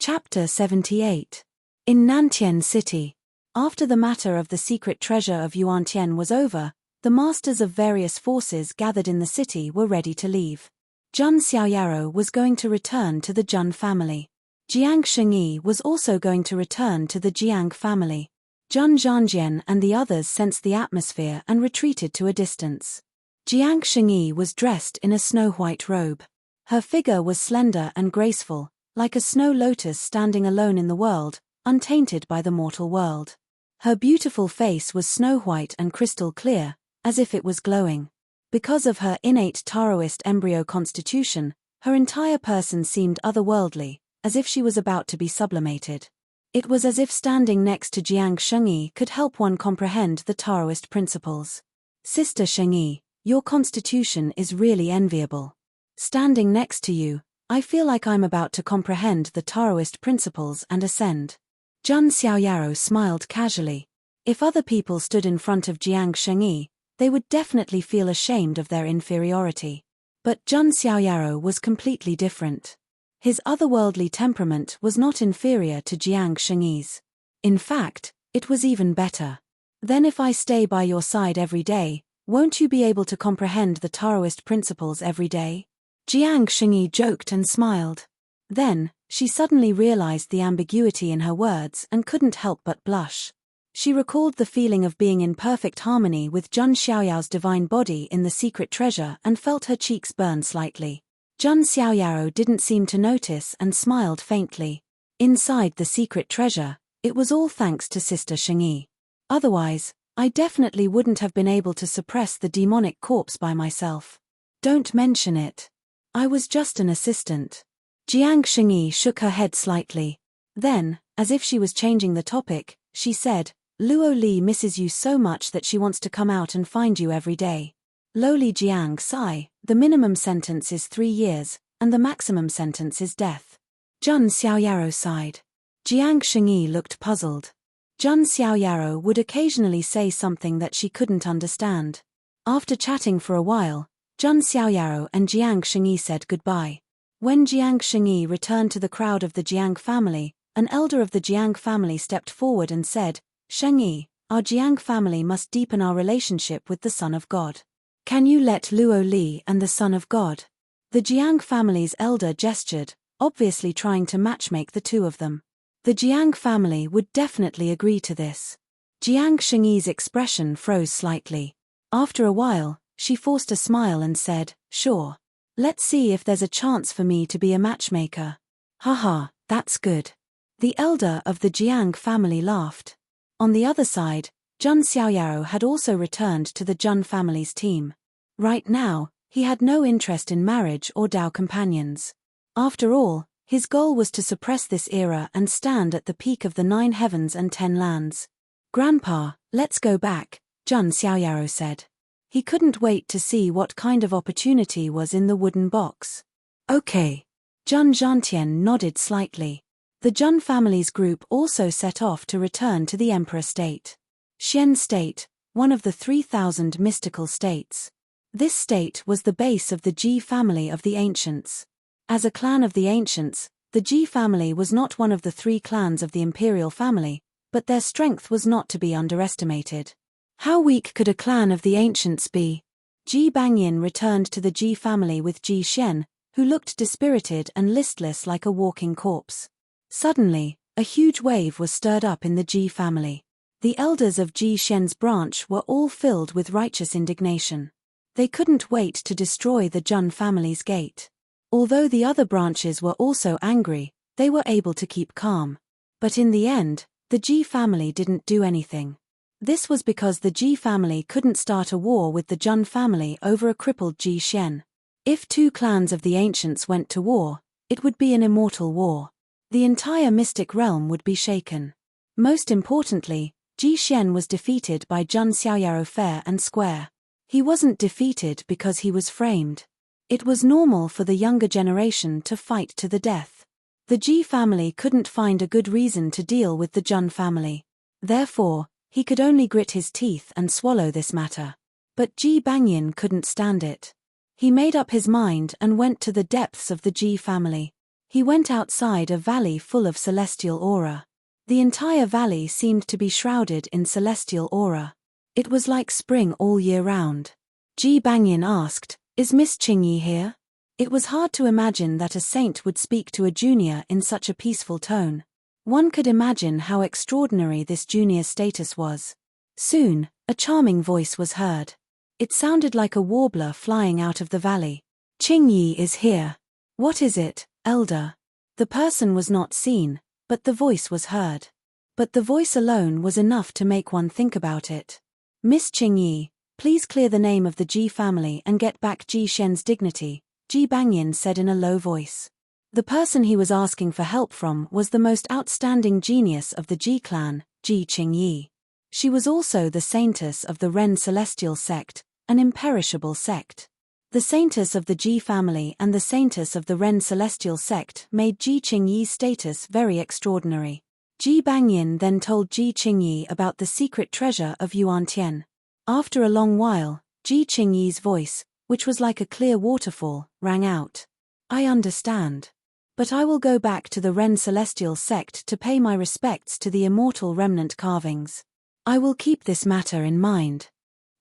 Chapter 78. In Nantian City. After the matter of the secret treasure of Yuantian was over, the masters of various forces gathered in the city were ready to leave. Zhun Xiaoyaro was going to return to the Zhun family. Jiang Shengyi was also going to return to the Jiang family. Zhun Zhanjian and the others sensed the atmosphere and retreated to a distance. Jiang Shengyi was dressed in a snow-white robe. Her figure was slender and graceful, like a snow lotus standing alone in the world, untainted by the mortal world. Her beautiful face was snow-white and crystal clear, as if it was glowing. Because of her innate Taoist embryo constitution, her entire person seemed otherworldly, as if she was about to be sublimated. It was as if standing next to Jiang Shengyi could help one comprehend the Taoist principles. Sister Shengyi, your constitution is really enviable. Standing next to you, I feel like I'm about to comprehend the Taoist principles and ascend. Zhun Xiaoyaro smiled casually. If other people stood in front of Jiang Shengyi, they would definitely feel ashamed of their inferiority. But Zhun Xiaoyaro was completely different. His otherworldly temperament was not inferior to Jiang Shengyi's. In fact, it was even better. Then if I stay by your side every day, won't you be able to comprehend the Taoist principles every day? Jiang Shengyi joked and smiled. Then, she suddenly realized the ambiguity in her words and couldn't help but blush. She recalled the feeling of being in perfect harmony with Zhun Xiaoyao's divine body in the secret treasure and felt her cheeks burn slightly. Zhun Xiaoyao didn't seem to notice and smiled faintly. Inside the secret treasure, it was all thanks to Sister Shengyi. Otherwise, I definitely wouldn't have been able to suppress the demonic corpse by myself. Don't mention it. I was just an assistant. Jiang Shengyi shook her head slightly. Then, as if she was changing the topic, she said, Luo Li misses you so much that she wants to come out and find you every day. Lowly Jiang sigh, the minimum sentence is 3 years, and the maximum sentence is death. Zhun Xiaoyaro sighed. Jiang Shengyi looked puzzled. Zhun Xiaoyaro would occasionally say something that she couldn't understand. After chatting for a while, Zhun Xiaoyaro and Jiang Shengyi said goodbye. When Jiang Shengyi returned to the crowd of the Jiang family, an elder of the Jiang family stepped forward and said, Shengyi, our Jiang family must deepen our relationship with the Son of God. Can you let Luo Li and the Son of God? The Jiang family's elder gestured, obviously trying to matchmake the two of them. The Jiang family would definitely agree to this. Jiang Shengyi's expression froze slightly. After a while, she forced a smile and said, Sure. Let's see if there's a chance for me to be a matchmaker. Haha, that's good. The elder of the Jiang family laughed. On the other side, Zhun Xiaoyaro had also returned to the Zhun family's team. Right now, he had no interest in marriage or Dao companions. After all, his goal was to suppress this era and stand at the peak of the 9 heavens and 10 lands. Grandpa, let's go back, Zhun Xiaoyaro said. He couldn't wait to see what kind of opportunity was in the wooden box. Okay. Zhun Zhantian nodded slightly. The Zhun family's group also set off to return to the Emperor State. Xian State, one of the 3,000 mystical states. This state was the base of the Ji family of the ancients. As a clan of the ancients, the Ji family was not one of the 3 clans of the imperial family, but their strength was not to be underestimated. How weak could a clan of the ancients be? Ji Bangyin returned to the Ji family with Ji Xian, who looked dispirited and listless like a walking corpse. Suddenly, a huge wave was stirred up in the Ji family. The elders of Ji Xian's branch were all filled with righteous indignation. They couldn't wait to destroy the Zhun family's gate. Although the other branches were also angry, they were able to keep calm. But in the end, the Ji family didn't do anything. This was because the Ji family couldn't start a war with the Zhun family over a crippled Ji Xian. If 2 clans of the ancients went to war, it would be an immortal war. The entire mystic realm would be shaken. Most importantly, Ji Xian was defeated by Zhun Xiaoyaro fair and square. He wasn't defeated because he was framed. It was normal for the younger generation to fight to the death. The Ji family couldn't find a good reason to deal with the Zhun family. Therefore, he could only grit his teeth and swallow this matter. But Ji Bangyin couldn't stand it. He made up his mind and went to the depths of the Ji family. He went outside a valley full of celestial aura. The entire valley seemed to be shrouded in celestial aura. It was like spring all year round. Ji Bangyin asked, "Is Miss Qingyi here?" It was hard to imagine that a saint would speak to a junior in such a peaceful tone. One could imagine how extraordinary this junior's status was. Soon, a charming voice was heard. It sounded like a warbler flying out of the valley. "Qingyi is here. What is it, elder?" The person was not seen, but the voice was heard. But the voice alone was enough to make one think about it. "Miss Qingyi, please clear the name of the Ji family and get back Ji Shen's dignity," Ji Bangyin said in a low voice. The person he was asking for help from was the most outstanding genius of the Ji clan, Ji Qingyi. She was also the saintess of the Ren celestial sect, an imperishable sect. The saintess of the Ji family and the saintess of the Ren celestial sect made Ji Qingyi's status very extraordinary. Ji Bangyin then told Ji Qingyi about the secret treasure of Yuantian. After a long while, Ji Qingyi's voice, which was like a clear waterfall, rang out. "I understand. But I will go back to the Ren celestial sect to pay my respects to the immortal remnant carvings. I will keep this matter in mind."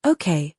Okay.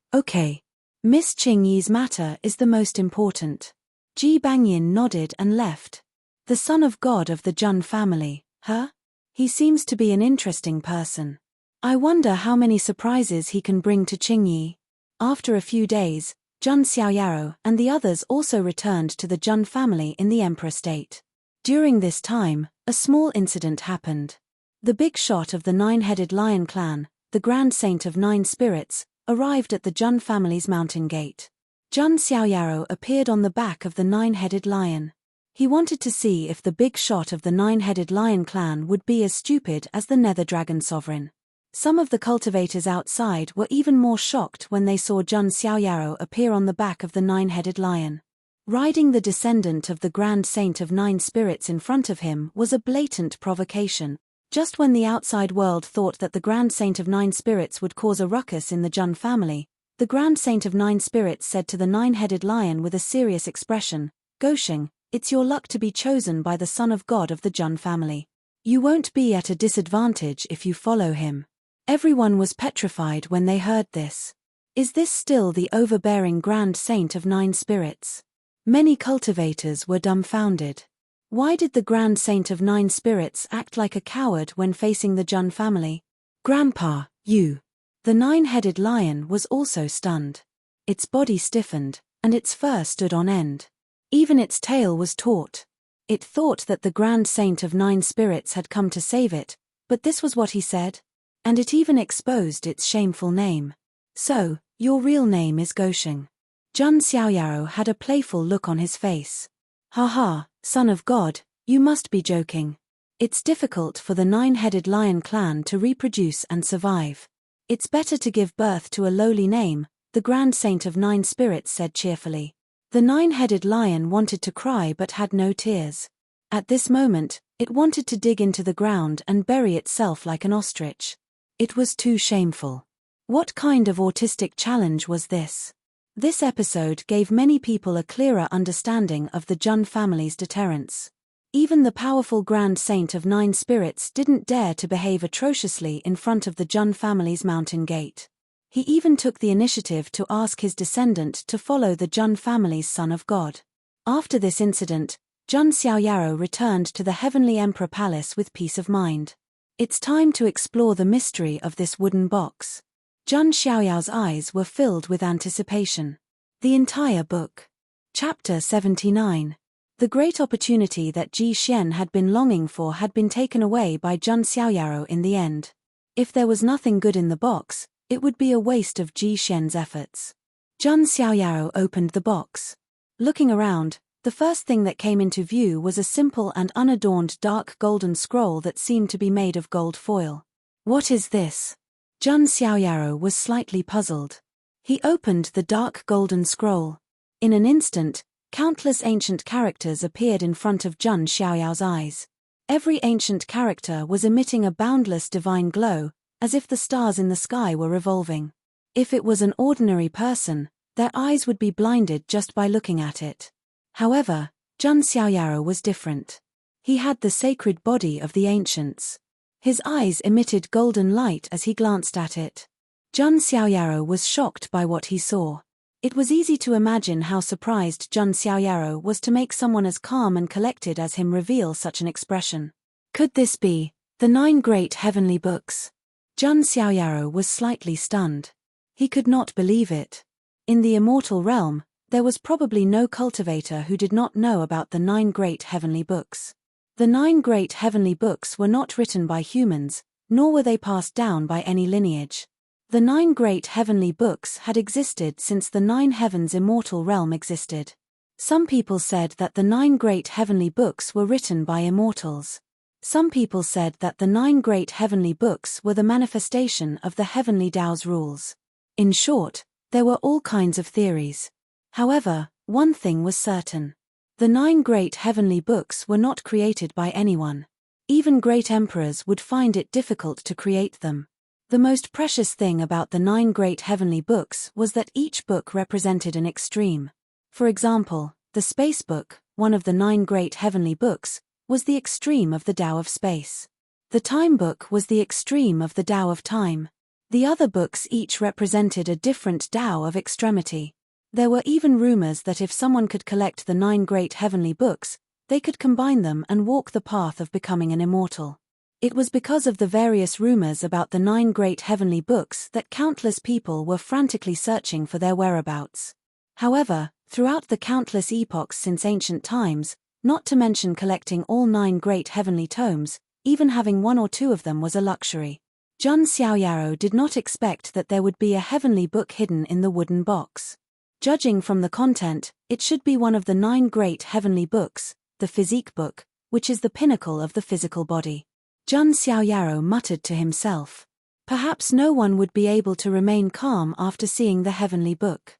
Miss Qingyi's matter is the most important. Ji Bangyin nodded and left. The son of God of the Jun family, huh? He seems to be an interesting person. I wonder how many surprises he can bring to Qingyi. After a few days, Jun Xiaoyaro and the others also returned to the Jun family in the Emperor state. During this time, a small incident happened. The big shot of the nine-headed lion clan, the Grand Saint of Nine Spirits, arrived at the Jun family's mountain gate. Jun Xiaoyaro appeared on the back of the nine-headed lion. He wanted to see if the big shot of the nine-headed lion clan would be as stupid as the Nether Dragon sovereign. Some of the cultivators outside were even more shocked when they saw Jun Xiaoyaro appear on the back of the nine-headed lion. Riding the descendant of the Grand Saint of Nine Spirits in front of him was a blatant provocation. Just when the outside world thought that the Grand Saint of Nine Spirits would cause a ruckus in the Jun family, the Grand Saint of Nine Spirits said to the nine-headed lion with a serious expression, "Gosheng, it's your luck to be chosen by the Son of God of the Jun family. You won't be at a disadvantage if you follow him." Everyone was petrified when they heard this. Is this still the overbearing Grand Saint of Nine Spirits? Many cultivators were dumbfounded. Why did the Grand Saint of Nine Spirits act like a coward when facing the Jun family? "Grandpa, you." The nine-headed lion was also stunned. Its body stiffened, and its fur stood on end. Even its tail was taut. It thought that the Grand Saint of Nine Spirits had come to save it, but this was what he said. And it even exposed its shameful name. "So, your real name is Gosheng." Jun Xiaoyaro had a playful look on his face. "Haha, son of God, you must be joking. It's difficult for the nine-headed lion clan to reproduce and survive. It's better to give birth to a lowly name," the Grand Saint of Nine Spirits said cheerfully. The nine-headed lion wanted to cry but had no tears. At this moment, it wanted to dig into the ground and bury itself like an ostrich. It was too shameful. What kind of autistic challenge was this? This episode gave many people a clearer understanding of the Jun family's deterrence. Even the powerful Grand Saint of Nine Spirits didn't dare to behave atrociously in front of the Jun family's mountain gate. He even took the initiative to ask his descendant to follow the Jun family's Son of God. After this incident, Jun Xiaoyaro returned to the Heavenly Emperor Palace with peace of mind. It's time to explore the mystery of this wooden box. Jun Xiaoyao's eyes were filled with anticipation. The entire book. Chapter 79. The great opportunity that Ji Xian had been longing for had been taken away by Jun Xiaoyaro in the end. If there was nothing good in the box, it would be a waste of Ji Xian's efforts. Jun Xiaoyaro opened the box. Looking around, the first thing that came into view was a simple and unadorned dark golden scroll that seemed to be made of gold foil. What is this? Jun Xiaoyaro was slightly puzzled. He opened the dark golden scroll. In an instant, countless ancient characters appeared in front of Jun Xiaoyao's eyes. Every ancient character was emitting a boundless divine glow, as if the stars in the sky were revolving. If it was an ordinary person, their eyes would be blinded just by looking at it. However, Zhang Xiaoyaro was different. He had the sacred body of the ancients. His eyes emitted golden light as he glanced at it. Zhang Xiaoyaro was shocked by what he saw. It was easy to imagine how surprised Zhang Xiaoyaro was to make someone as calm and collected as him reveal such an expression. Could this be the 9 great heavenly books? Zhang Xiaoyaro was slightly stunned. He could not believe it. In the immortal realm, there was probably no cultivator who did not know about the 9 great heavenly books. The 9 great heavenly books were not written by humans, nor were they passed down by any lineage. The 9 great heavenly books had existed since the 9 heavens immortal realm existed. Some people said that the 9 great heavenly books were written by immortals. Some people said that the 9 great heavenly books were the manifestation of the heavenly Tao's rules. In short, there were all kinds of theories. However, one thing was certain. The 9 great heavenly books were not created by anyone. Even great emperors would find it difficult to create them. The most precious thing about the 9 great heavenly books was that each book represented an extreme. For example, the Space Book, one of the 9 great heavenly books, was the extreme of the Tao of space. The Time Book was the extreme of the Tao of time. The other books each represented a different Tao of extremity. There were even rumors that if someone could collect the 9 great heavenly books, they could combine them and walk the path of becoming an immortal. It was because of the various rumors about the 9 great heavenly books that countless people were frantically searching for their whereabouts. However, throughout the countless epochs since ancient times, not to mention collecting all 9 great heavenly tomes, even having 1 or 2 of them was a luxury. Zhang Xiaoyaro did not expect that there would be a heavenly book hidden in the wooden box. Judging from the content, it should be one of the 9 great heavenly books, the Physique book, which is the pinnacle of the physical body. Zhang Xiaoyaro muttered to himself. Perhaps no one would be able to remain calm after seeing the heavenly book.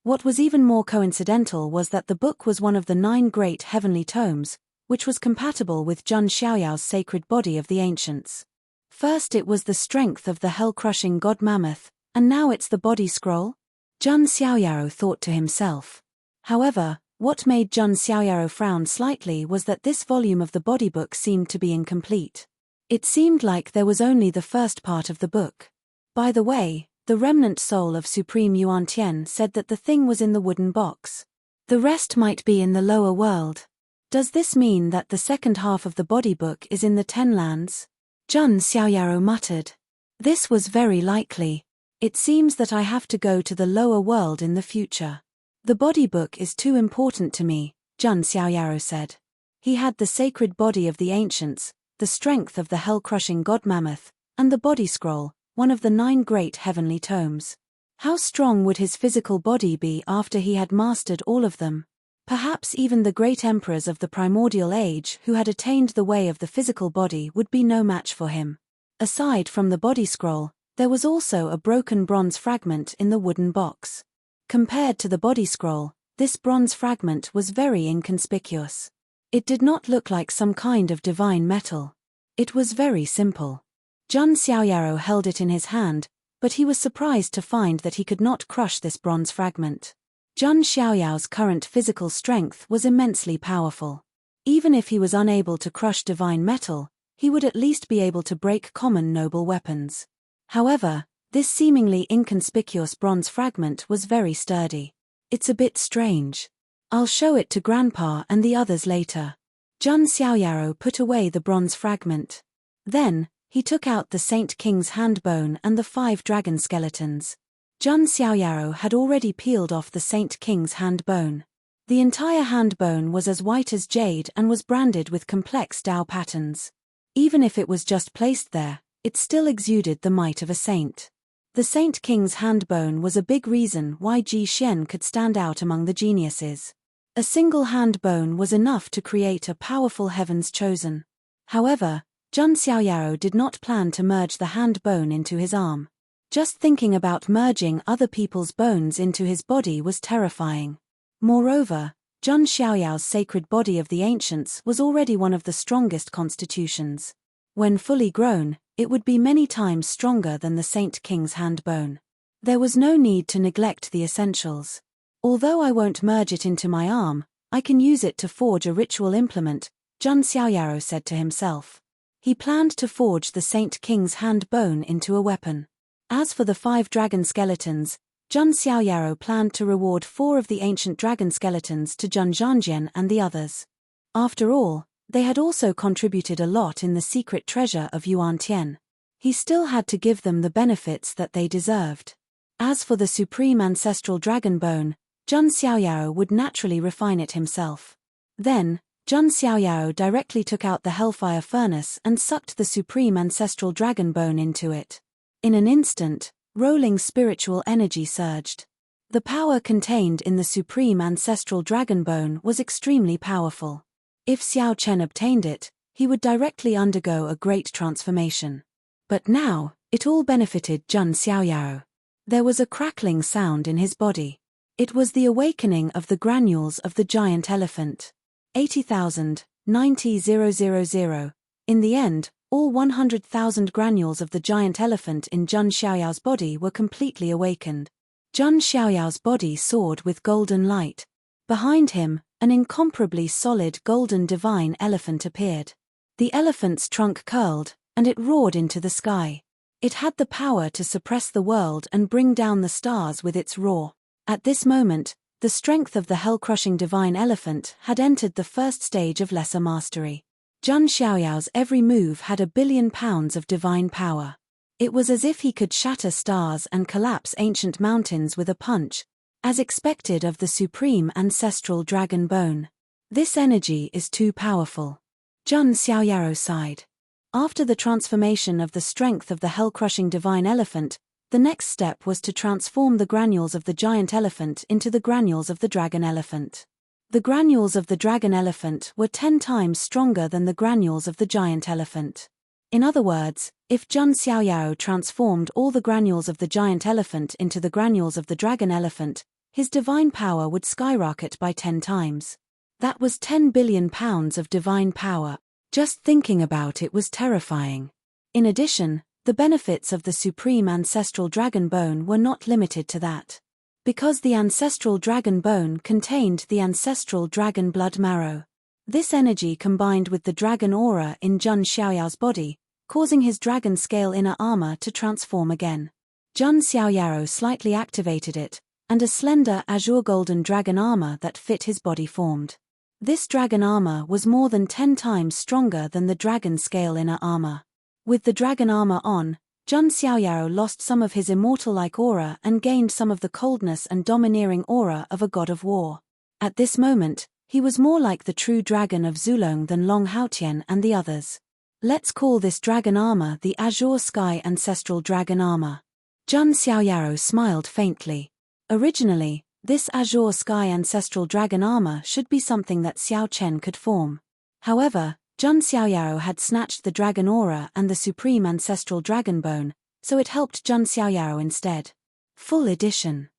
What was even more coincidental was that the book was one of the 9 great heavenly tomes, which was compatible with Zhang Xiaoyao's sacred body of the ancients. First it was the strength of the hell-crushing god mammoth, and now it's the body scroll? Zhang Xiaoyaro thought to himself. However, what made Zhang Xiaoyaro frown slightly was that this volume of the body book seemed to be incomplete. It seemed like there was only the first part of the book. By the way, the remnant soul of Supreme Yuan Tian said that the thing was in the wooden box. The rest might be in the lower world. Does this mean that the second half of the body book is in the 10 lands? Zhang Xiaoyaro muttered. This was very likely. It seems that I have to go to the lower world in the future. The body book is too important to me, Zhang Xiaoyaro said. He had the sacred body of the ancients, the strength of the hell-crushing god mammoth, and the body scroll, one of the 9 great heavenly tomes. How strong would his physical body be after he had mastered all of them? Perhaps even the great emperors of the primordial age who had attained the way of the physical body would be no match for him. Aside from the body scroll, there was also a broken bronze fragment in the wooden box. Compared to the body scroll, this bronze fragment was very inconspicuous. It did not look like some kind of divine metal. It was very simple. Zhang Xiaoyaro held it in his hand, but he was surprised to find that he could not crush this bronze fragment. Zhang Xiaoyao's current physical strength was immensely powerful. Even if he was unable to crush divine metal, he would at least be able to break common noble weapons. However, this seemingly inconspicuous bronze fragment was very sturdy. It's a bit strange. I'll show it to Grandpa and the others later. Zhang Xiaoyaro put away the bronze fragment. Then, he took out the Saint King's hand bone and the 5 dragon skeletons. Zhang Xiaoyaro had already peeled off the Saint King's hand bone. The entire hand bone was as white as jade and was branded with complex Tao patterns. Even if it was just placed there, it still exuded the might of a saint. The Saint King's hand bone was a big reason why Ji Xian could stand out among the geniuses. A single hand bone was enough to create a powerful heaven's chosen. However, Zhang Xiaoyaro did not plan to merge the hand bone into his arm. Just thinking about merging other people's bones into his body was terrifying. Moreover, Zhang Xiaoyao's sacred body of the ancients was already one of the strongest constitutions. When fully grown, it would be many times stronger than the Saint King's hand bone. There was no need to neglect the essentials. Although I won't merge it into my arm, I can use it to forge a ritual implement, Jun Xiaoyaro said to himself. He planned to forge the Saint King's hand bone into a weapon. As for the 5 dragon skeletons, Jun Xiaoyaro planned to reward 4 of the ancient dragon skeletons to Jun Zhanjian and the others. After all, they had also contributed a lot in the secret treasure of Yuan Tian. He still had to give them the benefits that they deserved. As for the supreme ancestral dragon bone, Jun Xiaoyaro would naturally refine it himself. Then, Jun Xiaoyaro directly took out the hellfire furnace and sucked the supreme ancestral dragon bone into it. In an instant, rolling spiritual energy surged. The power contained in the supreme ancestral dragon bone was extremely powerful. If Xiao Chen obtained it, he would directly undergo a great transformation. But now, it all benefited Jun Xiaoyaro. There was a crackling sound in his body. It was the awakening of the granules of the giant elephant. 80,000, 90,000. In the end, all 100,000 granules of the giant elephant in Jun Xiaoyao's body were completely awakened. Jun Xiaoyao's body soared with golden light. Behind him, an incomparably solid golden divine elephant appeared. The elephant's trunk curled, and it roared into the sky. It had the power to suppress the world and bring down the stars with its roar. At this moment, the strength of the hell-crushing divine elephant had entered the first stage of lesser mastery. Jun Xiaoyao's every move had 1 billion pounds of divine power. It was as if he could shatter stars and collapse ancient mountains with a punch, as expected of the supreme ancestral dragon bone. This energy is too powerful. Jun Xiaoyaro sighed. After the transformation of the strength of the hell-crushing divine elephant, the next step was to transform the granules of the giant elephant into the granules of the dragon elephant. The granules of the dragon elephant were 10 times stronger than the granules of the giant elephant. In other words, if Jun Xiaoyao transformed all the granules of the giant elephant into the granules of the dragon elephant, his divine power would skyrocket by 10 times. That was 10 billion pounds of divine power. Just thinking about it was terrifying. In addition, the benefits of the supreme ancestral dragon bone were not limited to that. Because the ancestral dragon bone contained the ancestral dragon blood marrow. This energy combined with the dragon aura in Jun Xiaoyao's body, causing his dragon scale inner armor to transform again. Jun Xiaoyao slightly activated it, and a slender azure golden dragon armor that fit his body formed. This dragon armor was more than 10 times stronger than the dragon scale inner armor. With the dragon armor on, Jun Xiaoyao lost some of his immortal-like aura and gained some of the coldness and domineering aura of a god of war. At this moment, he was more like the true dragon of Zulong than Long Haotian and the others. Let's call this dragon armor the Azure Sky Ancestral Dragon Armor. Jun Xiaoyao smiled faintly. Originally, this Azure Sky Ancestral Dragon Armor should be something that Xiao Chen could form. However, Jun Xiaoyao had snatched the dragon aura and the supreme ancestral dragon bone, so it helped Jun Xiaoyao instead. Full edition.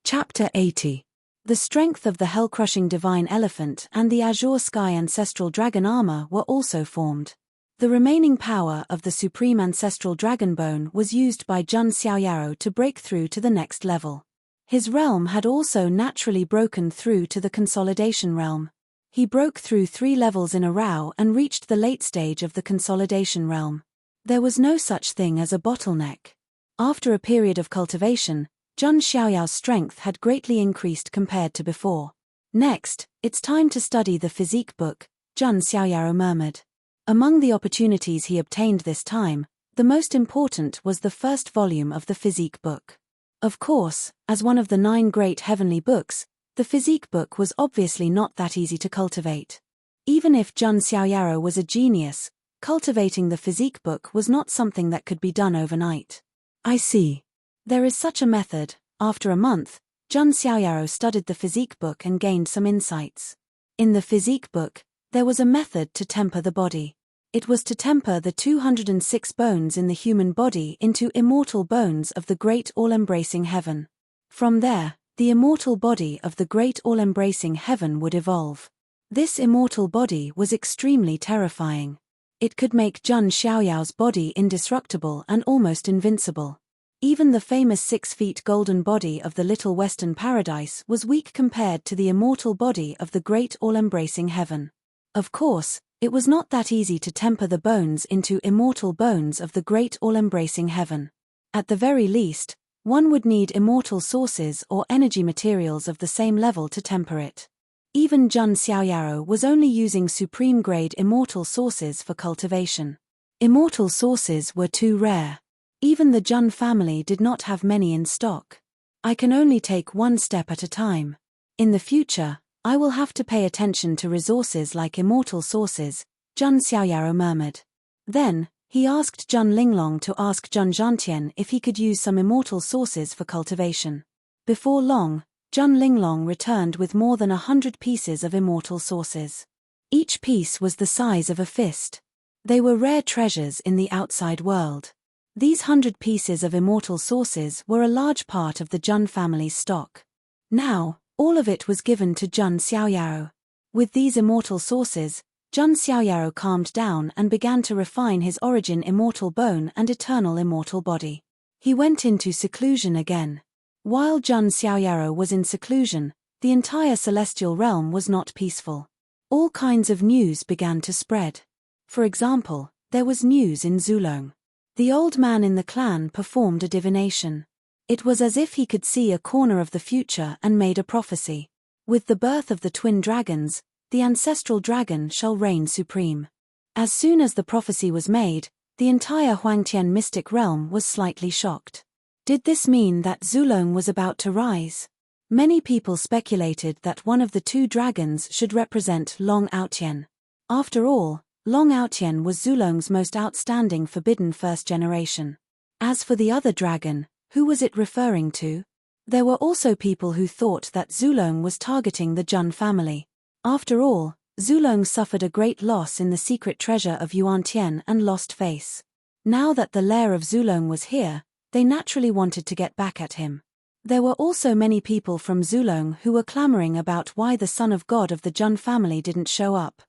Chapter 80. The strength of the hell-crushing divine elephant and the Azure Sky Ancestral Dragon Armor were also formed. The remaining power of the supreme ancestral dragon bone was used by Jun Xiaoyao to break through to the next level. His realm had also naturally broken through to the consolidation realm. He broke through 3 levels in a row and reached the late stage of the consolidation realm. There was no such thing as a bottleneck. After a period of cultivation, Jun Xiaoyao's strength had greatly increased compared to before. Next, it's time to study the Physique book, Jun Xiaoyao murmured. Among the opportunities he obtained this time, the most important was the first volume of the Physique book. Of course, as one of the 9 great heavenly books, the Physique book was obviously not that easy to cultivate. Even if Jun Xiaoyao was a genius, cultivating the Physique book was not something that could be done overnight. I see. There is such a method. After a month, Jun Xiaoyao studied the Physique book and gained some insights. In the Physique book, there was a method to temper the body. It was to temper the 206 bones in the human body into immortal bones of the great all-embracing heaven. From there, the immortal body of the great all-embracing heaven would evolve. This immortal body was extremely terrifying. It could make Jun Xiaoyao's body indestructible and almost invincible. Even the famous 6 feet golden body of the Little Western Paradise was weak compared to the immortal body of the great all-embracing heaven. Of course, it was not that easy to temper the bones into immortal bones of the great all-embracing heaven. At the very least, one would need immortal sources or energy materials of the same level to temper it. Even Jun Xiaoyaro was only using supreme-grade immortal sources for cultivation. Immortal sources were too rare. Even the Jun family did not have many in stock. I can only take one step at a time. In the future, I will have to pay attention to resources like immortal sources, Jun Xiaoyaro murmured. Then, he asked Jun Linglong to ask Jun Zhantian if he could use some immortal sources for cultivation. Before long, Jun Linglong returned with more than 100 pieces of immortal sources. Each piece was the size of a fist. They were rare treasures in the outside world. These 100 pieces of immortal sources were a large part of the Jun family's stock. Now, all of it was given to Jun Xiaoyaro. With these immortal sources, Jun Xiaoyaro calmed down and began to refine his origin immortal bone and eternal immortal body. He went into seclusion again. While Jun Xiaoyaro was in seclusion, the entire celestial realm was not peaceful. All kinds of news began to spread. For example, there was news in Zulong. The old man in the clan performed a divination. It was as if he could see a corner of the future and made a prophecy. With the birth of the twin dragons, the ancestral dragon shall reign supreme. As soon as the prophecy was made, the entire Huangtian mystic realm was slightly shocked. Did this mean that Zulong was about to rise? Many people speculated that one of the 2 dragons should represent Long Outyen. After all, Long Outyen was Zulong's most outstanding forbidden first generation. As for the other dragon, who was it referring to? There were also people who thought that Zulong was targeting the Jun family. After all, Zulong suffered a great loss in the secret treasure of Yuantian and lost face. Now that the lair of Zulong was here, they naturally wanted to get back at him. There were also many people from Zulong who were clamoring about why the son of God of the Jun family didn't show up.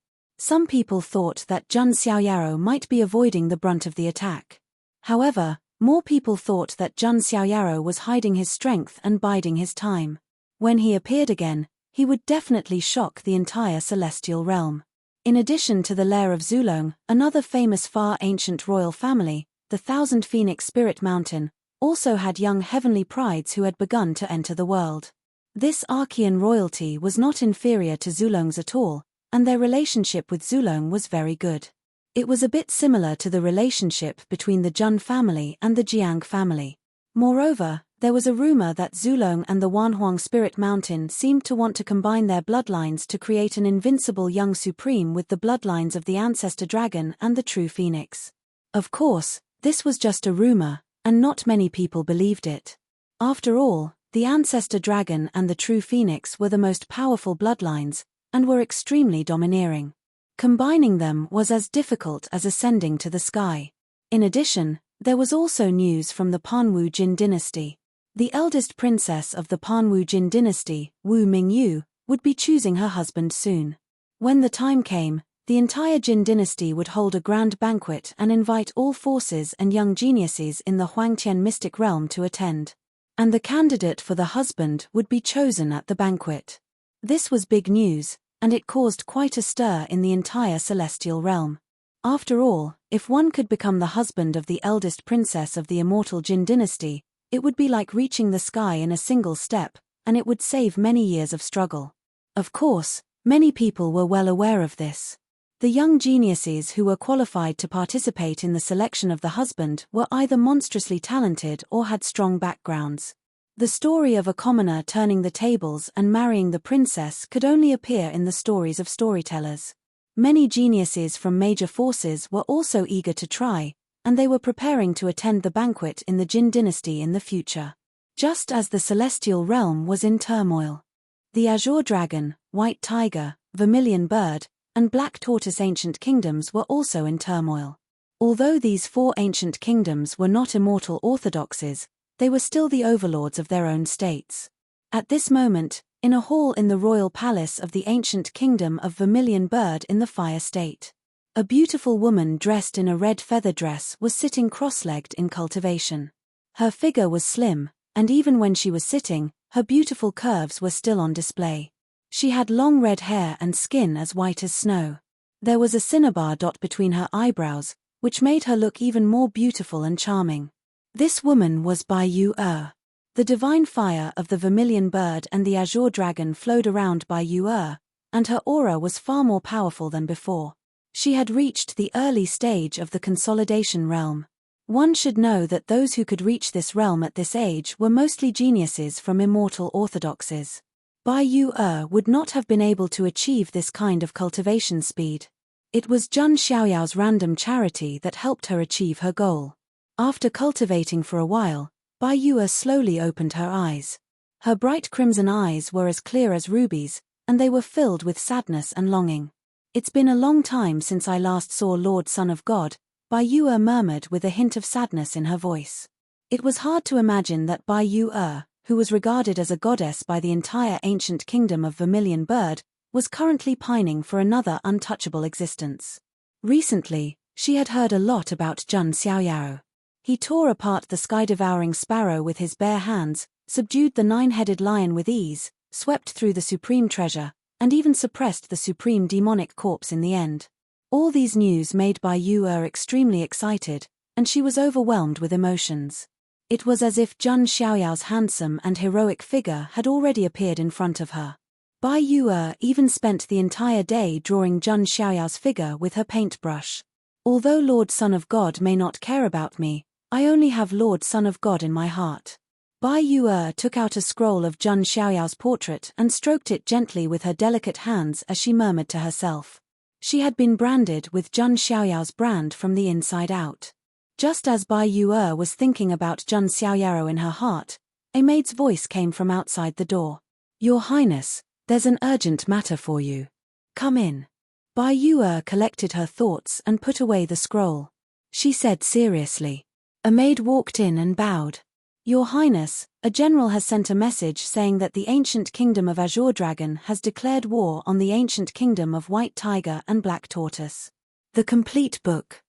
Some people thought that Jun Xiaoyaro might be avoiding the brunt of the attack. However, more people thought that Jun Xiaoyaro was hiding his strength and biding his time. When he appeared again, he would definitely shock the entire celestial realm. In addition to the lair of Zulong, another famous far ancient royal family, the Thousand Phoenix Spirit Mountain, also had young heavenly prides who had begun to enter the world. This Archean royalty was not inferior to Zulong's at all, and their relationship with Zulong was very good. It was a bit similar to the relationship between the Jun family and the Jiang family. Moreover, there was a rumor that Zulong and the Wanhuang Spirit Mountain seemed to want to combine their bloodlines to create an invincible young supreme with the bloodlines of the ancestor dragon and the true phoenix. Of course, this was just a rumor, and not many people believed it. After all, the ancestor dragon and the true phoenix were the most powerful bloodlines, and were extremely domineering. Combining them was as difficult as ascending to the sky. In addition, there was also news from the Panwu Jin dynasty. The eldest princess of the Panwu Jin dynasty, Wu Mingyu, would be choosing her husband soon. When the time came, the entire Jin dynasty would hold a grand banquet and invite all forces and young geniuses in the Huangtian mystic realm to attend. And the candidate for the husband would be chosen at the banquet. This was big news, and it caused quite a stir in the entire celestial realm. After all, if one could become the husband of the eldest princess of the immortal Jin dynasty, it would be like reaching the sky in a single step, and it would save many years of struggle. Of course, many people were well aware of this. The young geniuses who were qualified to participate in the selection of the husband were either monstrously talented or had strong backgrounds. The story of a commoner turning the tables and marrying the princess could only appear in the stories of storytellers. Many geniuses from major forces were also eager to try, and they were preparing to attend the banquet in the Jin dynasty in the future. Just as the celestial realm was in turmoil. The azure dragon, white tiger, vermilion bird, and black tortoise ancient kingdoms were also in turmoil. Although these 4 ancient kingdoms were not immortal orthodoxes, they were still the overlords of their own states. At this moment, in a hall in the royal palace of the ancient kingdom of Vermilion Bird in the Fire State, a beautiful woman dressed in a red feather dress was sitting cross-legged in cultivation. Her figure was slim, and even when she was sitting, her beautiful curves were still on display. She had long red hair and skin as white as snow. There was a cinnabar dot between her eyebrows, which made her look even more beautiful and charming. This woman was Bai Yu-er. The divine fire of the vermilion bird and the azure dragon flowed around Bai Yu-er, and her aura was far more powerful than before. She had reached the early stage of the consolidation realm. One should know that those who could reach this realm at this age were mostly geniuses from immortal orthodoxies. Bai Yu-er would not have been able to achieve this kind of cultivation speed. It was Zhun Xiaoyao's random charity that helped her achieve her goal. After cultivating for a while, Bai Yu-er slowly opened her eyes. Her bright crimson eyes were as clear as rubies, and they were filled with sadness and longing. "It's been a long time since I last saw Lord Son of God," Bai Yu-er murmured with a hint of sadness in her voice. It was hard to imagine that Bai Yu-er, who was regarded as a goddess by the entire ancient kingdom of Vermilion Bird, was currently pining for another untouchable existence. Recently, she had heard a lot about Zhun Xiaoyao. He tore apart the sky-devouring sparrow with his bare hands, subdued the nine-headed lion with ease, swept through the supreme treasure, and even suppressed the supreme demonic corpse in the end. All these news made Bai Yu-er extremely excited, and she was overwhelmed with emotions. It was as if Zhun Xiaoyao's handsome and heroic figure had already appeared in front of her. Bai Yu-er even spent the entire day drawing Zhun Xiaoyao's figure with her paintbrush. "Although Lord Son of God may not care about me, I only have Lord Son of God in my heart." Bai Yu-er took out a scroll of Zhun Xiaoyao's portrait and stroked it gently with her delicate hands as she murmured to herself. She had been branded with Zhun Xiaoyao's brand from the inside out. Just as Bai Yu-er was thinking about Zhun Xiaoyao in her heart, a maid's voice came from outside the door. "Your Highness, there's an urgent matter for you. Come in." Bai Yu-er collected her thoughts and put away the scroll. She said seriously. A maid walked in and bowed. "Your Highness, a general has sent a message saying that the ancient kingdom of Azure Dragon has declared war on the ancient kingdom of White Tiger and Black Tortoise." The complete book.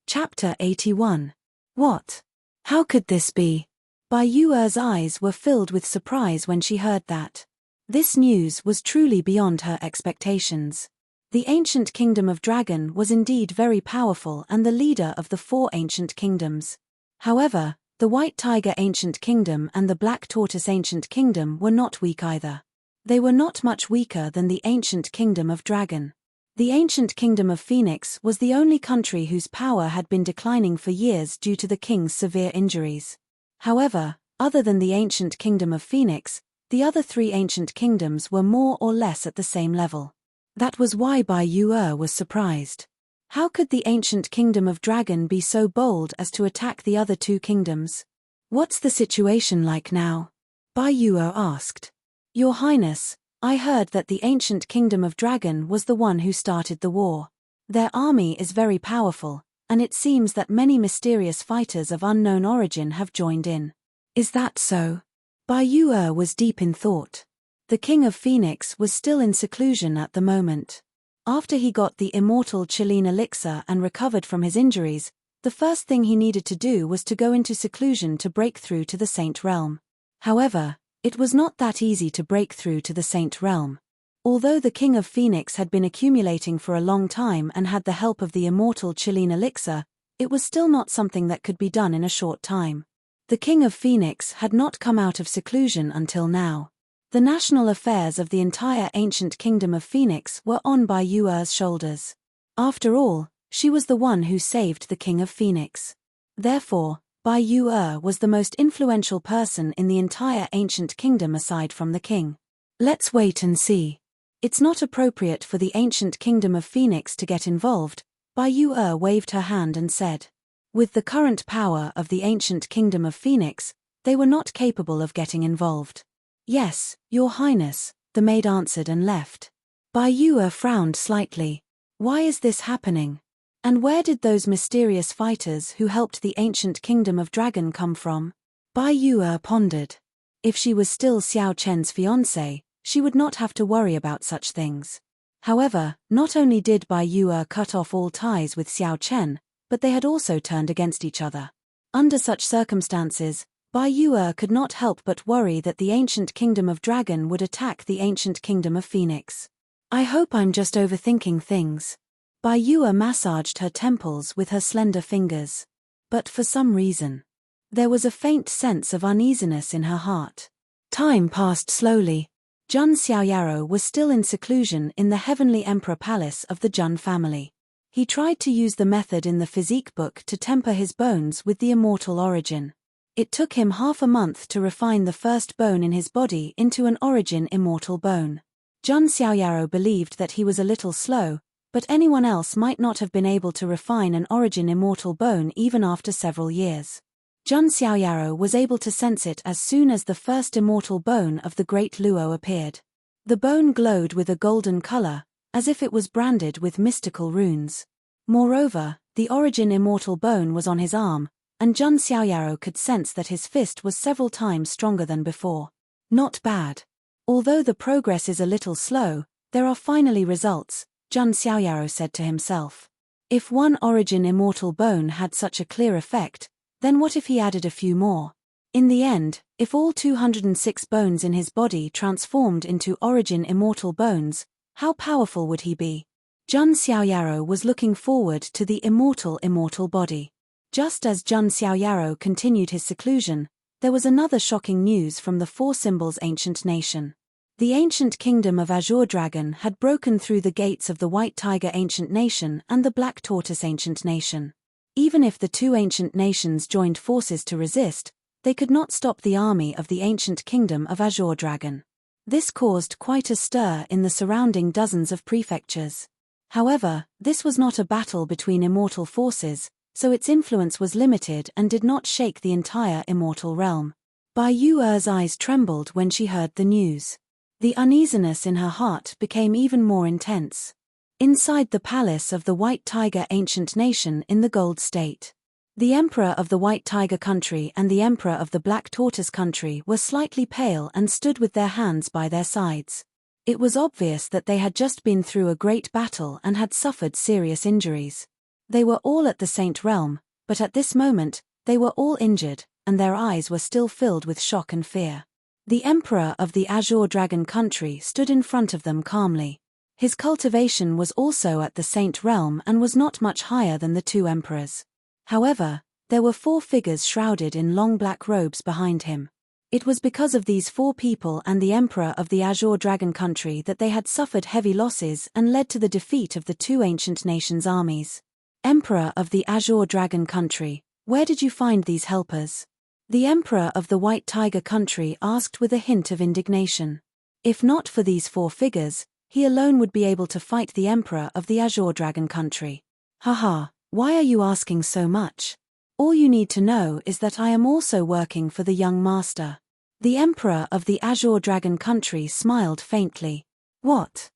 Chapter 81. What? How could this be? Bai Yu-er's eyes were filled with surprise when she heard that. This news was truly beyond her expectations. The ancient kingdom of Dragon was indeed very powerful and the leader of the four ancient kingdoms. However, the White Tiger Ancient Kingdom and the Black Tortoise Ancient Kingdom were not weak either. They were not much weaker than the Ancient Kingdom of Dragon. The Ancient Kingdom of Phoenix was the only country whose power had been declining for years due to the king's severe injuries. However, other than the Ancient Kingdom of Phoenix, the other three ancient kingdoms were more or less at the same level. That was why Bai Yu-er was surprised. How could the ancient kingdom of Dragon be so bold as to attack the other two kingdoms? "What's the situation like now?" Bai Yu-er asked. "Your Highness, I heard that the ancient kingdom of Dragon was the one who started the war. Their army is very powerful, and it seems that many mysterious fighters of unknown origin have joined in." "Is that so?" Bai Yu-er was deep in thought. The King of Phoenix was still in seclusion at the moment. After he got the immortal Chilean elixir and recovered from his injuries, the first thing he needed to do was to go into seclusion to break through to the Saint Realm. However, it was not that easy to break through to the Saint Realm. Although the King of Phoenix had been accumulating for a long time and had the help of the immortal Chilean elixir, it was still not something that could be done in a short time. The King of Phoenix had not come out of seclusion until now. The national affairs of the entire ancient kingdom of Phoenix were on Bai Yu-er's shoulders. After all, she was the one who saved the King of Phoenix. Therefore, Bai Yu-er was the most influential person in the entire ancient kingdom aside from the king. "Let's wait and see. It's not appropriate for the ancient kingdom of Phoenix to get involved," Bai Yu-er waved her hand and said. With the current power of the ancient kingdom of Phoenix, they were not capable of getting involved. "Yes, Your Highness," the maid answered and left. Bai Yu-er frowned slightly. Why is this happening? And where did those mysterious fighters who helped the ancient kingdom of Dragon come from? Bai Yu-er pondered. If she was still Xiao Chen's fiancé, she would not have to worry about such things. However, not only did Bai Yu-er cut off all ties with Xiao Chen, but they had also turned against each other. Under such circumstances, Bai Yue could not help but worry that the ancient kingdom of Dragon would attack the ancient kingdom of Phoenix. I hope I'm just overthinking things. Bai Yue massaged her temples with her slender fingers. But for some reason, there was a faint sense of uneasiness in her heart. Time passed slowly. Jun Xiaoyaro was still in seclusion in the Heavenly Emperor Palace of the Jun family. He tried to use the method in the Physique book to temper his bones with the immortal origin. It took him half a month to refine the first bone in his body into an origin immortal bone. Jun Xiaoyaro believed that he was a little slow, but anyone else might not have been able to refine an origin immortal bone even after several years. Jun Xiaoyaro was able to sense it as soon as the first immortal bone of the Great Luo appeared. The bone glowed with a golden color, as if it was branded with mystical runes. Moreover, the origin immortal bone was on his arm, and Jun Xiaoyaro could sense that his fist was several times stronger than before. Not bad. Although the progress is a little slow, there are finally results, Jun Xiaoyaro said to himself. If one origin immortal bone had such a clear effect, then what if he added a few more? In the end, if all 206 bones in his body transformed into origin immortal bones, how powerful would he be? Jun Xiaoyaro was looking forward to the immortal body. Just as Jun Xiaoyaro continued his seclusion, there was another shocking news from the Four Symbols ancient nation. The ancient kingdom of Azure Dragon had broken through the gates of the White Tiger ancient nation and the Black Tortoise ancient nation. Even if the two ancient nations joined forces to resist, they could not stop the army of the ancient kingdom of Azure Dragon. This caused quite a stir in the surrounding dozens of prefectures. However, this was not a battle between immortal forces, so its influence was limited and did not shake the entire immortal realm. Bai Yue's eyes trembled when she heard the news. The uneasiness in her heart became even more intense. Inside the palace of the White Tiger ancient nation in the Gold State, the Emperor of the White Tiger country and the Emperor of the Black Tortoise country were slightly pale and stood with their hands by their sides. It was obvious that they had just been through a great battle and had suffered serious injuries. They were all at the Saint Realm, but at this moment, they were all injured, and their eyes were still filled with shock and fear. The Emperor of the Azure Dragon country stood in front of them calmly. His cultivation was also at the Saint Realm and was not much higher than the two emperors. However, there were four figures shrouded in long black robes behind him. It was because of these four people and the Emperor of the Azure Dragon country that they had suffered heavy losses and led to the defeat of the two ancient nations' armies. Emperor of the Azure Dragon country, where did you find these helpers? The Emperor of the White Tiger country asked with a hint of indignation. If not for these four figures, he alone would be able to fight the Emperor of the Azure Dragon country. Haha, why are you asking so much? All you need to know is that I am also working for the young master. The Emperor of the Azure Dragon country smiled faintly. What?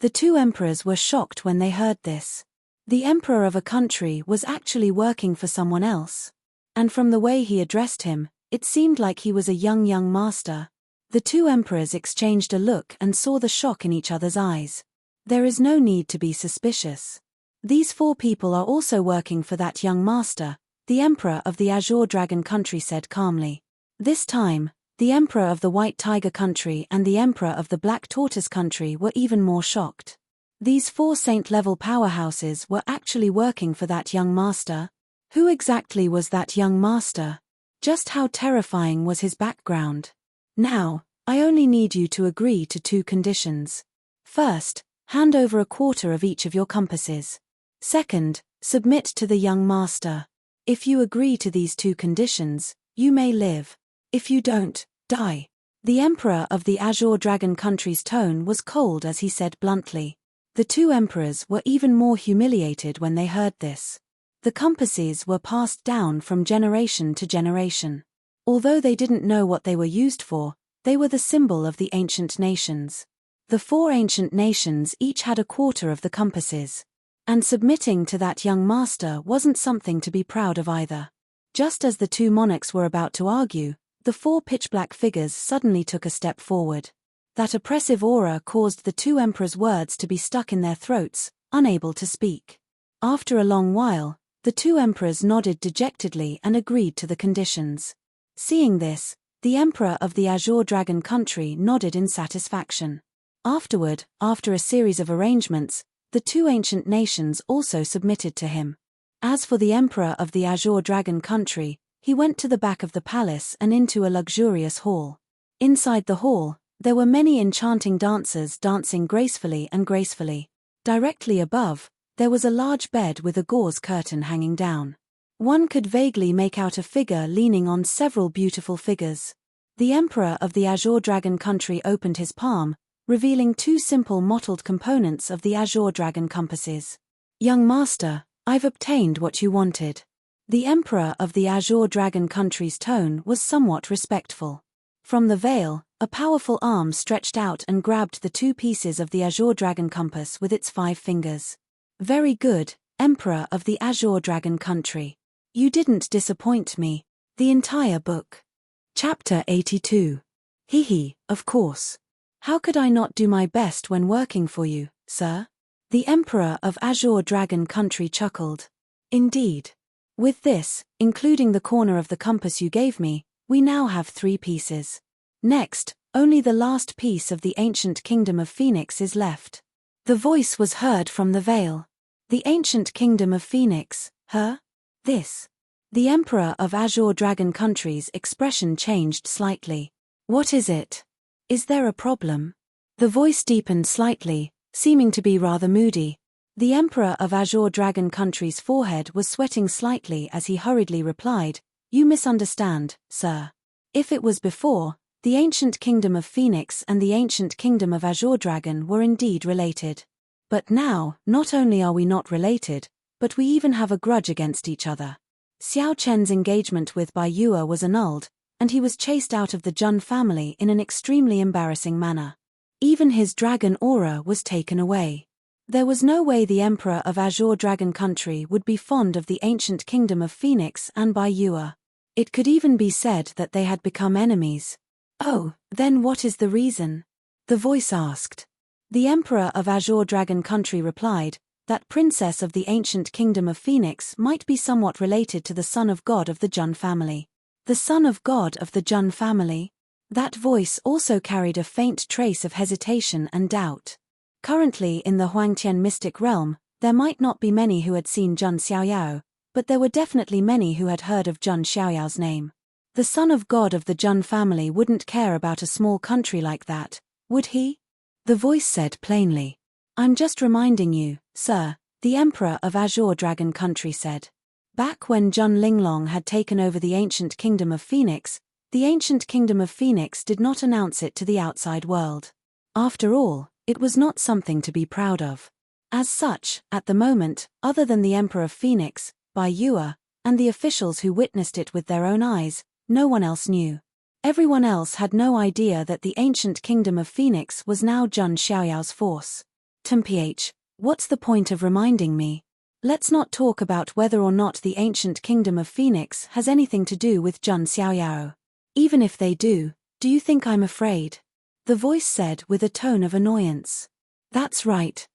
The two emperors were shocked when they heard this. The Emperor of a country was actually working for someone else. And from the way he addressed him, it seemed like he was a young master. The two emperors exchanged a look and saw the shock in each other's eyes. There is no need to be suspicious. These four people are also working for that young master, the Emperor of the Azure Dragon country said calmly. This time, the Emperor of the White Tiger country and the Emperor of the Black Tortoise country were even more shocked. These four saint-level powerhouses were actually working for that young master. Who exactly was that young master? Just how terrifying was his background? Now, I only need you to agree to two conditions. First, hand over a quarter of each of your compasses. Second, submit to the young master. If you agree to these two conditions, you may live. If you don't, die. The Emperor of the Azure Dragon country's tone was cold as he said bluntly. The two emperors were even more humiliated when they heard this. The compasses were passed down from generation to generation. Although they didn't know what they were used for, they were the symbol of the ancient nations. The four ancient nations each had a quarter of the compasses. And submitting to that young master wasn't something to be proud of either. Just as the two monarchs were about to argue, the four pitch-black figures suddenly took a step forward. That oppressive aura caused the two emperors' words to be stuck in their throats, unable to speak. After a long while, the two emperors nodded dejectedly and agreed to the conditions. Seeing this, the emperor of the Azure Dragon country nodded in satisfaction. Afterward, after a series of arrangements, the two ancient nations also submitted to him. As for the emperor of the Azure Dragon country, he went to the back of the palace and into a luxurious hall. Inside the hall, there were many enchanting dancers dancing gracefully and gracefully. Directly above, there was a large bed with a gauze curtain hanging down. One could vaguely make out a figure leaning on several beautiful figures. The emperor of the Azure Dragon country opened his palm, revealing two simple mottled components of the Azure Dragon compasses. "Young master, I've obtained what you wanted." The emperor of the Azure Dragon country's tone was somewhat respectful. From the veil, a powerful arm stretched out and grabbed the two pieces of the Azure Dragon compass with its 5 fingers. "Very good, emperor of the Azure Dragon country. You didn't disappoint me." The entire book. Chapter 82. Hee, of course. How could I not do my best when working for you, sir? The emperor of Azure Dragon country chuckled. Indeed. With this, including the corner of the compass you gave me, we now have 3 pieces. Next, only the last piece of the ancient kingdom of Phoenix is left. The voice was heard from the veil. The ancient kingdom of Phoenix, huh? This. The emperor of Azure Dragon country's expression changed slightly. What is it? Is there a problem? The voice deepened slightly, seeming to be rather moody. The emperor of Azure Dragon country's forehead was sweating slightly as he hurriedly replied, "You misunderstand, sir. If it was before, the ancient kingdom of Phoenix and the ancient kingdom of Azure Dragon were indeed related. But now, not only are we not related, but we even have a grudge against each other." Xiao Chen's engagement with Bai Yue was annulled, and he was chased out of the Jun family in an extremely embarrassing manner. Even his dragon aura was taken away. There was no way the emperor of Azure Dragon country would be fond of the ancient kingdom of Phoenix and Bai Yue. It could even be said that they had become enemies. "Oh, then what is the reason?" the voice asked. The emperor of Azure Dragon country replied, that princess of the ancient kingdom of Phoenix might be somewhat related to the son of God of the Jun family. The son of God of the Jun family? That voice also carried a faint trace of hesitation and doubt. Currently in the Huangtian mystic realm, there might not be many who had seen Jun Xiaoyao, but there were definitely many who had heard of Jun Xiaoyao's name. The son of God of the Jun family wouldn't care about a small country like that, would he? The voice said plainly. "I'm just reminding you, sir," the emperor of Azure Dragon country said. Back when Jun Linglong had taken over the ancient kingdom of Phoenix, the ancient kingdom of Phoenix did not announce it to the outside world. After all, it was not something to be proud of. As such, at the moment, other than the emperor of Phoenix, Bai Yue, and the officials who witnessed it with their own eyes, no one else knew. Everyone else had no idea that the ancient kingdom of Phoenix was now Jun Xiaoyao's force. "Temph, what's the point of reminding me? Let's not talk about whether or not the ancient kingdom of Phoenix has anything to do with Jun Xiaoyao. Even if they do you think I'm afraid?" the voice said with a tone of annoyance. That's right.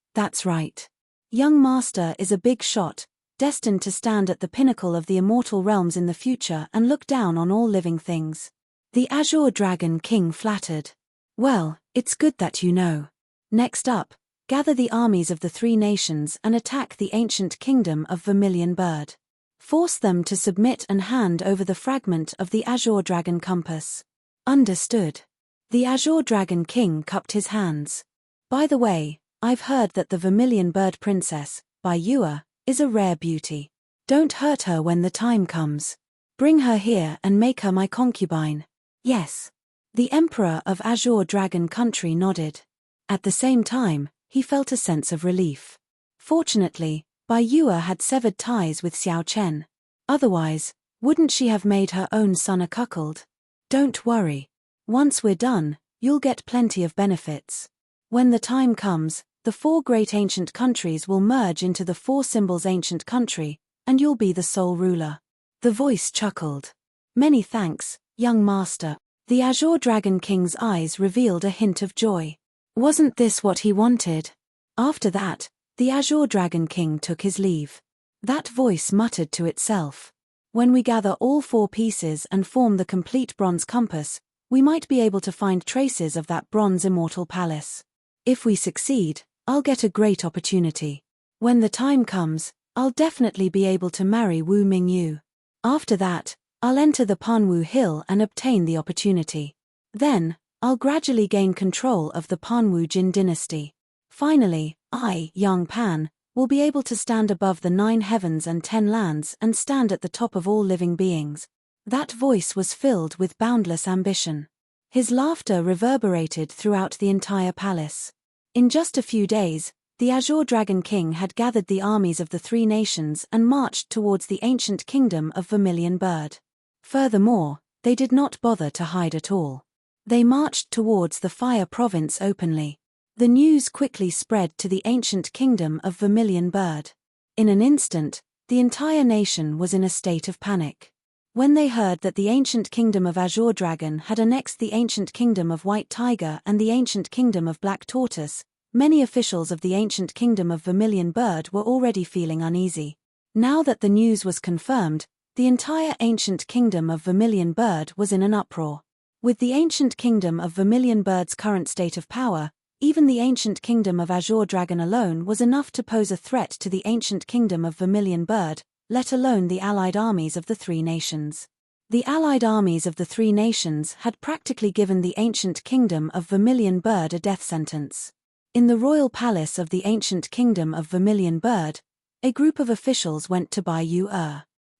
Young master is a big shot, destined to stand at the pinnacle of the immortal realms in the future and look down on all living things. The Azure Dragon King flattered. "Well, it's good that you know. Next up, gather the armies of the 3 nations and attack the ancient kingdom of Vermilion Bird. Force them to submit and hand over the fragment of the Azure Dragon compass." Understood. The Azure Dragon King cupped his hands. "By the way, I've heard that the Vermilion Bird Princess, Bai Yue, is a rare beauty. Don't hurt her when the time comes. Bring her here and make her my concubine." "Yes." The emperor of Azure Dragon country nodded. At the same time, he felt a sense of relief. Fortunately, Bai Yue had severed ties with Xiao Chen. Otherwise, wouldn't she have made her own son a cuckold? "Don't worry. Once we're done, you'll get plenty of benefits. When the time comes, the 4 great ancient countries will merge into the 4 symbols ancient country, and you'll be the sole ruler." The voice chuckled. "Many thanks, young master." The Azure Dragon King's eyes revealed a hint of joy. Wasn't this what he wanted? After that, the Azure Dragon King took his leave. That voice muttered to itself. When we gather all 4 pieces and form the complete bronze compass, we might be able to find traces of that bronze immortal palace. If we succeed, I'll get a great opportunity. When the time comes, I'll definitely be able to marry Wu Mingyu. After that, I'll enter the Panwu Hill and obtain the opportunity. Then, I'll gradually gain control of the Panwu Jin dynasty. Finally, I, young Pan, will be able to stand above the 9 heavens and 10 lands and stand at the top of all living beings. That voice was filled with boundless ambition. His laughter reverberated throughout the entire palace. In just a few days, the Azure Dragon King had gathered the armies of the 3 nations and marched towards the ancient kingdom of Vermilion Bird. Furthermore, they did not bother to hide at all. They marched towards the Fire Province openly. The news quickly spread to the ancient kingdom of Vermilion Bird. In an instant, the entire nation was in a state of panic. When they heard that the ancient kingdom of Azure Dragon had annexed the ancient kingdom of White Tiger and the ancient kingdom of Black Tortoise, many officials of the ancient kingdom of Vermilion Bird were already feeling uneasy. Now that the news was confirmed, the entire ancient kingdom of Vermilion Bird was in an uproar. With the ancient kingdom of Vermilion Bird's current state of power, even the ancient kingdom of Azure Dragon alone was enough to pose a threat to the ancient kingdom of Vermilion Bird, let alone the allied armies of the 3 nations. The allied armies of the 3 nations had practically given the ancient kingdom of Vermilion Bird a death sentence. In the royal palace of the ancient kingdom of Vermilion Bird, a group of officials went to Bai Yu.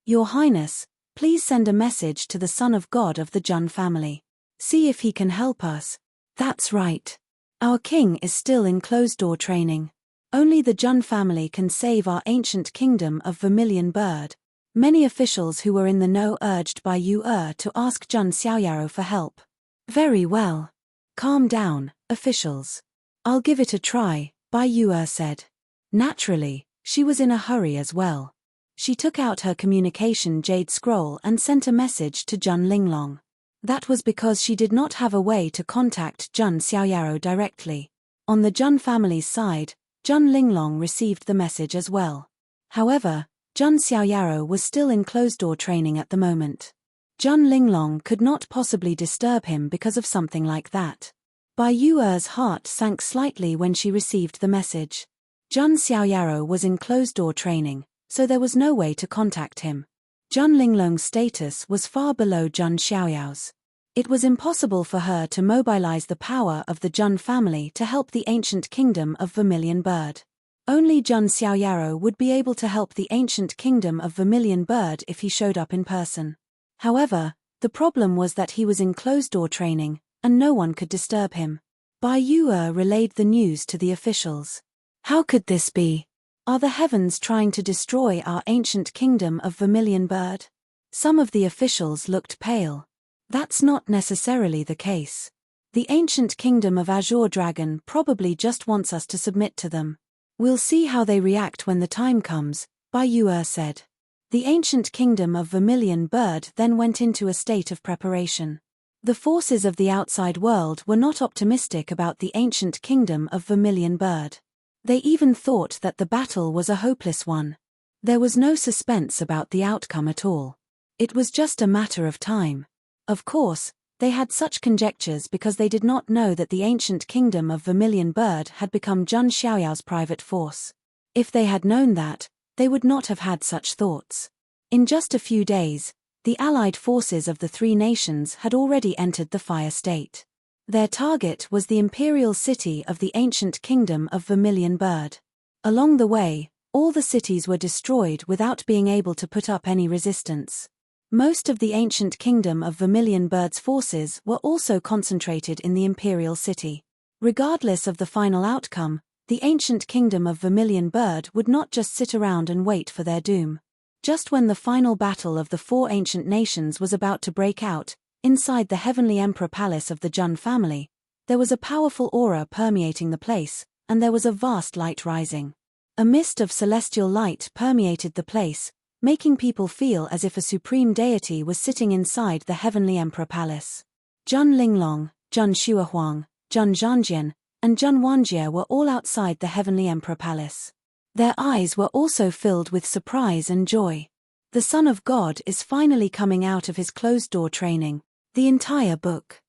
Your Highness, please send a message to the Son of God of the Jun family. See if he can help us. That's right. Our king is still in closed-door training. Only the Jun family can save our ancient kingdom of Vermilion Bird. Many officials who were in the know urged Bai Yu to ask Jun Xiaoyaro for help. Very well. Calm down, officials. I'll give it a try, Bai Yu said. Naturally, she was in a hurry as well. She took out her communication jade scroll and sent a message to Jun Linglong. That was because she did not have a way to contact Jun Xiaoyaro directly. On the Jun family's side, Jun Linglong received the message as well. However, Jun Xiaoyaro was still in closed-door training at the moment. Jun Linglong could not possibly disturb him because of something like that. Bai Yu's heart sank slightly when she received the message. Jun Xiaoyaro was in closed-door training, so there was no way to contact him. Jun Linglong's status was far below Jun Xiaoyao's. It was impossible for her to mobilize the power of the Jun family to help the ancient kingdom of Vermilion Bird. Only Jun Xiaoyaro would be able to help the ancient kingdom of Vermilion Bird if he showed up in person. However, the problem was that he was in closed-door training, and no one could disturb him. Bai Yu relayed the news to the officials. How could this be? Are the heavens trying to destroy our ancient kingdom of Vermilion Bird? Some of the officials looked pale. That's not necessarily the case. The ancient kingdom of Azure Dragon probably just wants us to submit to them. We'll see how they react when the time comes, Bai Yu said. The ancient kingdom of Vermilion Bird then went into a state of preparation. The forces of the outside world were not optimistic about the ancient kingdom of Vermilion Bird. They even thought that the battle was a hopeless one. There was no suspense about the outcome at all. It was just a matter of time. Of course, they had such conjectures because they did not know that the ancient kingdom of Vermilion Bird had become Jun Xiaoyao's private force. If they had known that, they would not have had such thoughts. In just a few days, the allied forces of the 3 nations had already entered the Fire State. Their target was the imperial city of the ancient kingdom of Vermilion Bird. Along the way, all the cities were destroyed without being able to put up any resistance. Most of the ancient kingdom of Vermilion Bird's forces were also concentrated in the imperial city. Regardless of the final outcome, the ancient kingdom of Vermilion Bird would not just sit around and wait for their doom. Just when the final battle of the 4 ancient nations was about to break out, inside the Heavenly Emperor Palace of the Jun family, there was a powerful aura permeating the place, and there was a vast light rising. A mist of celestial light permeated the place, making people feel as if a supreme deity was sitting inside the Heavenly Emperor Palace. Jun Linglong, Jun Xuehuang, Jun Zhanjian, and Jun Wanjie were all outside the Heavenly Emperor Palace. Their eyes were also filled with surprise and joy. The Son of God is finally coming out of his closed-door training. The entire book.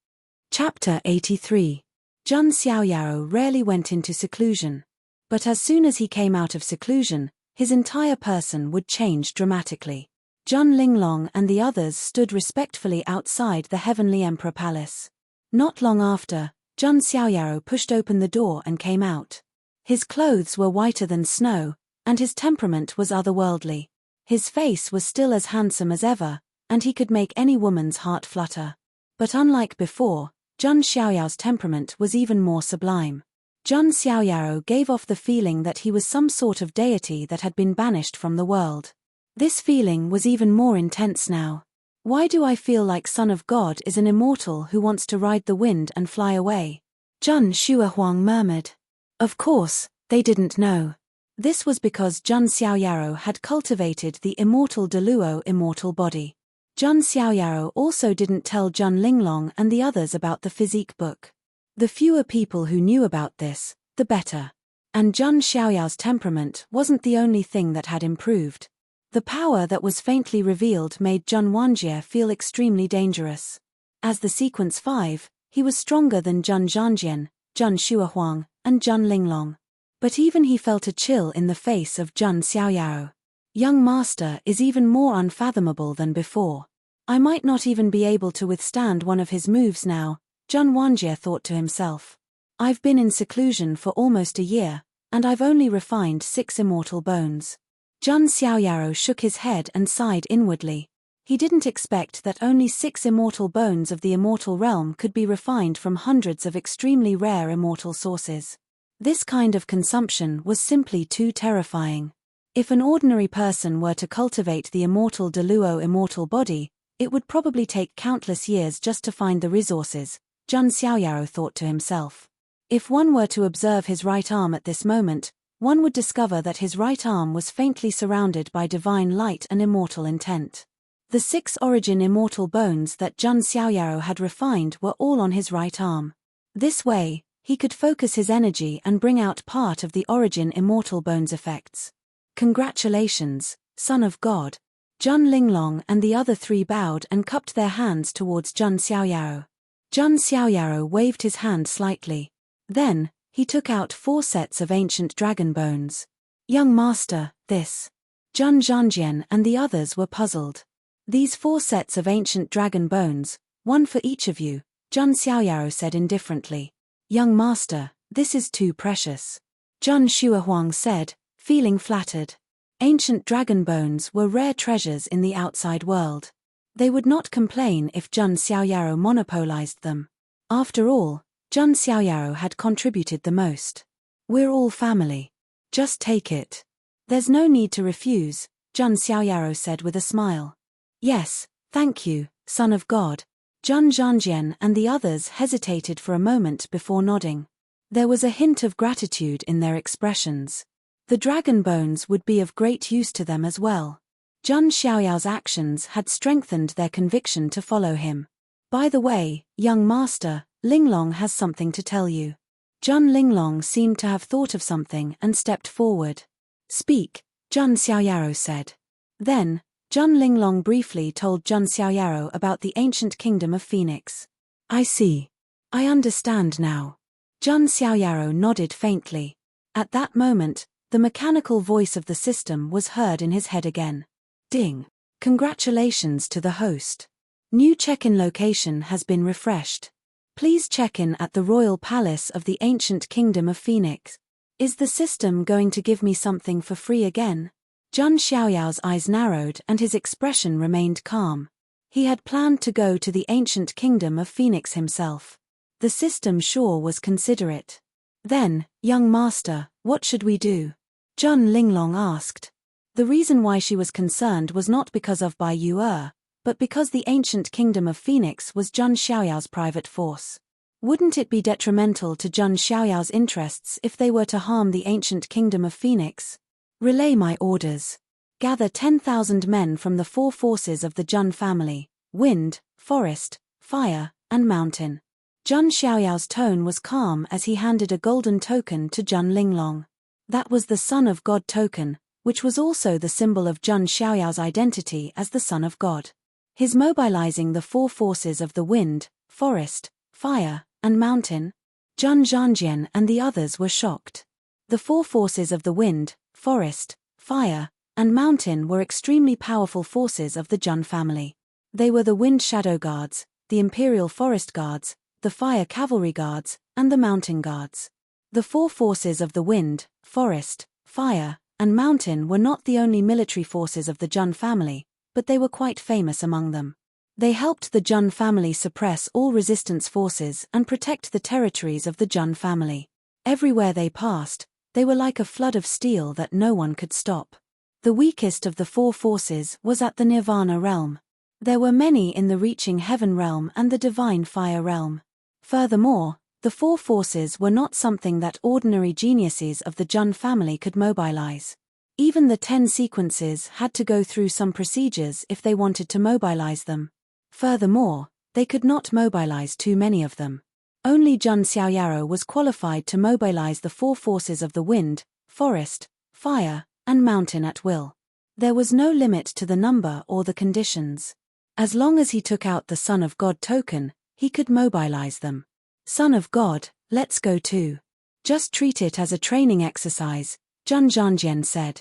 Chapter 83. Jun Xiaoyao rarely went into seclusion. But as soon as he came out of seclusion, his entire person would change dramatically. Jun Linglong and the others stood respectfully outside the Heavenly Emperor Palace. Not long after, Jun Xiaoyao pushed open the door and came out. His clothes were whiter than snow, and his temperament was otherworldly. His face was still as handsome as ever, and he could make any woman's heart flutter. But unlike before, Jun Xiaoyao's temperament was even more sublime. Jun Xiaoyao gave off the feeling that he was some sort of deity that had been banished from the world. This feeling was even more intense now. Why do I feel like Son of God is an immortal who wants to ride the wind and fly away? Jun Shuahuang murmured. Of course, they didn't know. This was because Jun Xiaoyao had cultivated the immortal Deluo immortal body. Jun Xiaoyao also didn't tell Jun Linglong and the others about the Physique book. The fewer people who knew about this, the better. And Jun Xiaoyao's temperament wasn't the only thing that had improved. The power that was faintly revealed made Jun Wanjie feel extremely dangerous. As the sequence 5, he was stronger than Jun Zhanjian, Jun Shuahuang, and Jun Linglong. But even he felt a chill in the face of Jun Xiaoyao. Young master is even more unfathomable than before. I might not even be able to withstand one of his moves now, Jun Wanjie thought to himself. I've been in seclusion for almost a year, and I've only refined 6 immortal bones. Jun Xiaoyao shook his head and sighed inwardly. He didn't expect that only 6 immortal bones of the immortal realm could be refined from hundreds of extremely rare immortal sources. This kind of consumption was simply too terrifying. If an ordinary person were to cultivate the immortal Deluo immortal body, it would probably take countless years just to find the resources, Jun Xiaoyao thought to himself. If one were to observe his right arm at this moment, one would discover that his right arm was faintly surrounded by divine light and immortal intent. The 6 origin immortal bones that Jun Xiaoyao had refined were all on his right arm. This way, he could focus his energy and bring out part of the origin immortal bones effects. Congratulations, Son of God. Jun Linglong and the other 3 bowed and cupped their hands towards Jun Xiaoyao. Jun Xiaoyao waved his hand slightly. Then, he took out 4 sets of ancient dragon bones. Young master, this. Jun Zhanjian and the others were puzzled. These 4 sets of ancient dragon bones, one for each of you, Jun Xiaoyao said indifferently. Young master, this is too precious. Jun Shuahuang said, feeling flattered. Ancient dragon bones were rare treasures in the outside world. They would not complain if Jun Xiaoyao monopolized them. After all, Jun Xiaoyao had contributed the most. We're all family. Just take it. There's no need to refuse, Jun Xiaoyao said with a smile. Yes, thank you, Son of God. Jun Zhanjian and the others hesitated for a moment before nodding. There was a hint of gratitude in their expressions. The dragon bones would be of great use to them as well. Jun Xiaoyao's actions had strengthened their conviction to follow him. By the way, young master, Linglong has something to tell you. Jun Linglong seemed to have thought of something and stepped forward. Speak, Jun Xiaoyao said. Then, Jun Linglong briefly told Jun Xiaoyao about the ancient kingdom of Phoenix. I see. I understand now. Jun Xiaoyao nodded faintly. At that moment, the mechanical voice of the system was heard in his head again. Ding. Congratulations to the host. New check-in location has been refreshed. Please check in at the Royal Palace of the Ancient Kingdom of Phoenix. Is the system going to give me something for free again? Jun Xiaoyao's eyes narrowed and his expression remained calm. He had planned to go to the Ancient Kingdom of Phoenix himself. The system sure was considerate. Then, young master, what should we do? Jun Linglong asked. The reason why she was concerned was not because of Bai Yu'er, but because the ancient kingdom of Phoenix was Jun Xiaoyao's private force. Wouldn't it be detrimental to Jun Xiaoyao's interests if they were to harm the ancient kingdom of Phoenix? Relay my orders. Gather 10,000 men from the 4 forces of the Jun family: wind, forest, fire, and mountain. Jun Xiaoyao's tone was calm as he handed a golden token to Jun Linglong. That was the Son of God token, which was also the symbol of Zheng Xiaoyao's identity as the son of God. His mobilizing the four forces of the wind, forest, fire, and mountain. Zheng Zhanjian and the others were shocked. The four forces of the wind, forest, fire, and mountain were extremely powerful forces of the Zheng family. They were the Wind Shadow Guards, the Imperial Forest Guards, the Fire Cavalry Guards, and the Mountain Guards. The four forces of the wind, forest, fire, and mountain were not the only military forces of the Zheng family, but they were quite famous among them. They helped the Zheng family suppress all resistance forces and protect the territories of the Zheng family. Everywhere they passed, they were like a flood of steel that no one could stop. The weakest of the four forces was at the Nirvana realm. There were many in the reaching heaven realm and the divine fire realm. Furthermore, the four forces were not something that ordinary geniuses of the Zheng family could mobilize. Even the 10 sequences had to go through some procedures if they wanted to mobilize them. Furthermore, they could not mobilize too many of them. Only Zheng Xiaoyaro was qualified to mobilize the four forces of the wind, forest, fire, and mountain at will. There was no limit to the number or the conditions. As long as he took out the Son of God token, he could mobilize them. Son of God, let's go too. Just treat it as a training exercise, Zheng Zhanjian said.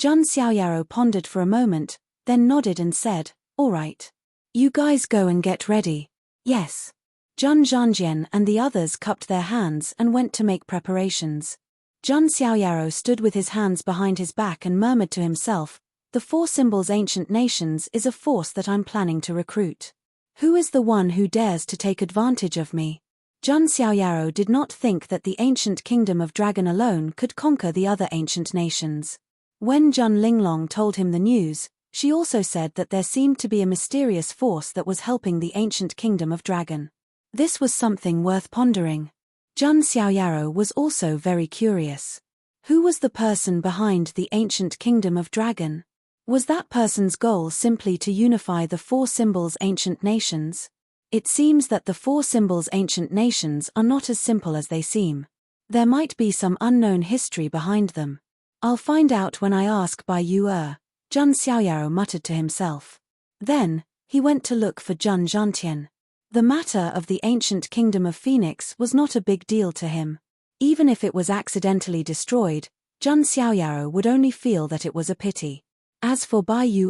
Zheng Xiaoyaro pondered for a moment, then nodded and said, all right. You guys go and get ready. Yes. Zheng Zhanjian and the others cupped their hands and went to make preparations. Zheng Xiaoyaro stood with his hands behind his back and murmured to himself, the four symbols ancient nations is a force that I'm planning to recruit. Who is the one who dares to take advantage of me? Zheng Xiaoyaro did not think that the ancient kingdom of Dragon alone could conquer the other ancient nations. When Zheng Linglong told him the news, she also said that there seemed to be a mysterious force that was helping the ancient kingdom of Dragon. This was something worth pondering. Zheng Xiaoyaro was also very curious. Who was the person behind the ancient kingdom of Dragon? Was that person's goal simply to unify the four symbols ancient nations? It seems that the four symbols ancient nations are not as simple as they seem. There might be some unknown history behind them. I'll find out when I ask Bai Yu. Zheng Xiaoyaro muttered to himself. Then, he went to look for Zheng Zhantian. The matter of the ancient kingdom of Phoenix was not a big deal to him. Even if it was accidentally destroyed, Zheng Xiaoyaro would only feel that it was a pity. As for Bai Yu,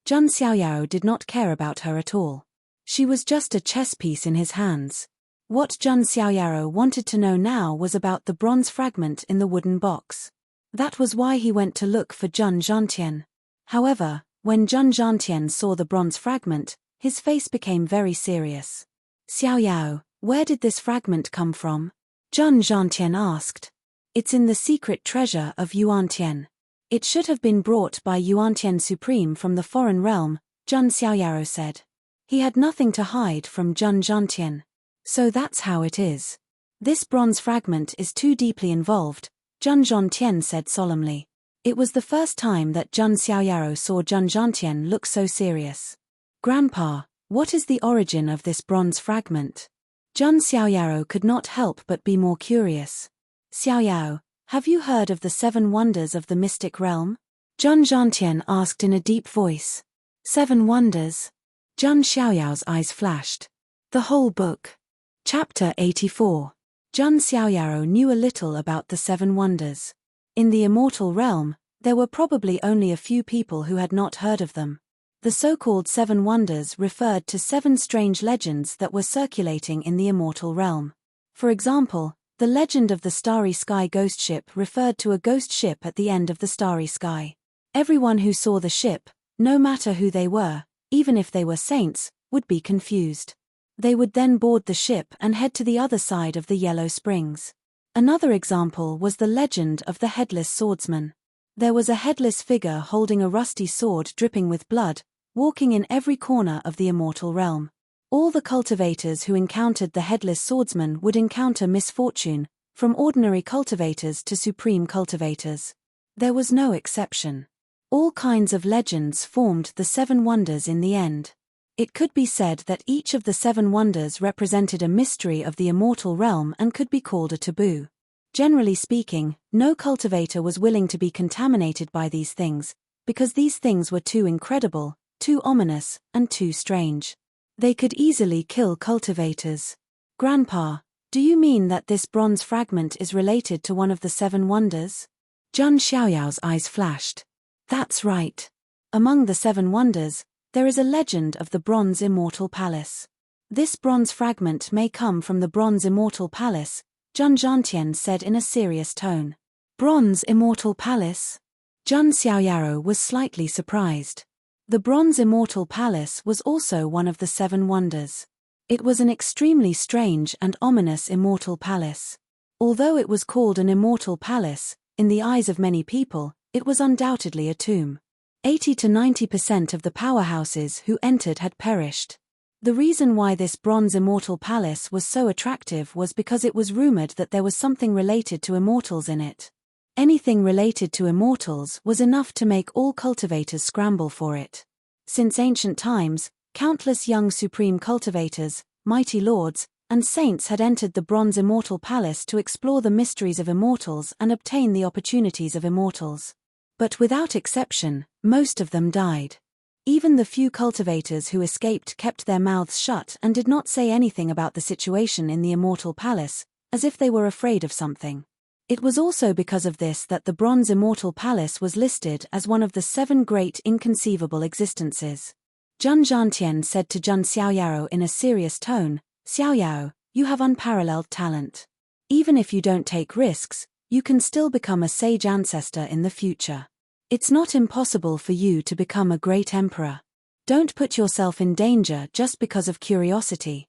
Zheng Xiaoyaro did not care about her at all. She was just a chess piece in his hands. What Zheng Xiaoyaro wanted to know now was about the bronze fragment in the wooden box. That was why he went to look for Zheng Zhantian. However, when Zheng Zhantian saw the bronze fragment, his face became very serious. Xiaoyao, where did this fragment come from? Zheng Zhantian asked. It's in the secret treasure of Yuantian. It should have been brought by Yuantian Supreme from the foreign realm, Zheng Xiaoyaro said. He had nothing to hide from Zheng Zhantian. So that's how it is. This bronze fragment is too deeply involved, Zheng Zhantian said solemnly. It was the first time that Zheng Xiaoyaro saw Zheng Zhantian look so serious. Grandpa, what is the origin of this bronze fragment? Zheng Xiaoyaro could not help but be more curious. Xiaoyao, have you heard of the 7 wonders of the mystic realm? Zheng Zhantian asked in a deep voice. 7 wonders? Zheng Xiaoyao's eyes flashed. The whole book. Chapter 84. Zheng Xiaoyaro knew a little about the 7 wonders. In the immortal realm, there were probably only a few people who had not heard of them. The so-called 7 wonders referred to 7 strange legends that were circulating in the immortal realm. For example, the legend of the Starry Sky ghost ship referred to a ghost ship at the end of the starry sky. Everyone who saw the ship, no matter who they were, even if they were saints, would be confused. They would then board the ship and head to the other side of the Yellow Springs. Another example was the legend of the headless swordsman. There was a headless figure holding a rusty sword dripping with blood, walking in every corner of the immortal realm. All the cultivators who encountered the headless swordsman would encounter misfortune, from ordinary cultivators to supreme cultivators. There was no exception. All kinds of legends formed the 7 wonders in the end. It could be said that each of the 7 wonders represented a mystery of the immortal realm and could be called a taboo. Generally speaking, no cultivator was willing to be contaminated by these things, because these things were too incredible, too ominous, and too strange. They could easily kill cultivators. Grandpa, do you mean that this bronze fragment is related to one of the 7 wonders? Zhang Xiaoyao's eyes flashed. That's right. Among the 7 wonders, there is a legend of the Bronze Immortal Palace. This bronze fragment may come from the Bronze Immortal Palace, Zhang Zhantian said in a serious tone. Bronze Immortal Palace? Zhang Xiaoyao was slightly surprised. The Bronze Immortal Palace was also one of the 7 wonders. It was an extremely strange and ominous immortal palace. Although it was called an immortal palace, in the eyes of many people, it was undoubtedly a tomb. 80 to 90% of the powerhouses who entered had perished. The reason why this bronze immortal palace was so attractive was because it was rumored that there was something related to immortals in it. Anything related to immortals was enough to make all cultivators scramble for it. Since ancient times, countless young supreme cultivators, mighty lords, and saints had entered the bronze immortal palace to explore the mysteries of immortals and obtain the opportunities of immortals. But without exception, most of them died. Even the few cultivators who escaped kept their mouths shut and did not say anything about the situation in the immortal palace, as if they were afraid of something. It was also because of this that the Bronze Immortal Palace was listed as one of the 7 great inconceivable existences. Zhang Zhantian said to Zhang Xiaoyao in a serious tone, Xiaoyao, you have unparalleled talent. Even if you don't take risks, you can still become a sage ancestor in the future. It's not impossible for you to become a great emperor. Don't put yourself in danger just because of curiosity.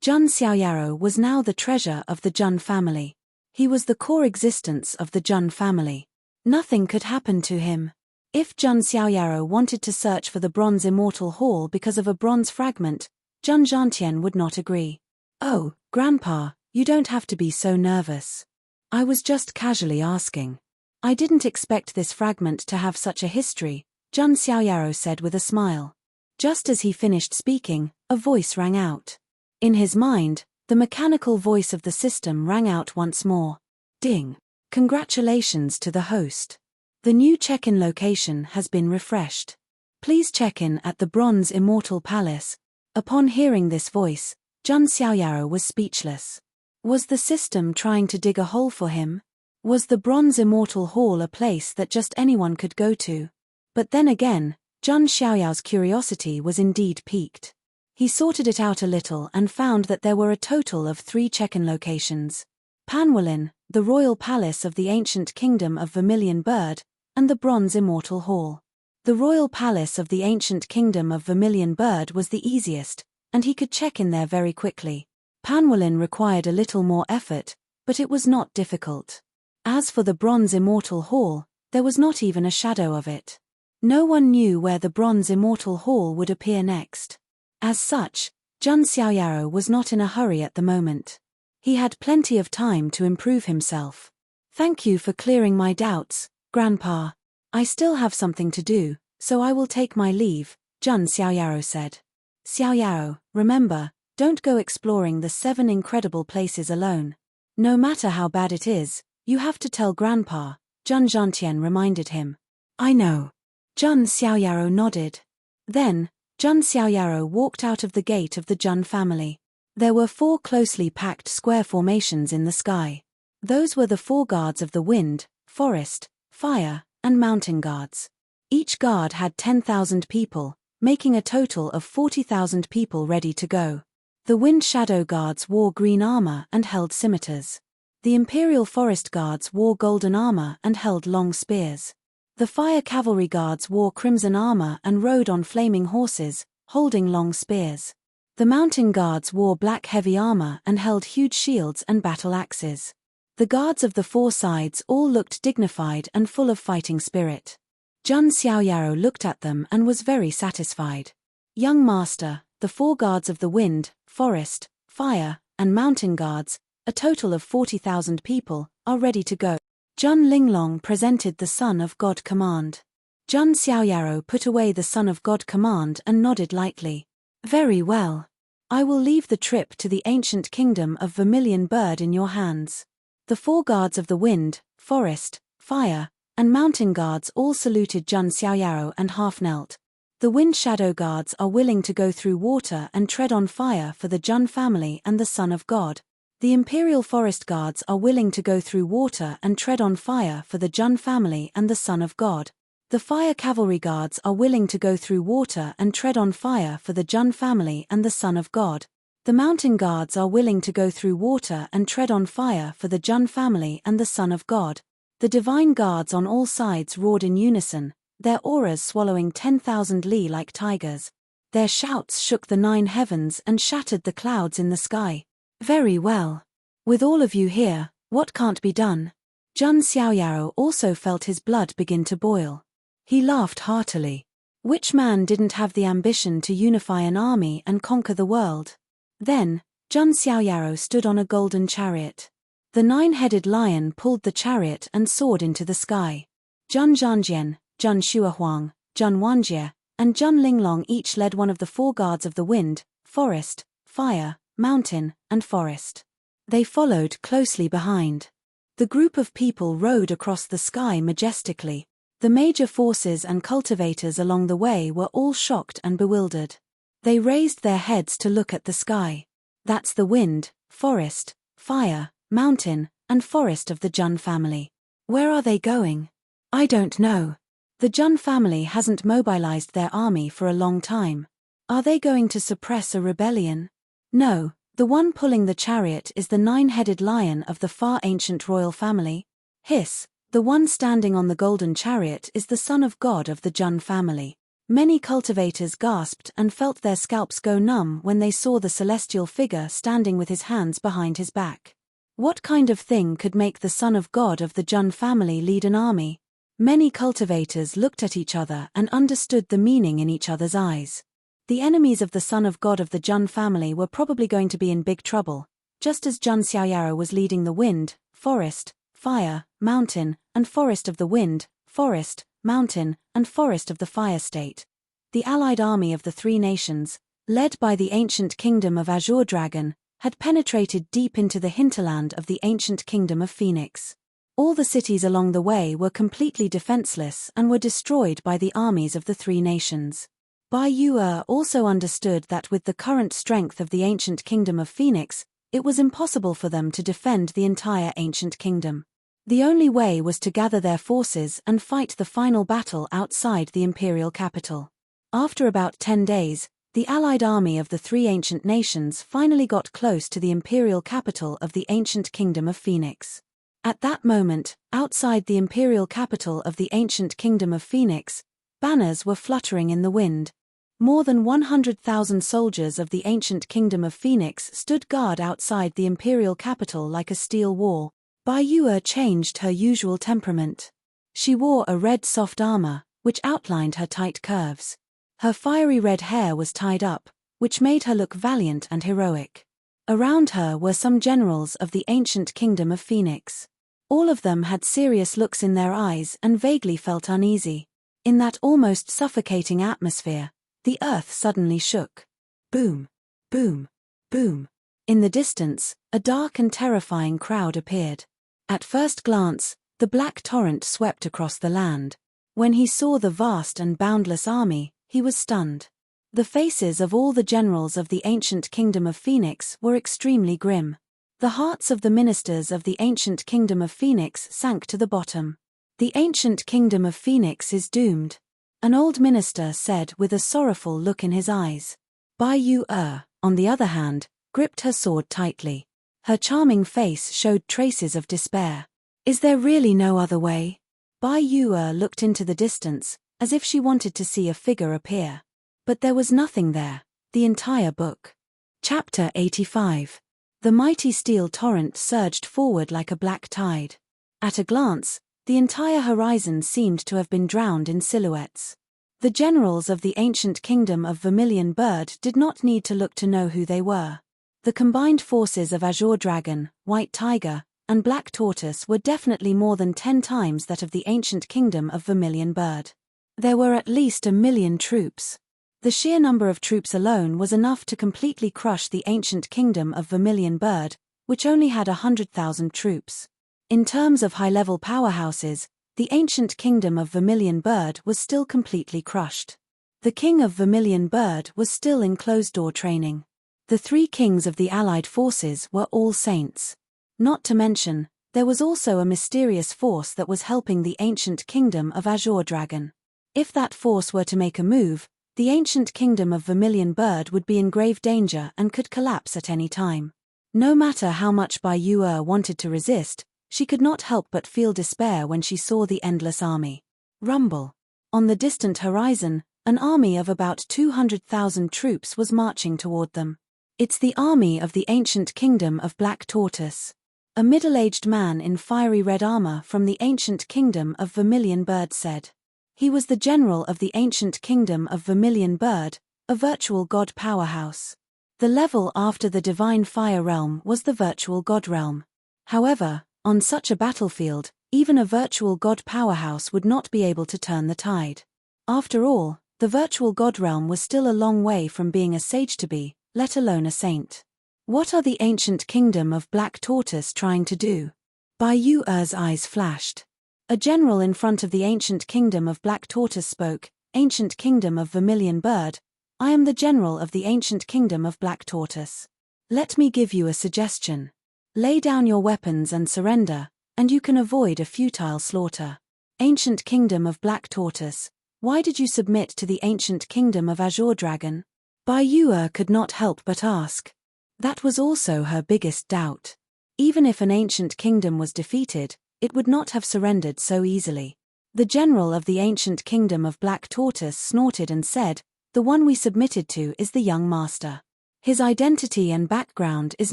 Zhang Xiaoyao was now the treasure of the Zhang family. He was the core existence of the Zhang family. Nothing could happen to him. If Zhang Xiaoyao wanted to search for the Bronze Immortal Hall because of a bronze fragment, Zhang Zhantian would not agree. Oh, Grandpa, you don't have to be so nervous. I was just casually asking. I didn't expect this fragment to have such a history, Zhang Xiaoyao said with a smile. Just as he finished speaking, a voice rang out. In his mind, the mechanical voice of the system rang out once more. Ding! Congratulations to the host. The new check-in location has been refreshed. Please check in at the Bronze Immortal Palace. Upon hearing this voice, Zhang Xiaoyao was speechless. Was the system trying to dig a hole for him? Was the Bronze Immortal Hall a place that just anyone could go to? But then again, Zhang Xiaoyao's curiosity was indeed piqued. He sorted it out a little and found that there were a total of 3 check-in locations. Panwalin, the royal palace of the ancient kingdom of Vermilion Bird, and the Bronze Immortal Hall. The royal palace of the ancient kingdom of Vermilion Bird was the easiest, and he could check in there very quickly. Panwalin required a little more effort, but it was not difficult. As for the Bronze Immortal Hall, there was not even a shadow of it. No one knew where the Bronze Immortal Hall would appear next. As such, Zhang Xiaoyao was not in a hurry at the moment. He had plenty of time to improve himself. Thank you for clearing my doubts, Grandpa. I still have something to do, so I will take my leave, Zhang Xiaoyao said. Xiaoyao, remember, don't go exploring the 7 incredible places alone. No matter how bad it is, you have to tell Grandpa, Zhang Zhantian reminded him. I know. Zhang Xiaoyao nodded. Then, Zhang Xiaoyao walked out of the gate of the Zhang family. There were 4 closely packed square formations in the sky. Those were the 4 guards of the wind, forest, fire, and mountain guards. Each guard had 10,000 people, making a total of 40,000 people ready to go. The wind shadow guards wore green armor and held scimitars. The Imperial Forest Guards wore golden armor and held long spears. The Fire Cavalry Guards wore crimson armor and rode on flaming horses, holding long spears. The Mountain Guards wore black heavy armor and held huge shields and battle axes. The guards of the 4 sides all looked dignified and full of fighting spirit. Zhang Xiaoyao looked at them and was very satisfied. Young master, the 4 guards of the wind, forest, fire, and mountain guards, a total of 40,000 people, are ready to go. Zhang Linglong presented the Son of God command. Zhang Xiaoyao put away the Son of God command and nodded lightly. Very well. I will leave the trip to the ancient kingdom of Vermilion Bird in your hands. The 4 guards of the wind, forest, fire, and mountain guards all saluted Jun Xiaoyaro and half-knelt. The wind shadow guards are willing to go through water and tread on fire for the Jun family and the Son of God. The imperial forest guards are willing to go through water and tread on fire for the Jun family and the Son of God. The fire cavalry guards are willing to go through water and tread on fire for the Jun family and the Son of God. The mountain guards are willing to go through water and tread on fire for the Jun family and the Son of God. The divine guards on all sides roared in unison, their auras swallowing 10,000 li like tigers. Their shouts shook the 9 heavens and shattered the clouds in the sky. Very well. With all of you here, what can't be done? Jun Xiaoyaro also felt his blood begin to boil. He laughed heartily. Which man didn't have the ambition to unify an army and conquer the world? Then, Jun Xiaoyaro stood on a golden chariot. The 9-headed lion pulled the chariot and soared into the sky. Jun Zhanjian, Jun Shuahuang, Jun Wanjie, and Jun Linglong each led one of the 4 guards of the wind, forest, fire, mountain, and forest. They followed closely behind. The group of people rode across the sky majestically. The major forces and cultivators along the way were all shocked and bewildered. They raised their heads to look at the sky. That's the wind, forest, fire, mountain, and forest of the Jun family. Where are they going? I don't know. The Jun family hasn't mobilized their army for a long time. Are they going to suppress a rebellion? No, the one pulling the chariot is the 9-headed lion of the far ancient royal family. Hiss, the one standing on the golden chariot is the Son of God of the Jun family. Many cultivators gasped and felt their scalps go numb when they saw the celestial figure standing with his hands behind his back. What kind of thing could make the Son of God of the Jun family lead an army? Many cultivators looked at each other and understood the meaning in each other's eyes. The enemies of the Son of God of the Jun family were probably going to be in big trouble, just as Jun Xiaoyaro was leading the wind, forest, fire, mountain, and forest of the wind, forest, mountain, and forest of the fire state. The allied army of the 3 nations, led by the ancient kingdom of Azure Dragon, had penetrated deep into the hinterland of the ancient kingdom of Phoenix. All the cities along the way were completely defenseless and were destroyed by the armies of the 3 nations. Bai Yue also understood that with the current strength of the ancient kingdom of Phoenix, it was impossible for them to defend the entire ancient kingdom. The only way was to gather their forces and fight the final battle outside the imperial capital. After about 10 days, the allied army of the 3 ancient nations finally got close to the imperial capital of the ancient kingdom of Phoenix. At that moment, outside the imperial capital of the ancient kingdom of Phoenix, banners were fluttering in the wind. More than 100,000 soldiers of the ancient kingdom of Phoenix stood guard outside the imperial capital like a steel wall. Bai Yue changed her usual temperament. She wore a red soft armor, which outlined her tight curves. Her fiery red hair was tied up, which made her look valiant and heroic. Around her were some generals of the ancient kingdom of Phoenix. All of them had serious looks in their eyes and vaguely felt uneasy. In that almost suffocating atmosphere, the earth suddenly shook. Boom, boom, boom. In the distance, a dark and terrifying crowd appeared. At first glance, the black torrent swept across the land. When he saw the vast and boundless army, he was stunned. The faces of all the generals of the ancient kingdom of Phoenix were extremely grim. The hearts of the ministers of the ancient kingdom of Phoenix sank to the bottom. The ancient kingdom of Phoenix is doomed, an old minister said with a sorrowful look in his eyes. Bai Yue, on the other hand, gripped her sword tightly. Her charming face showed traces of despair. Is there really no other way? Bai Yue looked into the distance, as if she wanted to see a figure appear. But there was nothing there. The entire book. Chapter 85. The mighty steel torrent surged forward like a black tide. At a glance, the entire horizon seemed to have been drowned in silhouettes. The generals of the ancient kingdom of Vermilion Bird did not need to look to know who they were. The combined forces of Azure Dragon, White Tiger, and Black Tortoise were definitely more than 10 times that of the ancient kingdom of Vermilion Bird. There were at least 1 million troops. The sheer number of troops alone was enough to completely crush the ancient kingdom of Vermilion Bird, which only had 100,000 troops. In terms of high-level powerhouses, the ancient kingdom of Vermilion Bird was still completely crushed. The king of Vermilion Bird was still in closed-door training. The 3 kings of the allied forces were all saints. Not to mention, there was also a mysterious force that was helping the ancient kingdom of Azure Dragon. If that force were to make a move, the ancient kingdom of Vermilion Bird would be in grave danger and could collapse at any time. No matter how much Bai Yu'er wanted to resist, she could not help but feel despair when she saw the endless army. Rumble. On the distant horizon, an army of about 200,000 troops was marching toward them. It's the army of the ancient kingdom of Black Tortoise. A middle-aged man in fiery red armor from the ancient kingdom of Vermilion Bird said. He was the general of the ancient kingdom of Vermilion Bird, a virtual god powerhouse. The level after the divine fire realm was the virtual god realm. However, on such a battlefield, even a virtual god powerhouse would not be able to turn the tide. After all, the virtual god realm was still a long way from being a sage to be, let alone a saint. What are the ancient kingdom of Black Tortoise trying to do? Bai Yu'er's eyes flashed. A general in front of the ancient kingdom of Black Tortoise spoke, "Ancient kingdom of Vermilion Bird, I am the general of the ancient kingdom of Black Tortoise. Let me give you a suggestion. Lay down your weapons and surrender, and you can avoid a futile slaughter. Ancient kingdom of Black Tortoise, why did you submit to the ancient kingdom of Azure Dragon?" Bai Yu'er could not help but ask. That was also her biggest doubt. Even if an ancient kingdom was defeated, it would not have surrendered so easily. The general of the ancient kingdom of Black Tortoise snorted and said, "The one we submitted to is the young master. His identity and background is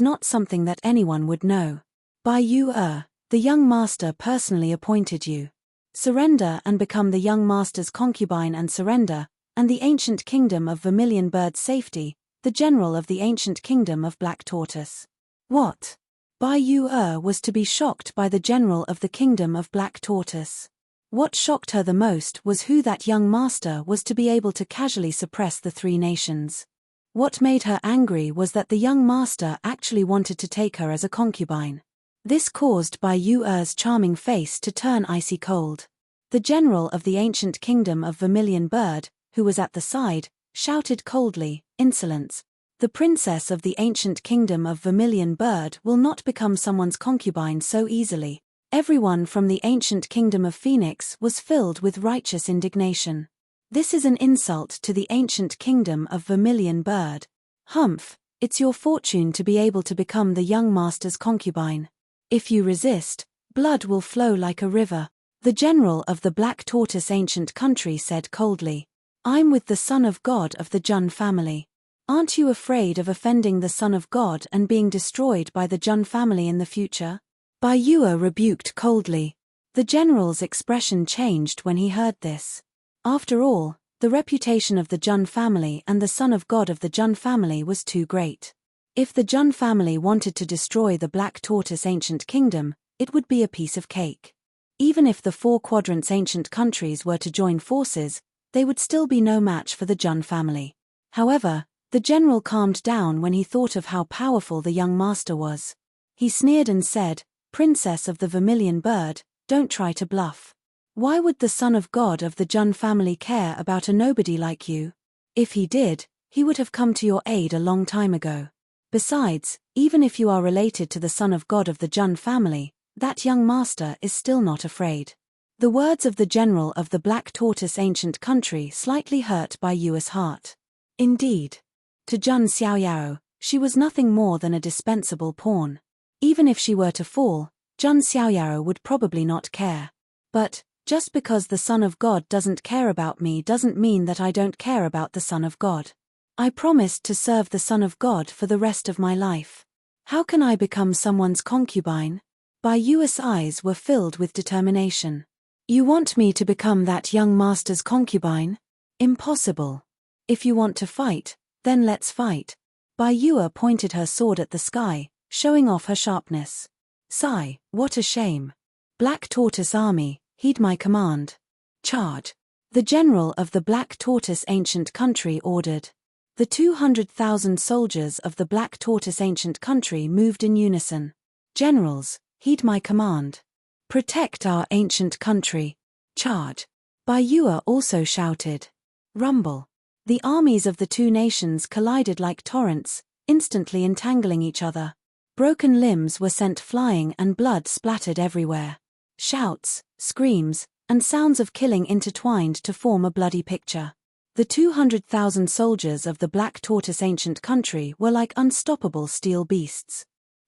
not something that anyone would know. Bai Yu'er, the young master personally appointed you. Surrender and become the young master's concubine and surrender, and the ancient kingdom of Vermilion Bird's safety, the general of the ancient kingdom of Black Tortoise." What? Bai Yu'er was to be shocked by the general of the kingdom of Black Tortoise. What shocked her the most was who that young master was to be able to casually suppress the 3 nations. What made her angry was that the young master actually wanted to take her as a concubine. This caused Bai Yu'er's charming face to turn icy cold. The general of the ancient kingdom of Vermilion Bird, who was at the side, shouted coldly, "Insolence! The princess of the ancient kingdom of Vermilion Bird will not become someone's concubine so easily." Everyone from the ancient kingdom of Phoenix was filled with righteous indignation. This is an insult to the ancient kingdom of Vermilion Bird. Humph, it's your fortune to be able to become the young master's concubine. If you resist, blood will flow like a river. The general of the Black Tortoise ancient country said coldly, "I'm with the Son of God of the Jun family. Aren't you afraid of offending the Son of God and being destroyed by the Jun family in the future?" Bai Yu'er rebuked coldly. The general's expression changed when he heard this. After all, the reputation of the Jun family and the Son of God of the Jun family was too great. If the Jun family wanted to destroy the Black Tortoise ancient kingdom, it would be a piece of cake. Even if the 4 quadrants ancient countries were to join forces, they would still be no match for the Jun family. However, the general calmed down when he thought of how powerful the young master was. He sneered and said, "Princess of the Vermilion Bird, don't try to bluff. Why would the Son of God of the Jun family care about a nobody like you? If he did, he would have come to your aid a long time ago. Besides, even if you are related to the Son of God of the Jun family, that young master is still not afraid." The words of the general of the Black Tortoise ancient country slightly hurt Bai Yu'er's heart. Indeed. To Jun Xiaoyao, she was nothing more than a dispensable pawn. Even if she were to fall, Jun Xiaoyao would probably not care. But, just because the Son of God doesn't care about me doesn't mean that I don't care about the Son of God. I promised to serve the Son of God for the rest of my life. How can I become someone's concubine? Bai Yu'er's eyes were filled with determination. You want me to become that young master's concubine? Impossible. If you want to fight, then let's fight. Bai Yu'er pointed her sword at the sky, showing off her sharpness. Sigh, what a shame. Black Tortoise army, heed my command. Charge. The general of the Black Tortoise ancient country ordered. The 200,000 soldiers of the Black Tortoise ancient country moved in unison. Generals, heed my command. Protect our ancient country. Charge. Bayua also shouted. Rumble. The armies of the two nations collided like torrents, instantly entangling each other. Broken limbs were sent flying and blood splattered everywhere. Shouts, screams, and sounds of killing intertwined to form a bloody picture. The 200,000 soldiers of the Black Tortoise ancient country were like unstoppable steel beasts.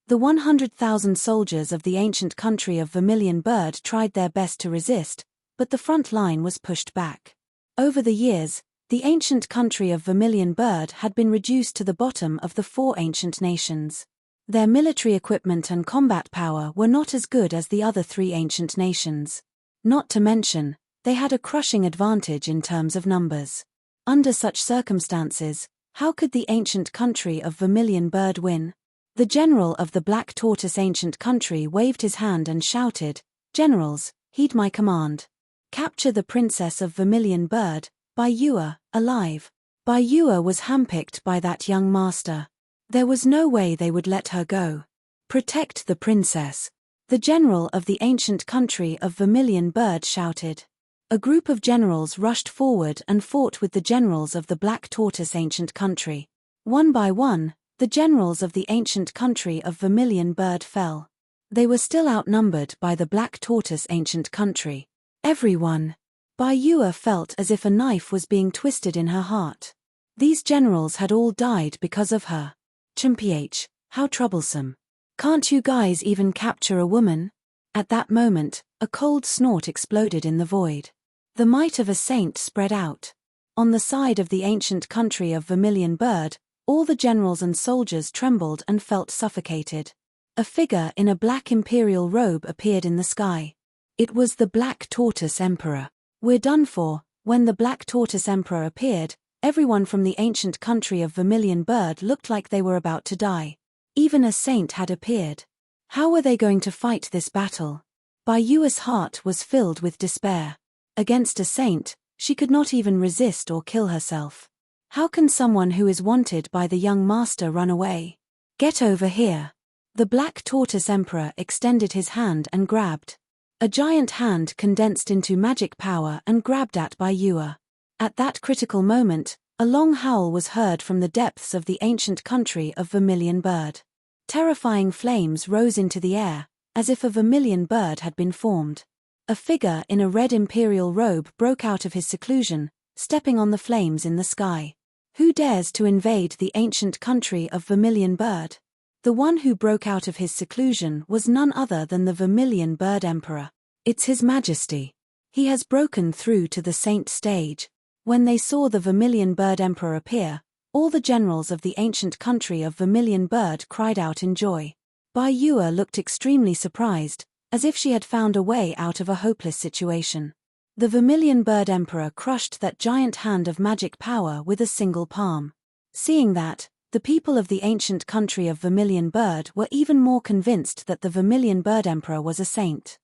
The 100,000 soldiers of the ancient country of Vermilion Bird tried their best to resist, but the front line was pushed back. Over the years, the ancient country of Vermilion Bird had been reduced to the bottom of the four ancient nations. Their military equipment and combat power were not as good as the other three ancient nations. Not to mention, they had a crushing advantage in terms of numbers. Under such circumstances, how could the ancient country of Vermilion Bird win? The general of the Black Tortoise ancient country waved his hand and shouted, "Generals, heed my command. Capture the princess of Vermilion Bird, Bayua, alive." Bayua was handpicked by that young master. There was no way they would let her go. Protect the princess. The general of the ancient country of Vermilion Bird shouted. A group of generals rushed forward and fought with the generals of the Black Tortoise ancient country. One by one, the generals of the ancient country of Vermilion Bird fell. They were still outnumbered by the Black Tortoise ancient country. Everyone. Bayua felt as if a knife was being twisted in her heart. These generals had all died because of her. Chimph, how troublesome. Can't you guys even capture a woman? At that moment, a cold snort exploded in the void. The might of a saint spread out. On the side of the ancient country of Vermilion Bird, all the generals and soldiers trembled and felt suffocated. A figure in a black imperial robe appeared in the sky. It was the Black Tortoise Emperor. "We're done for." When the Black Tortoise Emperor appeared, everyone from the ancient country of Vermilion Bird looked like they were about to die. Even a saint had appeared. How were they going to fight this battle? Bayua's heart was filled with despair. Against a saint, she could not even resist or kill herself. How can someone who is wanted by the young master run away? "Get over here." The Black Tortoise Emperor extended his hand and grabbed. A giant hand condensed into magic power and grabbed at Bayua. At that critical moment, a long howl was heard from the depths of the ancient country of Vermilion Bird. Terrifying flames rose into the air, as if a vermilion bird had been formed. A figure in a red imperial robe broke out of his seclusion, stepping on the flames in the sky. Who dares to invade the ancient country of Vermilion Bird? The one who broke out of his seclusion was none other than the Vermilion Bird Emperor. It's His Majesty. He has broken through to the saint stage. When they saw the Vermilion Bird Emperor appear, all the generals of the ancient country of Vermilion Bird cried out in joy. Bayua looked extremely surprised, as if she had found a way out of a hopeless situation. The Vermilion Bird Emperor crushed that giant hand of magic power with a single palm. Seeing that, the people of the ancient country of Vermilion Bird were even more convinced that the Vermilion Bird Emperor was a saint.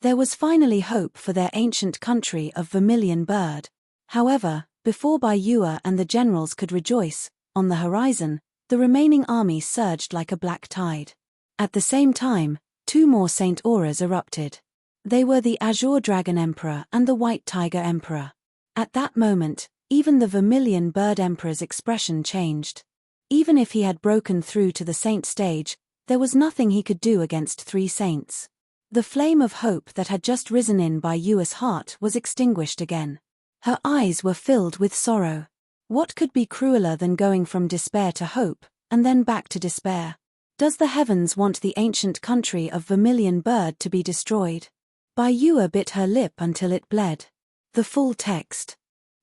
There was finally hope for their ancient country of Vermilion Bird. However, before Bayua and the generals could rejoice, on the horizon, the remaining army surged like a black tide. At the same time, two more saint auras erupted. They were the Azure Dragon Emperor and the White Tiger Emperor. At that moment, even the Vermilion Bird Emperor's expression changed. Even if he had broken through to the saint stage, there was nothing he could do against three saints. The flame of hope that had just risen in Bayua's heart was extinguished again. Her eyes were filled with sorrow. What could be crueler than going from despair to hope, and then back to despair? Does the heavens want the ancient country of Vermilion Bird to be destroyed? Bayua bit her lip until it bled. The full text.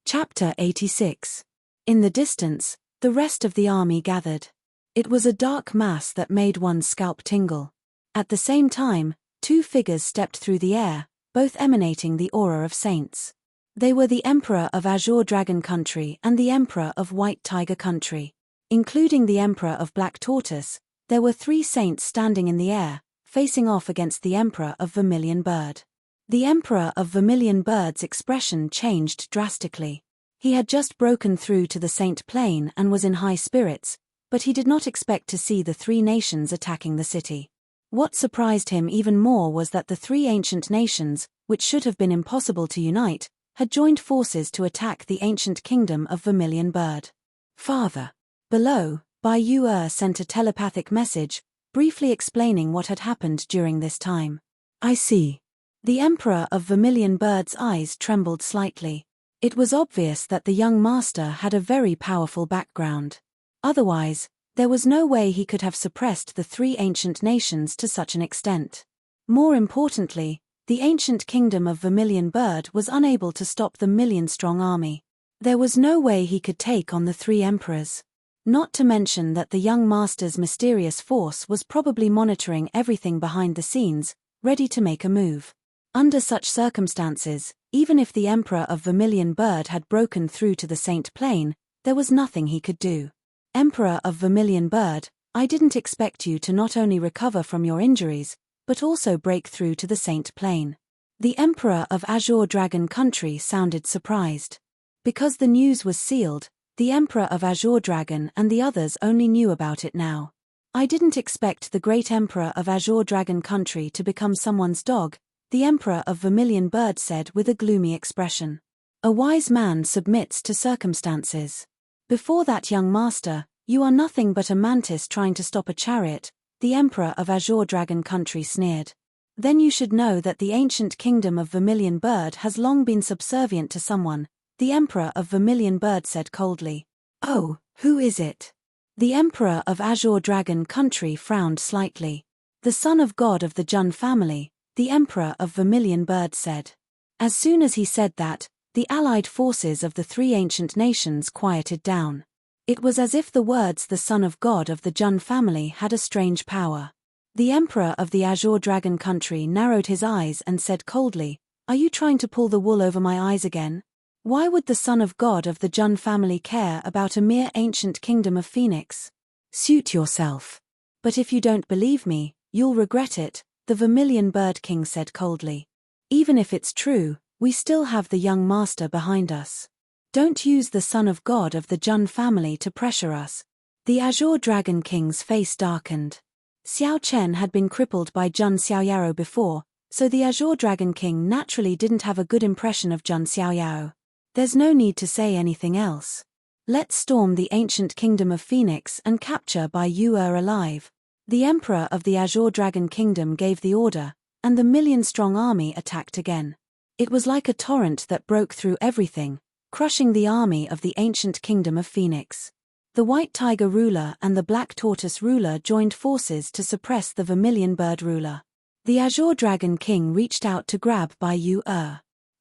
Chapter 86. In the distance, the rest of the army gathered. It was a dark mass that made one's scalp tingle. At the same time, two figures stepped through the air, both emanating the aura of saints. They were the Emperor of Azure Dragon Country and the Emperor of White Tiger Country. Including the Emperor of Black Tortoise, there were three saints standing in the air, facing off against the Emperor of Vermilion Bird. The Emperor of Vermilion Bird's expression changed drastically. He had just broken through to the saint plane and was in high spirits, but he did not expect to see the three nations attacking the city. What surprised him even more was that the three ancient nations, which should have been impossible to unite, had joined forces to attack the ancient kingdom of Vermilion Bird. Farther below, Bai Yu sent a telepathic message, briefly explaining what had happened during this time. I see. The Emperor of Vermilion Bird's eyes trembled slightly. It was obvious that the young master had a very powerful background. Otherwise, there was no way he could have suppressed the three ancient nations to such an extent. More importantly, the ancient kingdom of Vermilion Bird was unable to stop the million-strong army. There was no way he could take on the three emperors. Not to mention that the young master's mysterious force was probably monitoring everything behind the scenes, ready to make a move. Under such circumstances, even if the Emperor of Vermilion Bird had broken through to the Saint Plane, there was nothing he could do. Emperor of Vermilion Bird, I didn't expect you to not only recover from your injuries, but also break through to the Saint Plane. The Emperor of Azure Dragon Country sounded surprised. Because the news was sealed, the Emperor of Azure Dragon and the others only knew about it now. I didn't expect the great Emperor of Azure Dragon Country to become someone's dog, the Emperor of Vermilion Bird said with a gloomy expression. A wise man submits to circumstances. Before that, young master, you are nothing but a mantis trying to stop a chariot, the Emperor of Azure Dragon Country sneered. Then you should know that the ancient kingdom of Vermilion Bird has long been subservient to someone, the Emperor of Vermilion Bird said coldly. Oh, who is it? The Emperor of Azure Dragon Country frowned slightly. The son of God of the Jun family, the Emperor of Vermilion Bird said. As soon as he said that, the allied forces of the three ancient nations quieted down. It was as if the words "the son of God of the Jun family" had a strange power. The Emperor of the Azure Dragon Country narrowed his eyes and said coldly, "Are you trying to pull the wool over my eyes again? Why would the son of God of the Jun family care about a mere ancient kingdom of Phoenix? Suit yourself. But if you don't believe me, you'll regret it," the Vermilion Bird King said coldly. "Even if it's true, we still have the young master behind us. Don't use the son of God of the Jun family to pressure us." The Azure Dragon King's face darkened. Xiao Chen had been crippled by Jun Xiaoyao before, so the Azure Dragon King naturally didn't have a good impression of Jun Xiaoyao. There's no need to say anything else. Let's storm the ancient kingdom of Phoenix and capture Bai Yu alive. The Emperor of the Azure Dragon Kingdom gave the order, and the million-strong army attacked again. It was like a torrent that broke through everything, crushing the army of the ancient kingdom of Phoenix. The White Tiger ruler and the Black Tortoise ruler joined forces to suppress the Vermilion Bird ruler. The Azure Dragon King reached out to grab Bai Yu.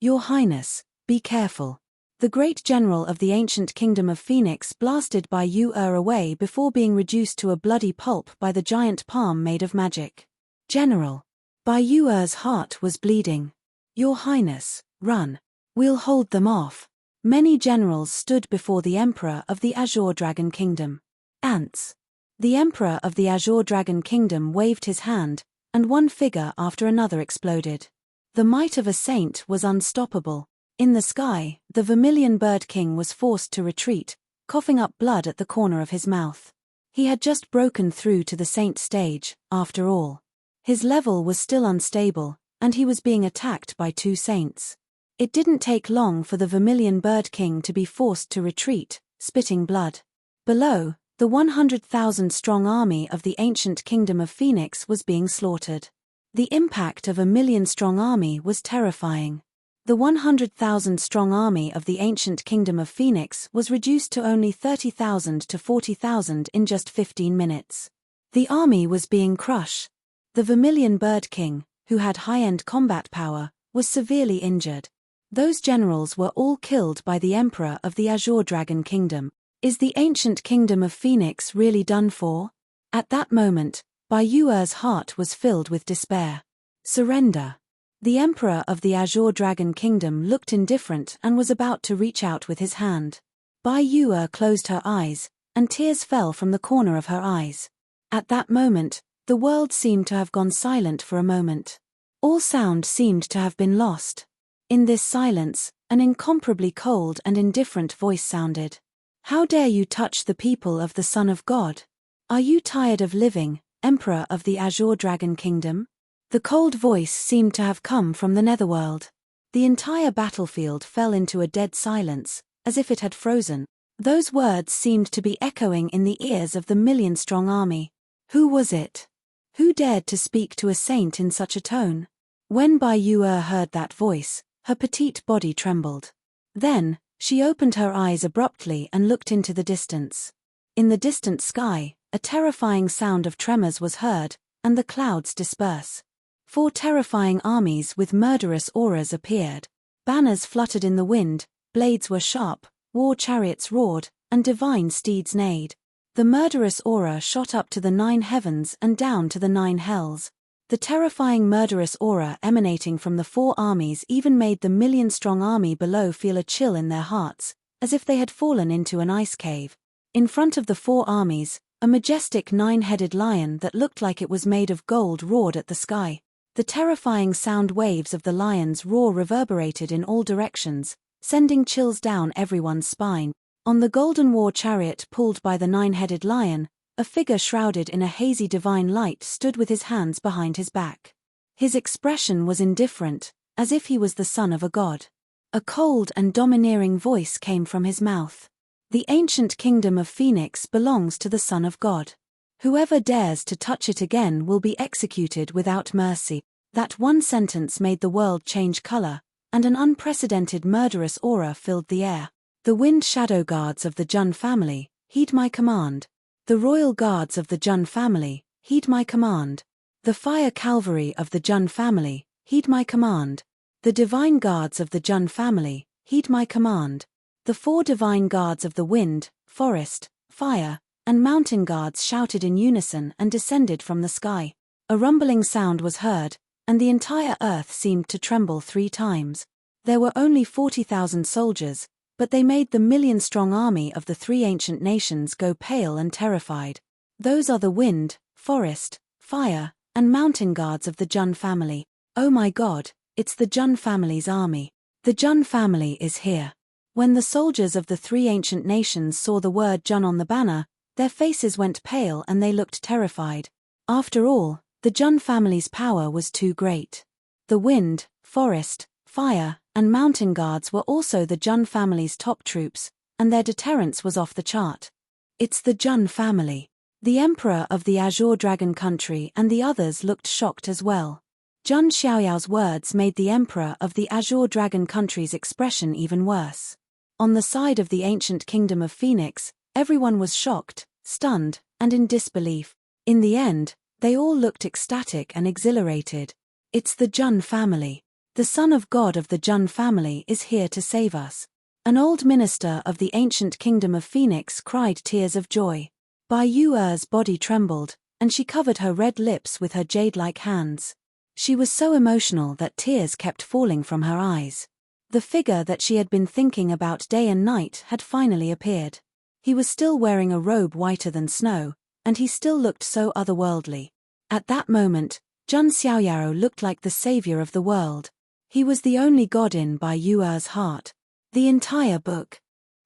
"Your Highness, be careful." The great general of the ancient kingdom of Phoenix blasted Bai Yu away before being reduced to a bloody pulp by the giant palm made of magic. "General." Bai Yu's heart was bleeding. "Your Highness, run. We'll hold them off." Many generals stood before the Emperor of the Azure Dragon Kingdom. "Ants." The Emperor of the Azure Dragon Kingdom waved his hand, and one figure after another exploded. The might of a saint was unstoppable. In the sky, the Vermilion Bird King was forced to retreat, coughing up blood at the corner of his mouth. He had just broken through to the saint stage, after all. His level was still unstable, and he was being attacked by two saints. It didn't take long for the Vermilion Bird King to be forced to retreat, spitting blood. Below, the 100,000-strong army of the ancient kingdom of Phoenix was being slaughtered. The impact of a million-strong army was terrifying. The 100,000-strong army of the ancient kingdom of Phoenix was reduced to only 30,000 to 40,000 in just 15 minutes. The army was being crushed. The Vermilion Bird King, who had high-end combat power, was severely injured. Those generals were all killed by the Emperor of the Azure Dragon Kingdom. Is the ancient kingdom of Phoenix really done for? At that moment, Bai Yu's heart was filled with despair. Surrender. The Emperor of the Azure Dragon Kingdom looked indifferent and was about to reach out with his hand. Bai Yu closed her eyes, and tears fell from the corner of her eyes. At that moment, the world seemed to have gone silent for a moment. All sound seemed to have been lost. In this silence, an incomparably cold and indifferent voice sounded. "How dare you touch the people of the Son of God? Are you tired of living, Emperor of the Azure Dragon Kingdom? The cold voice seemed to have come from the netherworld. The entire battlefield fell into a dead silence, as if it had frozen. Those words seemed to be echoing in the ears of the million-strong army. Who was it? Who dared to speak to a saint in such a tone? When Bai Yu'er heard that voice, her petite body trembled. Then, she opened her eyes abruptly and looked into the distance. In the distant sky, a terrifying sound of tremors was heard, and the clouds disperse. 4 terrifying armies with murderous auras appeared. Banners fluttered in the wind, blades were sharp, war chariots roared, and divine steeds neighed. The murderous aura shot up to the 9 heavens and down to the 9 hells. The terrifying murderous aura emanating from the 4 armies even made the million-strong army below feel a chill in their hearts, as if they had fallen into an ice cave. In front of the 4 armies, a majestic 9-headed lion that looked like it was made of gold roared at the sky. The terrifying sound waves of the lion's roar reverberated in all directions, sending chills down everyone's spine. On the golden war chariot pulled by the 9-headed lion, a figure shrouded in a hazy divine light stood with his hands behind his back. His expression was indifferent, as if he was the son of a god. A cold and domineering voice came from his mouth. The ancient kingdom of Phoenix belongs to the Son of God. Whoever dares to touch it again will be executed without mercy. That one sentence made the world change color, and an unprecedented murderous aura filled the air. The wind shadow guards of the Jun family, heed my command. The royal guards of the Jun family, heed my command. The fire cavalry of the Jun family, heed my command. The divine guards of the Jun family, heed my command. The 4 divine guards of the wind, forest, fire, and mountain guards shouted in unison and descended from the sky. A rumbling sound was heard, and the entire earth seemed to tremble 3 times. There were only 40,000 soldiers, but they made the million-strong army of the 3 ancient nations go pale and terrified. Those are the wind, forest, fire, and mountain guards of the Jun family. Oh my God, it's the Jun family's army. The Jun family is here. When the soldiers of the 3 ancient nations saw the word Jun on the banner, their faces went pale and they looked terrified. After all, the Jun family's power was too great. The wind, forest, fire, and mountain guards were also the Jun family's top troops, and their deterrence was off the chart. It's the Jun family. The emperor of the Azure Dragon country and the others looked shocked as well. Jun Xiaoyao's words made the emperor of the Azure Dragon country's expression even worse. On the side of the ancient kingdom of Phoenix, everyone was shocked, stunned, and in disbelief. In the end, they all looked ecstatic and exhilarated. It's the Jun family. The Son of God of the Jun family is here to save us. An old minister of the ancient kingdom of Phoenix cried tears of joy. Bai Yu'er's body trembled, and she covered her red lips with her jade-like hands. She was so emotional that tears kept falling from her eyes. The figure that she had been thinking about day and night had finally appeared. He was still wearing a robe whiter than snow, and he still looked so otherworldly. At that moment, Jun Xiaoyao looked like the savior of the world. He was the only god in Bai Yu'er's heart. The entire book.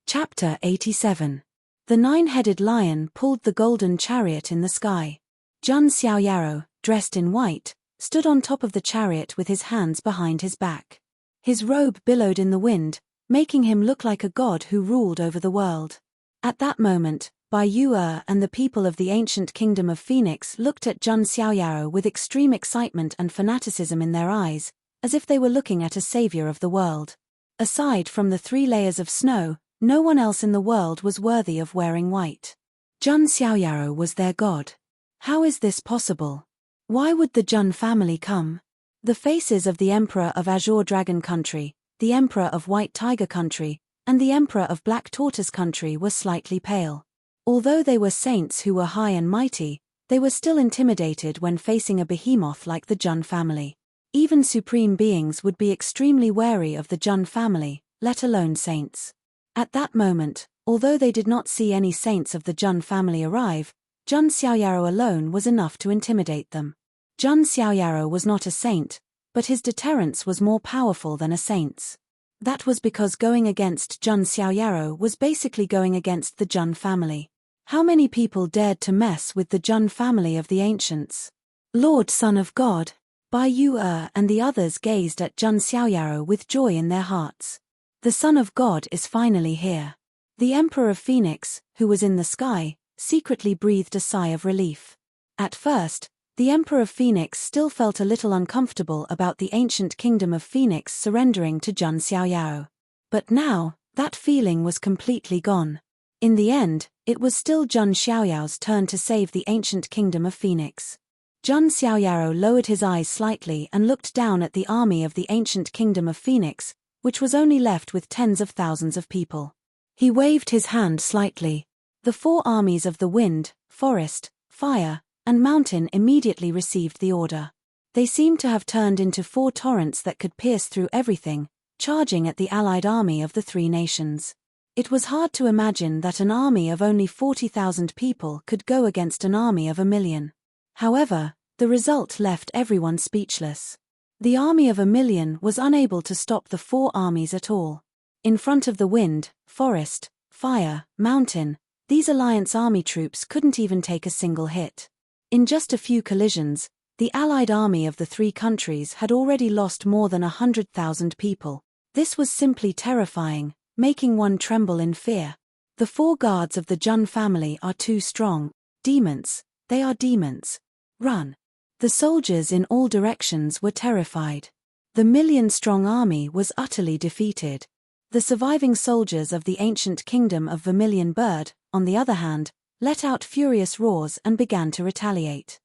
Chapter 87. The 9-headed lion pulled the golden chariot in the sky. Jun Xiaoyao, dressed in white, stood on top of the chariot with his hands behind his back. His robe billowed in the wind, making him look like a god who ruled over the world. At that moment, Bai Yu'er and the people of the ancient kingdom of Phoenix looked at Jun Xiaoyao with extreme excitement and fanaticism in their eyes, as if they were looking at a savior of the world. Aside from the 3 layers of snow, no one else in the world was worthy of wearing white. Jun Xiaoyao was their god. How is this possible? Why would the Jun family come? The faces of the Emperor of Azure Dragon Country, the Emperor of White Tiger Country, and the Emperor of Black Tortoise Country were slightly pale. Although they were saints who were high and mighty, they were still intimidated when facing a behemoth like the Jun family. Even supreme beings would be extremely wary of the Jun family, let alone saints. At that moment, although they did not see any saints of the Jun family arrive, Jun Xiaoyao alone was enough to intimidate them. Jun Xiaoyao was not a saint, but his deterrence was more powerful than a saint's. That was because going against Jun Xiaoyao was basically going against the Jun family. How many people dared to mess with the Jun family of the ancients? Lord Son of God, Bai Yu and the others gazed at Jun Xiaoyaro with joy in their hearts. The Son of God is finally here. The Emperor of Phoenix, who was in the sky, secretly breathed a sigh of relief. At first, the Emperor of Phoenix still felt a little uncomfortable about the ancient kingdom of Phoenix surrendering to Jun Xiaoyaro. But now, that feeling was completely gone. In the end, it was still Jun Xiaoyao's turn to save the ancient kingdom of Phoenix. Jun Xiaoyaro lowered his eyes slightly and looked down at the army of the ancient kingdom of Phoenix, which was only left with tens of thousands of people. He waved his hand slightly. The 4 armies of the wind, forest, fire, and mountain immediately received the order. They seemed to have turned into 4 torrents that could pierce through everything, charging at the allied army of the 3 nations. It was hard to imagine that an army of only 40,000 people could go against an army of 1 million. However, the result left everyone speechless. The army of 1 million was unable to stop the 4 armies at all. In front of the wind, forest, fire, mountain, these alliance army troops couldn't even take a single hit. In just a few collisions, the allied army of the 3 countries had already lost more than 100,000 people. This was simply terrifying, making one tremble in fear. The 4 guards of the Jun family are too strong. Demons, they are demons. Run. The soldiers in all directions were terrified. The 1 million-strong army was utterly defeated. The surviving soldiers of the ancient kingdom of Vermilion Bird, on the other hand, let out furious roars and began to retaliate.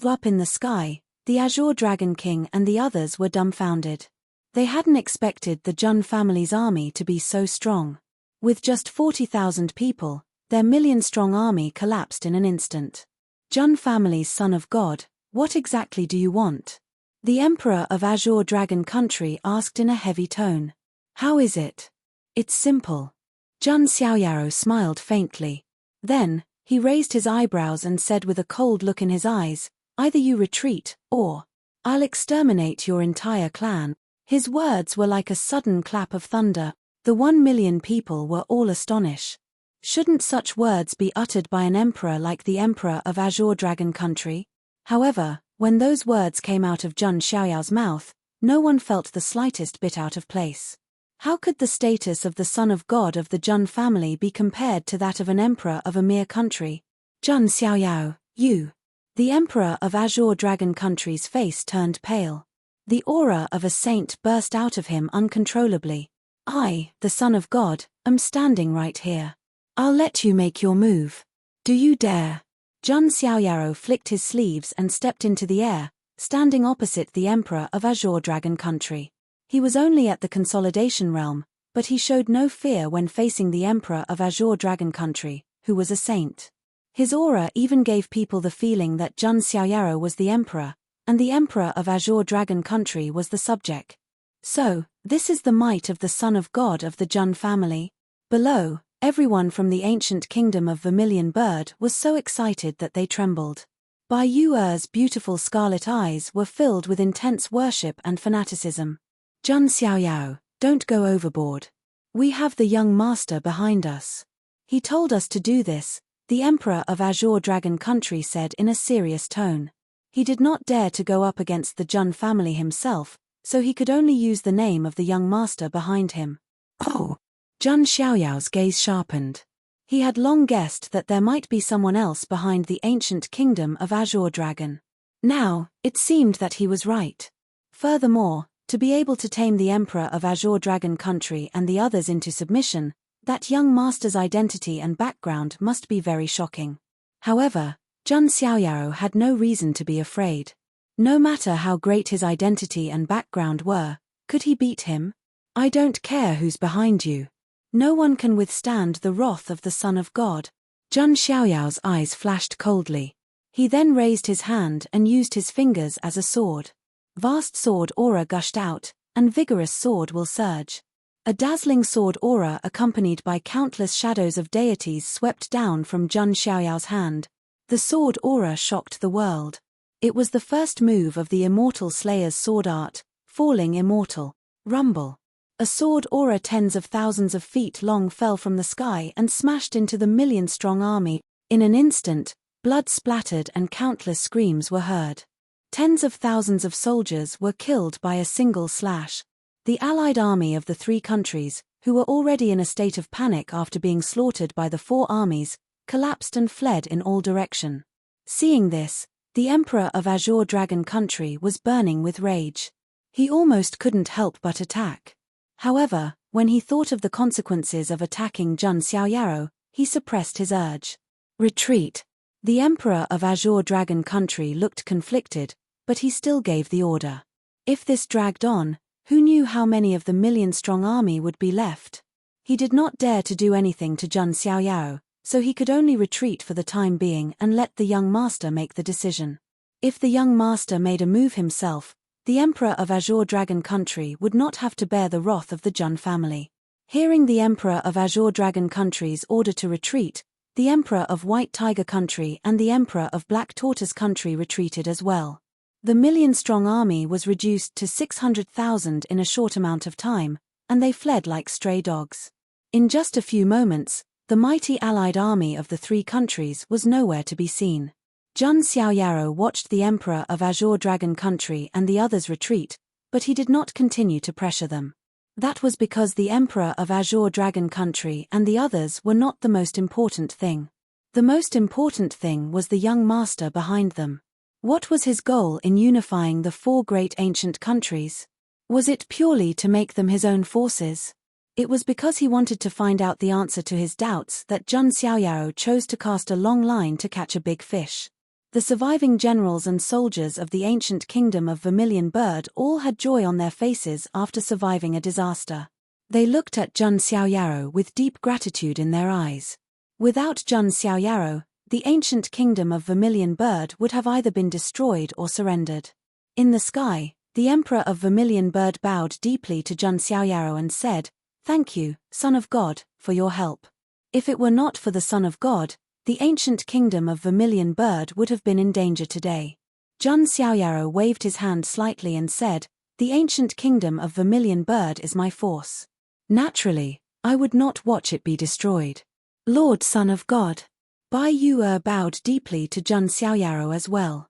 Up in the sky, the Azure Dragon King and the others were dumbfounded. They hadn't expected the Jun family's army to be so strong. With just 40,000 people, their 1 million-strong army collapsed in an instant. Jun family's Son of God, what exactly do you want? The Emperor of Azure Dragon Country asked in a heavy tone. How is it? It's simple. Jun Xiaoyaro smiled faintly. Then, he raised his eyebrows and said with a cold look in his eyes, either you retreat, or I'll exterminate your entire clan. His words were like a sudden clap of thunder. The 1 million people were all astonished. Shouldn't such words be uttered by an emperor like the Emperor of Azure Dragon Country? However, when those words came out of Jun Xiaoyao's mouth, no one felt the slightest bit out of place. How could the status of the Son of God of the Jun family be compared to that of an emperor of a mere country? Jun Xiaoyao, you. The Emperor of Azure Dragon Country's face turned pale. The aura of a saint burst out of him uncontrollably. I, the Son of God, am standing right here. I'll let you make your move. Do you dare? Jun Xiaoyaro flicked his sleeves and stepped into the air, standing opposite the Emperor of Azure Dragon Country. He was only at the Consolidation Realm, but he showed no fear when facing the Emperor of Azure Dragon Country, who was a saint. His aura even gave people the feeling that Jun Xiaoyaro was the Emperor, and the Emperor of Azure Dragon Country was the subject. So, this is the might of the Son of God of the Jun family. Below, everyone from the ancient kingdom of Vermilion Bird was so excited that they trembled. Bai Yu's beautiful scarlet eyes were filled with intense worship and fanaticism. Jun Xiaoyao, don't go overboard. We have the young master behind us. He told us to do this, the Emperor of Azure Dragon Country said in a serious tone. He did not dare to go up against the Jun family himself, so he could only use the name of the young master behind him. Oh! Jun Xiaoyao's gaze sharpened. He had long guessed that there might be someone else behind the ancient kingdom of Azure Dragon. Now, it seemed that he was right. Furthermore, to be able to tame the Emperor of Azure Dragon Country and the others into submission, that young master's identity and background must be very shocking. However, Jun Xiaoyao had no reason to be afraid. No matter how great his identity and background were, could he beat him? I don't care who's behind you. No one can withstand the wrath of the Son of God. Jun Xiaoyao's eyes flashed coldly. He then raised his hand and used his fingers as a sword. Vast sword aura gushed out, and vigorous sword will surge. A dazzling sword aura accompanied by countless shadows of deities swept down from Jun Xiaoyao's hand. The sword aura shocked the world. It was the first move of the immortal Slayer's sword art, falling immortal. Rumble. A sword aura tens of thousands of feet long fell from the sky and smashed into the million-strong army. In an instant, blood splattered and countless screams were heard. Tens of thousands of soldiers were killed by a single slash. The allied army of the three countries, who were already in a state of panic after being slaughtered by the four armies, collapsed and fled in all directions. Seeing this, the Emperor of Azure Dragon Country was burning with rage. He almost couldn't help but attack. However, when he thought of the consequences of attacking Jun Xiaoyaro, he suppressed his urge. Retreat. The Emperor of Azure Dragon Country looked conflicted, but he still gave the order. If this dragged on, who knew how many of the million-strong army would be left? He did not dare to do anything to Jun Xiaoyaro, so he could only retreat for the time being and let the young master make the decision. If the young master made a move himself, the Emperor of Azure Dragon Country would not have to bear the wrath of the Jun family. Hearing the Emperor of Azure Dragon Country's order to retreat, the Emperor of White Tiger Country and the Emperor of Black Tortoise Country retreated as well. The million-strong army was reduced to 600,000 in a short amount of time, and they fled like stray dogs. In just a few moments, the mighty allied army of the three countries was nowhere to be seen. Jun Xiaoyaro watched the Emperor of Azure Dragon Country and the others retreat, but he did not continue to pressure them. That was because the Emperor of Azure Dragon Country and the others were not the most important thing. The most important thing was the young master behind them. What was his goal in unifying the four great ancient countries? Was it purely to make them his own forces? It was because he wanted to find out the answer to his doubts that Jun Xiaoyaro chose to cast a long line to catch a big fish. The surviving generals and soldiers of the ancient kingdom of Vermilion Bird all had joy on their faces after surviving a disaster. They looked at Jun Xiaoyaro with deep gratitude in their eyes. Without Jun Xiaoyaro, the ancient kingdom of Vermilion Bird would have either been destroyed or surrendered. In the sky, the Emperor of Vermilion Bird bowed deeply to Jun Xiaoyaro and said, "Thank you, Son of God, for your help. If it were not for the Son of God, the ancient kingdom of Vermilion Bird would have been in danger today." Jun Xiaoyaro waved his hand slightly and said, "The ancient kingdom of Vermilion Bird is my force. Naturally, I would not watch it be destroyed. Lord Son of God." Bai Yu'er bowed deeply to Jun Xiaoyaro as well.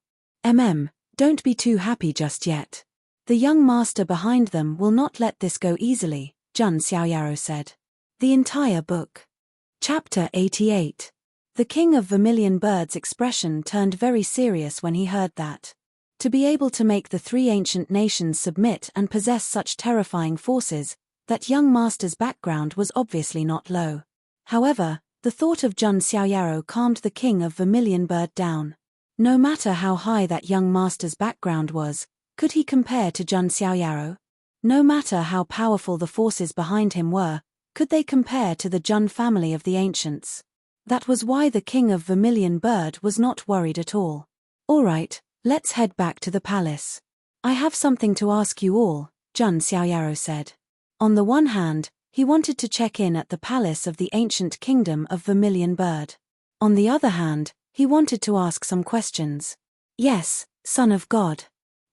Don't be too happy just yet. The young master behind them will not let this go easily, Jun Xiaoyaro said. The entire book. Chapter 88. The king of Vermilion Bird's expression turned very serious when he heard that. To be able to make the three ancient nations submit and possess such terrifying forces, that young master's background was obviously not low. However, the thought of Jun Xiaoyaro calmed the king of Vermilion Bird down. No matter how high that young master's background was, could he compare to Jun Xiaoyaro? No matter how powerful the forces behind him were, could they compare to the Jun family of the ancients? That was why the king of Vermilion Bird was not worried at all. "All right, let's head back to the palace. I have something to ask you all," Jun Xiaoyaro said. On the one hand, he wanted to check in at the palace of the ancient kingdom of Vermilion Bird. On the other hand, he wanted to ask some questions. "Yes, Son of God.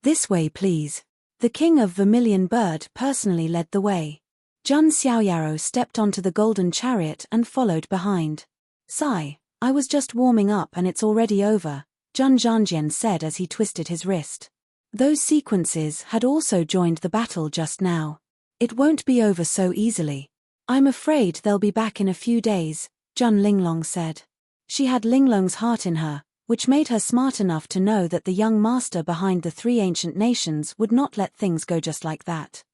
This way please." The king of Vermilion Bird personally led the way. Jun Xiaoyaro stepped onto the golden chariot and followed behind. "Sigh, I was just warming up and it's already over," Jun Zhanjian said as he twisted his wrist. Those sequences had also joined the battle just now. "It won't be over so easily. I'm afraid they'll be back in a few days," Jun Linglong said. She had Linglong's heart in her, which made her smart enough to know that the young master behind the three ancient nations would not let things go just like that.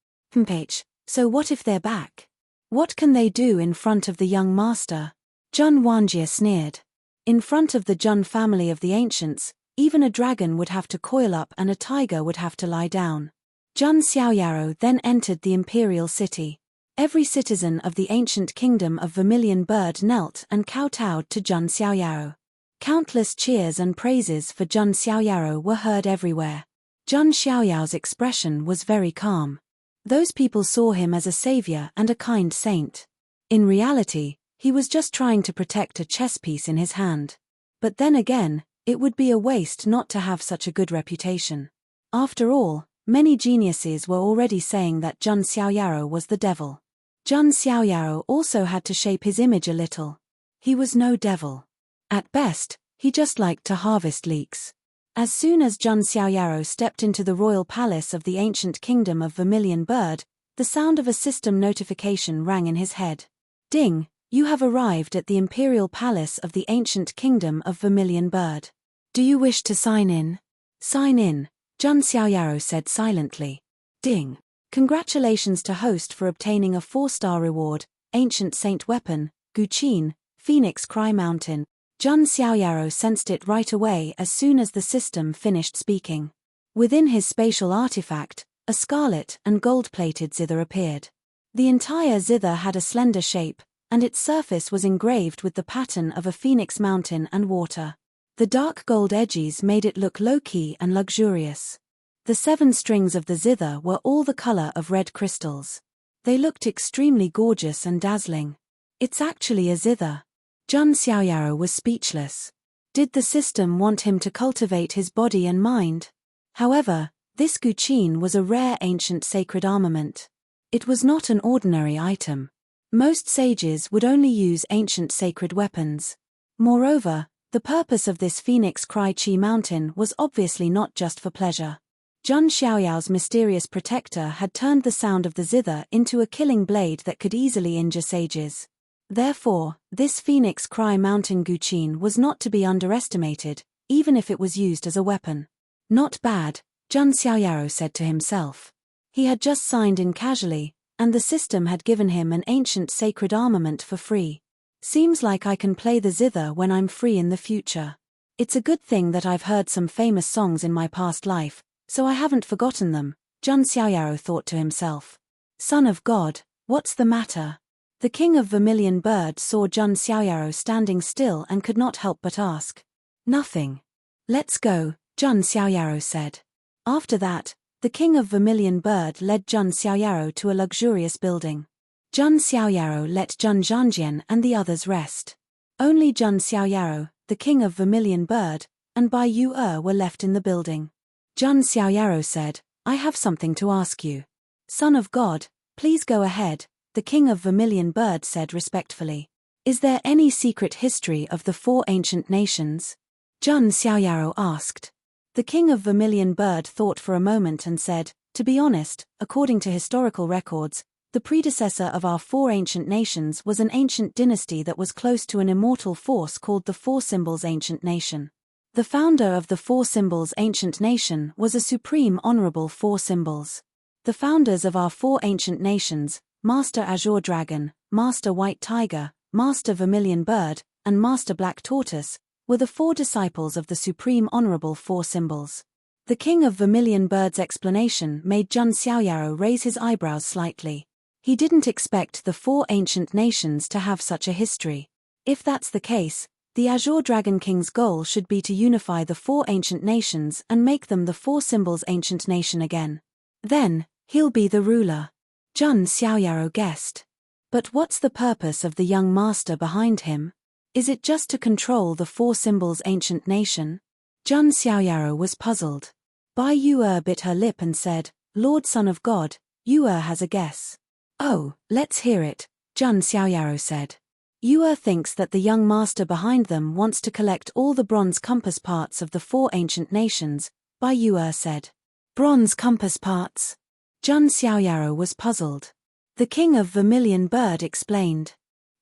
So what if they're back? What can they do in front of the young master? Jun Wanjie sneered. In front of the Jun family of the ancients, even a dragon would have to coil up and a tiger would have to lie down. Jun Xiaoyaro then entered the imperial city. Every citizen of the ancient kingdom of Vermilion Bird knelt and kowtowed to Jun Xiaoyaro. Countless cheers and praises for Jun Xiaoyaro were heard everywhere. Jun Xiaoyao's expression was very calm. Those people saw him as a savior and a kind saint. In reality, he was just trying to protect a chess piece in his hand. But then again, it would be a waste not to have such a good reputation. After all, Many geniuses were already saying that Jun Xiaoyaro was the devil. Jun Xiaoyaro also had to shape his image a little. He was no devil. At best, he just liked to harvest leeks. As soon as Jun Xiaoyaro stepped into the royal palace of the ancient kingdom of Vermilion Bird, the sound of a system notification rang in his head. Ding, you have arrived at the imperial palace of the ancient kingdom of Vermilion Bird. Do you wish to sign in? Sign in, Jun Xiaoyaro said silently. Ding. Congratulations to host for obtaining a 4-star reward, Ancient Saint Weapon, Guqin, Phoenix Cry Mountain. Jun Xiaoyaro sensed it right away as soon as the system finished speaking. Within his spatial artifact, a scarlet and gold-plated zither appeared. The entire zither had a slender shape, and its surface was engraved with the pattern of a phoenix mountain and water. The dark gold edges made it look low-key and luxurious. The 7 strings of the zither were all the color of red crystals. They looked extremely gorgeous and dazzling. It's actually a zither. Jun Xiaoyaro was speechless. Did the system want him to cultivate his body and mind? However, this Guqin was a rare ancient sacred armament. It was not an ordinary item. Most sages would only use ancient sacred weapons. Moreover, the purpose of this Phoenix Cry Chi mountain was obviously not just for pleasure. Jun Xiaoyao's mysterious protector had turned the sound of the zither into a killing blade that could easily injure sages. Therefore, this Phoenix Cry Mountain Guqin was not to be underestimated, even if it was used as a weapon. Not bad, Jun Xiaoyaro said to himself. He had just signed in casually, and the system had given him an ancient sacred armament for free. Seems like I can play the zither when I'm free in the future. It's a good thing that I've heard some famous songs in my past life, so I haven't forgotten them, Jun Xiaoyaro thought to himself. Son of God, what's the matter? The king of Vermilion Bird saw Jun Xiaoyaro standing still and could not help but ask. Nothing. Let's go, Jun Xiaoyaro said. After that, the king of Vermilion Bird led Jun Xiaoyaro to a luxurious building. Jun Xiaoyaro let Jun Zhanjian and the others rest. Only Jun Xiaoyaro, the king of Vermilion Bird, and Bai Yu were left in the building. Jun Xiaoyaro said, I have something to ask you. Son of God, please go ahead, the king of Vermilion Bird said respectfully. Is there any secret history of the 4 ancient nations? Jun Xiaoyaro asked. The king of Vermilion Bird thought for a moment and said, to be honest, according to historical records, the predecessor of our 4 ancient nations was an ancient dynasty that was close to an immortal force called the 4 Symbols Ancient Nation. The founder of the 4 Symbols Ancient Nation was a supreme honorable 4 Symbols. The founders of our 4 ancient nations, Master Azure Dragon, Master White Tiger, Master Vermilion Bird, and Master Black Tortoise, were the 4 disciples of the supreme honorable 4 Symbols. The king of Vermilion Bird's explanation made Jun Xiaoyaro raise his eyebrows slightly. He didn't expect the 4 ancient nations to have such a history. If that's the case, the Azure Dragon King's goal should be to unify the 4 ancient nations and make them the 4 Symbols Ancient Nation again. Then, he'll be the ruler. Jun Xiaoyaro guessed. But what's the purpose of the young master behind him? Is it just to control the 4 Symbols Ancient Nation? Jun Xiaoyaro was puzzled. Bai Yu bit her lip and said, Lord Son of God, Yu has a guess. Oh, let's hear it, Jun Xiaoyaro said. Yu thinks that the young master behind them wants to collect all the bronze compass parts of the 4 ancient nations, Bai Yu said. Bronze compass parts? Jun Xiaoyaro was puzzled. The king of Vermilion Bird explained.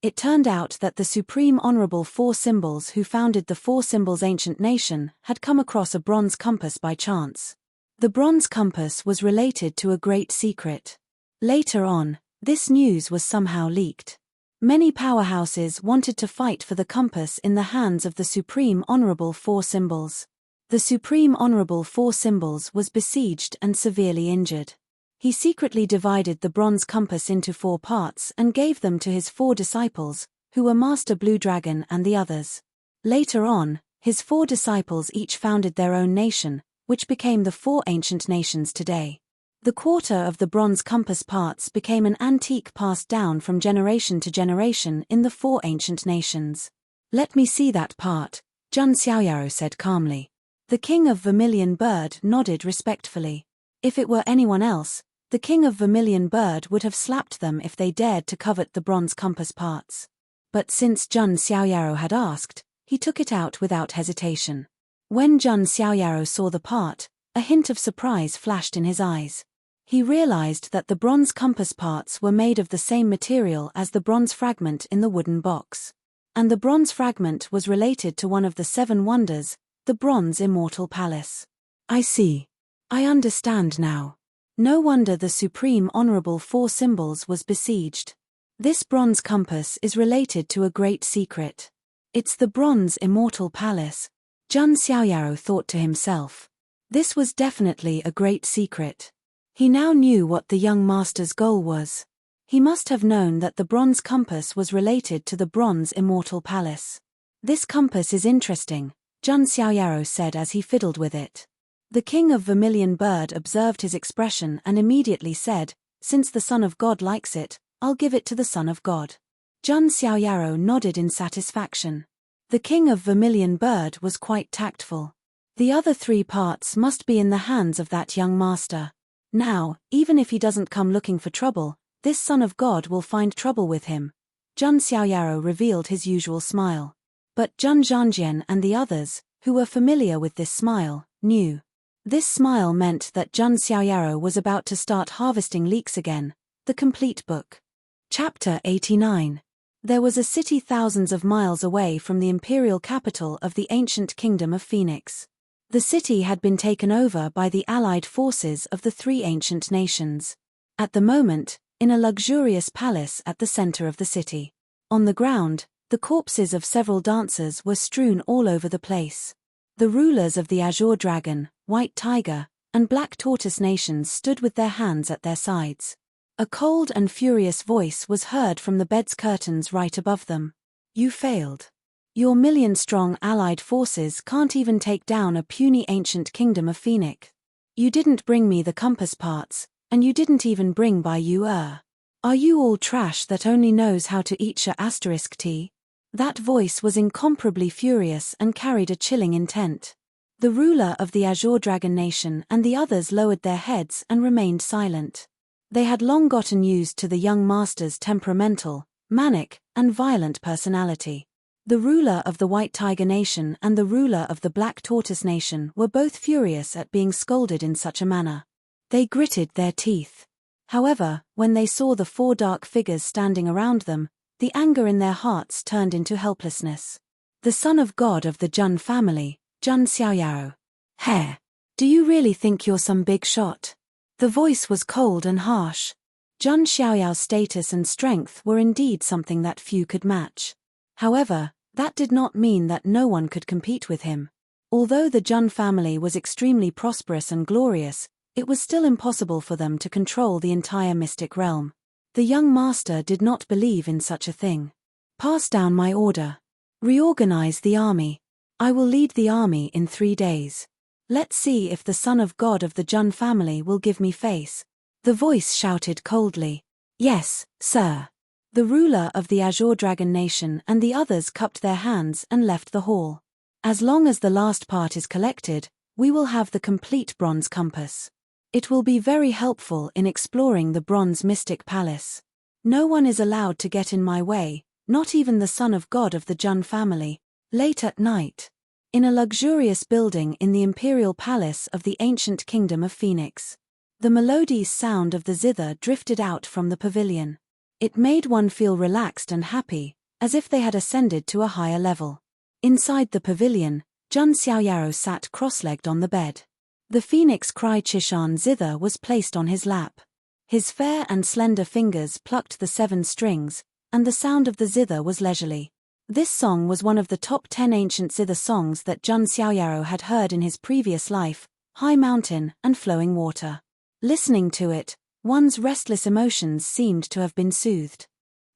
It turned out that the supreme honorable 4 Symbols who founded the 4 Symbols Ancient Nation had come across a bronze compass by chance. The bronze compass was related to a great secret. Later on, this news was somehow leaked. Many powerhouses wanted to fight for the compass in the hands of the supreme honorable 4 Symbols. The supreme honorable 4 Symbols was besieged and severely injured. He secretly divided the bronze compass into 4 parts and gave them to his 4 disciples, who were Master Blue Dragon and the others. Later on, his 4 disciples each founded their own nation, which became the 4 ancient nations today. The quarter of the bronze compass parts became an antique passed down from generation to generation in the 4 ancient nations. Let me see that part, Jun Xiaoyaro said calmly. The king of Vermilion Bird nodded respectfully. If it were anyone else, the king of Vermilion Bird would have slapped them if they dared to covet the bronze compass parts. But since Jun Xiaoyaro had asked, he took it out without hesitation. When Jun Xiaoyaro saw the part, a hint of surprise flashed in his eyes. He realized that the bronze compass parts were made of the same material as the bronze fragment in the wooden box. And the bronze fragment was related to one of the 7 wonders, the Bronze Immortal Palace. I see. I understand now. No wonder the Supreme Honorable 4 Symbols was besieged. This bronze compass is related to a great secret. It's the Bronze Immortal Palace, Jun Xiaoyaro thought to himself. This was definitely a great secret. He now knew what the young master's goal was. He must have known that the bronze compass was related to the Bronze Immortal Palace. This compass is interesting, Jun Xiaoyaro said as he fiddled with it. The king of Vermilion Bird observed his expression and immediately said, "Since the Son of God likes it, I'll give it to the Son of God." Jun Xiaoyaro nodded in satisfaction. The king of Vermilion Bird was quite tactful. The other 3 parts must be in the hands of that young master. Now, even if he doesn't come looking for trouble, this Son of God will find trouble with him. Jun Xiaoyaro revealed his usual smile. But Jun Zhangjian and the others, who were familiar with this smile, knew. This smile meant that Jun Xiaoyaro was about to start harvesting leeks again. The complete book. Chapter 89. There was a city thousands of miles away from the imperial capital of the ancient kingdom of Phoenix. The city had been taken over by the allied forces of the 3 ancient nations. At the moment, in a luxurious palace at the center of the city. On the ground, the corpses of several dancers were strewn all over the place. The rulers of the Azure Dragon, White Tiger, and Black Tortoise nations stood with their hands at their sides. A cold and furious voice was heard from the bed's curtains right above them. "You failed. Your million-strong allied forces can't even take down a puny ancient kingdom of Phoenix. You didn't bring me the compass parts, and you didn't even bring by you Are you all trash that only knows how to eat **t? That voice was incomparably furious and carried a chilling intent. The ruler of the Azure Dragon Nation and the others lowered their heads and remained silent. They had long gotten used to the young master's temperamental, manic, and violent personality. The ruler of the White Tiger Nation and the ruler of the Black Tortoise Nation were both furious at being scolded in such a manner. They gritted their teeth. However, when they saw the 4 dark figures standing around them, the anger in their hearts turned into helplessness. The son of God of the Jun family, Jun Xiaoyaro. "Heh. Do you really think you're some big shot?" The voice was cold and harsh. Jun Xiaoyao's status and strength were indeed something that few could match. However, that did not mean that no one could compete with him. Although the Jun family was extremely prosperous and glorious, it was still impossible for them to control the entire mystic realm. The young master did not believe in such a thing. "Pass down my order. Reorganize the army. I will lead the army in 3 days. Let's see if the son of God of the Jun family will give me face." The voice shouted coldly. "Yes, sir." The ruler of the Azure Dragon Nation and the others cupped their hands and left the hall. "As long as the last part is collected, we will have the complete bronze compass. It will be very helpful in exploring the bronze mystic palace. No one is allowed to get in my way, not even the son of God of the Jun family." Late at night. In a luxurious building in the imperial palace of the ancient kingdom of Phoenix. The melodious sound of the zither drifted out from the pavilion. It made one feel relaxed and happy, as if they had ascended to a higher level. Inside the pavilion, Jun Xiaoyaro sat cross-legged on the bed. The Phoenix Cry Chishan zither was placed on his lap. His fair and slender fingers plucked the 7 strings, and the sound of the zither was leisurely. This song was one of the top 10 ancient zither songs that Jun Xiaoyaro had heard in his previous life, High Mountain and Flowing Water. Listening to it, one's restless emotions seemed to have been soothed.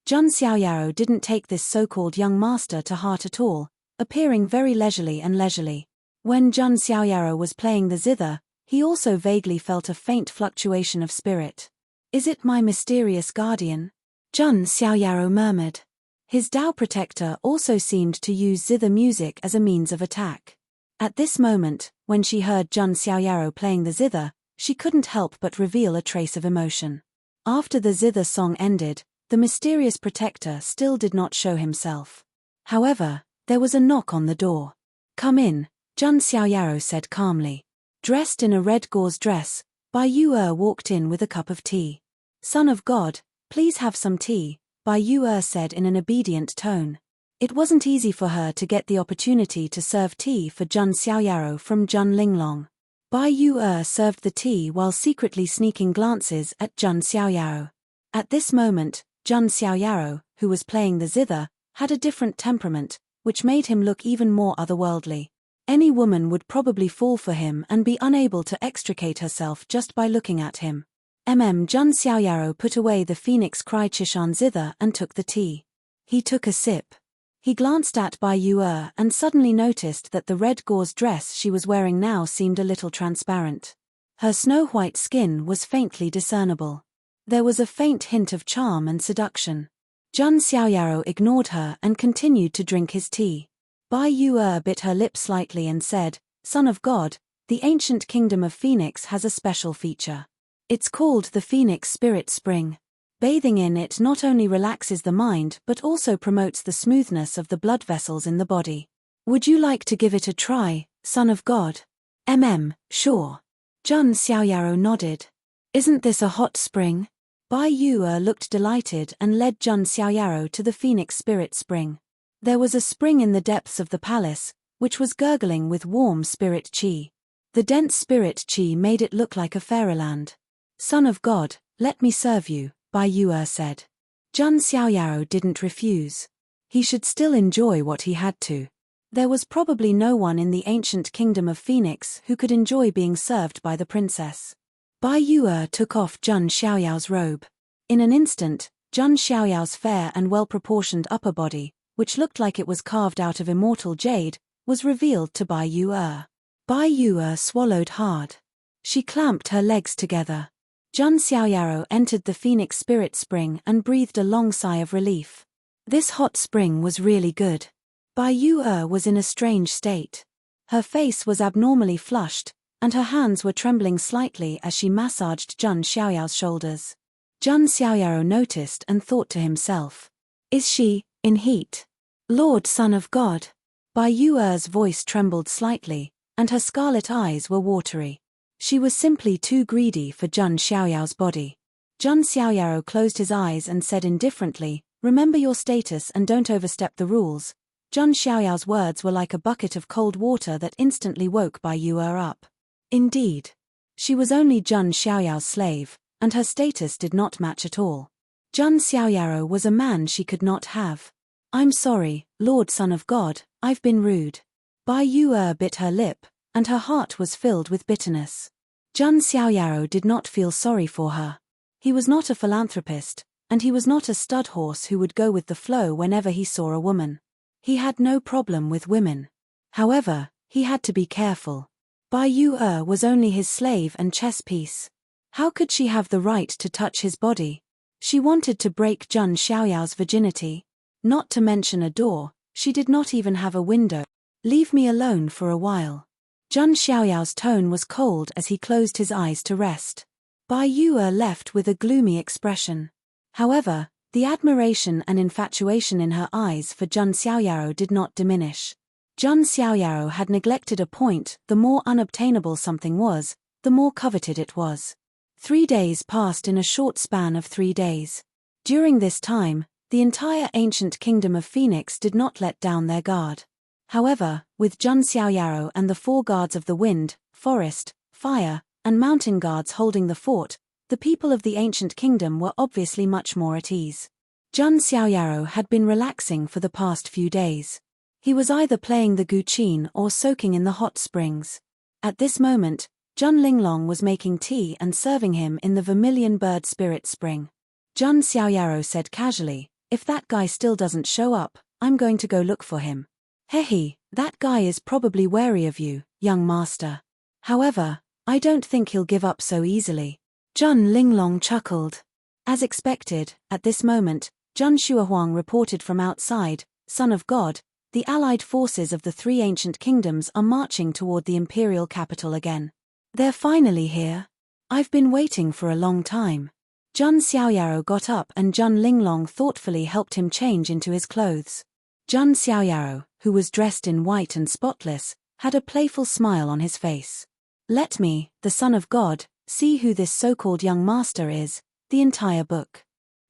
Jun Xiaoyaro didn't take this so-called young master to heart at all, appearing very leisurely. When Jun Xiaoyaro was playing the zither, he also vaguely felt a faint fluctuation of spirit. "Is it my mysterious guardian?" Jun Xiaoyaro murmured. His Tao protector also seemed to use zither music as a means of attack. At this moment, when she heard Jun Xiaoyaro playing the zither, she couldn't help but reveal a trace of emotion. After the zither song ended, the mysterious protector still did not show himself. However, there was a knock on the door. "Come in," Jun Xiaoyaro said calmly. Dressed in a red gauze dress, Bai Yu walked in with a cup of tea. "Son of God, please have some tea," Bai Yu said in an obedient tone. It wasn't easy for her to get the opportunity to serve tea for Jun Xiaoyaro from Jun Linglong. Bai Yu served the tea while secretly sneaking glances at Jun Xiaoyaro. At this moment, Jun Xiaoyaro, who was playing the zither, had a different temperament, which made him look even more otherworldly. Any woman would probably fall for him and be unable to extricate herself just by looking at him. Jun Xiaoyaro put away the Phoenix Cry Chishan zither and took the tea. He took a sip. He glanced at Bai Yu and suddenly noticed that the red gauze dress she was wearing now seemed a little transparent. Her snow-white skin was faintly discernible. There was a faint hint of charm and seduction. Jun Xiaoyaro ignored her and continued to drink his tea. Bai Yu bit her lip slightly and said, "Son of God, the ancient kingdom of Phoenix has a special feature. It's called the Phoenix Spirit Spring. Bathing in it not only relaxes the mind but also promotes the smoothness of the blood vessels in the body. Would you like to give it a try, Son of God?" Sure. Jun Xiaoyaro nodded. "Isn't this a hot spring?" Bai Yu looked delighted and led Jun Xiaoyaro to the Phoenix Spirit Spring. There was a spring in the depths of the palace, which was gurgling with warm spirit qi. The dense spirit qi made it look like a fairyland. "Son of God, let me serve you," Bai Yu said. Jun Xiaoyaro didn't refuse. He should still enjoy what he had to. There was probably no one in the ancient kingdom of Phoenix who could enjoy being served by the princess. Bai Yu took off Jun Xiaoyao's robe. In an instant, Jun Xiaoyao's fair and well-proportioned upper body, which looked like it was carved out of immortal jade, was revealed to Bai Yu. Bai Yu swallowed hard. She clamped her legs together. Jun Xiaoyaro entered the Phoenix Spirit Spring and breathed a long sigh of relief. This hot spring was really good. Bai Yu was in a strange state. Her face was abnormally flushed, and her hands were trembling slightly as she massaged Jun Xiaoyao's shoulders. Jun Xiaoyaro noticed and thought to himself, "Is she in heat? Lord Son of God." Bai Yu's voice trembled slightly, and her scarlet eyes were watery. She was simply too greedy for Jun Xiaoyao's body. Jun Xiaoyaro closed his eyes and said indifferently, "Remember your status and don't overstep the rules." Jun Xiaoyao's words were like a bucket of cold water that instantly woke Bai Yu up. Indeed. She was only Jun Xiaoyao's slave, and her status did not match at all. Jun Xiaoyaro was a man she could not have. "I'm sorry, Lord Son of God, I've been rude." Bai Yu bit her lip, and her heart was filled with bitterness. Jun Xiaoyaro did not feel sorry for her. He was not a philanthropist, and he was not a stud horse who would go with the flow whenever he saw a woman. He had no problem with women. However, he had to be careful. Bai Yu was only his slave and chess piece. How could she have the right to touch his body? She wanted to break Jun Xiaoyao's virginity. Not to mention a door, she did not even have a window. "Leave me alone for a while." Jun Xiaoyao's tone was cold as he closed his eyes to rest. Bai Yu left with a gloomy expression. However, the admiration and infatuation in her eyes for Jun Xiaoyaro did not diminish. Jun Xiaoyaro had neglected a point: the more unobtainable something was, the more coveted it was. 3 days passed in a short span of 3 days. During this time, the entire ancient kingdom of Phoenix did not let down their guard. However, with Jun Xiaoyaro and the 4 guards of the wind, forest, fire, and mountain guards holding the fort, the people of the ancient kingdom were obviously much more at ease. Jun Xiaoyaro had been relaxing for the past few days. He was either playing the guqin or soaking in the hot springs. At this moment, Jun Linglong was making tea and serving him in the Vermilion Bird Spirit Spring. Jun Xiaoyaro said casually, "If that guy still doesn't show up, I'm going to go look for him." "Hehe, that guy is probably wary of you, young master. However, I don't think he'll give up so easily." Jun Linglong chuckled. As expected, at this moment, Jun Shuahuang reported from outside, "Son of God, the allied forces of the 3 ancient kingdoms are marching toward the imperial capital again. They're finally here." I've been waiting for a long time. Jun Xiaoyaro got up and Jun Linglong thoughtfully helped him change into his clothes. Jun Xiaoyaro, who was dressed in white and spotless, had a playful smile on his face. Let me, the son of God, see who this so-called young master is. The entire book.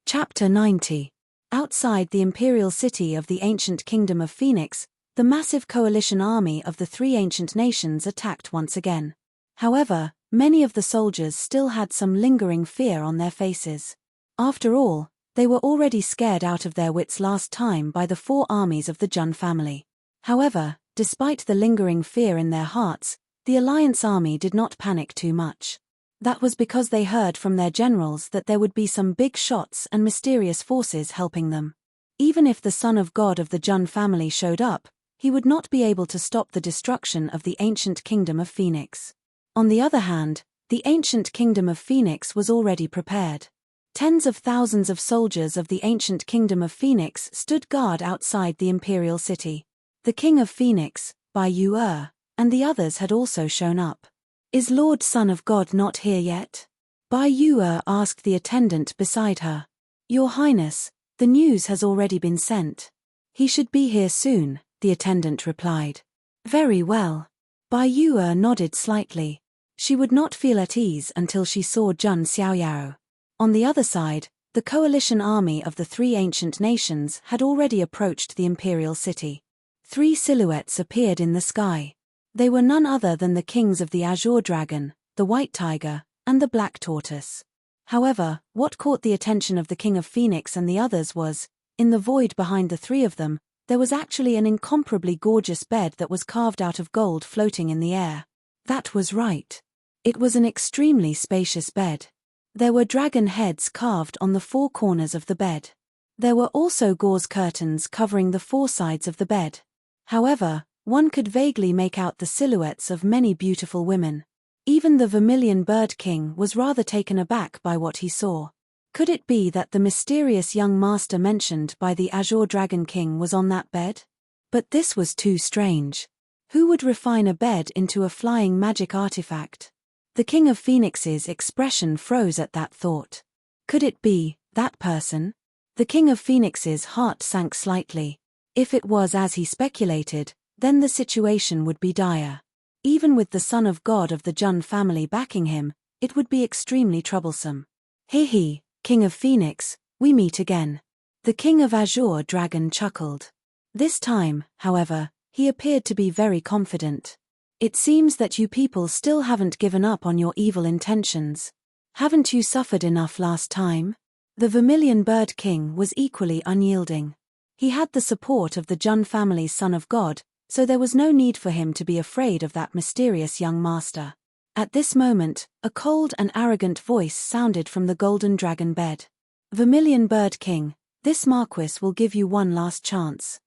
Chapter 90. Outside the imperial city of the ancient kingdom of Phoenix, the massive coalition army of the three ancient nations attacked once again. However, many of the soldiers still had some lingering fear on their faces. After all, they were already scared out of their wits last time by the four armies of the Jun family. However, despite the lingering fear in their hearts, the Alliance army did not panic too much. That was because they heard from their generals that there would be some big shots and mysterious forces helping them. Even if the son of God of the Jun family showed up, he would not be able to stop the destruction of the ancient kingdom of Phoenix. On the other hand, the ancient kingdom of Phoenix was already prepared. Tens of thousands of soldiers of the ancient kingdom of Phoenix stood guard outside the imperial city. The king of Phoenix, Bai Yu, and the others had also shown up. Is Lord Son of God not here yet? Bai Yu asked the attendant beside her. Your Highness, the news has already been sent. He should be here soon, the attendant replied. Very well. Bai Yu nodded slightly. She would not feel at ease until she saw Jun Xiaoyaro. On the other side, the coalition army of the three ancient nations had already approached the imperial city. Three silhouettes appeared in the sky. They were none other than the kings of the azure dragon, the white tiger, and the black tortoise. However, what caught the attention of the king of Phoenix and the others was, in the void behind the three of them, there was actually an incomparably gorgeous bed that was carved out of gold floating in the air. That was right. It was an extremely spacious bed. There were dragon heads carved on the four corners of the bed. There were also gauze curtains covering the four sides of the bed. However, one could vaguely make out the silhouettes of many beautiful women. Even the Vermilion Bird King was rather taken aback by what he saw. Could it be that the mysterious young master mentioned by the Azure Dragon King was on that bed? But this was too strange. Who would refine a bed into a flying magic artifact? The King of Phoenix's expression froze at that thought. Could it be that person? The King of Phoenix's heart sank slightly. If it was as he speculated, then the situation would be dire. Even with the son of God of the Jun family backing him, it would be extremely troublesome. He, King of Phoenix, we meet again. The King of Azure Dragon chuckled. This time, however, he appeared to be very confident. It seems that you people still haven't given up on your evil intentions. Haven't you suffered enough last time? The Vermilion Bird King was equally unyielding. He had the support of the Jun family's son of God, so there was no need for him to be afraid of that mysterious young master. At this moment, a cold and arrogant voice sounded from the golden dragon bed. Vermilion Bird King, this Marquis will give you one last chance.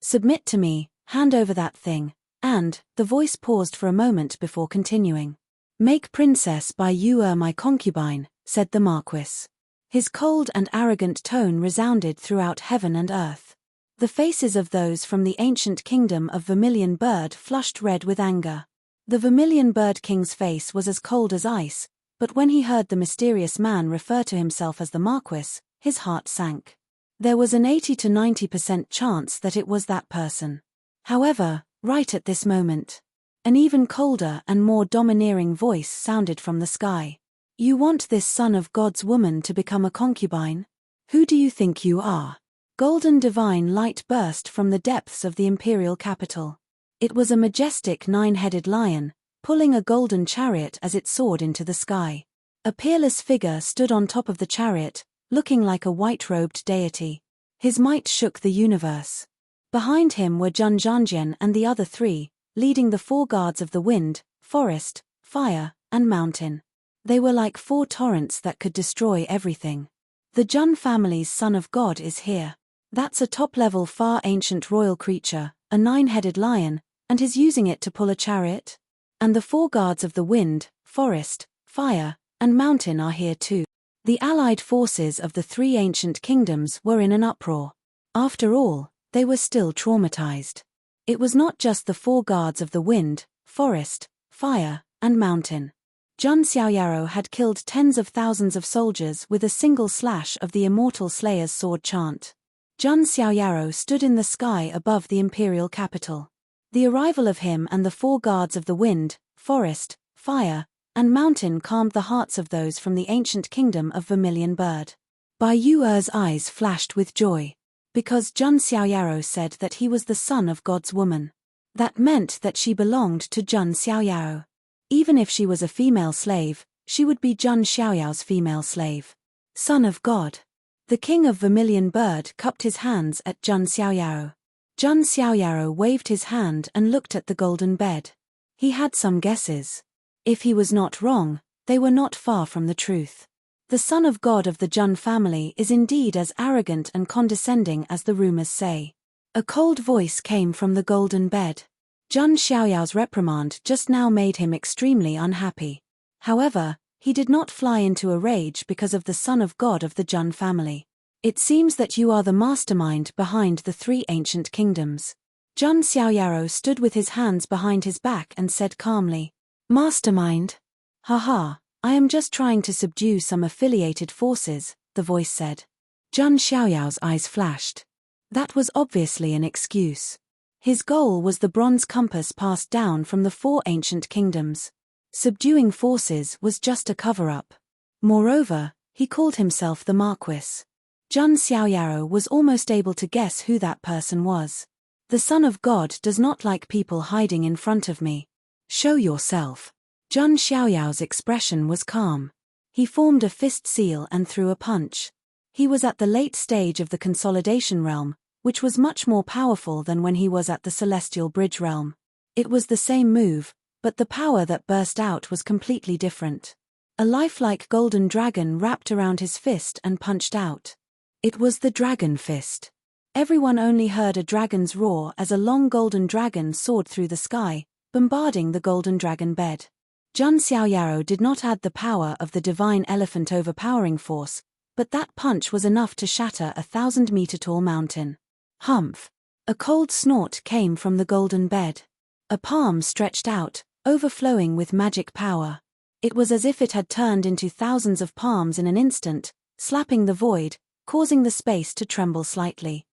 Submit to me, hand over that thing. And, the voice paused for a moment before continuing. Make Princess Bai Yu my concubine, said the Marquis. His cold and arrogant tone resounded throughout heaven and earth. The faces of those from the ancient kingdom of Vermilion Bird flushed red with anger. The Vermilion Bird King's face was as cold as ice, but when he heard the mysterious man refer to himself as the Marquis, his heart sank. There was an 80 to 90% chance that it was that person. However, right at this moment, an even colder and more domineering voice sounded from the sky. You want this son of God's woman to become a concubine? Who do you think you are? Golden divine light burst from the depths of the imperial capital. It was a majestic nine-headed lion, pulling a golden chariot as it soared into the sky. A peerless figure stood on top of the chariot, looking like a white-robed deity. His might shook the universe. Behind him were Jun Zhanjian and the other three, leading the four guards of the wind, forest, fire, and mountain. They were like four torrents that could destroy everything. The Jun family's son of God is here. That's a top-level far ancient royal creature, a nine-headed lion, and he's using it to pull a chariot? And the four guards of the wind, forest, fire, and mountain are here too. The allied forces of the three ancient kingdoms were in an uproar. After all, they were still traumatized. It was not just the four guards of the wind, forest, fire, and mountain. Jun Xiaoyaro had killed tens of thousands of soldiers with a single slash of the immortal slayer's sword chant. Jun Xiaoyaro stood in the sky above the imperial capital. The arrival of him and the 4 guards of the wind, forest, fire, and mountain calmed the hearts of those from the ancient kingdom of Vermilion Bird. Bai Yuer's eyes flashed with joy. Because Jun Xiaoyaro said that he was the son of God's woman. That meant that she belonged to Jun Xiaoyaro. Even if she was a female slave, she would be Jun Xiaoyao's female slave. Son of God. The king of Vermilion Bird cupped his hands at Jun Xiaoyaro. Jun Xiaoyaro waved his hand and looked at the golden bed. He had some guesses. If he was not wrong, they were not far from the truth. The son of God of the Jun family is indeed as arrogant and condescending as the rumors say. A cold voice came from the golden bed. Jun Xiaoyao's reprimand just now made him extremely unhappy. However, he did not fly into a rage because of the son of God of the Jun family. It seems that you are the mastermind behind the 3 ancient kingdoms. Jun Xiaoyaro stood with his hands behind his back and said calmly, "Mastermind? Haha, I am just trying to subdue some affiliated forces," the voice said. Jun Xiaoyao's eyes flashed. That was obviously an excuse. His goal was the bronze compass passed down from the 4 ancient kingdoms. Subduing forces was just a cover-up. Moreover, he called himself the Marquis. Jun Xiaoyaro was almost able to guess who that person was. The Son of God does not like people hiding in front of me. Show yourself. Jun Xiaoyao's expression was calm. He formed a fist seal and threw a punch. He was at the late stage of the consolidation realm, which was much more powerful than when he was at the celestial bridge realm. It was the same move, but the power that burst out was completely different. A lifelike golden dragon wrapped around his fist and punched out. It was the dragon fist. Everyone only heard a dragon's roar as a long golden dragon soared through the sky, bombarding the golden dragon bed. Jun Xiaoyaro did not add the power of the divine elephant overpowering force, but that punch was enough to shatter a 1,000-meter-tall mountain. Humph! A cold snort came from the golden bed. A palm stretched out, overflowing with magic power. It was as if it had turned into thousands of palms in an instant, slapping the void, causing the space to tremble slightly.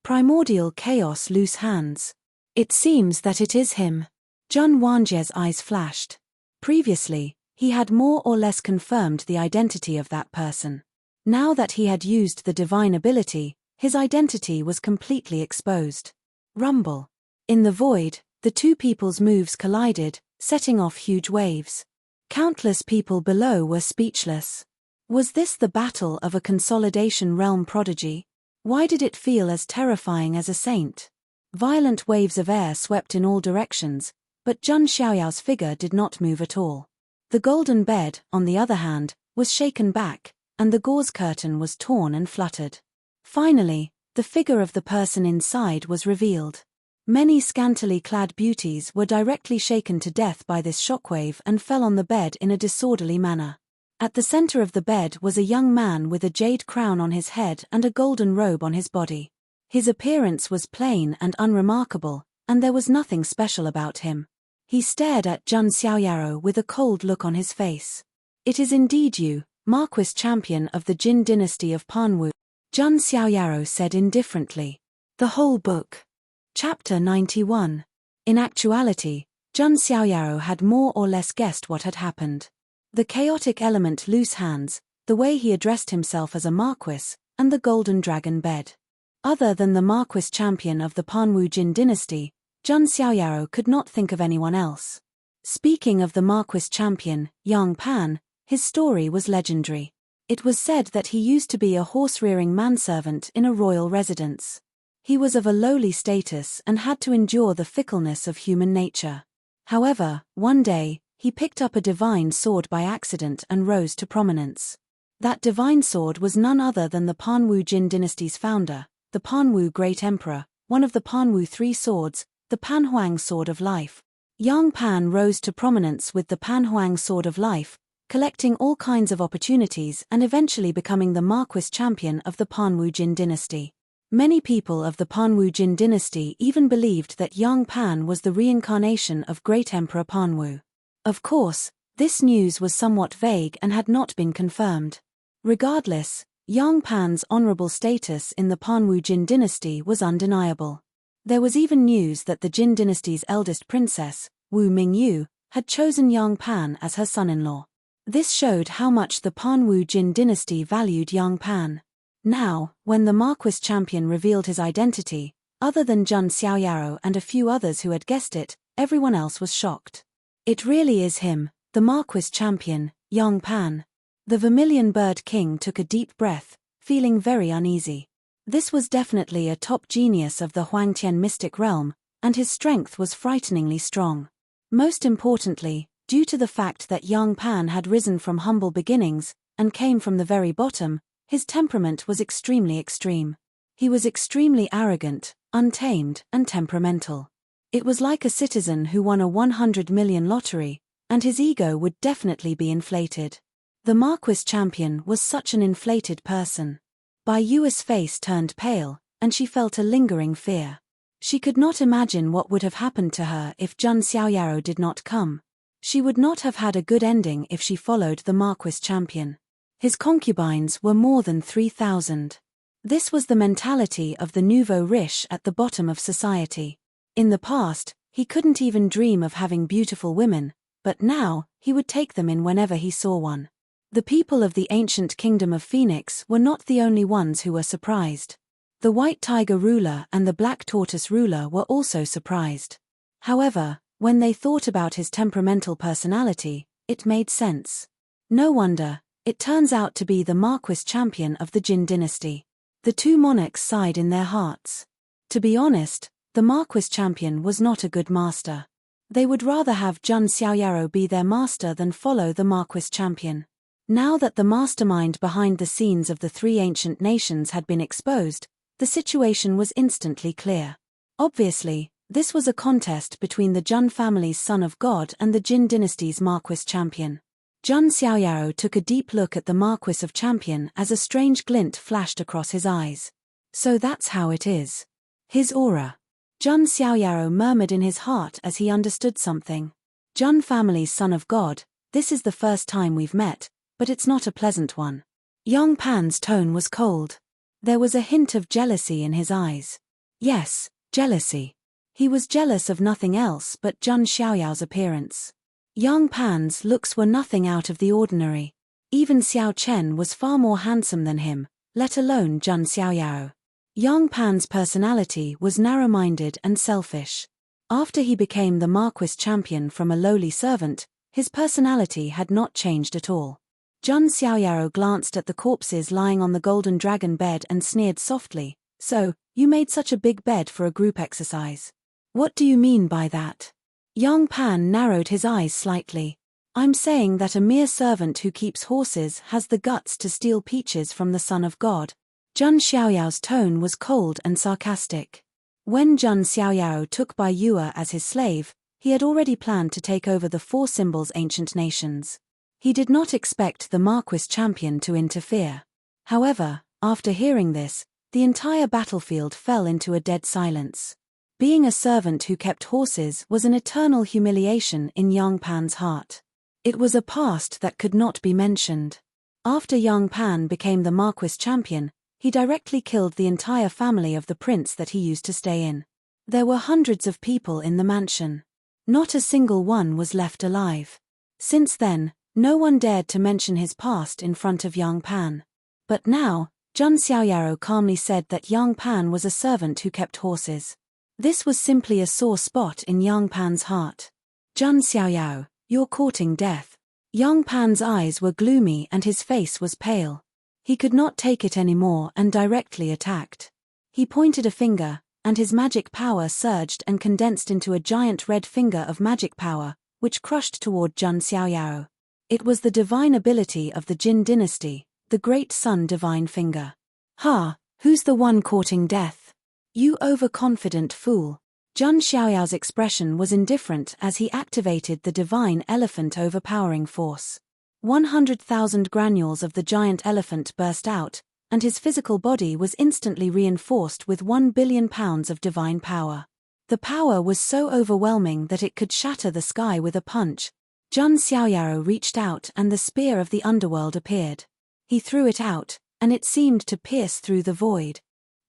Primordial chaos loose hands. It seems that it is him. Jun Wanjie's eyes flashed. Previously, he had more or less confirmed the identity of that person. Now that he had used the divine ability, his identity was completely exposed. Rumble. In the void, the 2 people's moves collided, setting off huge waves. Countless people below were speechless. Was this the battle of a consolidation realm prodigy? Why did it feel as terrifying as a saint? Violent waves of air swept in all directions, but Jun Xiaoyao's figure did not move at all. The golden bed, on the other hand, was shaken back, and the gauze curtain was torn and fluttered. Finally, the figure of the person inside was revealed. Many scantily clad beauties were directly shaken to death by this shockwave and fell on the bed in a disorderly manner. At the center of the bed was a young man with a jade crown on his head and a golden robe on his body. His appearance was plain and unremarkable, and there was nothing special about him. He stared at Jun Xiaoyaro with a cold look on his face. "It is indeed you, Marquis Champion of the Jin dynasty of Panwu," Jun Xiaoyaro said indifferently. The whole book. Chapter 91. In actuality, Jun Xiaoyaro had more or less guessed what had happened. The chaotic element loose hands, the way he addressed himself as a marquis, and the golden dragon bed. Other than the Marquis Champion of the Panwu Jin dynasty, Jun Xiaoyaro could not think of anyone else. Speaking of the Marquis Champion, Yang Pan, his story was legendary. It was said that he used to be a horse-rearing manservant in a royal residence. He was of a lowly status and had to endure the fickleness of human nature. However, one day, he picked up a divine sword by accident and rose to prominence. That divine sword was none other than the Panwu Jin dynasty's founder, the Panwu Great Emperor, one of the Panwu 3 swords, the Panhuang Sword of Life. Yang Pan rose to prominence with the Panhuang Sword of Life, collecting all kinds of opportunities and eventually becoming the Marquis Champion of the Panwu Jin dynasty. Many people of the Panwu Jin dynasty even believed that Yang Pan was the reincarnation of Great Emperor Panwu. Of course, This news was somewhat vague and had not been confirmed. Regardless, Yang Pan's honorable status in the Panwu Jin dynasty was undeniable. There was even news that the Jin dynasty's eldest princess, Wu Mingyu, had chosen Yang Pan as her son-in-law. This showed how much the Panwu Jin dynasty valued Yang Pan. Now, when the Marquis champion revealed his identity, other than Jun Xiaoyaro and a few others who had guessed it, everyone else was shocked. It really is him, the Marquis champion, Yang Pan. The Vermilion Bird King took a deep breath, feeling very uneasy. This was definitely a top genius of the Huangtian mystic realm, and his strength was frighteningly strong. Most importantly, due to the fact that Yang Pan had risen from humble beginnings, and came from the very bottom, his temperament was extremely extreme. He was extremely arrogant, untamed, and temperamental. It was like a citizen who won a 100 million lottery, and his ego would definitely be inflated. The Marquis champion was such an inflated person. Bai Yu's face turned pale, and she felt a lingering fear. She could not imagine what would have happened to her if Jun Xiaoyaro did not come. She would not have had a good ending if she followed the Marquis champion. His concubines were more than 3,000. This was the mentality of the nouveau riche at the bottom of society. In the past, he couldn't even dream of having beautiful women, but now, he would take them in whenever he saw one. The people of the ancient kingdom of Phoenix were not the only ones who were surprised. The White Tiger ruler and the Black Tortoise ruler were also surprised. However, when they thought about his temperamental personality, it made sense. No wonder, it turns out to be the Marquis champion of the Jin dynasty. The two monarchs sighed in their hearts. To be honest, the Marquis champion was not a good master. They would rather have Jun Xiaoyaro be their master than follow the Marquis champion. Now that the mastermind behind the scenes of the three ancient nations had been exposed, the situation was instantly clear. Obviously, this was a contest between the Jun family's son of God and the Jin dynasty's Marquis champion. Jun Xiaoyaro took a deep look at the Marquis of Champion as a strange glint flashed across his eyes. So that's how it is. His aura. Jun Xiaoyaro murmured in his heart as he understood something. Jun family's son of God, this is the first time we've met, but it's not a pleasant one. Yang Pan's tone was cold. There was a hint of jealousy in his eyes. Yes, jealousy. He was jealous of nothing else but Jun Xiaoyao's appearance. Yang Pan's looks were nothing out of the ordinary. Even Xiao Chen was far more handsome than him, let alone Jun Xiaoyao. Yang Pan's personality was narrow-minded and selfish. After he became the Marquis champion from a lowly servant, his personality had not changed at all. Jun Xiaoyaro glanced at the corpses lying on the golden dragon bed and sneered softly, "So, you made such a big bed for a group exercise. What do you mean by that?" Yang Pan narrowed his eyes slightly. "I'm saying that a mere servant who keeps horses has the guts to steal peaches from the Son of God." Jun Xiaoyao's tone was cold and sarcastic. When Jun Xiaoyao took Bai Yue as his slave, he had already planned to take over the four symbols ancient nations. He did not expect the Marquis champion to interfere. However, after hearing this, the entire battlefield fell into a dead silence. Being a servant who kept horses was an eternal humiliation in Yang Pan's heart. It was a past that could not be mentioned. After Yang Pan became the Marquis champion, he directly killed the entire family of the prince that he used to stay in. There were hundreds of people in the mansion. Not a single one was left alive. Since then, no one dared to mention his past in front of Yang Pan. But now, Jun Xiaoyaro calmly said that Yang Pan was a servant who kept horses. This was simply a sore spot in Yang Pan's heart. "Jun Xiaoyao, you're courting death." Yang Pan's eyes were gloomy and his face was pale. He could not take it anymore and directly attacked. He pointed a finger, and his magic power surged and condensed into a giant red finger of magic power, which crushed toward Jun Xiaoyao. It was the divine ability of the Jin dynasty, the Great Sun Divine Finger. "Ha, who's the one courting death? You overconfident fool." Jun Xiaoyao's expression was indifferent as he activated the divine elephant overpowering force. 100,000 granules of the giant elephant burst out, and his physical body was instantly reinforced with 1 billion pounds of divine power. The power was so overwhelming that it could shatter the sky with a punch. Jun Xiaoyaro reached out and the spear of the underworld appeared. He threw it out, and it seemed to pierce through the void.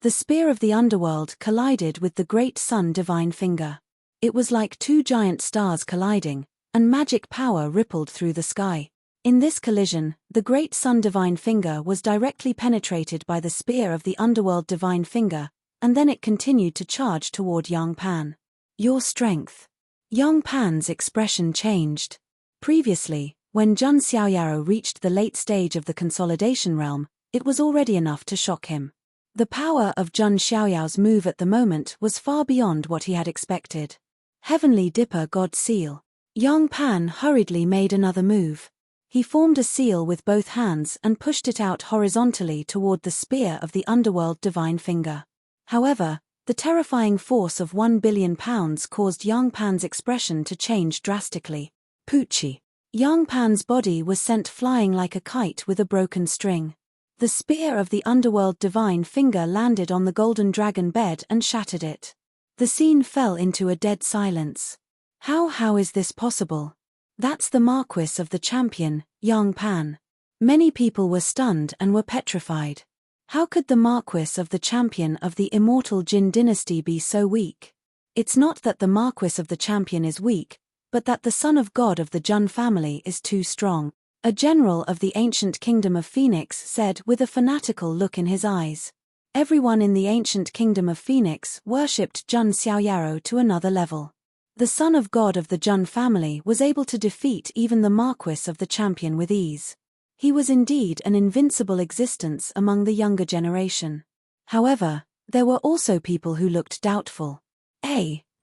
The spear of the underworld collided with the great sun divine finger. It was like two giant stars colliding, and magic power rippled through the sky. In this collision, the great sun divine finger was directly penetrated by the spear of the underworld divine finger, and then it continued to charge toward Yang Pan. Your strength. Yang Pan's expression changed. Previously, when Jun Xiaoyaro reached the late stage of the consolidation realm, it was already enough to shock him. The power of Jun Xiaoyao's move at the moment was far beyond what he had expected. Heavenly Dipper God Seal. Yang Pan hurriedly made another move. He formed a seal with both hands and pushed it out horizontally toward the spear of the underworld divine finger. However, the terrifying force of 1 billion pounds caused Yang Pan's expression to change drastically. Poochie. Yang Pan's body was sent flying like a kite with a broken string. The spear of the underworld divine finger landed on the golden dragon bed and shattered it. The scene fell into a dead silence. How is this possible? That's the Marquis of the champion, Yang Pan. Many people were stunned and were petrified. How could the Marquis of the champion of the immortal Jin dynasty be so weak? It's not that the Marquis of the champion is weak, but that the son of God of the Jun family is too strong, a general of the ancient kingdom of Phoenix said with a fanatical look in his eyes. Everyone in the ancient kingdom of Phoenix worshipped Jun Xiaoyaro to another level. The son of God of the Jun family was able to defeat even the Marquis of the champion with ease. He was indeed an invincible existence among the younger generation. However, there were also people who looked doubtful.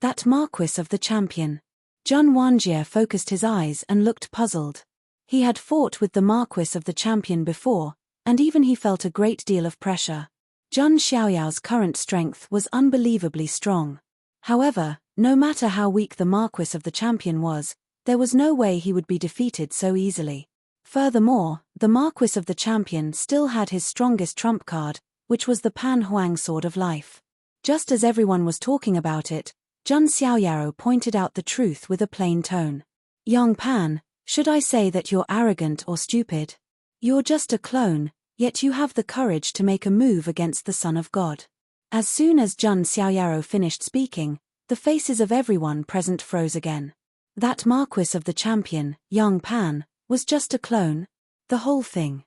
That Marquis of the champion. Jun Wanjie focused his eyes and looked puzzled. He had fought with the Marquis of the champion before, and even he felt a great deal of pressure. Jun Xiaoyao's current strength was unbelievably strong. However, no matter how weak the Marquis of the champion was, there was no way he would be defeated so easily. Furthermore, the Marquis of the champion still had his strongest trump card, which was the Pan Huang Sword of Life. Just as everyone was talking about it, Jun Xiaoyaro pointed out the truth with a plain tone. Yang Pan, should I say that you're arrogant or stupid? You're just a clone, yet you have the courage to make a move against the Son of God. As soon as Jun Xiaoyaro finished speaking, the faces of everyone present froze again. That Marquis of the champion, Yang Pan, was just a clone? The whole thing.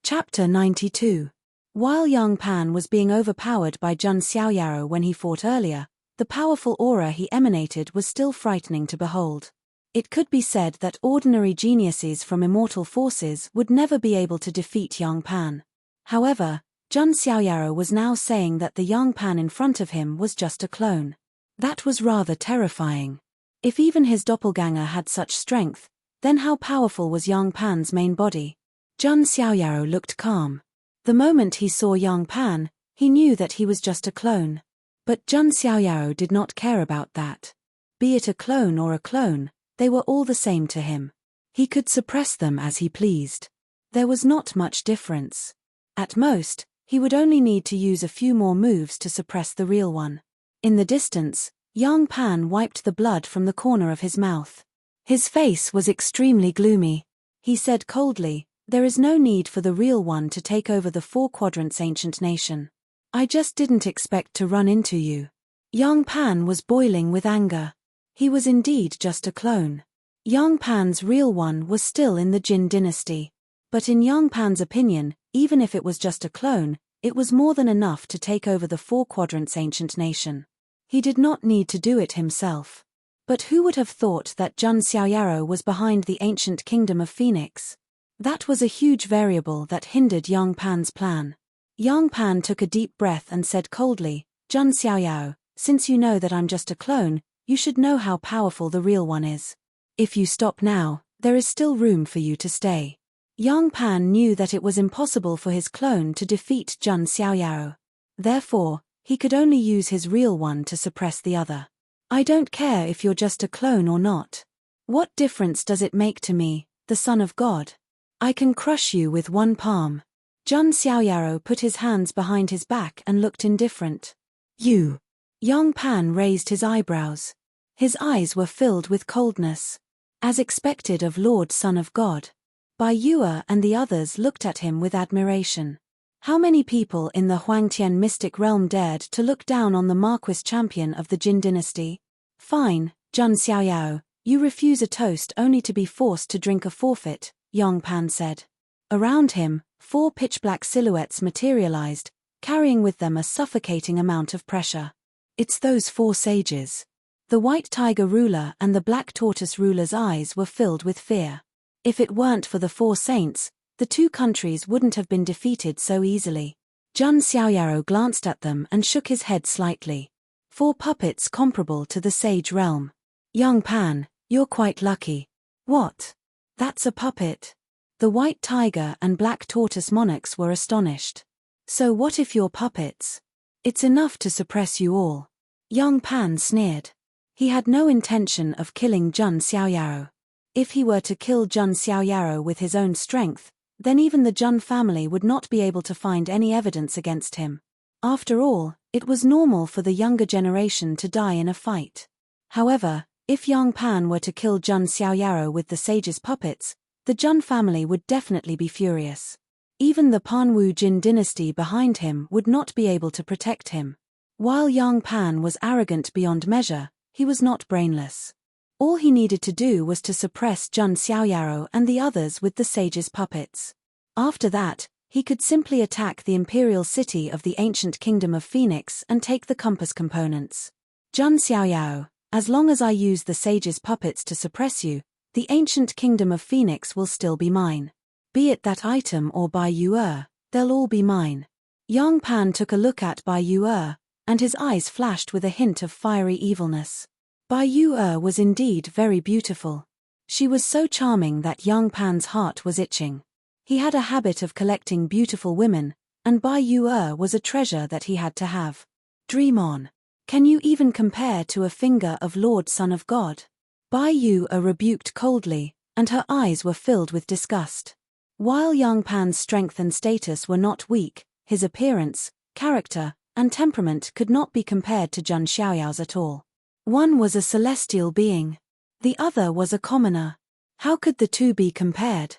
Chapter 92. While Yang Pan was being overpowered by Jun Xiaoyaro when he fought earlier, the powerful aura he emanated was still frightening to behold. It could be said that ordinary geniuses from immortal forces would never be able to defeat Yang Pan. However, Jun Xiaoyaro was now saying that the Yang Pan in front of him was just a clone. That was rather terrifying. If even his doppelganger had such strength, then how powerful was Yang Pan's main body? Jun Xiaoyaro looked calm. The moment he saw Yang Pan, he knew that he was just a clone. But Jun Xiaoyaro did not care about that. Be it a clone or a clone, they were all the same to him. He could suppress them as he pleased. There was not much difference. At most, he would only need to use a few more moves to suppress the real one. In the distance, Yang Pan wiped the blood from the corner of his mouth. His face was extremely gloomy. He said coldly, "There is no need for the real one to take over the Four Quadrants ancient nation. I just didn't expect to run into you." Yang Pan was boiling with anger. He was indeed just a clone. Yang Pan's real one was still in the Jin dynasty. But in Yang Pan's opinion, even if it was just a clone, it was more than enough to take over the Four Quadrants ancient nation. He did not need to do it himself. But who would have thought that Jun Xiaoyaro was behind the ancient kingdom of Phoenix? That was a huge variable that hindered Yang Pan's plan. Yang Pan took a deep breath and said coldly, "Jun Xiaoyao, since you know that I'm just a clone, you should know how powerful the real one is. If you stop now, there is still room for you to stay." Yang Pan knew that it was impossible for his clone to defeat Jun Xiaoyao. Therefore, he could only use his real one to suppress the other. "I don't care if you're just a clone or not. What difference does it make to me, the Son of God? I can crush you with one palm." Jun Xiaoyaro put his hands behind his back and looked indifferent. "You?" Yang Pan raised his eyebrows. His eyes were filled with coldness. As expected of Lord Son of God. Bai Yue and the others looked at him with admiration. How many people in the Huangtian mystic realm dared to look down on the Marquis champion of the Jin dynasty? Fine, Jun Xiaoyao, you refuse a toast only to be forced to drink a forfeit, Yong Pan said. Around him, 4 pitch-black silhouettes materialized, carrying with them a suffocating amount of pressure. It's those 4 sages. The white tiger ruler and the black tortoise ruler's eyes were filled with fear. If it weren't for the 4 saints, the 2 countries wouldn't have been defeated so easily. Jun Xiaoyao glanced at them and shook his head slightly. 4 puppets comparable to the sage realm. Young Pan, you're quite lucky. What? That's a puppet? The white tiger and black tortoise monarchs were astonished. So what if you're puppets? It's enough to suppress you all. Young Pan sneered. He had no intention of killing Jun Xiaoyao. If he were to kill Jun Xiaoyao with his own strength, then even the Jun family would not be able to find any evidence against him. After all, it was normal for the younger generation to die in a fight. However, if Yang Pan were to kill Jun Xiaoyao with the sage's puppets, the Jun family would definitely be furious. Even the Panwu Jin dynasty behind him would not be able to protect him. While Yang Pan was arrogant beyond measure, he was not brainless. All he needed to do was to suppress Jun Xiaoyao and the others with the sage's puppets. After that, he could simply attack the imperial city of the ancient kingdom of Phoenix and take the compass components. Jun Xiaoyao, as long as I use the sage's puppets to suppress you, the ancient kingdom of Phoenix will still be mine. Be it that item or Bai Yue, they'll all be mine. Yang Pan took a look at Bai Yue, and his eyes flashed with a hint of fiery evilness. Bai Yue was indeed very beautiful. She was so charming that Yang Pan's heart was itching. He had a habit of collecting beautiful women, and Bai Yue was a treasure that he had to have. Dream on. Can you even compare to a finger of Lord Son of God? Bai Yue rebuked coldly, and her eyes were filled with disgust. While Yang Pan's strength and status were not weak, his appearance, character, and temperament could not be compared to Jun Xiaoyao's at all. One was a celestial being. The other was a commoner. How could the two be compared?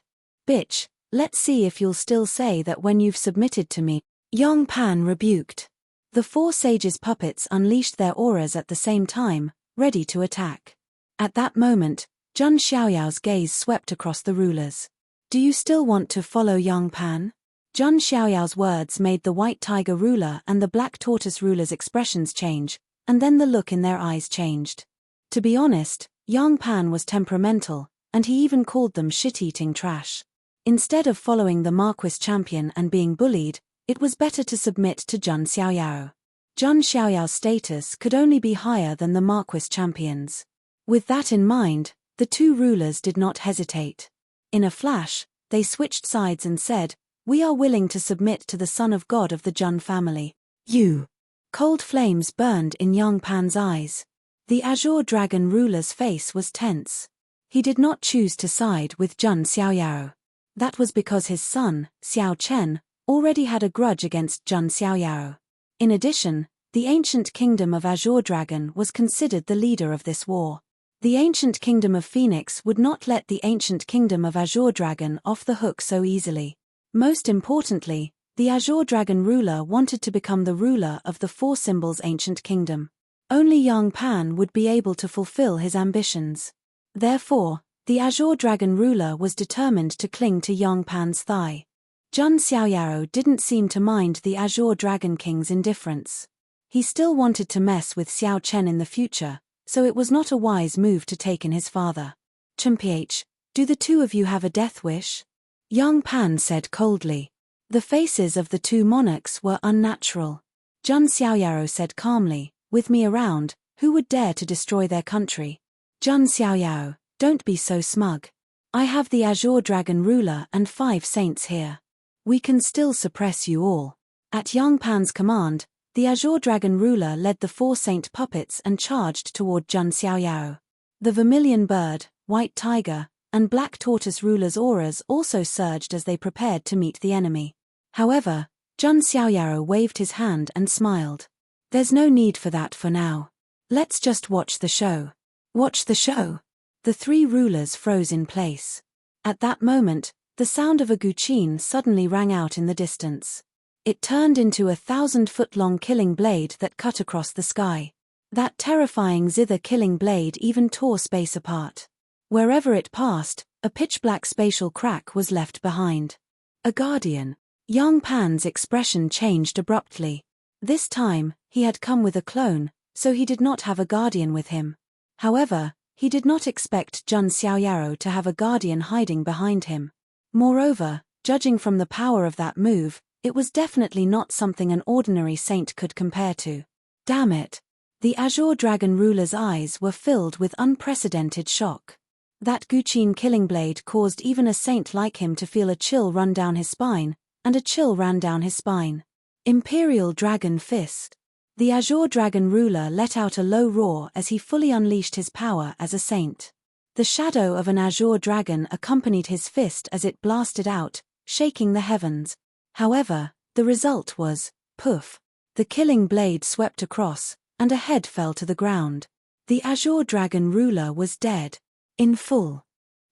Bitch, let's see if you'll still say that when you've submitted to me, Yang Pan rebuked. The 4 sages' puppets unleashed their auras at the same time, ready to attack. At that moment, Jun Xiaoyao's gaze swept across the rulers. Do you still want to follow Yang Pan? Jun Xiaoyao's words made the white tiger ruler and the black tortoise ruler's expressions change, and then the look in their eyes changed. To be honest, Yang Pan was temperamental, and he even called them shit-eating trash. Instead of following the Marquis champion and being bullied, it was better to submit to Jun Xiaoyao. Jun Xiaoyao's status could only be higher than the Marquis champion's. With that in mind, the 2 rulers did not hesitate. In a flash, they switched sides and said, "We are willing to submit to the Son of God of the Jun family." You. Cold flames burned in Yang Pan's eyes. The Azure Dragon ruler's face was tense. He did not choose to side with Jun Xiaoyao. That was because his son, Xiao Chen, already had a grudge against Jun Xiaoyao. In addition, the ancient kingdom of Azure Dragon was considered the leader of this war. The ancient kingdom of Phoenix would not let the ancient kingdom of Azure Dragon off the hook so easily. Most importantly, the Azure Dragon ruler wanted to become the ruler of the 4 symbols ancient kingdom. Only Yang Pan would be able to fulfill his ambitions. Therefore, the Azure Dragon ruler was determined to cling to Yang Pan's thigh. Jun Xiaoyao didn't seem to mind the Azure Dragon King's indifference. He still wanted to mess with Xiao Chen in the future, so it was not a wise move to take in his father. "Ch, do the 2 of you have a death wish?" Yang Pan said coldly. The faces of the 2 monarchs were unnatural. Jun Xiaoyao said calmly, "With me around, who would dare to destroy their country?" Jun Xiaoyao, don't be so smug. I have the Azure Dragon ruler and 5 saints here. We can still suppress you all. At Yang Pan's command, the Azure Dragon ruler led the 4 saint puppets and charged toward Jun Xiaoyao. The vermilion bird, white tiger, and black tortoise rulers' auras also surged as they prepared to meet the enemy. However, Jun Xiaoyao waved his hand and smiled. "There's no need for that for now. Let's just watch the show." "Watch the show?" The three rulers froze in place. At that moment, the sound of a guqin suddenly rang out in the distance. It turned into a 1,000-foot-long killing blade that cut across the sky. That terrifying zither killing blade even tore space apart. Wherever it passed, a pitch-black spatial crack was left behind. A guardian. Yang Pan's expression changed abruptly. This time, he had come with a clone, so he did not have a guardian with him. However, he did not expect Jun Xiaoyaro to have a guardian hiding behind him. Moreover, judging from the power of that move, it was definitely not something an ordinary saint could compare to. Damn it! The Azure Dragon ruler's eyes were filled with unprecedented shock. That guqin killing blade caused even a saint like him to feel a chill run down his spine, and a chill ran down his spine. Imperial Dragon Fist. The Azure Dragon ruler let out a low roar as he fully unleashed his power as a saint. The shadow of an Azure Dragon accompanied his fist as it blasted out, shaking the heavens. However, the result was, poof. The killing blade swept across, and a head fell to the ground. The Azure Dragon ruler was dead. In full.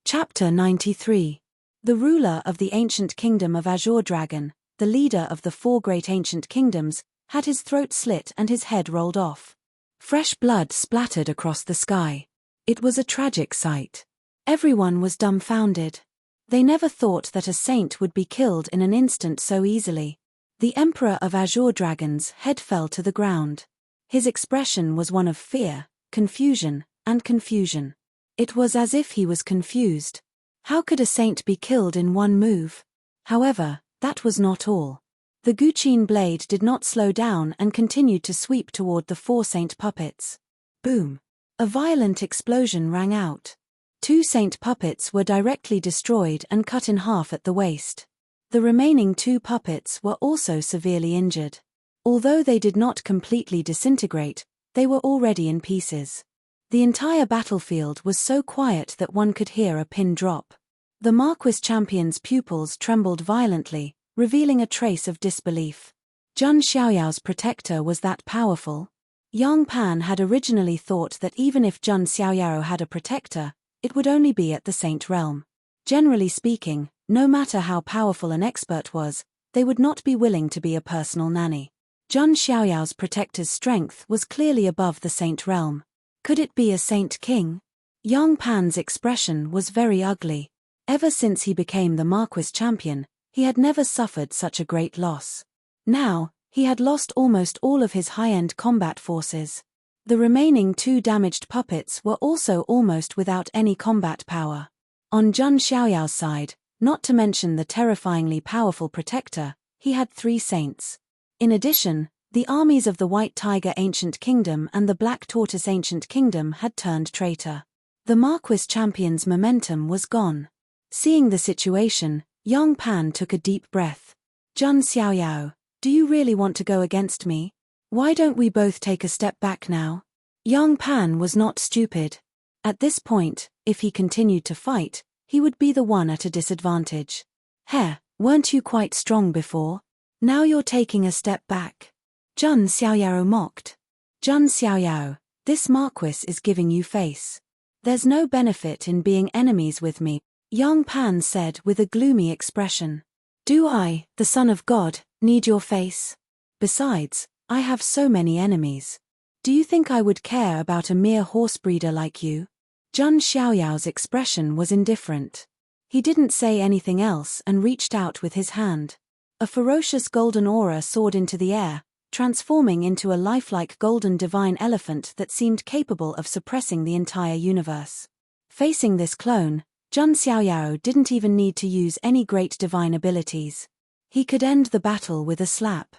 Chapter 93. The ruler of the ancient kingdom of Azure Dragon, the leader of the four great ancient kingdoms, had his throat slit and his head rolled off. Fresh blood splattered across the sky. It was a tragic sight. Everyone was dumbfounded. They never thought that a saint would be killed in an instant so easily. The Emperor of Azure Dragon's head fell to the ground. His expression was one of fear, confusion, and confusion. It was as if he was confused. How could a saint be killed in one move? However, that was not all. The guqin blade did not slow down and continued to sweep toward the four saint puppets. Boom! A violent explosion rang out. 2 saint puppets were directly destroyed and cut in half at the waist. The remaining 2 puppets were also severely injured. Although they did not completely disintegrate, they were already in pieces. The entire battlefield was so quiet that one could hear a pin drop. The Marquis champion's pupils trembled violently, revealing a trace of disbelief. Jun Xiaoyao's protector was that powerful? Yang Pan had originally thought that even if Jun Xiaoyao had a protector, it would only be at the Saint realm. Generally speaking, no matter how powerful an expert was, they would not be willing to be a personal nanny. Jun Xiaoyao's protector's strength was clearly above the Saint realm. Could it be a Saint King? Yang Pan's expression was very ugly. Ever since he became the Marquis champion, he had never suffered such a great loss. Now, he had lost almost all of his high-end combat forces. The remaining 2 damaged puppets were also almost without any combat power. On Jun Xiaoyao's side, not to mention the terrifyingly powerful protector, he had 3 saints. In addition, the armies of the White Tiger Ancient Kingdom and the Black Tortoise Ancient Kingdom had turned traitor. The Marquis champion's momentum was gone. Seeing the situation, Yang Pan took a deep breath. Jun Xiaoyao, do you really want to go against me? Why don't we both take a step back now? Yang Pan was not stupid. At this point, if he continued to fight, he would be the one at a disadvantage. Heh, weren't you quite strong before? Now you're taking a step back. Jun Xiaoyao mocked. Jun Xiaoyao, this Marquis is giving you face. There's no benefit in being enemies with me, Yang Pan said with a gloomy expression. Do I, the son of God, need your face? Besides, I have so many enemies. Do you think I would care about a mere horse breeder like you? Jun Xiaoyao's expression was indifferent. He didn't say anything else and reached out with his hand. A ferocious golden aura soared into the air, transforming into a lifelike golden divine elephant that seemed capable of suppressing the entire universe. Facing this clone, Jun Xiaoyao didn't even need to use any great divine abilities. He could end the battle with a slap.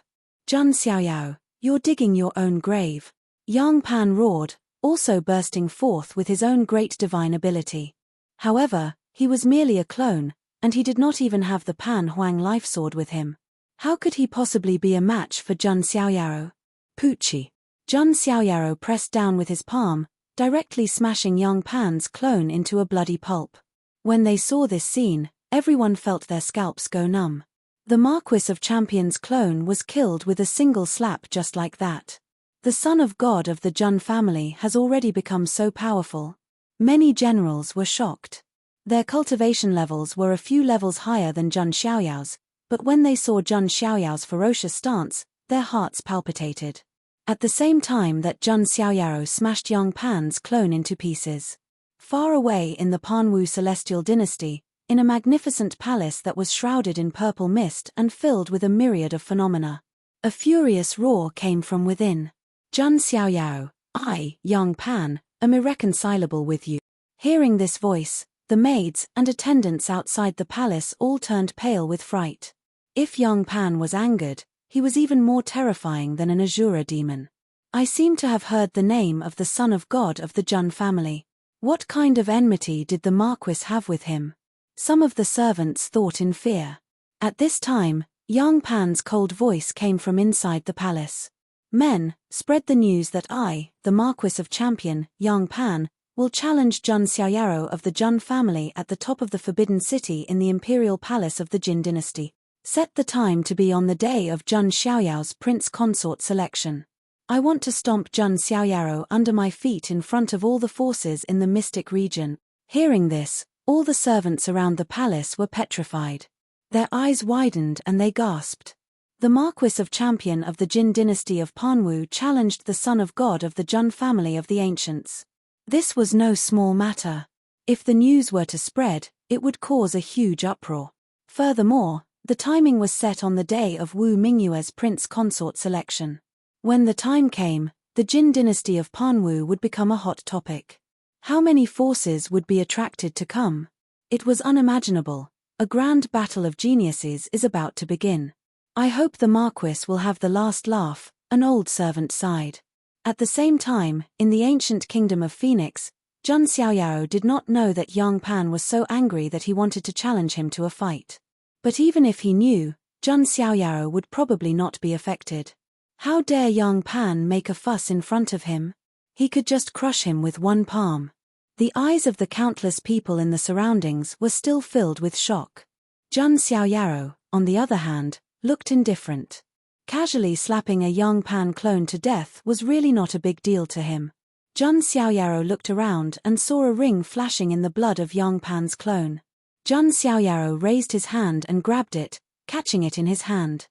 Jun Xiaoyao, you're digging your own grave. Yang Pan roared, also bursting forth with his own great divine ability. However, he was merely a clone, and he did not even have the Pan Huang life sword with him. How could he possibly be a match for Jun Xiaoyao? Poochie. Jun Xiaoyao pressed down with his palm, directly smashing Yang Pan's clone into a bloody pulp. When they saw this scene, everyone felt their scalps go numb. The Marquis of Champions' clone was killed with a single slap just like that. The son of God of the Jun family has already become so powerful. Many generals were shocked. Their cultivation levels were a few levels higher than Zhang Xiaoyao's, but when they saw Zhang Xiaoyao's ferocious stance, their hearts palpitated. At the same time that Zhang Xiaoyao smashed Yang Pan's clone into pieces. Far away in the Panwu celestial dynasty, in a magnificent palace that was shrouded in purple mist and filled with a myriad of phenomena, a furious roar came from within. Zhang Xiaoyao, I, Yang Pan, am irreconcilable with you. Hearing this voice, the maids and attendants outside the palace all turned pale with fright. If Yang Pan was angered, he was even more terrifying than an Azura demon. I seem to have heard the name of the son of God of the Jun family. What kind of enmity did the Marquis have with him? Some of the servants thought in fear. At this time, Yang Pan's cold voice came from inside the palace. Men, spread the news that I, the Marquis of Champion, Yang Pan, will challenge Zhang Xiaoyao of the Jun family at the top of the Forbidden City in the Imperial Palace of the Jin dynasty. Set the time to be on the day of Zhang Xiaoyao's prince consort selection. I want to stomp Zhang Xiaoyao under my feet in front of all the forces in the mystic region. Hearing this, all the servants around the palace were petrified. Their eyes widened and they gasped. The Marquis of Champion of the Jin dynasty of Panwu challenged the son of God of the Jun family of the ancients. This was no small matter. If the news were to spread, it would cause a huge uproar. Furthermore, the timing was set on the day of Wu Mingyue's prince consort selection. When the time came, the Jin dynasty of Panwu would become a hot topic. How many forces would be attracted to come? It was unimaginable. A grand battle of geniuses is about to begin. I hope the Marquis will have the last laugh, an old servant sighed. At the same time, in the ancient kingdom of Phoenix, Zhang Xiaoyao did not know that Yang Pan was so angry that he wanted to challenge him to a fight. But even if he knew, Zhang Xiaoyao would probably not be affected. How dare Yang Pan make a fuss in front of him? He could just crush him with one palm. The eyes of the countless people in the surroundings were still filled with shock. Zhang Xiaoyao, on the other hand, looked indifferent. Casually slapping a Yang Pan clone to death was really not a big deal to him. Zhang Xiaoyao looked around and saw a ring flashing in the blood of Yang Pan's clone. Zhang Xiaoyao raised his hand and grabbed it, catching it in his hand.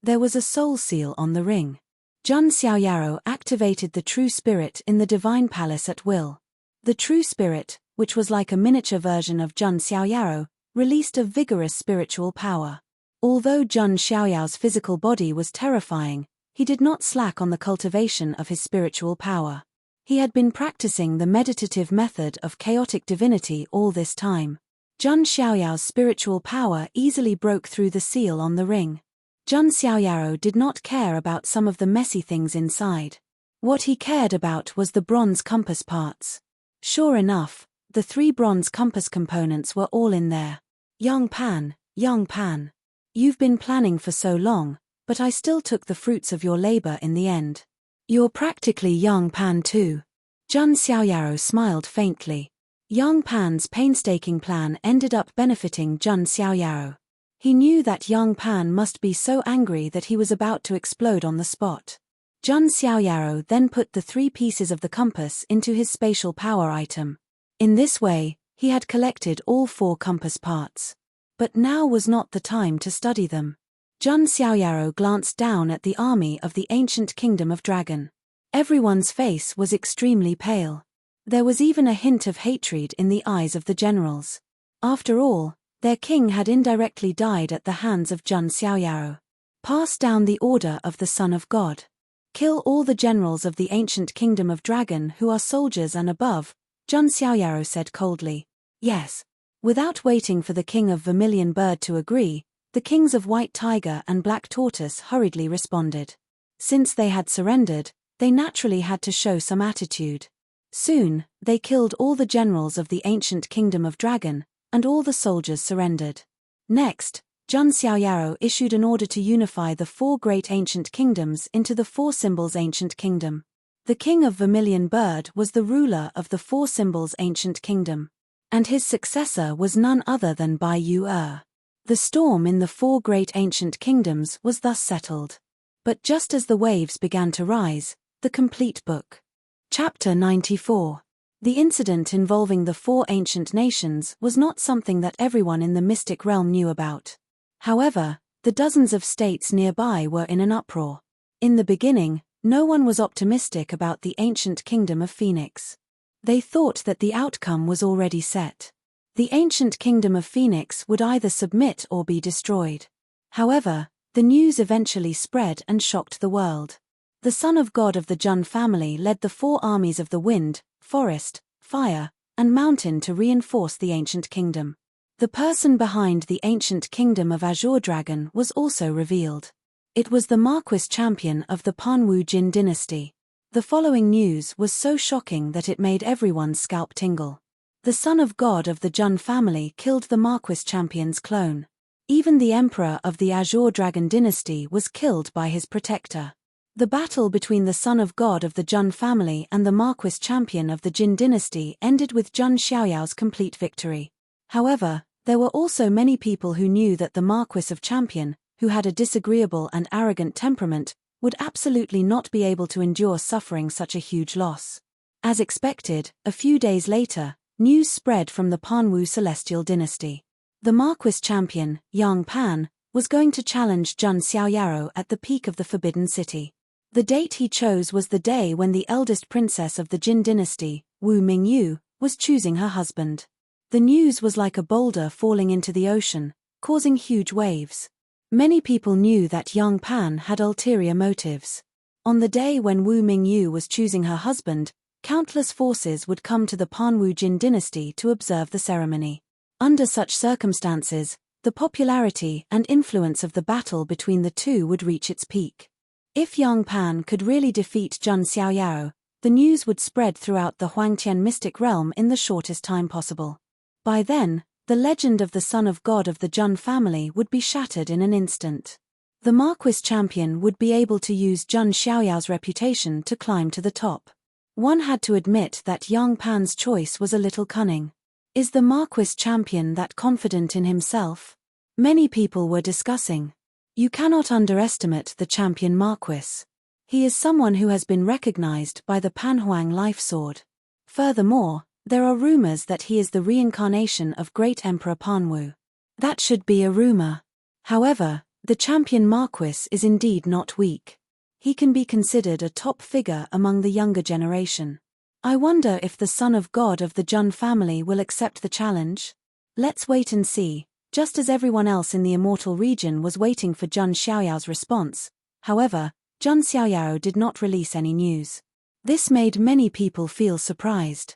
There was a soul seal on the ring. Zhang Xiaoyao activated the True Spirit in the Divine Palace at will. The True Spirit, which was like a miniature version of Zhang Xiaoyao, released a vigorous spiritual power. Although Zhang Xiaoyao's physical body was terrifying, he did not slack on the cultivation of his spiritual power. He had been practicing the meditative method of chaotic divinity all this time. Zhang Xiaoyao's spiritual power easily broke through the seal on the ring. Zhang Xiaoyao did not care about some of the messy things inside. What he cared about was the bronze compass parts. Sure enough, the 3 bronze compass components were all in there. Yang Pan, you've been planning for so long, but I still took the fruits of your labor in the end. You're practically Yang Pan too. Zhang Xiaoyao smiled faintly. Yang Pan's painstaking plan ended up benefiting Zhang Xiaoyao. He knew that Yang Pan must be so angry that he was about to explode on the spot. Zhang Xiaoyao then put the 3 pieces of the compass into his spatial power item. In this way, he had collected all 4 compass parts. But now was not the time to study them. Zhang Xiaoyao glanced down at the army of the ancient kingdom of Dragon. Everyone's face was extremely pale. There was even a hint of hatred in the eyes of the generals. After all, their king had indirectly died at the hands of Zhang Xiaoyao. Pass down the order of the Son of God. Kill all the generals of the ancient kingdom of Dragon who are soldiers and above, Zhang Xiaoyao said coldly. Yes. Without waiting for the king of Vermilion Bird to agree, the kings of White Tiger and Black Tortoise hurriedly responded. Since they had surrendered, they naturally had to show some attitude. Soon, they killed all the generals of the ancient kingdom of Dragon, and all the soldiers surrendered. Next, Zhang Xiaoyao issued an order to unify the 4 great ancient kingdoms into the 4 symbols ancient kingdom. The king of Vermilion Bird was the ruler of the 4 symbols ancient kingdom. And his successor was none other than Bai Yu. The storm in the 4 great ancient kingdoms was thus settled. But just as the waves began to rise, the complete book. Chapter 94. The incident involving the 4 ancient nations was not something that everyone in the mystic realm knew about. However, the dozens of states nearby were in an uproar. In the beginning, no one was optimistic about the ancient kingdom of Phoenix. They thought that the outcome was already set. The ancient kingdom of Phoenix would either submit or be destroyed. However, the news eventually spread and shocked the world. The son of God of the Jun family led the 4 armies of the wind, forest, fire, and mountain to reinforce the ancient kingdom. The person behind the ancient kingdom of Azure Dragon was also revealed. It was the Marquis champion of the Panwu Jin dynasty. The following news was so shocking that it made everyone's scalp tingle. The son of God of the Jun family killed the Marquis champion's clone. Even the emperor of the Azure Dragon dynasty was killed by his protector. The battle between the son of God of the Jun family and the Marquis champion of the Jin dynasty ended with Jun Xiaoyao's complete victory. However, there were also many people who knew that the Marquis of Champion, who had a disagreeable and arrogant temperament, would absolutely not be able to endure suffering such a huge loss. As expected, a few days later, news spread from the Panwu Celestial dynasty. The Marquis champion, Yang Pan, was going to challenge Jun Xiaoyao at the peak of the Forbidden City. The date he chose was the day when the eldest princess of the Jin dynasty, Wu Mingyu, was choosing her husband. The news was like a boulder falling into the ocean, causing huge waves. Many people knew that Yang Pan had ulterior motives. On the day when Wu Mingyu was choosing her husband, countless forces would come to the Panwu Jin dynasty to observe the ceremony. Under such circumstances, the popularity and influence of the battle between the two would reach its peak. If Yang Pan could really defeat Jun Xiaoyao, the news would spread throughout the Huangtian mystic realm in the shortest time possible. By then, the legend of the son of God of the Jun family would be shattered in an instant. The Marquis champion would be able to use Jun Xiaoyao's reputation to climb to the top. One had to admit that Yang Pan's choice was a little cunning. Is the Marquis champion that confident in himself? Many people were discussing. You cannot underestimate the champion Marquis. He is someone who has been recognized by the Panhuang life sword. Furthermore, there are rumors that he is the reincarnation of great Emperor Panwu. That should be a rumor. However, the champion Marquis is indeed not weak. He can be considered a top figure among the younger generation. I wonder if the son of God of the Jun family will accept the challenge? Let's wait and see. Just as everyone else in the immortal region was waiting for Jun Xiaoyao's response, however, Jun Xiaoyao did not release any news. This made many people feel surprised.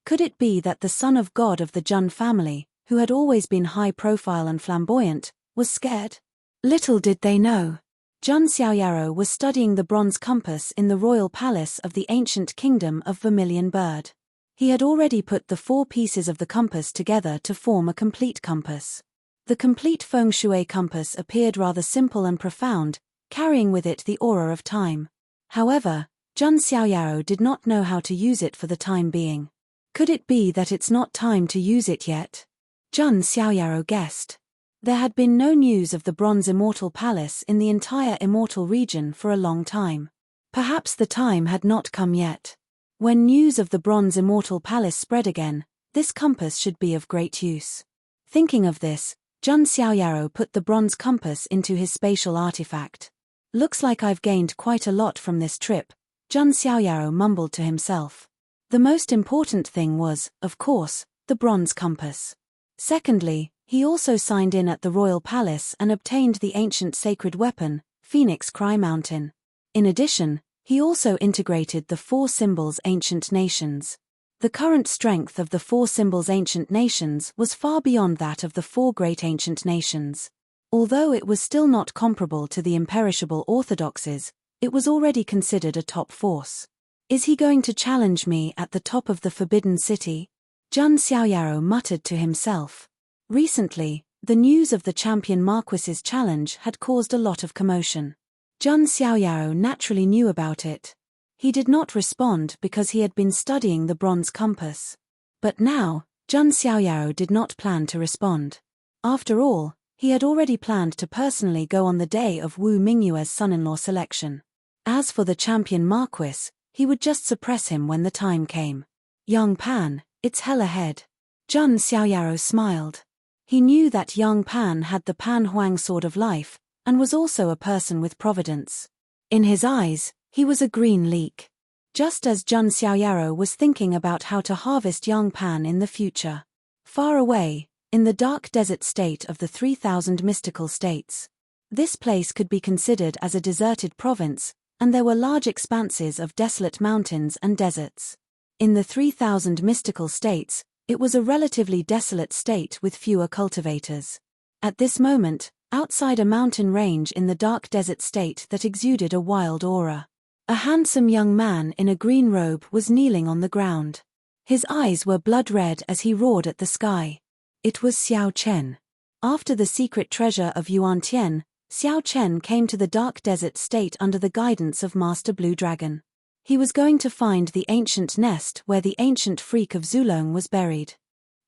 Could it be that the son of God of the Jun family, who had always been high profile and flamboyant, was scared? Little did they know. Jun Xiaoyao was studying the bronze compass in the royal palace of the ancient kingdom of Vermilion Bird. He had already put the 4 pieces of the compass together to form a complete compass. The complete feng shui compass appeared rather simple and profound, carrying with it the aura of time. However, Jun Xiaoyao did not know how to use it for the time being. Could it be that it's not time to use it yet? Jun Xiaoyao guessed. There had been no news of the Bronze Immortal Palace in the entire Immortal region for a long time. Perhaps the time had not come yet. When news of the Bronze Immortal Palace spread again, this compass should be of great use. Thinking of this, Jun Xiaoyao put the bronze compass into his spatial artifact. Looks like I've gained quite a lot from this trip, Jun Xiaoyao mumbled to himself. The most important thing was, of course, the bronze compass. Secondly, he also signed in at the royal palace and obtained the ancient sacred weapon, Phoenix Cry Mountain. In addition, he also integrated the 4 symbols ancient nations. The current strength of the 4 symbols ancient nations was far beyond that of the 4 great ancient nations. Although it was still not comparable to the imperishable orthodoxies, it was already considered a top force. Is he going to challenge me at the top of the Forbidden City? Jun Xiaoyao muttered to himself. Recently, the news of the champion Marquis's challenge had caused a lot of commotion. Jun Xiaoyao naturally knew about it. He did not respond because he had been studying the bronze compass. But now, Jun Xiaoyao did not plan to respond. After all, he had already planned to personally go on the day of Wu Mingyue's son-in-law selection. As for the champion Marquis, he would just suppress him when the time came. Young Pan, it's hell ahead. Jun Xiaoyao smiled. He knew that Young Pan had the Pan Huang sword of life, and was also a person with providence. In his eyes, he was a green leek. Just as Jun Xiaoyao was thinking about how to harvest Young Pan in the future. Far away, in the dark desert state of the 3,000 mystical states. This place could be considered as a deserted province, and there were large expanses of desolate mountains and deserts. In the 3,000 mystical states, it was a relatively desolate state with fewer cultivators. At this moment, outside a mountain range in the dark desert state that exuded a wild aura, a handsome young man in a green robe was kneeling on the ground. His eyes were blood red as he roared at the sky. It was Xiao Chen. After the secret treasure of Yuantian, Xiao Chen came to the dark desert state under the guidance of Master Blue Dragon. He was going to find the ancient nest where the ancient freak of Zulong was buried.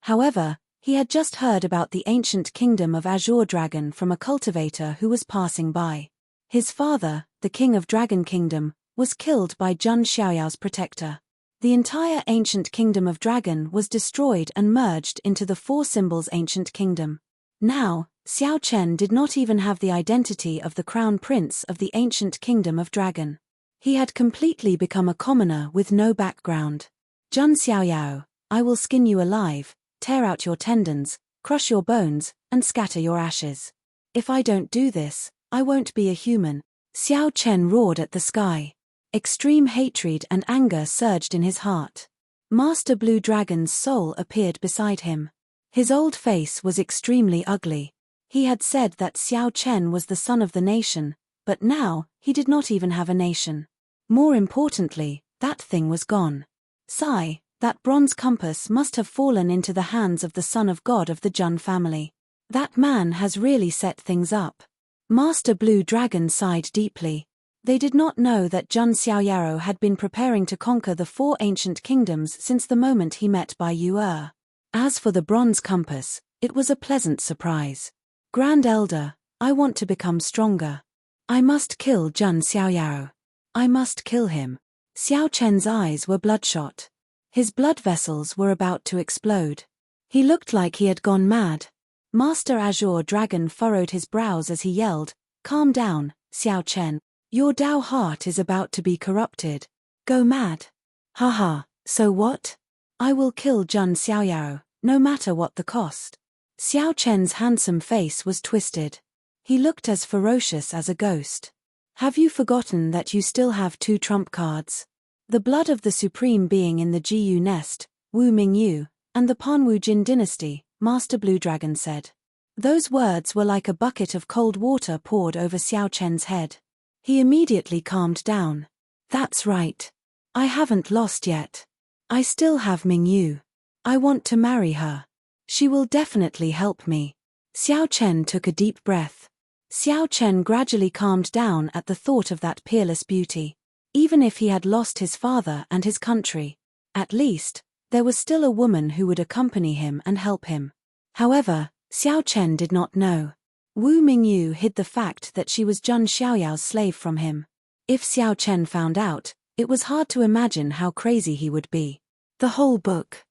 However, he had just heard about the ancient kingdom of Azure Dragon from a cultivator who was passing by. His father, the king of Dragon Kingdom, was killed by Jun Xiaoyao's protector. The entire ancient kingdom of Dragon was destroyed and merged into the Four Symbols Ancient Kingdom. Now, Xiao Chen did not even have the identity of the crown prince of the ancient kingdom of Dragon. He had completely become a commoner with no background. Jun Xiaoyao, I will skin you alive, tear out your tendons, crush your bones, and scatter your ashes. If I don't do this, I won't be a human. Xiao Chen roared at the sky. Extreme hatred and anger surged in his heart. Master Blue Dragon's soul appeared beside him. His old face was extremely ugly. He had said that Xiao Chen was the son of the nation, but now, he did not even have a nation. More importantly, that thing was gone. Sigh, that bronze compass must have fallen into the hands of the son of God of the Jun family. That man has really set things up. Master Blue Dragon sighed deeply. They did not know that Jun Xiaoyao had been preparing to conquer the four ancient kingdoms since the moment he met Bai Yu'er. As for the bronze compass, it was a pleasant surprise. Grand Elder, I want to become stronger. I must kill Jun Xiaoyao. I must kill him. Xiao Chen's eyes were bloodshot. His blood vessels were about to explode. He looked like he had gone mad. Master Azure Dragon furrowed his brows as he yelled, Calm down, Xiao Chen. Your Dao heart is about to be corrupted. Go mad. Haha, so what? I will kill Jun Xiaoyao, no matter what the cost. Xiao Chen's handsome face was twisted. He looked as ferocious as a ghost. Have you forgotten that you still have 2 trump cards? The blood of the supreme being in the Jiyu nest, Wu Mingyu, and the Panwu Jin dynasty, Master Blue Dragon said. Those words were like a bucket of cold water poured over Xiao Chen's head. He immediately calmed down. That's right. I haven't lost yet. I still have Mingyu. I want to marry her. She will definitely help me. Xiao Chen took a deep breath. Xiao Chen gradually calmed down at the thought of that peerless beauty. Even if he had lost his father and his country, at least, there was still a woman who would accompany him and help him. However, Xiao Chen did not know. Wu Mingyu hid the fact that she was Jun Xiaoyao's slave from him. If Xiao Chen found out, it was hard to imagine how crazy he would be. The whole book.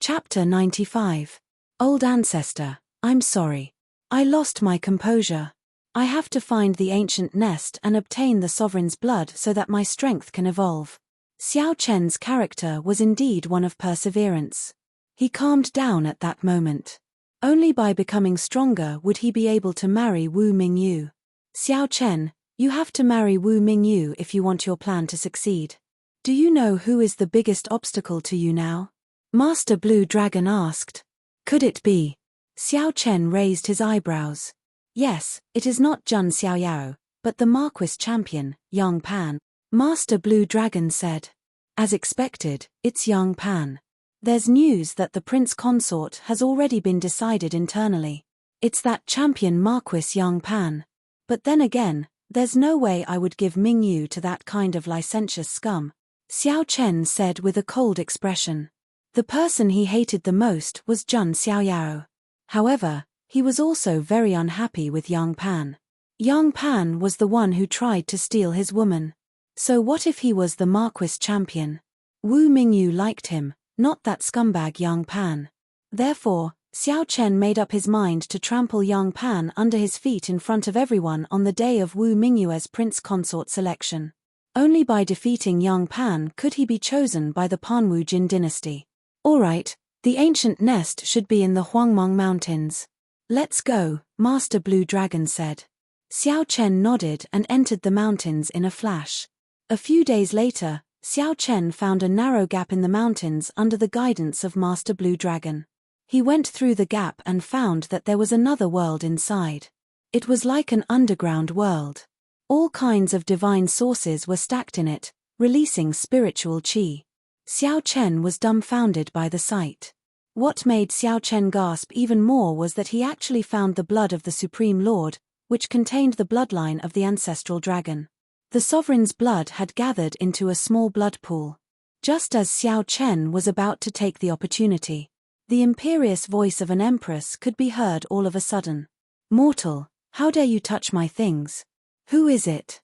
Chapter 95. Old Ancestor, I'm sorry. I lost my composure. I have to find the ancient nest and obtain the sovereign's blood so that my strength can evolve. Xiao Chen's character was indeed one of perseverance. He calmed down at that moment. Only by becoming stronger would he be able to marry Wu Mingyu. Xiao Chen, you have to marry Wu Mingyu if you want your plan to succeed. Do you know who is the biggest obstacle to you now? Master Blue Dragon asked. Could it be? Xiao Chen raised his eyebrows. Yes, it is not Jun Xiaoyao, but the Marquis champion, Young Pan. Master Blue Dragon said. As expected, it's Young Pan. There's news that the prince consort has already been decided internally. It's that champion Marquis Young Pan. But then again, there's no way I would give Mingyu to that kind of licentious scum. Xiao Chen said with a cold expression. The person he hated the most was Jun Xiaoyao. However, he was also very unhappy with Young Pan. Young Pan was the one who tried to steal his woman. So what if he was the Marquis champion? Wu Mingyu liked him, Not that scumbag Yang Pan. Therefore, Xiao Chen made up his mind to trample Yang Pan under his feet in front of everyone on the day of Wu Mingyue's prince consort selection. Only by defeating Yang Pan could he be chosen by the Panwu Jin dynasty. Alright, the ancient nest should be in the Huangmong Mountains. Let's go, Master Blue Dragon said. Xiao Chen nodded and entered the mountains in a flash. A few days later, Xiao Chen found a narrow gap in the mountains under the guidance of Master Blue Dragon. He went through the gap and found that there was another world inside. It was like an underground world. All kinds of divine sources were stacked in it, releasing spiritual qi. Xiao Chen was dumbfounded by the sight. What made Xiao Chen gasp even more was that he actually found the blood of the Supreme Lord, which contained the bloodline of the ancestral dragon. The sovereign's blood had gathered into a small blood pool. Just as Xiao Chen was about to take the opportunity, the imperious voice of an empress could be heard all of a sudden. "Mortal, how dare you touch my things? Who is it?"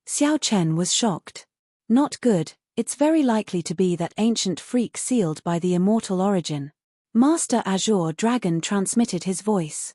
Xiao Chen was shocked. Not good, it's very likely to be that ancient freak sealed by the immortal origin. Master Azure Dragon transmitted his voice.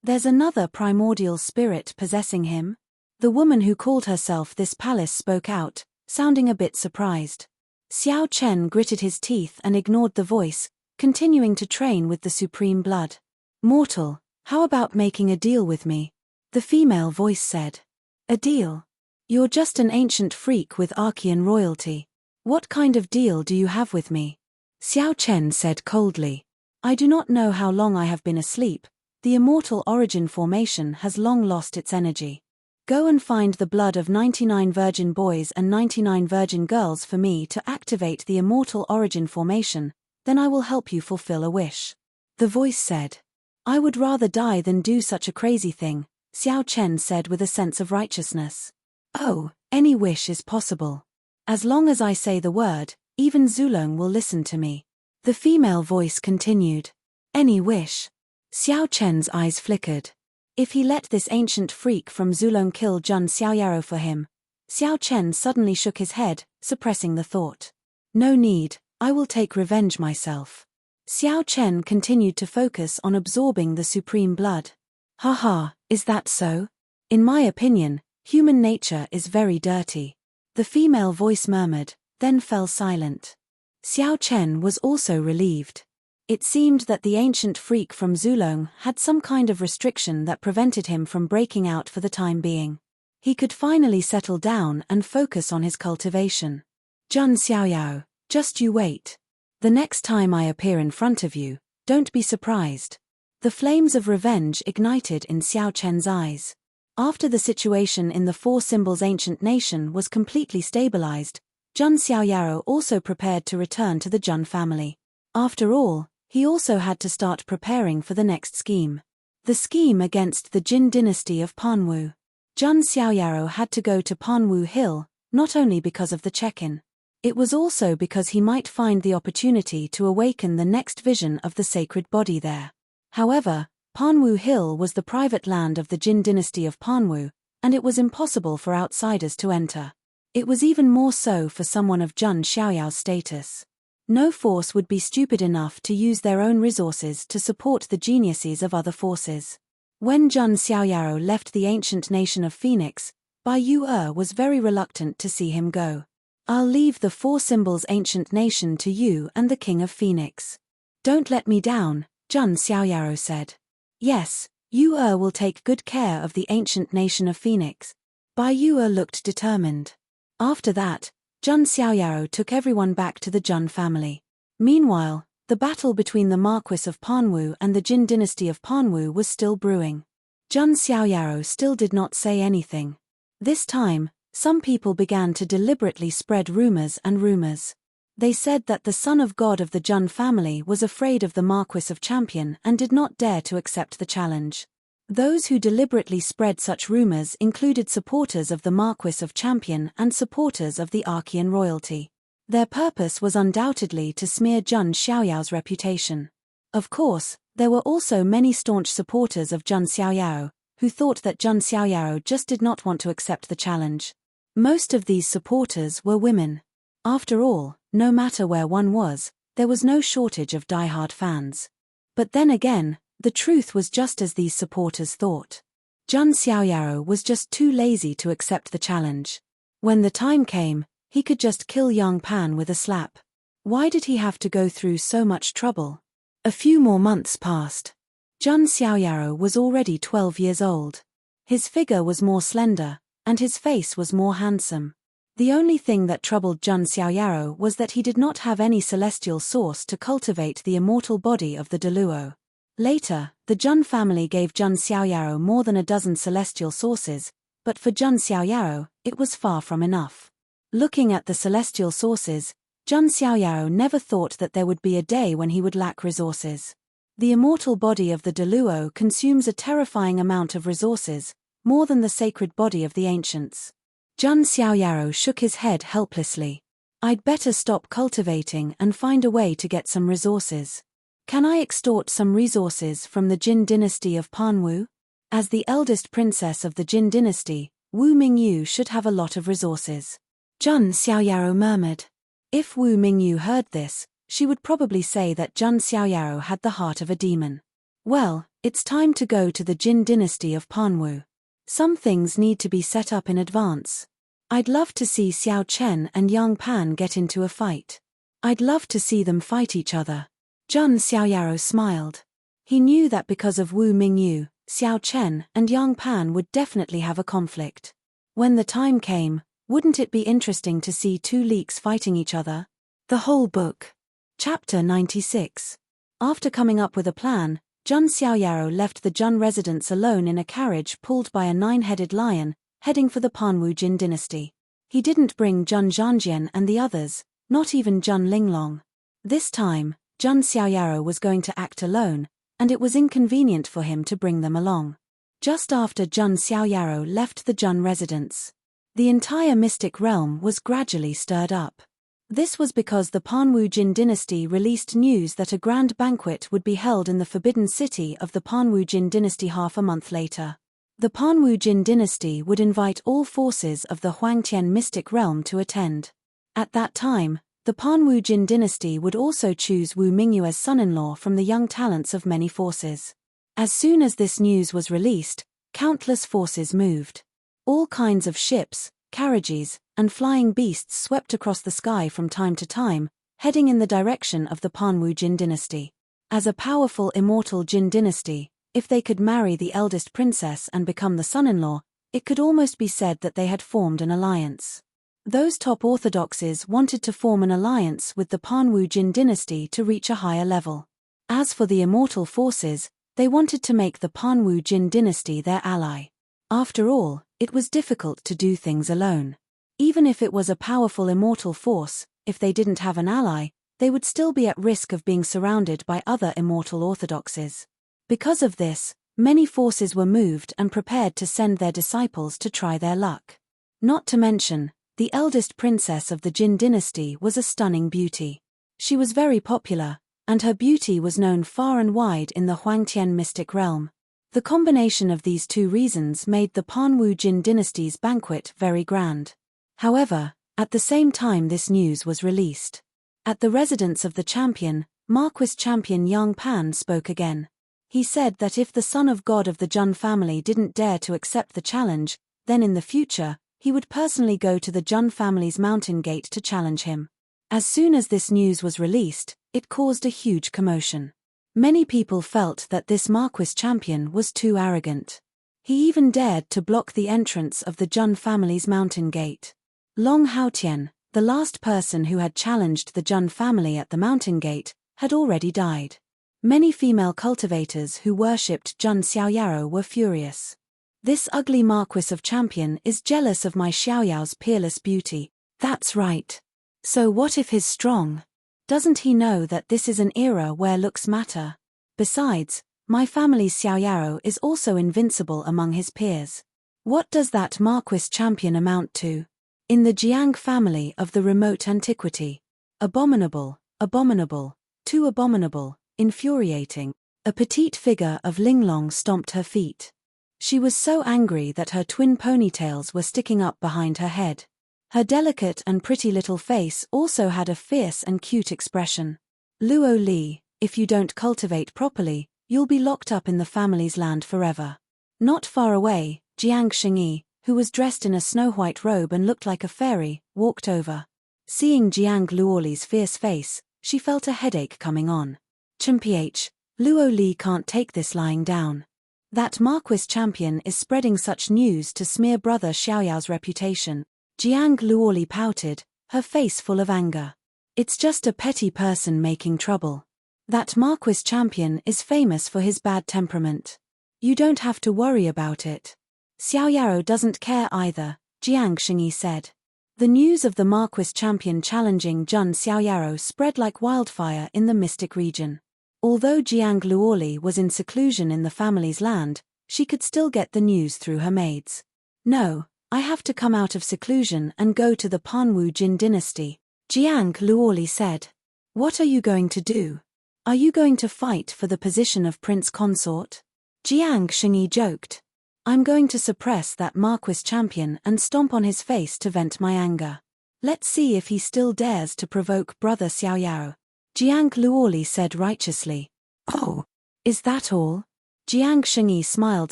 There's another primordial spirit possessing him? The woman who called herself this palace spoke out, sounding a bit surprised. Xiao Chen gritted his teeth and ignored the voice, continuing to train with the supreme blood. "Mortal, how about making a deal with me?" the female voice said. "A deal? You're just an ancient freak with Archean royalty. What kind of deal do you have with me?" Xiao Chen said coldly. "I do not know how long I have been asleep. The immortal origin formation has long lost its energy. Go and find the blood of 99 virgin boys and 99 virgin girls for me to activate the immortal origin formation, then I will help you fulfill a wish." The voice said. "I would rather die than do such a crazy thing," Xiao Chen said with a sense of righteousness. "Oh, any wish is possible. As long as I say the word, even Zulong will listen to me." The female voice continued. "Any wish?" Xiao Chen's eyes flickered. If he let this ancient freak from Zulong kill Jun Xiaoyaro for him, Xiao Chen suddenly shook his head, suppressing the thought. "No need, I will take revenge myself." Xiao Chen continued to focus on absorbing the supreme blood. "Haha, is that so? In my opinion, human nature is very dirty." The female voice murmured, then fell silent. Xiao Chen was also relieved. It seemed that the ancient freak from Zulong had some kind of restriction that prevented him from breaking out for the time being. He could finally settle down and focus on his cultivation. "Jun Xiaoyao, just you wait. The next time I appear in front of you, don't be surprised." The flames of revenge ignited in Xiao Chen's eyes. After the situation in the Four Symbols ancient nation was completely stabilized, Jun Xiaoyaro also prepared to return to the Jun family. After all, he also had to start preparing for the next scheme. The scheme against the Jin dynasty of Panwu. Jun Xiaoyaro had to go to Panwu Hill, not only because of the check-in. It was also because he might find the opportunity to awaken the next vision of the sacred body there. However, Panwu Hill was the private land of the Jin dynasty of Panwu, and it was impossible for outsiders to enter. It was even more so for someone of Jun Xiaoyao's status. No force would be stupid enough to use their own resources to support the geniuses of other forces. When Jun Xiaoyaro left the ancient nation of Phoenix, Bai Yu was very reluctant to see him go. "I'll leave the Four Symbols ancient nation to you and the King of Phoenix. Don't let me down," Jun Xiaoyaro said. "Yes, Yu will take good care of the ancient nation of Phoenix." Bai Yu looked determined. After that, Jun Xiaoyaro took everyone back to the Jun family. Meanwhile, the battle between the Marquis of Panwu and the Jin dynasty of Panwu was still brewing. Jun Xiaoyaro still did not say anything. This time, some people began to deliberately spread rumors and rumors. They said that the son of God of the Jun family was afraid of the Marquis of Champion and did not dare to accept the challenge. Those who deliberately spread such rumors included supporters of the Marquis of Champion and supporters of the Archean royalty. Their purpose was undoubtedly to smear Jun Xiaoyao's reputation. Of course, there were also many staunch supporters of Jun Xiaoyao, who thought that Jun Xiaoyao just did not want to accept the challenge. Most of these supporters were women. After all, No matter where one was, there was no shortage of die-hard fans. But then again, the truth was just as these supporters thought. Jun Xiaoyaro was just too lazy to accept the challenge. When the time came, he could just kill Yang Pan with a slap. Why did he have to go through so much trouble? A few more months passed. Jun Xiaoyaro was already 12 years old. His figure was more slender, and his face was more handsome. The only thing that troubled Jun Xiaoyaro was that he did not have any celestial source to cultivate the immortal body of the Deluo. Later, the Jun family gave Jun Xiaoyaro more than a dozen celestial sources, but for Jun Xiaoyaro, it was far from enough. Looking at the celestial sources, Jun Xiaoyaro never thought that there would be a day when he would lack resources. The immortal body of the Deluo consumes a terrifying amount of resources, more than the sacred body of the ancients. Jun Xiaoyaro shook his head helplessly. I'd better stop cultivating and find a way to get some resources. Can I extort some resources from the Jin dynasty of Panwu? As the eldest princess of the Jin dynasty, Wu Mingyu should have a lot of resources. Jun Xiaoyaro murmured. If Wu Mingyu heard this, she would probably say that Jun Xiaoyaro had the heart of a demon. Well, it's time to go to the Jin dynasty of Panwu. Some things need to be set up in advance. I'd love to see Xiao Chen and Yang Pan get into a fight. I'd love to see them fight each other. Jun Xiaoyaro smiled. He knew that because of Wu Mingyu, Xiao Chen and Yang Pan would definitely have a conflict. When the time came, wouldn't it be interesting to see two leaks fighting each other? The whole book. Chapter 96. After coming up with a plan, Jun Xiaoyaro left the Jun residence alone in a carriage pulled by a 9-headed lion, heading for the Panwu Jin dynasty. He didn't bring Jun Zhangjian and the others, not even Jun Linglong. This time, Jun Xiaoyaro was going to act alone, and it was inconvenient for him to bring them along. Just after Jun Xiaoyaro left the Jun residence, the entire mystic realm was gradually stirred up. This was because the Panwu Jin dynasty released news that a grand banquet would be held in the forbidden city of the Panwu Jin dynasty half a month later. The Panwu Jin dynasty would invite all forces of the Huangtian mystic realm to attend. At that time, the Panwu Jin dynasty would also choose Wu Mingyu as son-in-law from the young talents of many forces. As soon as this news was released, countless forces moved. All kinds of ships, carriages, and flying beasts swept across the sky from time to time, heading in the direction of the Panwu Jin dynasty. As a powerful immortal Jin dynasty, if they could marry the eldest princess and become the son-in-law, it could almost be said that they had formed an alliance. Those top orthodoxes wanted to form an alliance with the Panwu Jin dynasty to reach a higher level. As for the immortal forces, they wanted to make the Panwu Jin dynasty their ally. After all, it was difficult to do things alone. Even if it was a powerful immortal force, if they didn't have an ally, they would still be at risk of being surrounded by other immortal orthodoxes. Because of this, many forces were moved and prepared to send their disciples to try their luck. Not to mention, the eldest princess of the Jin dynasty was a stunning beauty. She was very popular, and her beauty was known far and wide in the Huangtian mystic realm. The combination of these two reasons made the Panwu Jin dynasty's banquet very grand. However, at the same time this news was released. At the residence of the champion, Marquis Champion Yang Pan spoke again. He said that if the son of God of the Jun family didn't dare to accept the challenge, then in the future, he would personally go to the Jun family's mountain gate to challenge him. As soon as this news was released, it caused a huge commotion. Many people felt that this Marquis Champion was too arrogant. He even dared to block the entrance of the Jun family's mountain gate. Long Haotian, the last person who had challenged the Jun family at the mountain gate, had already died. Many female cultivators who worshipped Jun Xiaoyaro were furious. This ugly Marquis of Champion is jealous of my Xiaoyao's peerless beauty. That's right. So what if he's strong? Doesn't he know that this is an era where looks matter? Besides, my family's Xiaoyaro is also invincible among his peers. What does that Marquis Champion amount to? In the Jiang family of the remote antiquity. Abominable, abominable, too abominable, infuriating. A petite figure of Linglong stomped her feet. She was so angry that her twin ponytails were sticking up behind her head. Her delicate and pretty little face also had a fierce and cute expression. Luo Li, if you don't cultivate properly, you'll be locked up in the family's land forever. Not far away, Jiang Xingyi, who was dressed in a snow-white robe and looked like a fairy, walked over. Seeing Jiang Luoli's fierce face, she felt a headache coming on. Chimph, Luo Li can't take this lying down. That Marquis champion is spreading such news to smear brother Xiaoyao's reputation. Jiang Luoli pouted, her face full of anger. It's just a petty person making trouble. That Marquis champion is famous for his bad temperament. You don't have to worry about it. Xiaoyao doesn't care either, Jiang Xingyi said. The news of the Marquis champion challenging Jun Xiaoyao spread like wildfire in the mystic region. Although Jiang Luoli was in seclusion in the family's land, she could still get the news through her maids. No, I have to come out of seclusion and go to the Panwu Jin dynasty, Jiang Luoli said. What are you going to do? Are you going to fight for the position of prince consort? Jiang Xingyi joked. I'm going to suppress that Marquis champion and stomp on his face to vent my anger. Let's see if he still dares to provoke brother Xiaoyao. Jiang Luoli said righteously. Oh, is that all? Jiang Xingyi smiled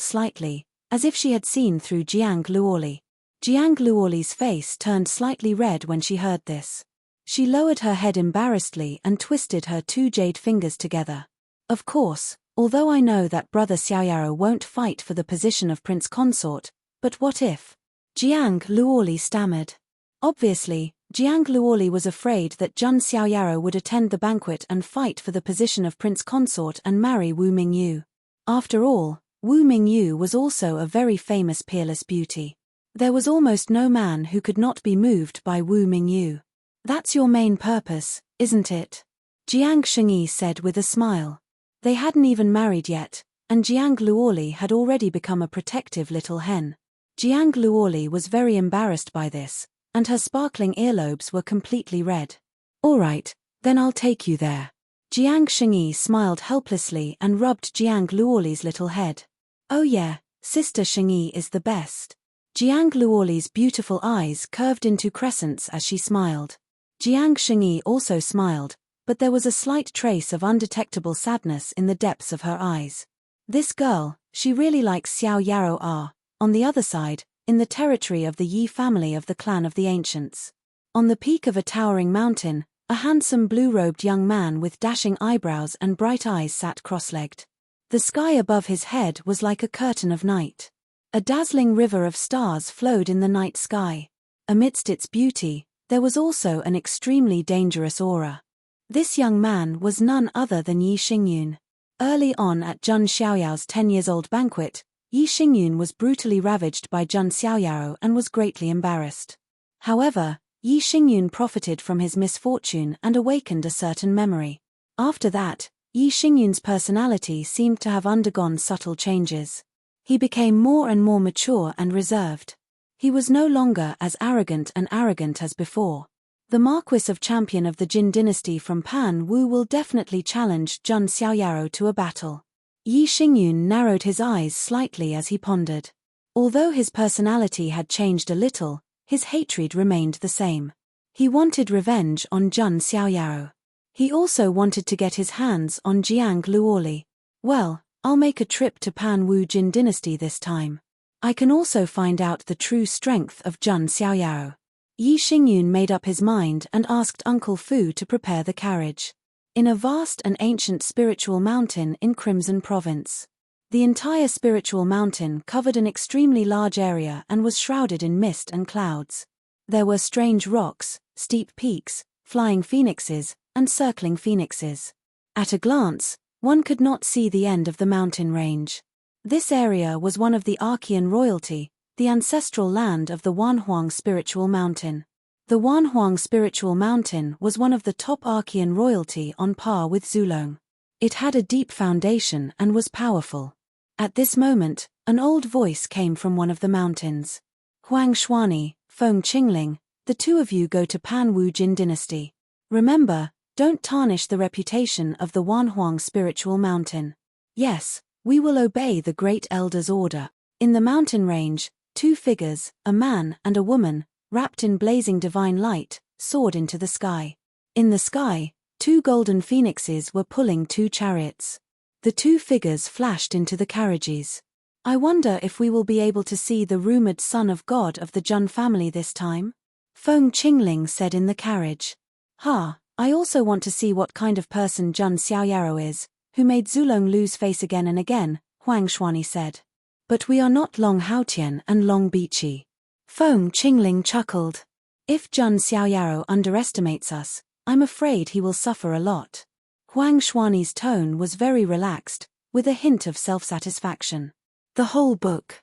slightly, as if she had seen through Jiang Luoli. Jiang Luoli's face turned slightly red when she heard this. She lowered her head embarrassedly and twisted her two jade fingers together. Of course, although I know that brother Xiaoyao won't fight for the position of prince consort, but what if? Jiang Luoli stammered. Obviously, Jiang Luoli was afraid that Jun Xiaoyao would attend the banquet and fight for the position of prince consort and marry Wu Mingyu. After all, Wu Mingyu was also a very famous peerless beauty. There was almost no man who could not be moved by Wu Mingyu. That's your main purpose, isn't it? Jiang Xingyi said with a smile. They hadn't even married yet, and Jiang Luoli had already become a protective little hen. Jiang Luoli was very embarrassed by this, and her sparkling earlobes were completely red. All right, then I'll take you there. Jiang Xingyi smiled helplessly and rubbed Jiang Luoli's little head. Oh yeah, Sister Xingyi is the best. Jiang Luoli's beautiful eyes curved into crescents as she smiled. Jiang Xingyi also smiled, but there was a slight trace of undetectable sadness in the depths of her eyes. This girl, she really likes Xiaoyao. On the other side, in the territory of the Yi family of the clan of the ancients. On the peak of a towering mountain, a handsome blue-robed young man with dashing eyebrows and bright eyes sat cross-legged. The sky above his head was like a curtain of night. A dazzling river of stars flowed in the night sky. Amidst its beauty, there was also an extremely dangerous aura. This young man was none other than Yi Xingyun. Early on at Jun Xiaoyao's 10-years-old banquet, Yi Xingyun was brutally ravaged by Jun Xiaoyao and was greatly embarrassed. However, Yi Xingyun profited from his misfortune and awakened a certain memory. After that, Yi Xingyun's personality seemed to have undergone subtle changes. He became more and more mature and reserved. He was no longer as arrogant as before. The Marquis of Champion of the Jin dynasty from Pan Wu will definitely challenge Jun Xiaoyao to a battle. Yi Xingyun narrowed his eyes slightly as he pondered. Although his personality had changed a little, his hatred remained the same. He wanted revenge on Jun Xiaoyao. He also wanted to get his hands on Jiang Luoli. Well, I'll make a trip to Pan Wu Jin dynasty this time. I can also find out the true strength of Jun Xiaoyao. Yi Xingyun made up his mind and asked Uncle Fu to prepare the carriage. In a vast and ancient spiritual mountain in Crimson Province. The entire spiritual mountain covered an extremely large area and was shrouded in mist and clouds. There were strange rocks, steep peaks, flying phoenixes, and circling phoenixes. At a glance, one could not see the end of the mountain range. This area was one of the Archean royalty, the ancestral land of the Wanhuang spiritual mountain. The Wanhuang spiritual mountain was one of the top Archean royalty on par with Zulong. It had a deep foundation and was powerful. At this moment, an old voice came from one of the mountains. Huang Xuani, Feng Qingling, the two of you go to Pan Wu Jin dynasty. Remember, don't tarnish the reputation of the Wanhuang spiritual mountain. Yes, we will obey the great elder's order. In the mountain range, two figures, a man and a woman, wrapped in blazing divine light, soared into the sky. In the sky, 2 golden phoenixes were pulling 2 chariots. The 2 figures flashed into the carriages. I wonder if we will be able to see the rumored son of God of the Jun family this time? Feng Qingling said in the carriage. I also want to see what kind of person Jun Xiaoyaro is, who made Zulong lose face again and again, Huang Xuanyi said. But we are not Long Haotian and Long Bichi. Feng Qingling chuckled. If Jun Xiaoyaro underestimates us, I'm afraid he will suffer a lot. Huang Xuanyi's tone was very relaxed, with a hint of self-satisfaction. The whole book.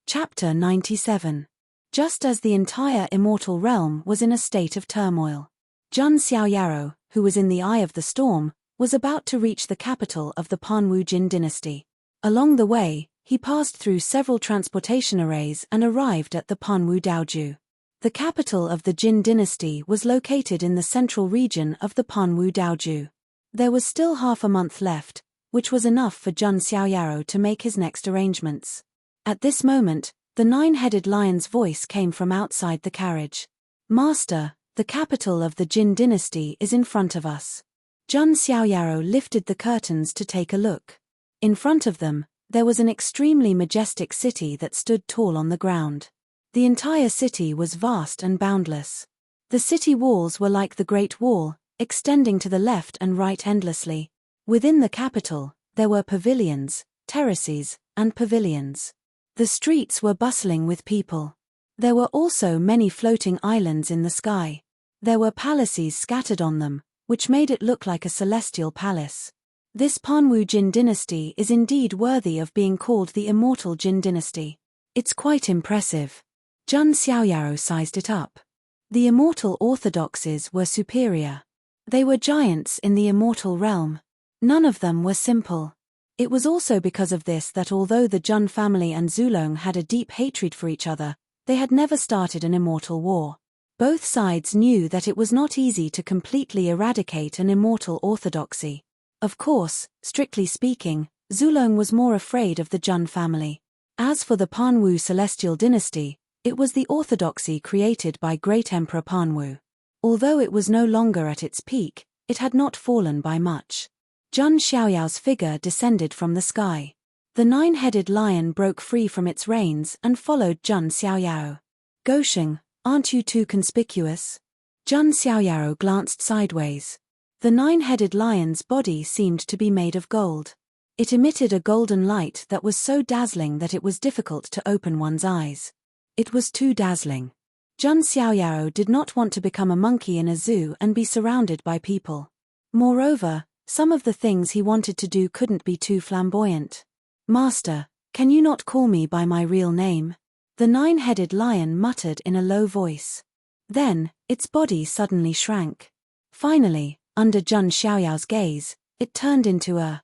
Chapter 97. Just as the entire immortal realm was in a state of turmoil, Jun Xiaoyaro, who was in the eye of the storm, was about to reach the capital of the Panwu Jin dynasty. Along the way, he passed through several transportation arrays and arrived at the Panwu Daoju. The capital of the Jin dynasty was located in the central region of the Panwu Daoju. There was still half a month left, which was enough for Jun Xiaoyaro to make his next arrangements. At this moment, the 9-headed lion's voice came from outside the carriage. Master, the capital of the Jin dynasty is in front of us. Jun Xiaoyaro lifted the curtains to take a look. In front of them, there was an extremely majestic city that stood tall on the ground. The entire city was vast and boundless. The city walls were like the Great Wall, extending to the left and right endlessly. Within the capital, there were pavilions, terraces, and pavilions. The streets were bustling with people. There were also many floating islands in the sky. There were palaces scattered on them, which made it look like a celestial palace. This Panwu Jin dynasty is indeed worthy of being called the immortal Jin dynasty. It's quite impressive. Jun Xiaoyaro sized it up. The immortal orthodoxes were superior. They were giants in the immortal realm. None of them were simple. It was also because of this that although the Jun family and Zulong had a deep hatred for each other, they had never started an immortal war. Both sides knew that it was not easy to completely eradicate an immortal orthodoxy. Of course, strictly speaking, Zulong was more afraid of the Jun family. As for the Panwu celestial dynasty, it was the orthodoxy created by great Emperor Panwu. Although it was no longer at its peak, it had not fallen by much. Jun Xiaoyao's figure descended from the sky. The 9-headed lion broke free from its reins and followed Jun Xiaoyao. Gosheng, aren't you too conspicuous? Jun Xiaoyao glanced sideways. The 9-headed lion's body seemed to be made of gold. It emitted a golden light that was so dazzling that it was difficult to open one's eyes. It was too dazzling. Jun Xiaoyao did not want to become a monkey in a zoo and be surrounded by people. Moreover, some of the things he wanted to do couldn't be too flamboyant. Master, can you not call me by my real name? The 9-headed lion muttered in a low voice. Then, its body suddenly shrank. Finally, under Jun Xiaoyao's gaze, it turned into a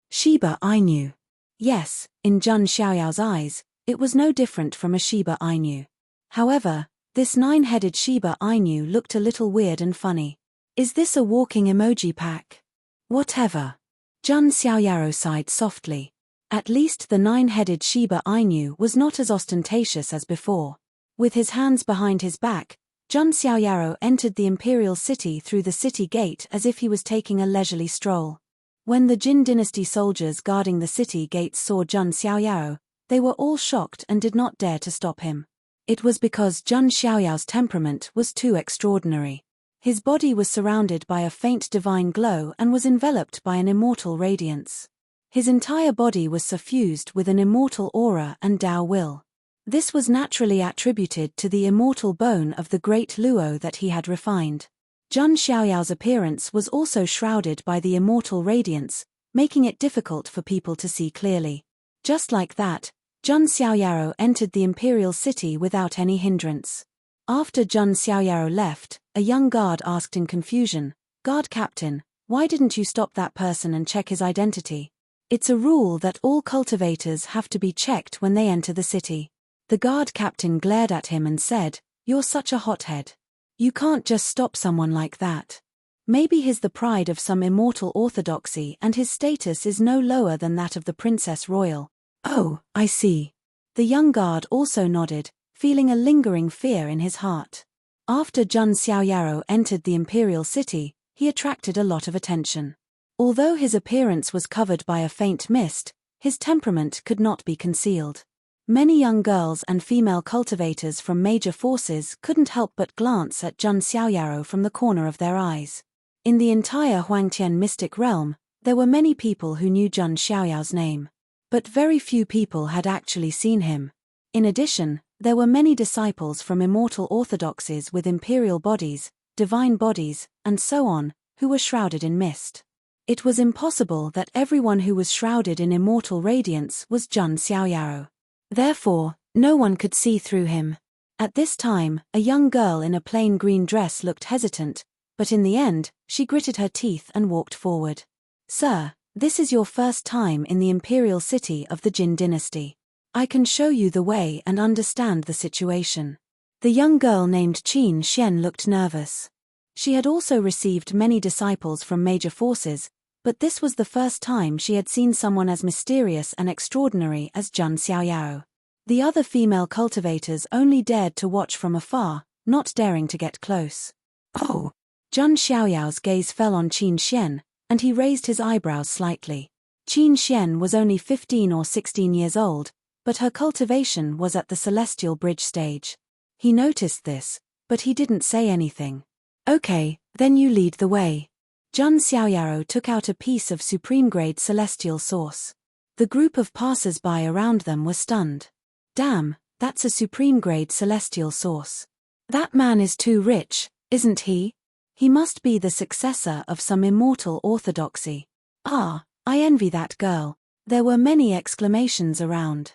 Shiba Inu. Yes, in Jun Xiaoyao's eyes, it was no different from a Shiba Inu. However, this 9-headed Shiba Inu looked a little weird and funny. Is this a walking emoji pack? Whatever. Jun Xiaoyaro sighed softly. At least the 9-headed Shiba Inu was not as ostentatious as before. With his hands behind his back, Jun Xiaoyaro entered the imperial city through the city gate as if he was taking a leisurely stroll. When the Jin dynasty soldiers guarding the city gates saw Jun Xiaoyaro, they were all shocked and did not dare to stop him. It was because Jun Xiaoyao's temperament was too extraordinary. His body was surrounded by a faint divine glow and was enveloped by an immortal radiance. His entire body was suffused with an immortal aura and Tao will. This was naturally attributed to the immortal bone of the great Luo that he had refined. Jun Xiaoyao's appearance was also shrouded by the immortal radiance, making it difficult for people to see clearly. Just like that, Jun Xiaoyaro entered the imperial city without any hindrance. After Jun Xiaoyaro left, a young guard asked in confusion, "Guard captain, why didn't you stop that person and check his identity? It's a rule that all cultivators have to be checked when they enter the city." The guard captain glared at him and said, "You're such a hothead. You can't just stop someone like that. Maybe he's the pride of some immortal orthodoxy and his status is no lower than that of the princess royal." "Oh, I see." The young guard also nodded, feeling a lingering fear in his heart. After Zhang Xiaoyaro entered the imperial city, he attracted a lot of attention. Although his appearance was covered by a faint mist, his temperament could not be concealed. Many young girls and female cultivators from major forces couldn't help but glance at Zhang Xiaoyaro from the corner of their eyes. In the entire Huangtian mystic realm, there were many people who knew Zhang Xiaoyao's name. But very few people had actually seen him. In addition, there were many disciples from immortal orthodoxies with imperial bodies, divine bodies, and so on, who were shrouded in mist. It was impossible that everyone who was shrouded in immortal radiance was Zhang Xiaoyaro. Therefore, no one could see through him. At this time, a young girl in a plain green dress looked hesitant, but in the end, she gritted her teeth and walked forward. "Sir, this is your first time in the imperial city of the Jin dynasty. I can show you the way and understand the situation." The young girl named Qin Xian looked nervous. She had also received many disciples from major forces, but this was the first time she had seen someone as mysterious and extraordinary as Zhang Xiaoyaro. The other female cultivators only dared to watch from afar, not daring to get close. "Oh!" Zhang Xiaoyao's gaze fell on Qin Xian, and he raised his eyebrows slightly. Qin Xian was only 15 or 16 years old, but her cultivation was at the celestial bridge stage. He noticed this, but he didn't say anything. "Okay, then you lead the way." Zhang Xiaoyaro took out a piece of supreme-grade celestial sauce. The group of passers-by around them were stunned. "Damn, that's a supreme-grade celestial sauce. That man is too rich, isn't he? He must be the successor of some immortal orthodoxy. Ah, I envy that girl." There were many exclamations around.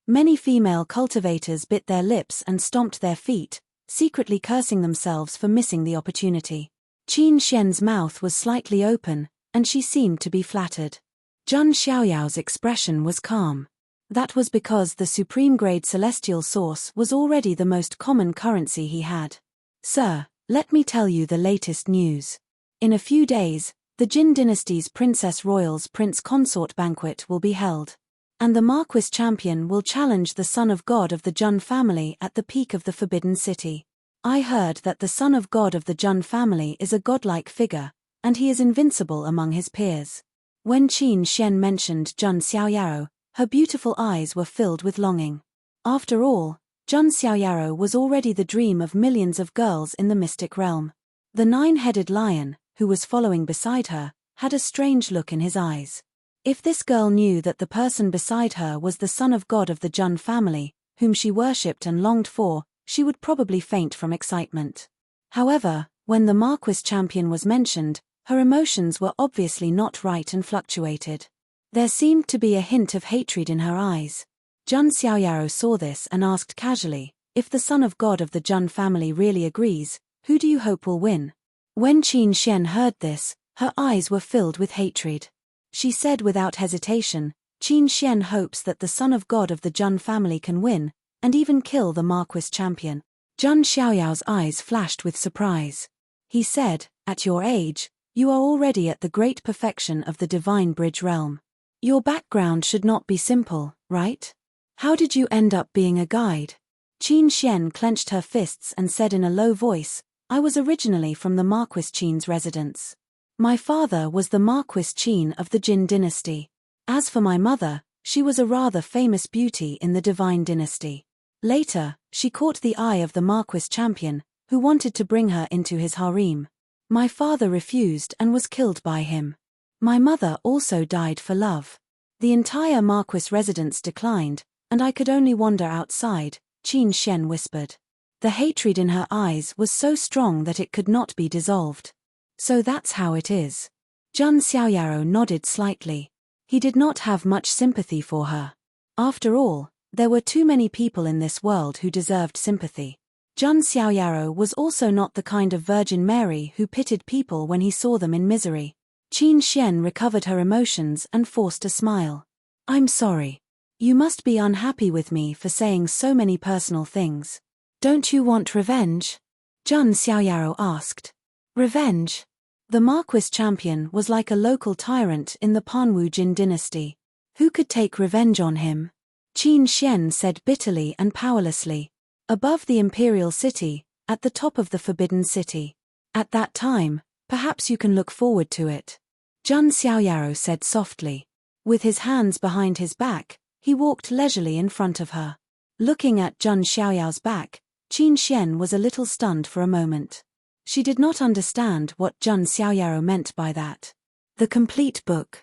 Many female cultivators bit their lips and stomped their feet, secretly cursing themselves for missing the opportunity. Qin Xian's mouth was slightly open, and she seemed to be flattered. Zhang Xiaoyao's expression was calm. That was because the supreme-grade celestial sauce was already the most common currency he had. "Sir, let me tell you the latest news. In a few days, the Jin dynasty's Princess Royal's Prince Consort banquet will be held. And the Marquis champion will challenge the son of God of the Jun family at the peak of the Forbidden City. I heard that the son of God of the Jun family is a godlike figure, and he is invincible among his peers." When Qin Xian mentioned Zhang Xiaoyaro, her beautiful eyes were filled with longing. After all, Zhang Xiaoyaro was already the dream of millions of girls in the mystic realm. The nine-headed lion, who was following beside her, had a strange look in his eyes. If this girl knew that the person beside her was the son of God of the Jun family, whom she worshipped and longed for, she would probably faint from excitement. However, when the Marquis champion was mentioned, her emotions were obviously not right and fluctuated. There seemed to be a hint of hatred in her eyes. Zhang Xiaoyaro saw this and asked casually, "If the son of God of the Jun family really agrees, who do you hope will win?" When Qin Xian heard this, her eyes were filled with hatred. She said without hesitation, "Qin Xian hopes that the son of God of the Jun family can win, and even kill the Marquis champion." Zhang Xiaoyao's eyes flashed with surprise. He said, "At your age, you are already at the great perfection of the divine bridge realm. Your background should not be simple, right? How did you end up being a guide?" Qin Xian clenched her fists and said in a low voice, "I was originally from the Marquis Qin's residence. My father was the Marquis Qin of the Jin dynasty. As for my mother, she was a rather famous beauty in the divine dynasty. Later, she caught the eye of the Marquis champion, who wanted to bring her into his harem. My father refused and was killed by him. My mother also died for love. The entire Marquis residence declined, and I could only wander outside," Qin Xian whispered. The hatred in her eyes was so strong that it could not be dissolved. "So that's how it is." Zhang Xiaoyaro nodded slightly. He did not have much sympathy for her. After all, there were too many people in this world who deserved sympathy. Zhang Xiaoyaro was also not the kind of Virgin Mary who pitied people when he saw them in misery. Qin Xian recovered her emotions and forced a smile. "I'm sorry. You must be unhappy with me for saying so many personal things. Don't you want revenge?" Zhang Xiaoyaro asked. "Revenge?" The Marquis champion was like a local tyrant in the Panwu Jin dynasty. Who could take revenge on him? Qin Xian said bitterly and powerlessly. above the imperial city, at the top of the forbidden city. At that time, perhaps you can look forward to it. Jun Xiaoyaro said softly. With his hands behind his back, he walked leisurely in front of her. Looking at Jun Xiaoyao's back, Qin Xian was a little stunned for a moment. She did not understand what Jun Xiaoyaro meant by that. The Complete Book.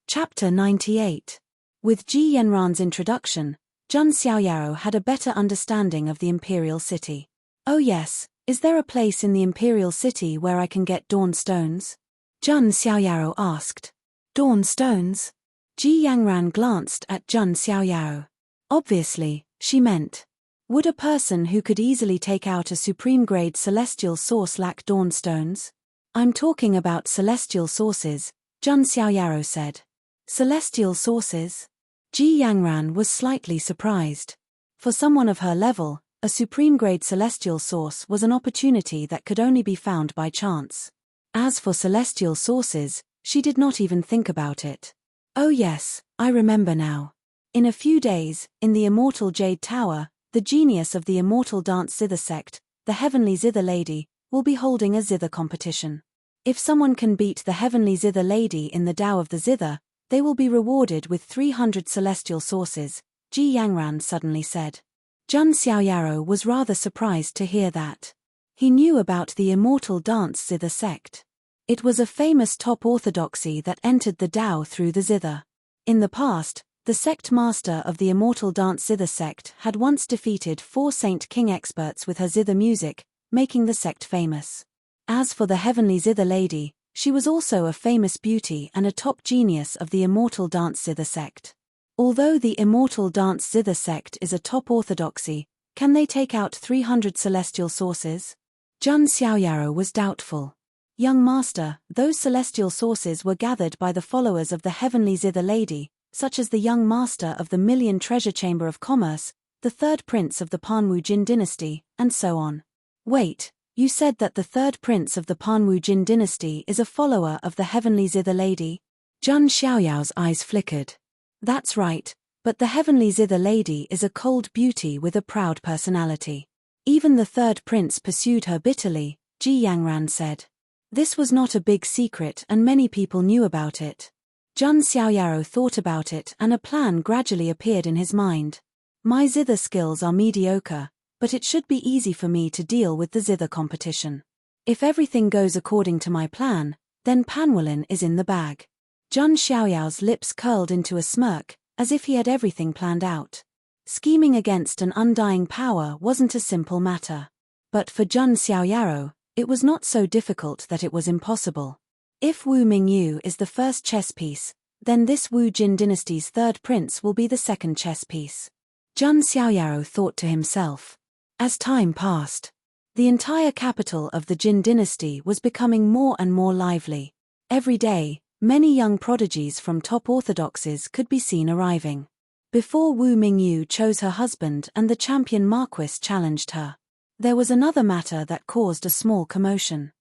Chapter 98. With Ji Yanran's introduction, Jun Xiaoyaro had a better understanding of the imperial city. Oh yes, is there a place in the imperial city where I can get dawn stones? Jun Xiaoyaro asked. Dawn stones? Ji Yangran glanced at Jun Xiaoyaro. Obviously, she meant. Would a person who could easily take out a supreme-grade celestial source lack dawn stones? I'm talking about celestial sources, Jun Xiaoyaro said. Celestial sources? Ji Yangran was slightly surprised. For someone of her level, a supreme-grade celestial source was an opportunity that could only be found by chance. As for celestial sources, she did not even think about it. Oh yes, I remember now. In a few days, in the immortal Jade Tower, the genius of the immortal dance zither sect, the heavenly zither lady, will be holding a zither competition. If someone can beat the heavenly zither lady in the Tao of the zither, they will be rewarded with 300 celestial sources, Ji Yangran suddenly said. Jun Xiaoyaro was rather surprised to hear that. He knew about the immortal dance zither sect. It was a famous top orthodoxy that entered the Tao through the zither. In the past, the sect master of the immortal dance zither sect had once defeated 4 Saint King experts with her zither music, making the sect famous. As for the heavenly zither lady, she was also a famous beauty and a top genius of the immortal dance zither sect. Although the immortal dance zither sect is a top orthodoxy, can they take out 300 celestial sources? Jun Xiaoyaro was doubtful. Young master, those celestial sources were gathered by the followers of the heavenly zither lady, such as the young master of the Million Treasure Chamber of Commerce, the third prince of the Panwu Jin dynasty, and so on. Wait, you said that the third prince of the Panwu Jin dynasty is a follower of the heavenly zither lady? Jun Xiaoyao's eyes flickered. That's right, but the heavenly zither lady is a cold beauty with a proud personality. Even the third prince pursued her bitterly, Ji Yangran said. This was not a big secret and many people knew about it. Jun Xiaoyaro thought about it and a plan gradually appeared in his mind. My zither skills are mediocre, but it should be easy for me to deal with the zither competition. If everything goes according to my plan, then Panwulin is in the bag. Jun Xiaoyao's lips curled into a smirk, as if he had everything planned out. Scheming against an undying power wasn't a simple matter. But for Jun Xiaoyaro, it was not so difficult that it was impossible. If Wu Mingyu is the first chess piece, then this Wu Jin dynasty's third prince will be the second chess piece. Jun Xiaoyaro thought to himself. As time passed, the entire capital of the Jin dynasty was becoming more and more lively. Every day, many young prodigies from top orthodoxies could be seen arriving. Before Wu Mingyu chose her husband and the champion Marquis challenged her, there was another matter that caused a small commotion.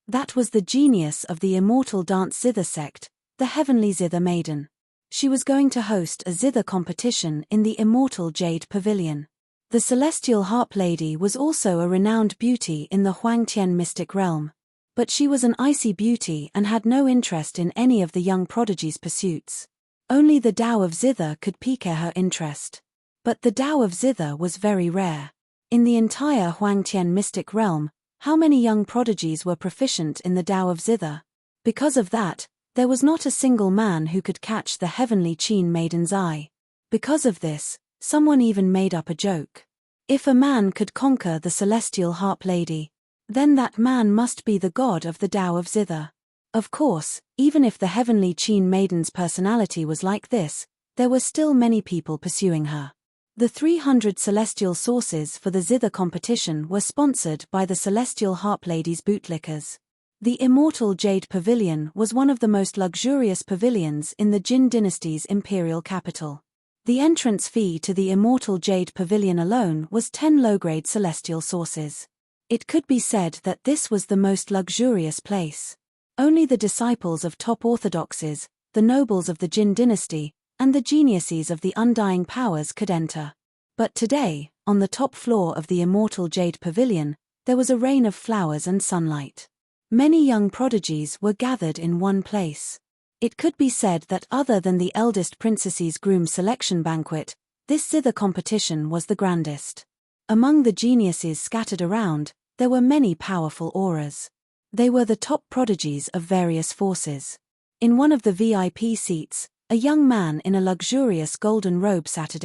That was the genius of the immortal dance zither sect, the heavenly zither maiden. She was going to host a zither competition in the immortal Jade Pavilion. The celestial harp lady was also a renowned beauty in the Huangtian mystic realm. But she was an icy beauty and had no interest in any of the young prodigy's pursuits. Only the Tao of zither could pique her interest. But the Tao of zither was very rare. In the entire Huangtian mystic realm, how many young prodigies were proficient in the Tao of zither? Because of that, there was not a single man who could catch the heavenly Qin maiden's eye. Because of this, someone even made up a joke. If a man could conquer the celestial harp lady, then that man must be the god of the Tao of zither. Of course, even if the heavenly Qin maiden's personality was like this, there were still many people pursuing her. The 300 celestial sources for the zither competition were sponsored by the celestial harp lady's bootlickers. The immortal Jade Pavilion was one of the most luxurious pavilions in the Jin dynasty's imperial capital. The entrance fee to the immortal Jade Pavilion alone was 10 low-grade celestial sources. It could be said that this was the most luxurious place. Only the disciples of top orthodoxies, the nobles of the Jin dynasty, and the geniuses of the undying powers could enter. But today, on the top floor of the immortal jade pavilion, there was a rain of flowers and sunlight. Many young prodigies were gathered in one place. It could be said that other than the eldest princess's groom selection banquet, this zither competition was the grandest. Among the geniuses scattered around, there were many powerful auras. They were the top prodigies of various forces. In one of the VIP seats, a young man in a luxurious golden robe sat.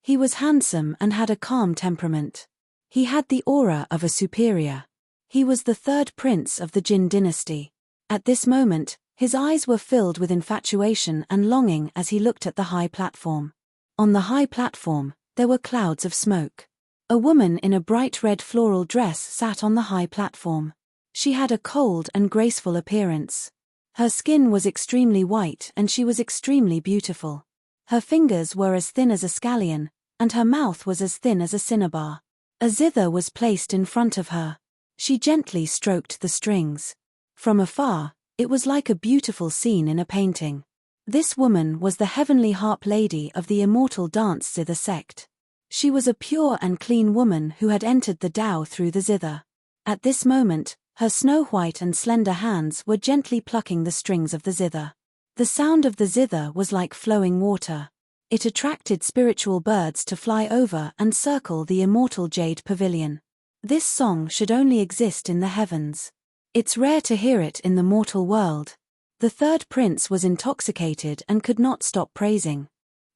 He was handsome and had a calm temperament. He had the aura of a superior. He was the third prince of the Jin dynasty. At this moment, his eyes were filled with infatuation and longing as he looked at the high platform. On the high platform, there were clouds of smoke. A woman in a bright red floral dress sat on the high platform. She had a cold and graceful appearance. Her skin was extremely white and she was extremely beautiful. Her fingers were as thin as a scallion, and her mouth was as thin as a cinnabar. A zither was placed in front of her. She gently stroked the strings. From afar, it was like a beautiful scene in a painting. This woman was the heavenly harp lady of the immortal dance zither sect. She was a pure and clean woman who had entered the Tao through the zither. At this moment, her snow-white and slender hands were gently plucking the strings of the zither. The sound of the zither was like flowing water. It attracted spiritual birds to fly over and circle the immortal jade pavilion. This song should only exist in the heavens. It's rare to hear it in the mortal world. The third prince was intoxicated and could not stop praising.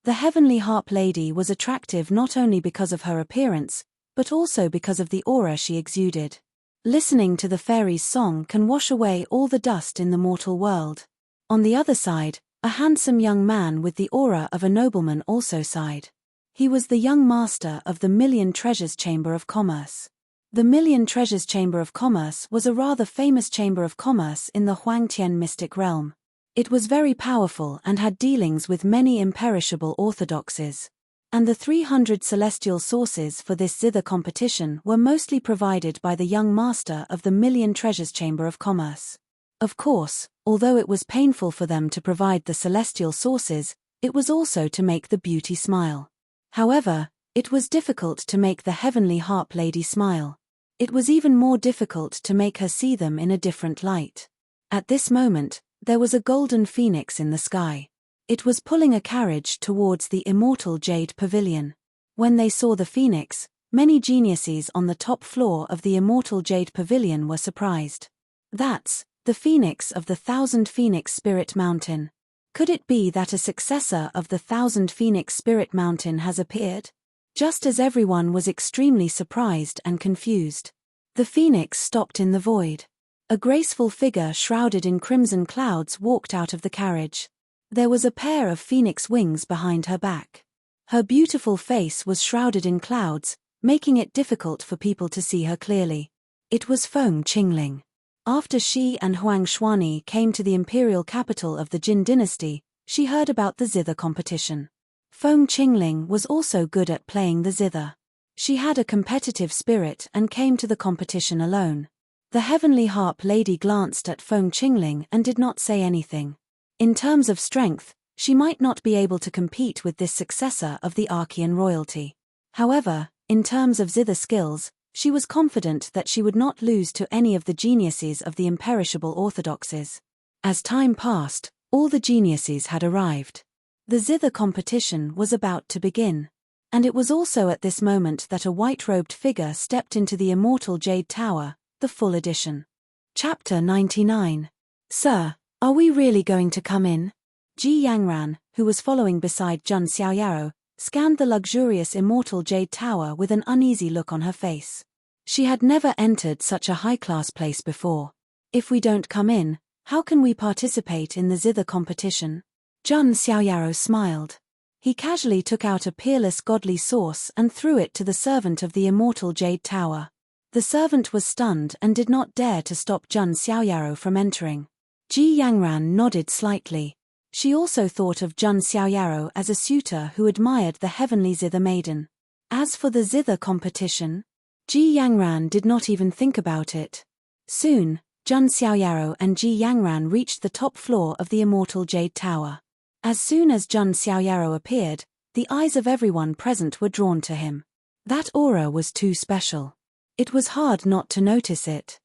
The heavenly harp lady was attractive not only because of her appearance, but also because of the aura she exuded. Listening to the fairy's song can wash away all the dust in the mortal world. On the other side, a handsome young man with the aura of a nobleman also sighed. He was the young master of the Million Treasures Chamber of Commerce. The Million Treasures Chamber of Commerce was a rather famous chamber of commerce in the Huangtian mystic realm. It was very powerful and had dealings with many imperishable orthodoxies. And the 300 celestial sources for this zither competition were mostly provided by the young master of the Million Treasures Chamber of Commerce. Of course, although it was painful for them to provide the celestial sources, it was also to make the beauty smile. However, it was difficult to make the heavenly harp lady smile. It was even more difficult to make her see them in a different light. At this moment, there was a golden phoenix in the sky. It was pulling a carriage towards the immortal jade pavilion. When they saw the phoenix, many geniuses on the top floor of the immortal jade pavilion were surprised. That's the phoenix of the Thousand Phoenix Spirit Mountain. Could it be that a successor of the Thousand Phoenix Spirit Mountain has appeared? Just as everyone was extremely surprised and confused, the phoenix stopped in the void. A graceful figure shrouded in crimson clouds walked out of the carriage. There was a pair of phoenix wings behind her back. Her beautiful face was shrouded in clouds, making it difficult for people to see her clearly. It was Feng Qingling. After she and Huang Xuanyi came to the imperial capital of the Jin dynasty, she heard about the zither competition. Feng Qingling was also good at playing the zither. She had a competitive spirit and came to the competition alone. The heavenly harp lady glanced at Feng Qingling and did not say anything. In terms of strength, she might not be able to compete with this successor of the Archean royalty. However, in terms of zither skills, she was confident that she would not lose to any of the geniuses of the imperishable orthodoxies. As time passed, all the geniuses had arrived. The zither competition was about to begin. And it was also at this moment that a white-robed figure stepped into the immortal Jade Tower, the full edition. Chapter 99. Sir, are we really going to come in? Ji Yangran, who was following beside Jun Xiaoyaro, scanned the luxurious immortal Jade Tower with an uneasy look on her face. She had never entered such a high-class place before. If we don't come in, how can we participate in the zither competition? Jun Xiaoyaro smiled. He casually took out a peerless godly sauce and threw it to the servant of the immortal Jade Tower. The servant was stunned and did not dare to stop Jun Xiaoyaro from entering. Ji Yangran nodded slightly. She also thought of Jun Xiaoyaro as a suitor who admired the heavenly zither maiden. As for the zither competition, Ji Yangran did not even think about it. Soon, Jun Xiaoyaro and Ji Yangran reached the top floor of the immortal Jade Tower. As soon as Jun Xiaoyaro appeared, the eyes of everyone present were drawn to him. That aura was too special. It was hard not to notice it.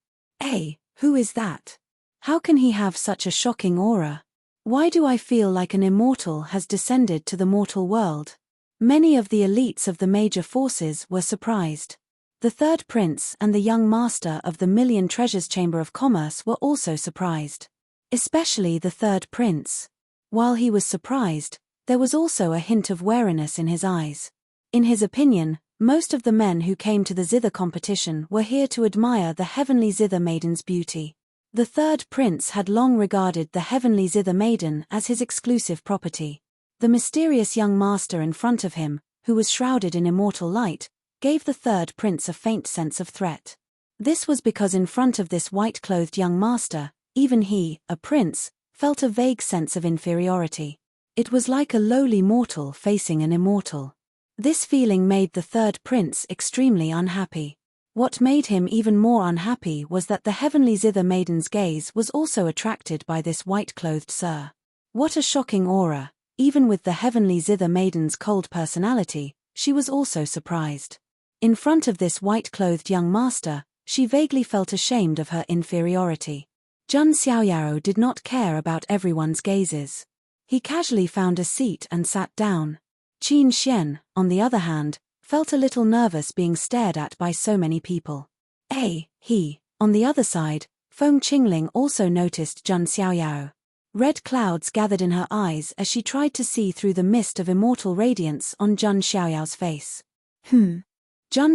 Who is that? How can he have such a shocking aura? Why do I feel like an immortal has descended to the mortal world? Many of the elites of the major forces were surprised. The third prince and the young master of the Million Treasures Chamber of Commerce were also surprised. Especially the third prince. While he was surprised, there was also a hint of wariness in his eyes. In his opinion, most of the men who came to the zither competition were here to admire the heavenly zither maiden's beauty. The third prince had long regarded the heavenly zither maiden as his exclusive property. The mysterious young master in front of him, who was shrouded in immortal light, gave the third prince a faint sense of threat. This was because in front of this white-clothed young master, even he, a prince, felt a vague sense of inferiority. It was like a lowly mortal facing an immortal. This feeling made the third prince extremely unhappy. What made him even more unhappy was that the heavenly zither maiden's gaze was also attracted by this white-clothed sir. What a shocking aura! Even with the heavenly zither maiden's cold personality, she was also surprised. In front of this white-clothed young master, she vaguely felt ashamed of her inferiority. Jun Xiaoyao did not care about everyone's gazes. He casually found a seat and sat down. Qin Xian, on the other hand, felt a little nervous being stared at by so many people. On the other side, Feng Qingling also noticed Jun Xiaoyao. Red clouds gathered in her eyes as she tried to see through the mist of immortal radiance on Jun Xiaoyao's face. Jun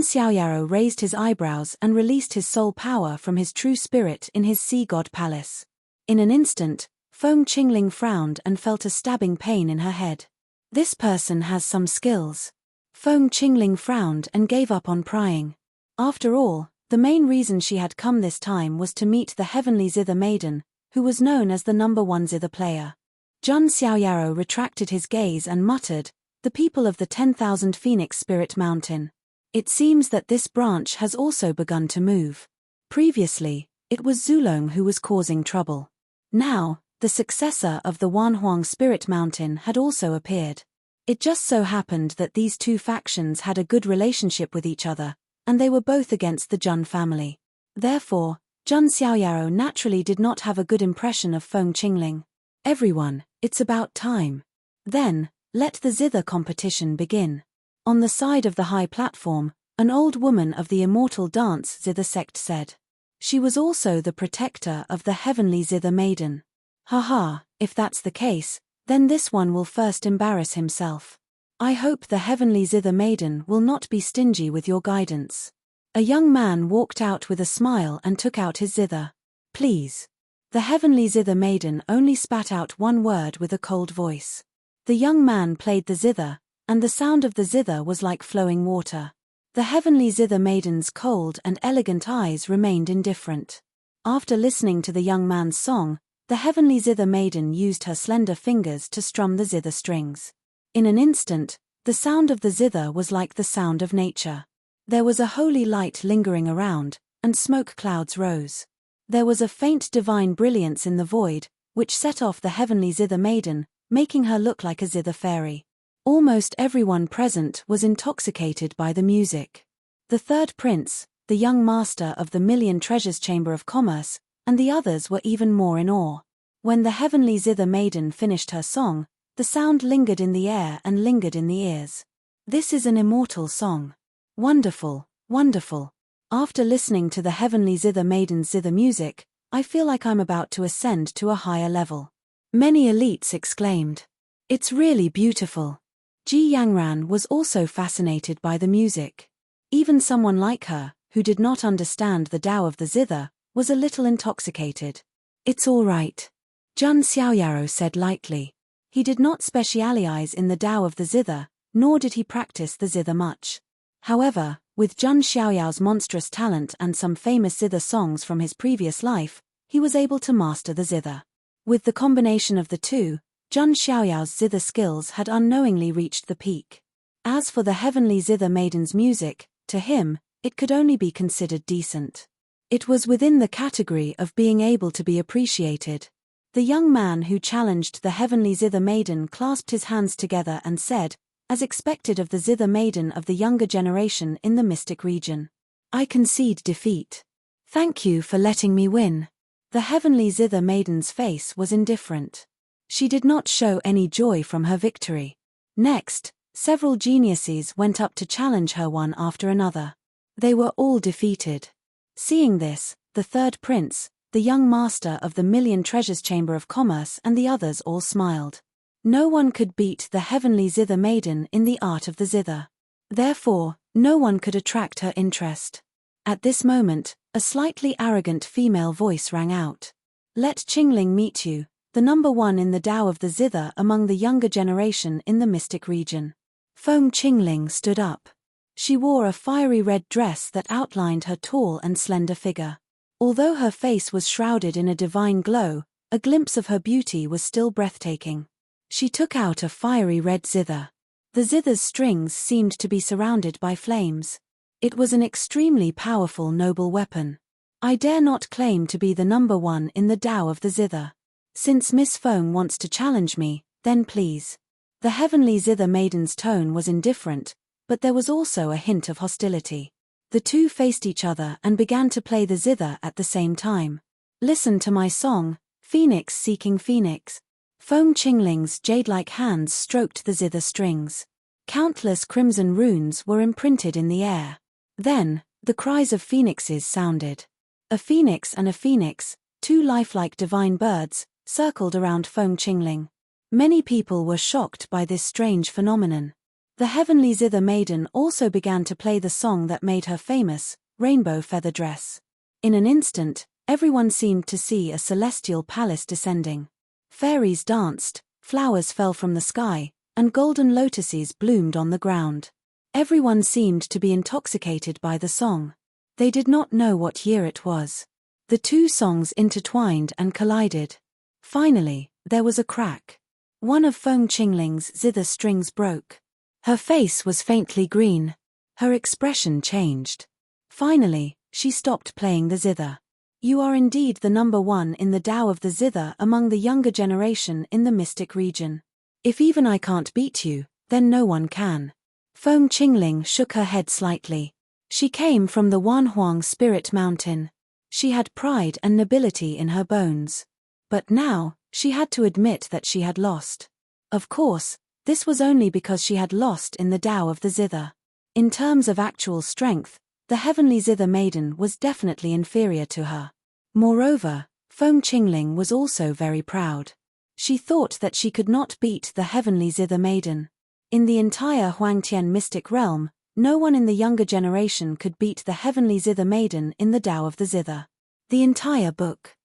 Xiaoyao raised his eyebrows and released his soul power from his true spirit in his sea god palace. In an instant, Feng Qingling frowned and felt a stabbing pain in her head. This person has some skills. Feng Qingling frowned and gave up on prying. After all, the main reason she had come this time was to meet the heavenly zither maiden, who was known as the #1 zither player. Jun Xiaoyao retracted his gaze and muttered, "The people of the 10,000 Phoenix Spirit Mountain. It seems that this branch has also begun to move. Previously, it was Zulong who was causing trouble. Now, the successor of the Wanhuang Spirit Mountain had also appeared. It just so happened that these two factions had a good relationship with each other, and they were both against the Jun family. Therefore, Jun Xiaoyao naturally did not have a good impression of Feng Qingling. Everyone, it's about time. Then, let the zither competition begin." On the side of the high platform, an old woman of the immortal dance zither sect said. She was also the protector of the heavenly zither maiden. "Haha, if that's the case, then this one will first embarrass himself. I hope the heavenly zither maiden will not be stingy with your guidance." A young man walked out with a smile and took out his zither. "Please." The heavenly zither maiden only spat out one word with a cold voice. The young man played the zither, and the sound of the zither was like flowing water. The heavenly zither maiden's cold and elegant eyes remained indifferent. After listening to the young man's song, the heavenly zither maiden used her slender fingers to strum the zither strings. In an instant, the sound of the zither was like the sound of nature. There was a holy light lingering around, and smoke clouds rose. There was a faint divine brilliance in the void, which set off the heavenly zither maiden, making her look like a zither fairy. Almost everyone present was intoxicated by the music. The third prince, the young master of the Million Treasures Chamber of Commerce, and the others were even more in awe. When the heavenly zither maiden finished her song, the sound lingered in the air and lingered in the ears. "This is an immortal song. Wonderful, wonderful. After listening to the heavenly zither maiden's zither music, I feel like I'm about to ascend to a higher level." Many elites exclaimed. "It's really beautiful." Ji Yangran was also fascinated by the music. Even someone like her, who did not understand the Tao of the zither, was a little intoxicated. "It's all right," Jun Xiaoyao said lightly. He did not specialize in the Tao of the zither, nor did he practice the zither much. However, with Jun Xiaoyao's monstrous talent and some famous zither songs from his previous life, he was able to master the zither. With the combination of the two, Jun Xiaoyao's zither skills had unknowingly reached the peak. As for the heavenly zither maiden's music, to him, it could only be considered decent. It was within the category of being able to be appreciated. The young man who challenged the heavenly zither maiden clasped his hands together and said, as expected of the zither maiden of the younger generation in the mystic region. I concede defeat. Thank you for letting me win. The heavenly zither maiden's face was indifferent. She did not show any joy from her victory. Next, several geniuses went up to challenge her one after another. They were all defeated. Seeing this, the third prince, the young master of the Million Treasures Chamber of Commerce, and the others all smiled. No one could beat the heavenly zither maiden in the art of the zither. Therefore, no one could attract her interest. At this moment, a slightly arrogant female voice rang out. Let Qingling meet you, the number one in the Tao of the zither among the younger generation in the mystic region. Feng Qingling stood up. She wore a fiery red dress that outlined her tall and slender figure. Although her face was shrouded in a divine glow, a glimpse of her beauty was still breathtaking. She took out a fiery red zither. The zither's strings seemed to be surrounded by flames. It was an extremely powerful noble weapon. I dare not claim to be the number one in the Tao of the zither. Since Miss Feng wants to challenge me, then please. The heavenly zither maiden's tone was indifferent, but there was also a hint of hostility. The two faced each other and began to play the zither at the same time. Listen to my song, Phoenix Seeking Phoenix. Feng Qingling's jade-like hands stroked the zither strings. Countless crimson runes were imprinted in the air. Then, the cries of phoenixes sounded. A phoenix and a phoenix, two lifelike divine birds, circled around Feng Qingling. Many people were shocked by this strange phenomenon. The heavenly zither maiden also began to play the song that made her famous, Rainbow Feather Dress. In an instant, everyone seemed to see a celestial palace descending. Fairies danced, flowers fell from the sky, and golden lotuses bloomed on the ground. Everyone seemed to be intoxicated by the song. They did not know what year it was. The two songs intertwined and collided. Finally, there was a crack. One of Feng Qingling's zither strings broke. Her face was faintly green. Her expression changed. Finally, she stopped playing the zither. You are indeed the number one in the Tao of the zither among the younger generation in the mystic region. If even I can't beat you, then no one can. Feng Qingling shook her head slightly. She came from the Wanhuang Spirit Mountain. She had pride and nobility in her bones. But now, she had to admit that she had lost. Of course, this was only because she had lost in the Tao of the zither. In terms of actual strength, the heavenly zither maiden was definitely inferior to her. Moreover, Feng Qingling was also very proud. She thought that she could not beat the heavenly zither maiden. In the entire Huangtian mystic realm, no one in the younger generation could beat the heavenly zither maiden in the Tao of the zither. The entire book.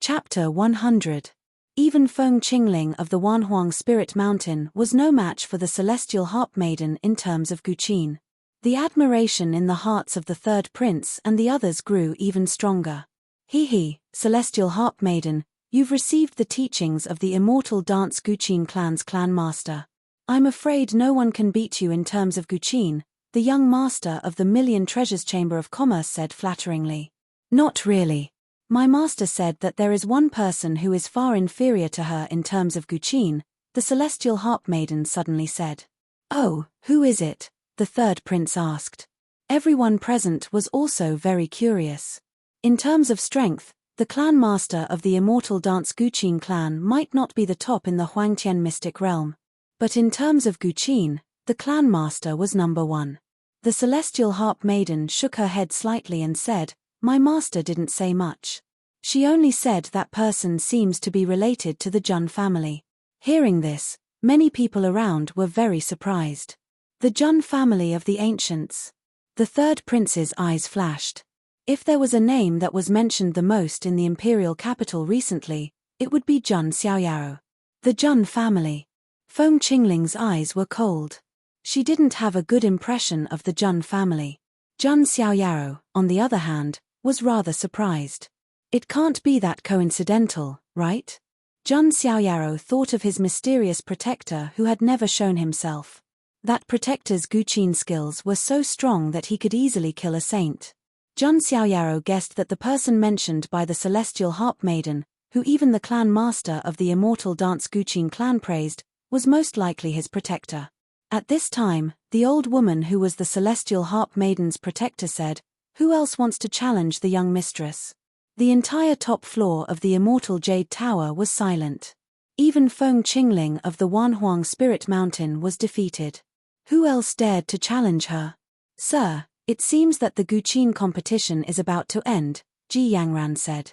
Chapter 100. Even Feng Qingling of the Wanhuang Spirit Mountain was no match for the celestial harp maiden in terms of Guqin. The admiration in the hearts of the third prince and the others grew even stronger. He, celestial harp maiden, you've received the teachings of the immortal dance Guqin clan's clan master. I'm afraid no one can beat you in terms of Guqin, the young master of the Million Treasures Chamber of Commerce said flatteringly. Not really. My master said that there is one person who is far inferior to her in terms of Guqin, the celestial harp maiden suddenly said. Oh, who is it? The third prince asked. Everyone present was also very curious. In terms of strength, the clan master of the immortal dance Guqin clan might not be the top in the Huangtian mystic realm. But in terms of Guqin, the clan master was number one. The celestial harp maiden shook her head slightly and said, My master didn't say much. She only said that person seems to be related to the Jun family. Hearing this, many people around were very surprised. The Jun family of the ancients. The third prince's eyes flashed. If there was a name that was mentioned the most in the imperial capital recently, it would be Jun Xiaoyao. The Jun family. Feng Qingling's eyes were cold. She didn't have a good impression of the Jun family. Jun Xiaoyao, on the other hand, was rather surprised. It can't be that coincidental, right? Jun Xiaoyao thought of his mysterious protector who had never shown himself. That protector's Guqin skills were so strong that he could easily kill a saint. Jun Xiaoyao guessed that the person mentioned by the celestial harp maiden, who even the clan master of the immortal dance Guqin clan praised, was most likely his protector. At this time, the old woman who was the celestial harp maiden's protector said, "Who else wants to challenge the young mistress?" The entire top floor of the immortal Jade Tower was silent. Even Feng Qingling of the Wanhuang Spirit Mountain was defeated. Who else dared to challenge her? "Sir, it seems that the Guqin competition is about to end," Ji Yangran said.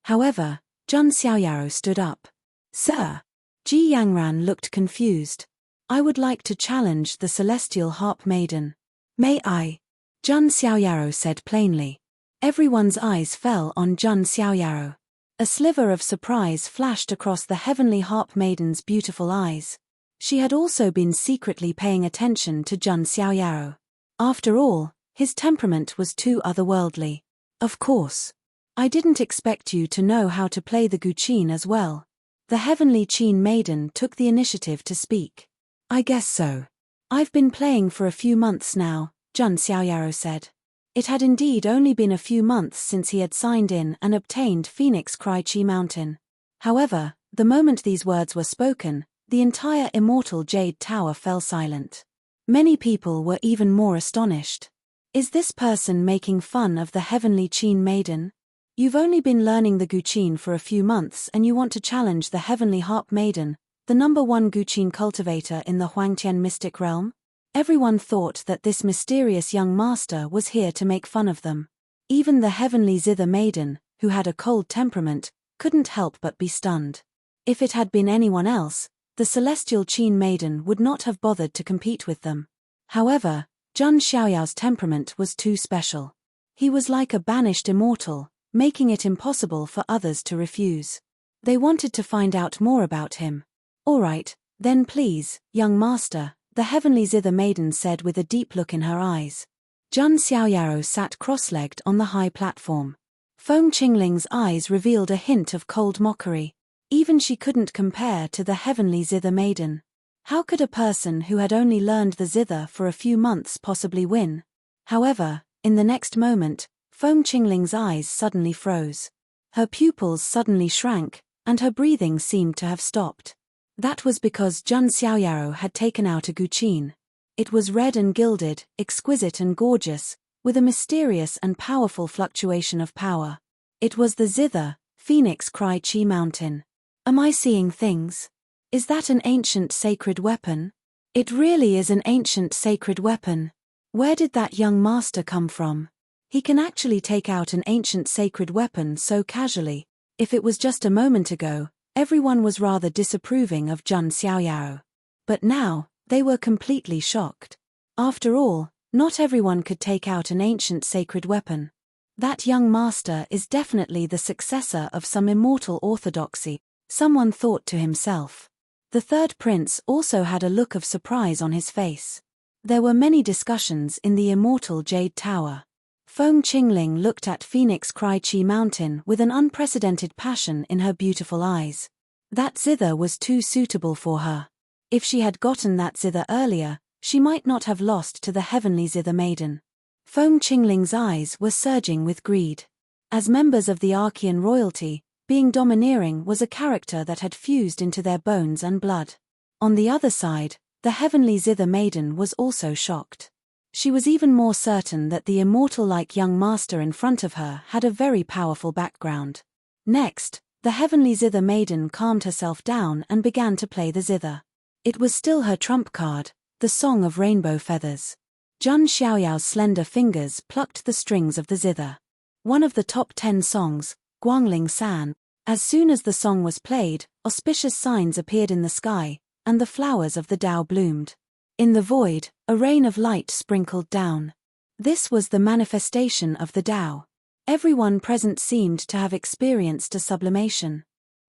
However, Zhun Xiaoyao stood up. "Sir." Ji Yangran looked confused. "I would like to challenge the celestial harp maiden." "May I?" Zhun Xiaoyao said plainly. Everyone's eyes fell on Zhun Xiaoyao. A sliver of surprise flashed across the heavenly harp maiden's beautiful eyes. She had also been secretly paying attention to Zhun Xiaoyao. After all, his temperament was too otherworldly. "Of course. I didn't expect you to know how to play the Guqin as well." The heavenly Qin maiden took the initiative to speak. "I guess so. I've been playing for a few months now," Zhun Xiaoyao said. It had indeed only been a few months since he had signed in and obtained Phoenix Cry Chi Mountain. However, the moment these words were spoken, the entire immortal Jade Tower fell silent. Many people were even more astonished. Is this person making fun of the heavenly Qin maiden? You've only been learning the Guqin for a few months and you want to challenge the heavenly harp maiden, the #1 Guqin cultivator in the Huangtian mystic realm? Everyone thought that this mysterious young master was here to make fun of them. Even the heavenly zither maiden, who had a cold temperament, couldn't help but be stunned. If it had been anyone else, the celestial Qin maiden would not have bothered to compete with them. However, Zhun Xiaoyao's temperament was too special. He was like a banished immortal, making it impossible for others to refuse. They wanted to find out more about him. "All right, then please, young master," the heavenly zither maiden said with a deep look in her eyes. Zhun Xiaoyao sat cross-legged on the high platform. Feng Qingling's eyes revealed a hint of cold mockery. Even she couldn't compare to the heavenly zither maiden. How could a person who had only learned the zither for a few months possibly win? However, in the next moment, Feng Qingling's eyes suddenly froze. Her pupils suddenly shrank, and her breathing seemed to have stopped. That was because Zhun Xiaoyao had taken out a Guqin. It was red and gilded, exquisite and gorgeous, with a mysterious and powerful fluctuation of power. It was the zither, Phoenix Cry Chi Mountain. Am I seeing things? Is that an ancient sacred weapon? It really is an ancient sacred weapon. Where did that young master come from? He can actually take out an ancient sacred weapon so casually. If it was just a moment ago, everyone was rather disapproving of Zhun Xiaoyao. But now, they were completely shocked. After all, not everyone could take out an ancient sacred weapon. That young master is definitely the successor of some immortal orthodoxy, someone thought to himself. The third prince also had a look of surprise on his face. There were many discussions in the immortal Jade Tower. Feng Qingling looked at Phoenix Cry Chi Mountain with an unprecedented passion in her beautiful eyes. That zither was too suitable for her. If she had gotten that zither earlier, she might not have lost to the heavenly zither maiden. Feng Qingling's eyes were surging with greed. As members of the Archean royalty, being domineering was a character that had fused into their bones and blood. On the other side, the heavenly zither maiden was also shocked. She was even more certain that the immortal-like young master in front of her had a very powerful background. Next, the heavenly zither maiden calmed herself down and began to play the zither. It was still her trump card, the Song of Rainbow Feathers. Zhun Xiaoyao's slender fingers plucked the strings of the zither. One of the top 10 songs, Guangling San. As soon as the song was played, auspicious signs appeared in the sky, and the flowers of the Tao bloomed. In the void, a rain of light sprinkled down. This was the manifestation of the Tao. Everyone present seemed to have experienced a sublimation.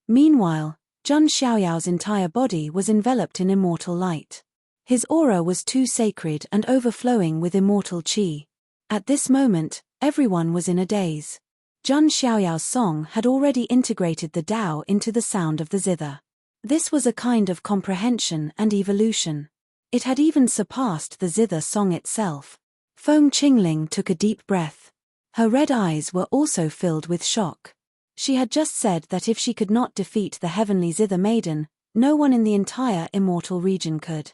Meanwhile, Zhun Xiaoyao's entire body was enveloped in immortal light. His aura was too sacred and overflowing with immortal qi. At this moment, everyone was in a daze. Zhun Xiaoyao's song had already integrated the Tao into the sound of the zither. This was a kind of comprehension and evolution. It had even surpassed the zither song itself. Feng Qingling took a deep breath. Her red eyes were also filled with shock. She had just said that if she could not defeat the heavenly zither maiden, no one in the entire immortal region could.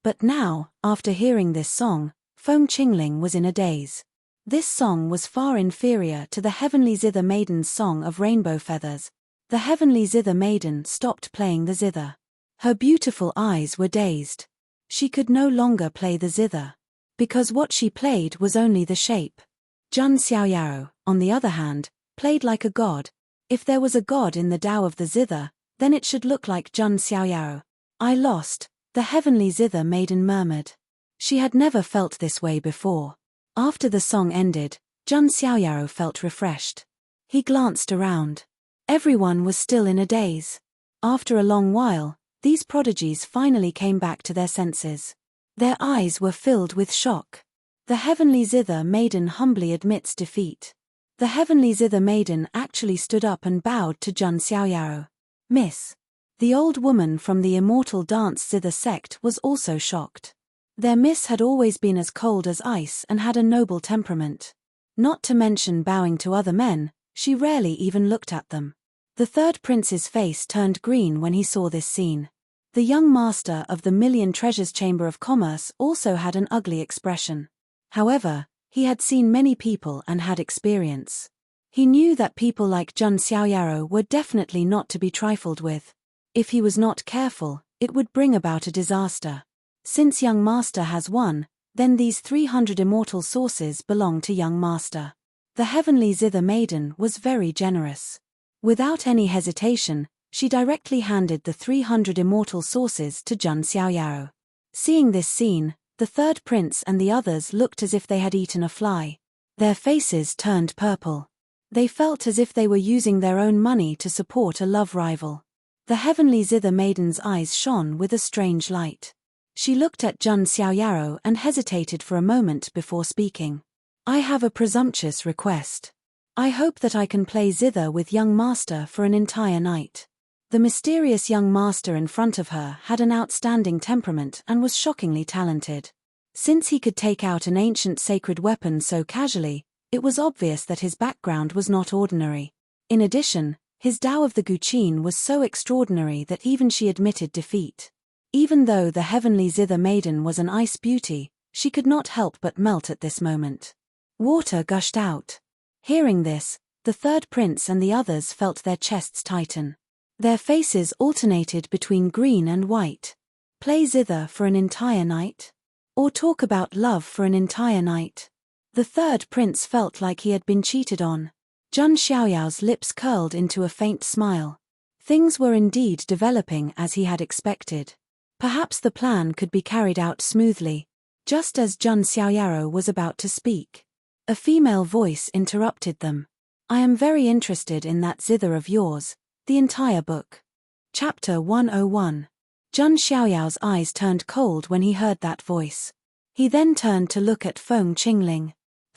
But now, after hearing this song, Feng Qingling was in a daze. This song was far inferior to the heavenly zither maiden's song of rainbow feathers. The heavenly zither maiden stopped playing the zither. Her beautiful eyes were dazed. She could no longer play the zither, because what she played was only the shape. Jun Xiaoyao, on the other hand, played like a god. If there was a god in the Tao of the zither, then it should look like Jun Xiaoyao. I lost, the heavenly zither maiden murmured. She had never felt this way before. After the song ended, Jun Xiaoyao felt refreshed. He glanced around. Everyone was still in a daze. After a long while, these prodigies finally came back to their senses. Their eyes were filled with shock. The heavenly zither maiden humbly admits defeat. The heavenly zither maiden actually stood up and bowed to Jun Xiaoyao. Miss. The old woman from the immortal dance zither sect was also shocked. Their miss had always been as cold as ice and had a noble temperament. Not to mention bowing to other men, she rarely even looked at them. The third prince's face turned green when he saw this scene. The young master of the Million Treasures Chamber of Commerce also had an ugly expression. However, he had seen many people and had experience. He knew that people like Jun Xiaoyao were definitely not to be trifled with. If he was not careful, it would bring about a disaster. Since young master has won, then these 300 immortal sources belong to young master. The heavenly zither maiden was very generous. Without any hesitation, she directly handed the 300 immortal sources to Jun Xiaoyao. Seeing this scene, the third prince and the others looked as if they had eaten a fly. Their faces turned purple. They felt as if they were using their own money to support a love rival. The heavenly zither maiden's eyes shone with a strange light. She looked at Jun Xiaoyao and hesitated for a moment before speaking. I have a presumptuous request. I hope that I can play zither with young master for an entire night. The mysterious young master in front of her had an outstanding temperament and was shockingly talented. Since he could take out an ancient sacred weapon so casually, it was obvious that his background was not ordinary. In addition, his Tao of the Guqin was so extraordinary that even she admitted defeat. Even though the heavenly zither maiden was an ice beauty, she could not help but melt at this moment. Water gushed out. Hearing this, the third prince and the others felt their chests tighten. Their faces alternated between green and white. Play zither for an entire night? Or talk about love for an entire night? The third prince felt like he had been cheated on. Jun Xiaoyao's lips curled into a faint smile. Things were indeed developing as he had expected. Perhaps the plan could be carried out smoothly. Just as Jun Xiaoyao was about to speak, a female voice interrupted them. I am very interested in that zither of yours. The entire book. Chapter 101. Jun Xiaoyao's eyes turned cold when he heard that voice. He then turned to look at Feng Qingling.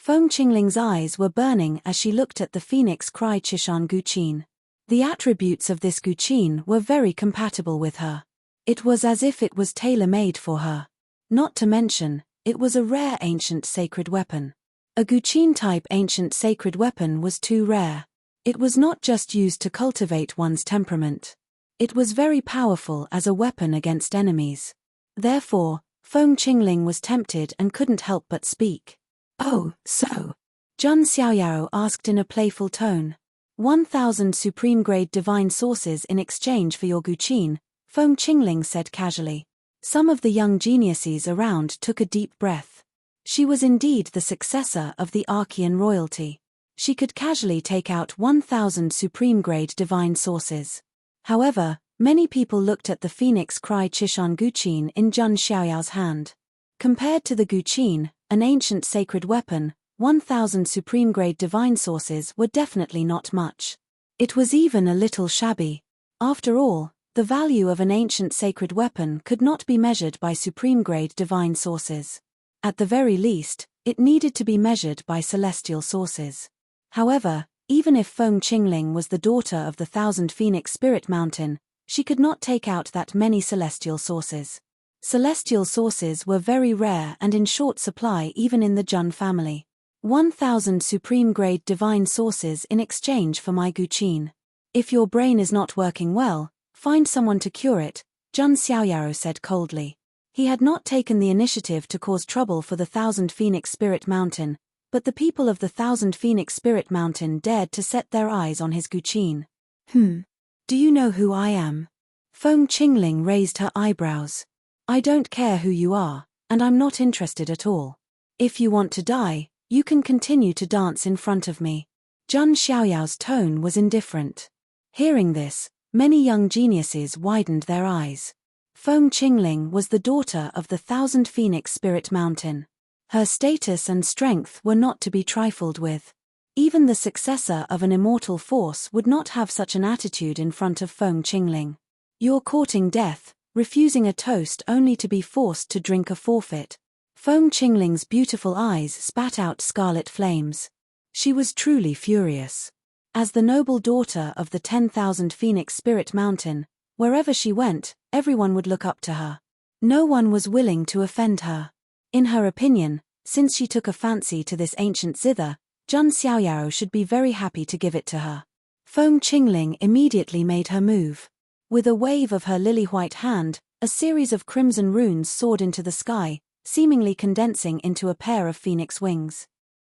Feng Qingling's eyes were burning as she looked at the phoenix cry Chishan Guqin. The attributes of this Guqin were very compatible with her. It was as if it was tailor-made for her. Not to mention, it was a rare ancient sacred weapon. A Guqin-type ancient sacred weapon was too rare. It was not just used to cultivate one's temperament. It was very powerful as a weapon against enemies. Therefore, Feng Qingling was tempted and couldn't help but speak. Oh, so? Jun Xiaoyao asked in a playful tone. 1,000 supreme-grade divine sources in exchange for your Guqin, Feng Qingling said casually. Some of the young geniuses around took a deep breath. She was indeed the successor of the Archean royalty. She could casually take out 1,000 supreme-grade divine sources. However, many people looked at the phoenix cry Chishan Guqin in Jun Xiaoyao's hand. Compared to the Guqin, an ancient sacred weapon, 1,000 supreme-grade divine sources were definitely not much. It was even a little shabby. After all, the value of an ancient sacred weapon could not be measured by supreme-grade divine sources. At the very least, it needed to be measured by celestial sources. However, even if Feng Qingling was the daughter of the 1,000 Phoenix Spirit Mountain, she could not take out that many celestial sources. Celestial sources were very rare and in short supply even in the Jun family. 1,000 supreme-grade divine sources in exchange for my Guqin. If your brain is not working well, find someone to cure it, Jun Xiaoyao said coldly. He had not taken the initiative to cause trouble for the Thousand Phoenix Spirit Mountain, but the people of the Thousand Phoenix Spirit Mountain dared to set their eyes on his Guqin. Do you know who I am? Feng Qingling raised her eyebrows. I don't care who you are, and I'm not interested at all. If you want to die, you can continue to dance in front of me. Zhang Xiaoyao's tone was indifferent. Hearing this, many young geniuses widened their eyes. Feng Qingling was the daughter of the Thousand Phoenix Spirit Mountain. Her status and strength were not to be trifled with. Even the successor of an immortal force would not have such an attitude in front of Feng Qingling. You're courting death, refusing a toast only to be forced to drink a forfeit. Feng Qingling's beautiful eyes spat out scarlet flames. She was truly furious. As the noble daughter of the 10,000 Phoenix Spirit Mountain, wherever she went, everyone would look up to her. No one was willing to offend her. In her opinion, since she took a fancy to this ancient zither, Zhang Xiaoyao should be very happy to give it to her. Feng Qingling immediately made her move. With a wave of her lily-white hand, a series of crimson runes soared into the sky, seemingly condensing into a pair of phoenix wings.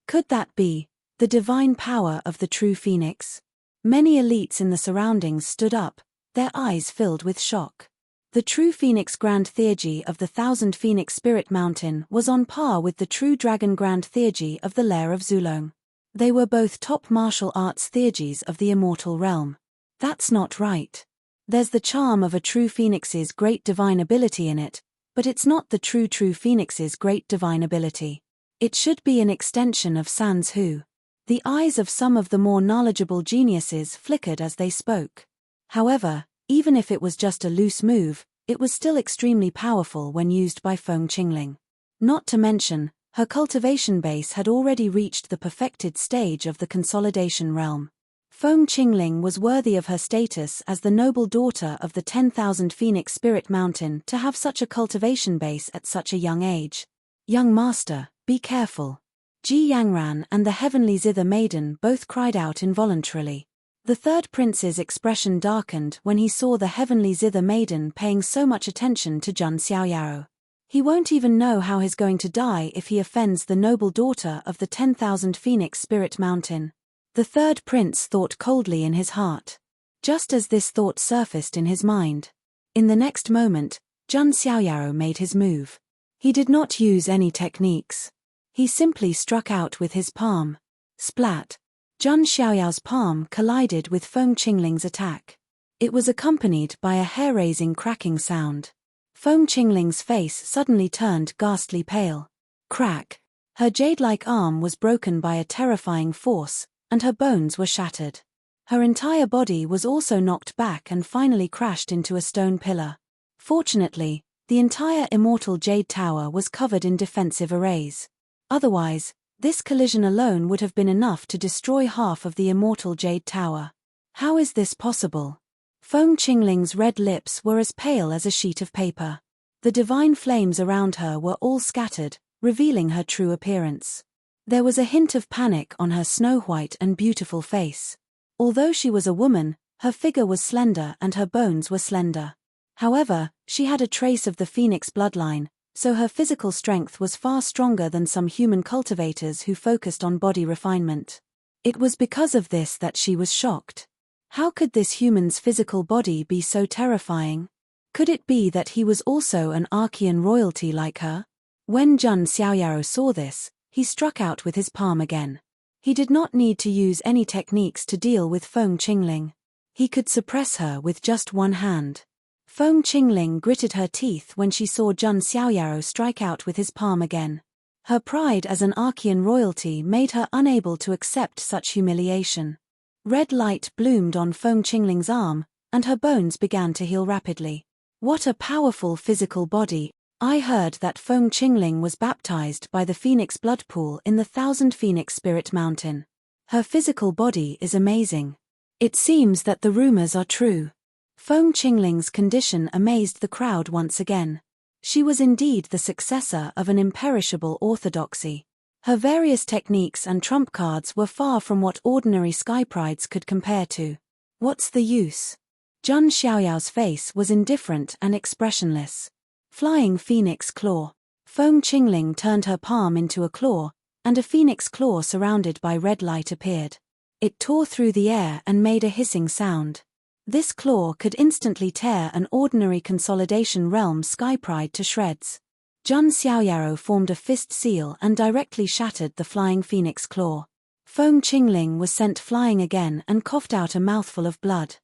Could that be the divine power of the true phoenix? Many elites in the surroundings stood up, their eyes filled with shock. The true Phoenix Grand Theurgy of the Thousand Phoenix Spirit Mountain was on par with the true Dragon Grand Theurgy of the Lair of Zulong. They were both top martial arts theurgies of the immortal realm. That's not right. There's the charm of a true phoenix's great divine ability in it, but it's not the true phoenix's great divine ability. It should be an extension of Sans Hu. The eyes of some of the more knowledgeable geniuses flickered as they spoke. However, even if it was just a loose move, it was still extremely powerful when used by Feng Qingling. Not to mention, her cultivation base had already reached the perfected stage of the consolidation realm. Feng Qingling was worthy of her status as the noble daughter of the 10,000 Phoenix Spirit Mountain to have such a cultivation base at such a young age. Young master, be careful. Ji Yangran and the heavenly zither maiden both cried out involuntarily. The third prince's expression darkened when he saw the heavenly zither maiden paying so much attention to Zhang Xiaoyao. He won't even know how he's going to die if he offends the noble daughter of the 10,000 Phoenix Spirit Mountain. The third prince thought coldly in his heart. Just as this thought surfaced in his mind, in the next moment, Zhang Xiaoyao made his move. He did not use any techniques. He simply struck out with his palm. Splat! Zhang Xiaoyao's palm collided with Feng Qingling's attack. It was accompanied by a hair-raising cracking sound. Feng Qingling's face suddenly turned ghastly pale. Crack! Her jade-like arm was broken by a terrifying force, and her bones were shattered. Her entire body was also knocked back and finally crashed into a stone pillar. Fortunately, the entire immortal Jade Tower was covered in defensive arrays. Otherwise, this collision alone would have been enough to destroy half of the immortal Jade Tower. How is this possible? Feng Qingling's red lips were as pale as a sheet of paper. The divine flames around her were all scattered, revealing her true appearance. There was a hint of panic on her snow-white and beautiful face. Although she was a woman, her figure was slender and her bones were slender. However, she had a trace of the phoenix bloodline, so her physical strength was far stronger than some human cultivators who focused on body refinement. It was because of this that she was shocked. How could this human's physical body be so terrifying? Could it be that he was also an Archean royalty like her? When Zhang Xiaoyao saw this, he struck out with his palm again. He did not need to use any techniques to deal with Feng Qingling. He could suppress her with just one hand. Feng Qingling gritted her teeth when she saw Zhang Xiaoyao strike out with his palm again. Her pride as an Archean royalty made her unable to accept such humiliation. Red light bloomed on Feng Qingling's arm, and her bones began to heal rapidly. What a powerful physical body! I heard that Feng Qingling was baptized by the Phoenix blood pool in the 1000 Phoenix Spirit Mountain. Her physical body is amazing. It seems that the rumors are true. Feng Qingling's condition amazed the crowd once again. She was indeed the successor of an imperishable orthodoxy. Her various techniques and trump cards were far from what ordinary sky prides could compare to. What's the use? Zhang Xiaoyao's face was indifferent and expressionless. Flying phoenix claw. Feng Qingling turned her palm into a claw, and a phoenix claw surrounded by red light appeared. It tore through the air and made a hissing sound. This claw could instantly tear an ordinary consolidation realm sky pride to shreds. Jun Xiaoyaro formed a fist seal and directly shattered the flying phoenix claw. Feng Qingling was sent flying again and coughed out a mouthful of blood.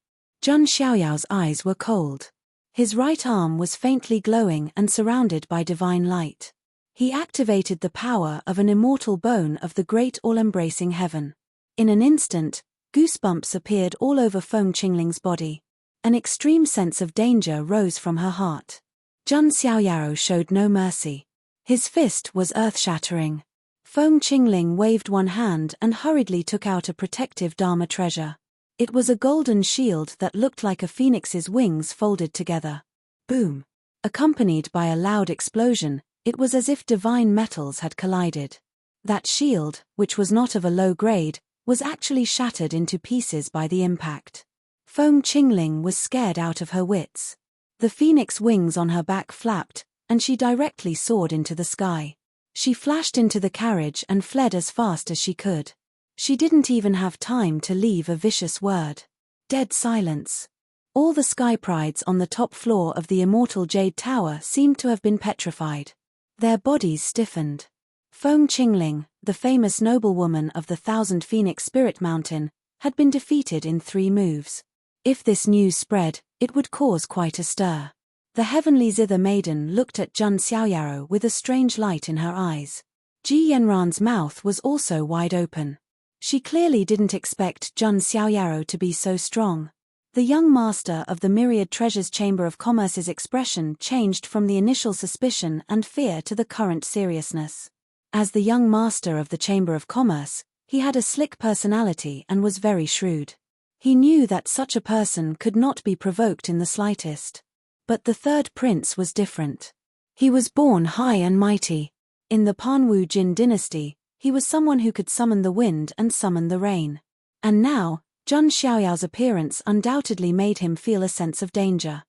Jun Xiaoyao's eyes were cold. His right arm was faintly glowing and surrounded by divine light. He activated the power of an immortal bone of the great all-embracing heaven. In an instant, goosebumps appeared all over Feng Qingling's body. An extreme sense of danger rose from her heart. Jun Xiaoyaro showed no mercy. His fist was earth-shattering. Feng Qingling waved one hand and hurriedly took out a protective Dharma treasure. It was a golden shield that looked like a phoenix's wings folded together. Boom! Accompanied by a loud explosion, it was as if divine metals had collided. That shield, which was not of a low grade, was actually shattered into pieces by the impact. Feng Qingling was scared out of her wits. The phoenix wings on her back flapped, and she directly soared into the sky. She flashed into the carriage and fled as fast as she could. She didn't even have time to leave a vicious word. Dead silence. All the sky prides on the top floor of the immortal Jade Tower seemed to have been petrified. Their bodies stiffened. Feng Qingling, the famous noblewoman of the Thousand Phoenix Spirit Mountain, had been defeated in 3 moves. If this news spread, it would cause quite a stir. The heavenly zither maiden looked at Jun Xiaoyaro with a strange light in her eyes. Ji Yanran's mouth was also wide open. She clearly didn't expect Jun Xiaoyaro to be so strong. The young master of the Myriad Treasures Chamber of Commerce's expression changed from the initial suspicion and fear to the current seriousness. As the young master of the Chamber of Commerce, he had a slick personality and was very shrewd. He knew that such a person could not be provoked in the slightest. But the third prince was different. He was born high and mighty. In the Panwu Jin dynasty, he was someone who could summon the wind and summon the rain. And now, Jun Xiaoyao's appearance undoubtedly made him feel a sense of danger.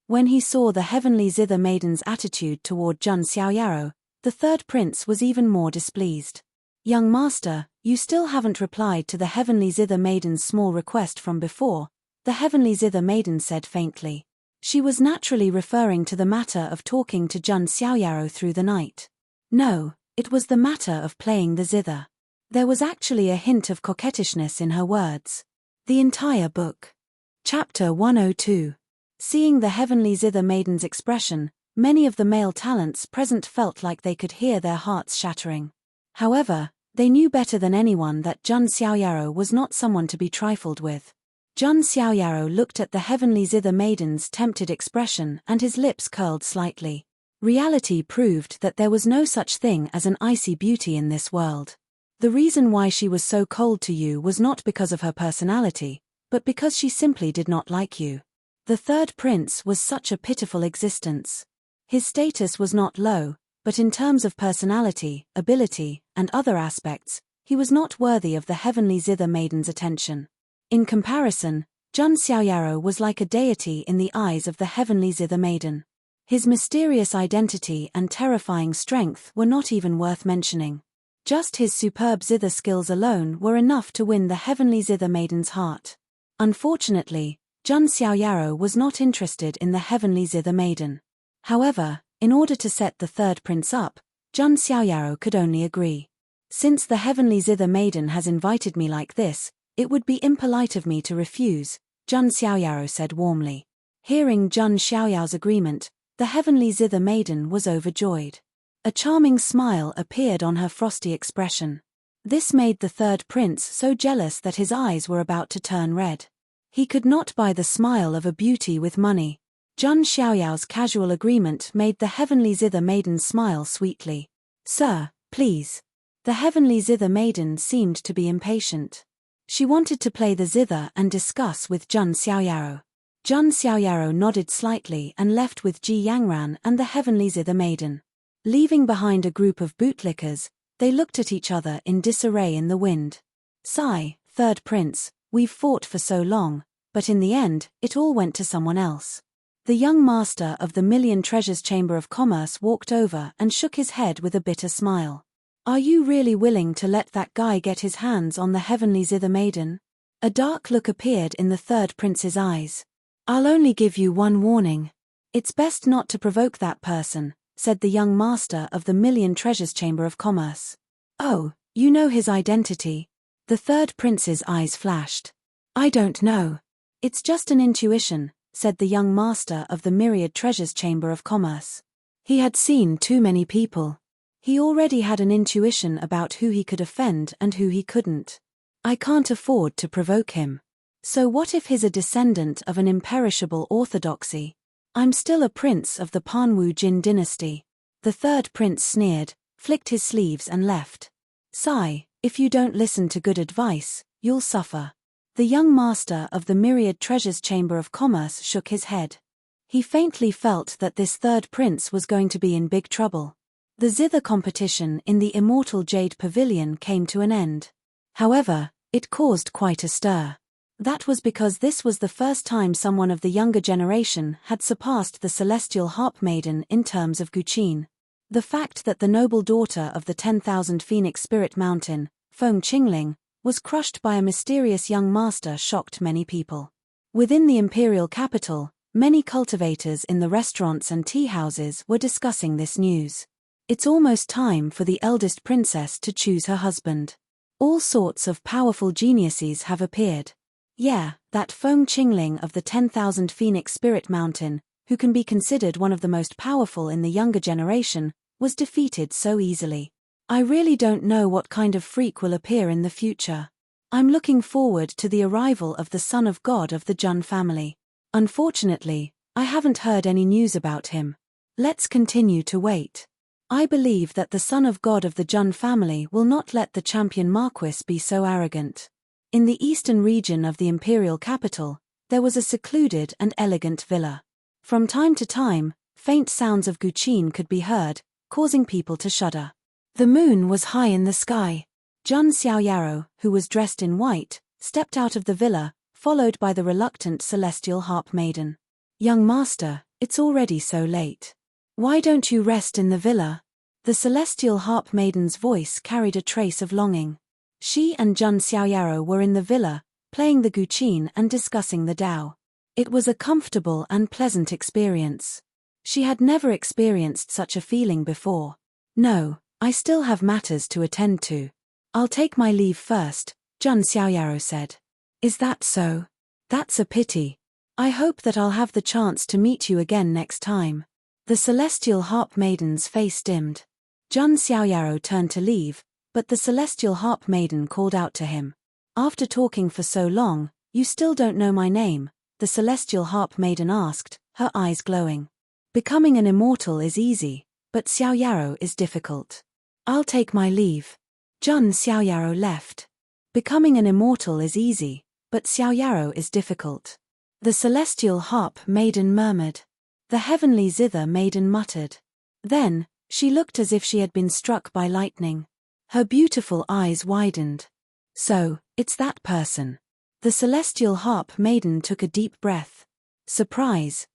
When he saw the heavenly zither maiden's attitude toward Jun Xiaoyaro, the third prince was even more displeased. "Young master, you still haven't replied to the heavenly zither maiden's small request from before," the heavenly zither maiden said faintly. She was naturally referring to the matter of talking to Jun Xiaoyaro through the night. No, it was the matter of playing the zither. There was actually a hint of coquettishness in her words. The entire book. Chapter 102. Seeing the heavenly zither maiden's expression, many of the male talents present felt like they could hear their hearts shattering. However, they knew better than anyone that Jun Xiaoyaro was not someone to be trifled with. Jun Xiaoyaro looked at the heavenly zither maiden's tempted expression and his lips curled slightly. Reality proved that there was no such thing as an icy beauty in this world. The reason why she was so cold to you was not because of her personality, but because she simply did not like you. The third prince was such a pitiful existence. His status was not low, but in terms of personality, ability, and other aspects, he was not worthy of the heavenly zither maiden's attention. In comparison, Jun Xiaoyaro was like a deity in the eyes of the heavenly zither maiden. His mysterious identity and terrifying strength were not even worth mentioning. Just his superb zither skills alone were enough to win the heavenly zither maiden's heart. Unfortunately, Jun Xiaoyaro was not interested in the heavenly zither maiden. However, in order to set the third prince up, Jun Xiaoyaro could only agree. "Since the heavenly zither maiden has invited me like this, it would be impolite of me to refuse," Jun Xiaoyaro said warmly. Hearing Jun Xiaoyao's agreement, the heavenly zither maiden was overjoyed. A charming smile appeared on her frosty expression. This made the third prince so jealous that his eyes were about to turn red. He could not buy the smile of a beauty with money. Jun Xiaoyao's casual agreement made the heavenly zither maiden smile sweetly. "Sir, please." The heavenly zither maiden seemed to be impatient. She wanted to play the zither and discuss with Jun Xiaoyaro. Jun Xiaoyaro nodded slightly and left with Ji Yangran and the heavenly zither maiden. Leaving behind a group of bootlickers, they looked at each other in disarray in the wind. "Sigh, third prince, we've fought for so long, but in the end, it all went to someone else." The young master of the Million Treasures Chamber of Commerce walked over and shook his head with a bitter smile. Are you really willing to let that guy get his hands on the heavenly zither maiden? A dark look appeared in the third prince's eyes. I'll only give you one warning. It's best not to provoke that person, said the young master of the Million Treasures Chamber of Commerce. Oh, you know his identity? The third prince's eyes flashed. I don't know. It's just an intuition, said the young master of the Myriad Treasures Chamber of Commerce. He had seen too many people. He already had an intuition about who he could offend and who he couldn't. I can't afford to provoke him. So what if he's a descendant of an imperishable orthodoxy? I'm still a prince of the Panwu Jin dynasty. The third prince sneered, flicked his sleeves and left. Sigh, if you don't listen to good advice, you'll suffer. The young master of the Myriad Treasures Chamber of Commerce shook his head. He faintly felt that this third prince was going to be in big trouble. The zither competition in the Immortal Jade Pavilion came to an end. However, it caused quite a stir. That was because this was the first time someone of the younger generation had surpassed the Celestial Harp Maiden in terms of guqin. The fact that the noble daughter of the 10,000 Phoenix Spirit Mountain, Feng Qingling, was crushed by a mysterious young master shocked many people. Within the imperial capital, many cultivators in the restaurants and tea houses were discussing this news. It's almost time for the eldest princess to choose her husband. All sorts of powerful geniuses have appeared. Yeah, that Feng Qingling of the 10,000 Phoenix Spirit Mountain, who can be considered one of the most powerful in the younger generation, was defeated so easily. I really don't know what kind of freak will appear in the future. I'm looking forward to the arrival of the son of God of the Jun family. Unfortunately, I haven't heard any news about him. Let's continue to wait. I believe that the son of God of the Jun family will not let the champion Marquis be so arrogant. In the eastern region of the imperial capital, there was a secluded and elegant villa. From time to time, faint sounds of guqin could be heard, causing people to shudder. The moon was high in the sky. Jun Xiaoyaro, who was dressed in white, stepped out of the villa, followed by the reluctant Celestial Harp Maiden. Young master, it's already so late. Why don't you rest in the villa? The Celestial Harp Maiden's voice carried a trace of longing. She and Jun Xiaoyaro were in the villa, playing the guqin and discussing the Tao. It was a comfortable and pleasant experience. She had never experienced such a feeling before. No, I still have matters to attend to. I'll take my leave first, Jun Xiaoyaro said. Is that so? That's a pity. I hope that I'll have the chance to meet you again next time. The Celestial Harp Maiden's face dimmed. Jun Xiaoyaro turned to leave, but the Celestial Harp Maiden called out to him. After talking for so long, you still don't know my name, the Celestial Harp Maiden asked, her eyes glowing. Becoming an immortal is easy, but Xiaoyaro is difficult. I'll take my leave. Jun Xiaoyaro left. Becoming an immortal is easy, but Xiaoyaro is difficult. The Celestial Harp Maiden murmured. The Heavenly Zither Maiden muttered. Then, she looked as if she had been struck by lightning. Her beautiful eyes widened. So, it's that person. The Celestial Harp Maiden took a deep breath. Surprise,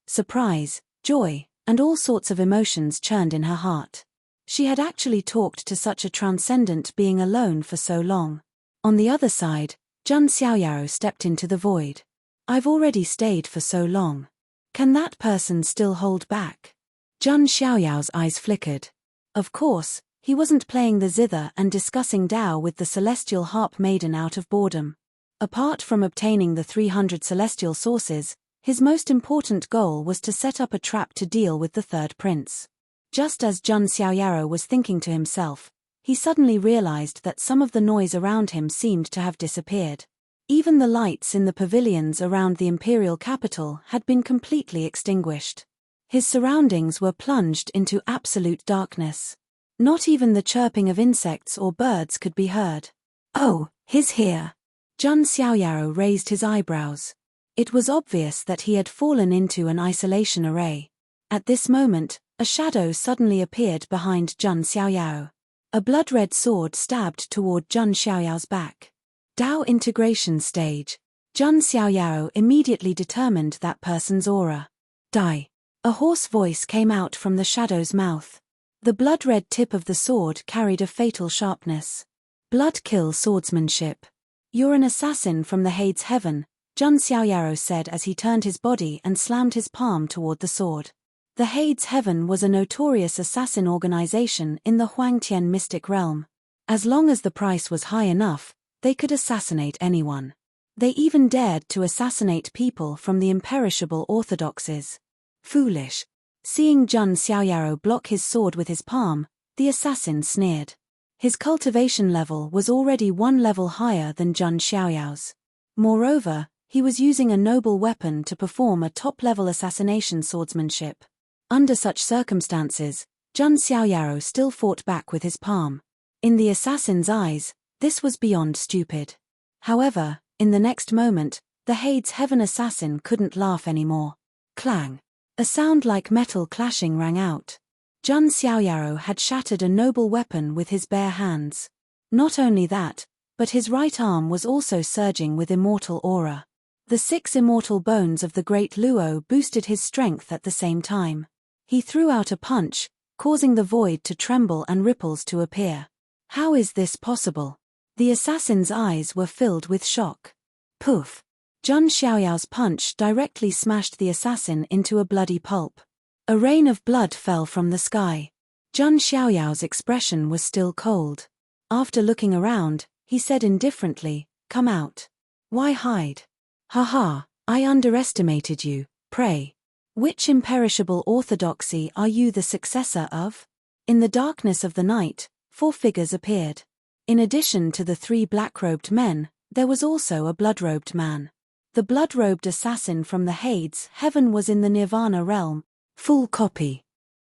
joy, and all sorts of emotions churned in her heart. She had actually talked to such a transcendent being alone for so long. On the other side, Jun Xiaoyaro stepped into the void. I've already stayed for so long. Can that person still hold back? Jun Xiaoyao's eyes flickered. Of course, he wasn't playing the zither and discussing Tao with the Celestial Harp Maiden out of boredom. Apart from obtaining the 300 celestial sources, his most important goal was to set up a trap to deal with the third prince. Just as Jun Xiaoyaro was thinking to himself, he suddenly realized that some of the noise around him seemed to have disappeared. Even the lights in the pavilions around the imperial capital had been completely extinguished. His surroundings were plunged into absolute darkness. Not even the chirping of insects or birds could be heard. Oh, he's here. Jun Xiaoyaro raised his eyebrows. It was obvious that he had fallen into an isolation array. At this moment, a shadow suddenly appeared behind Jun Xiaoyao. A blood-red sword stabbed toward Jun Xiaoyao's back. Tao integration stage. Jun Xiaoyao immediately determined that person's aura. Die. A hoarse voice came out from the shadow's mouth. The blood-red tip of the sword carried a fatal sharpness. Blood-kill swordsmanship. You're an assassin from the Hades Heaven, Jun Xiaoyaro said as he turned his body and slammed his palm toward the sword. The Hades Heaven was a notorious assassin organization in the Huangtian mystic realm. As long as the price was high enough, they could assassinate anyone. They even dared to assassinate people from the imperishable orthodoxies. Foolish. Seeing Jun Xiaoyaro block his sword with his palm, the assassin sneered. His cultivation level was already one level higher than Jun Xiaoyao's. Moreover, he was using a noble weapon to perform a top-level assassination swordsmanship. Under such circumstances, Jun Xiaoyaro still fought back with his palm. In the assassin's eyes, this was beyond stupid. However, in the next moment, the Hades Heaven assassin couldn't laugh anymore. Clang. A sound like metal clashing rang out. Jun Xiaoyaro had shattered a noble weapon with his bare hands. Not only that, but his right arm was also surging with immortal aura. The 6 immortal bones of the great Luo boosted his strength at the same time. He threw out a punch, causing the void to tremble and ripples to appear. How is this possible? The assassin's eyes were filled with shock. Poof! Jun Xiaoyao's punch directly smashed the assassin into a bloody pulp. A rain of blood fell from the sky. Jun Xiaoyao's expression was still cold. After looking around, he said indifferently, "Come out." "Why hide?" "Haha, I underestimated you, pray. Which imperishable orthodoxy are you the successor of?" In the darkness of the night, 4 figures appeared. In addition to the 3 black-robed men, there was also a blood-robed man. The blood-robed assassin from the Hades Heaven was in the Nirvana realm. Full copy.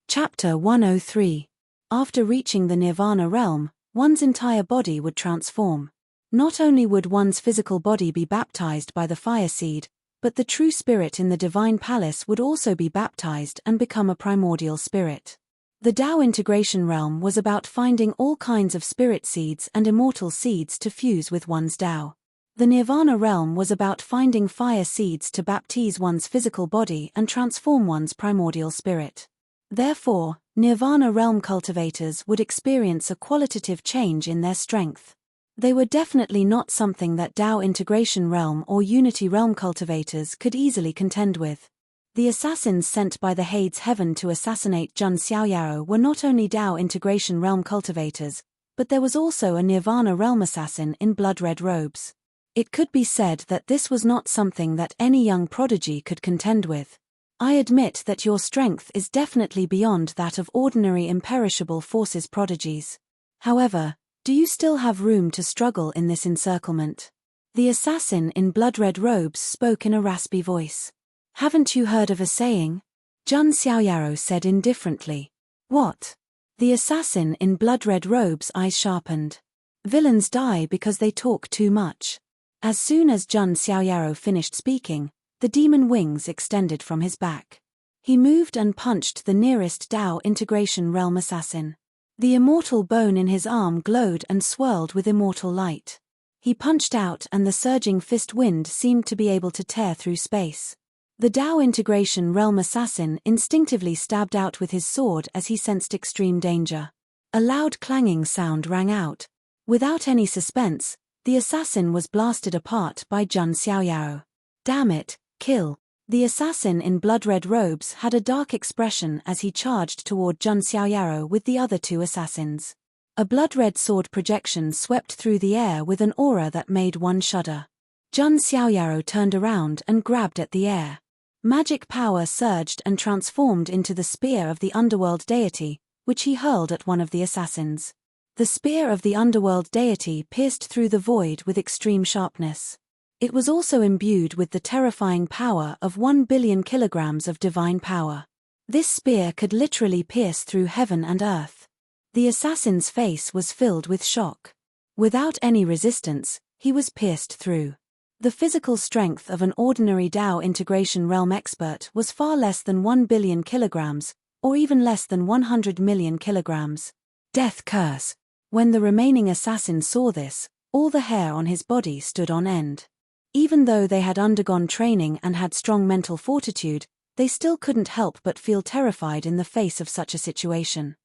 Chapter 103. After reaching the Nirvana realm, one's entire body would transform. Not only would one's physical body be baptized by the fire seed, but the true spirit in the divine palace would also be baptized and become a primordial spirit. The Tao integration realm was about finding all kinds of spirit seeds and immortal seeds to fuse with one's Tao. The Nirvana realm was about finding fire seeds to baptize one's physical body and transform one's primordial spirit. Therefore, Nirvana realm cultivators would experience a qualitative change in their strength. They were definitely not something that Tao integration realm or Unity realm cultivators could easily contend with. The assassins sent by the Hades Heaven to assassinate Jun Xiaoyaro were not only Tao integration realm cultivators, but there was also a Nirvana realm assassin in blood-red robes. It could be said that this was not something that any young prodigy could contend with. I admit that your strength is definitely beyond that of ordinary imperishable forces prodigies. However, do you still have room to struggle in this encirclement? The assassin in blood-red robes spoke in a raspy voice. Haven't you heard of a saying? Jun Xiaoyaro said indifferently. What? The assassin in blood-red robes' eyes sharpened. Villains die because they talk too much. As soon as Jun Xiaoyaro finished speaking, the demon wings extended from his back. He moved and punched the nearest Tao integration realm assassin. The immortal bone in his arm glowed and swirled with immortal light. He punched out and the surging fist wind seemed to be able to tear through space. The Tao integration realm assassin instinctively stabbed out with his sword as he sensed extreme danger. A loud clanging sound rang out. Without any suspense, the assassin was blasted apart by Jun Xiaoyaro. Damn it, kill. The assassin in blood-red robes had a dark expression as he charged toward Jun Xiaoyaro with the other 2 assassins. A blood-red sword projection swept through the air with an aura that made one shudder. Jun Xiaoyaro turned around and grabbed at the air. Magic power surged and transformed into the spear of the underworld deity, which he hurled at one of the assassins. The spear of the underworld deity pierced through the void with extreme sharpness. It was also imbued with the terrifying power of 1 billion kilograms of divine power. This spear could literally pierce through heaven and earth. The assassin's face was filled with shock. Without any resistance, he was pierced through. The physical strength of an ordinary Tao integration realm expert was far less than 1 billion kilograms, or even less than 100 million kilograms. Death curse. When the remaining assassin saw this, all the hair on his body stood on end. Even though they had undergone training and had strong mental fortitude, they still couldn't help but feel terrified in the face of such a situation.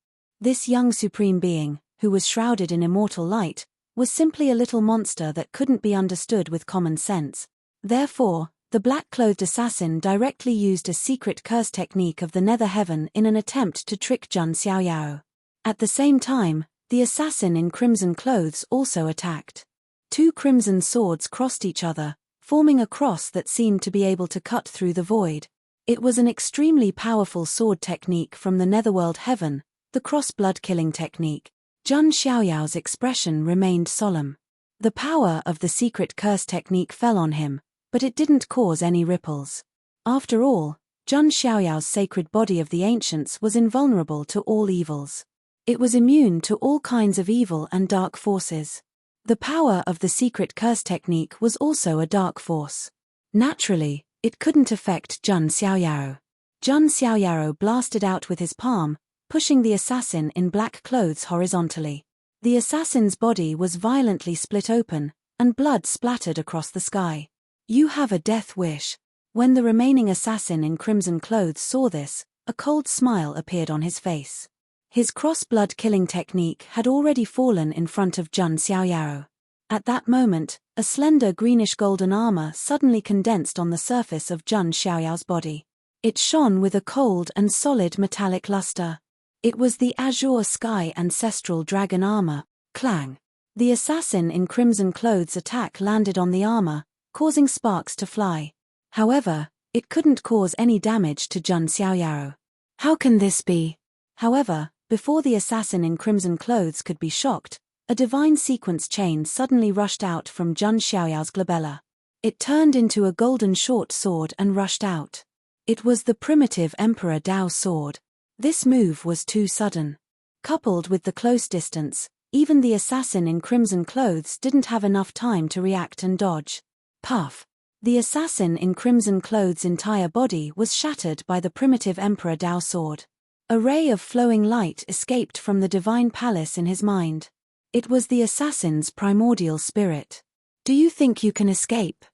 This young supreme being, who was shrouded in immortal light, was simply a little monster that couldn't be understood with common sense. Therefore, the black-clothed assassin directly used a secret curse technique of the nether heaven in an attempt to trick Jun Xiaoyao. At the same time, the assassin in crimson clothes also attacked. Two crimson swords crossed each other, forming a cross that seemed to be able to cut through the void. It was an extremely powerful sword technique from the netherworld heaven, the cross-blood killing technique. Jun Xiaoyao's expression remained solemn. The power of the secret curse technique fell on him, but it didn't cause any ripples. After all, Jun Xiaoyao's sacred body of the ancients was invulnerable to all evils. It was immune to all kinds of evil and dark forces. The power of the secret curse technique was also a dark force. Naturally, it couldn't affect Jun Xiaoyao. Jun Xiaoyao blasted out with his palm, pushing the assassin in black clothes horizontally. The assassin's body was violently split open, and blood splattered across the sky. "You have a death wish." When the remaining assassin in crimson clothes saw this, a cold smile appeared on his face. His cross-blood killing technique had already fallen in front of Jun Xiaoyao. At that moment, a slender greenish-golden armor suddenly condensed on the surface of Jun Xiaoyao's body. It shone with a cold and solid metallic luster. It was the azure sky ancestral dragon armor. Clang! The assassin in crimson clothes' attack landed on the armor, causing sparks to fly. However, it couldn't cause any damage to Jun Xiaoyao. How can this be? However, before the assassin in crimson clothes could be shocked, a divine sequence chain suddenly rushed out from Jun Xiaoyao's glabella. It turned into a golden short sword and rushed out. It was the primitive Emperor Dao sword. This move was too sudden. Coupled with the close distance, even the assassin in crimson clothes didn't have enough time to react and dodge. Puff! The assassin in crimson clothes' entire body was shattered by the primitive Emperor Dao sword. A ray of flowing light escaped from the divine palace in his mind. It was the assassin's primordial spirit. "Do you think you can escape?"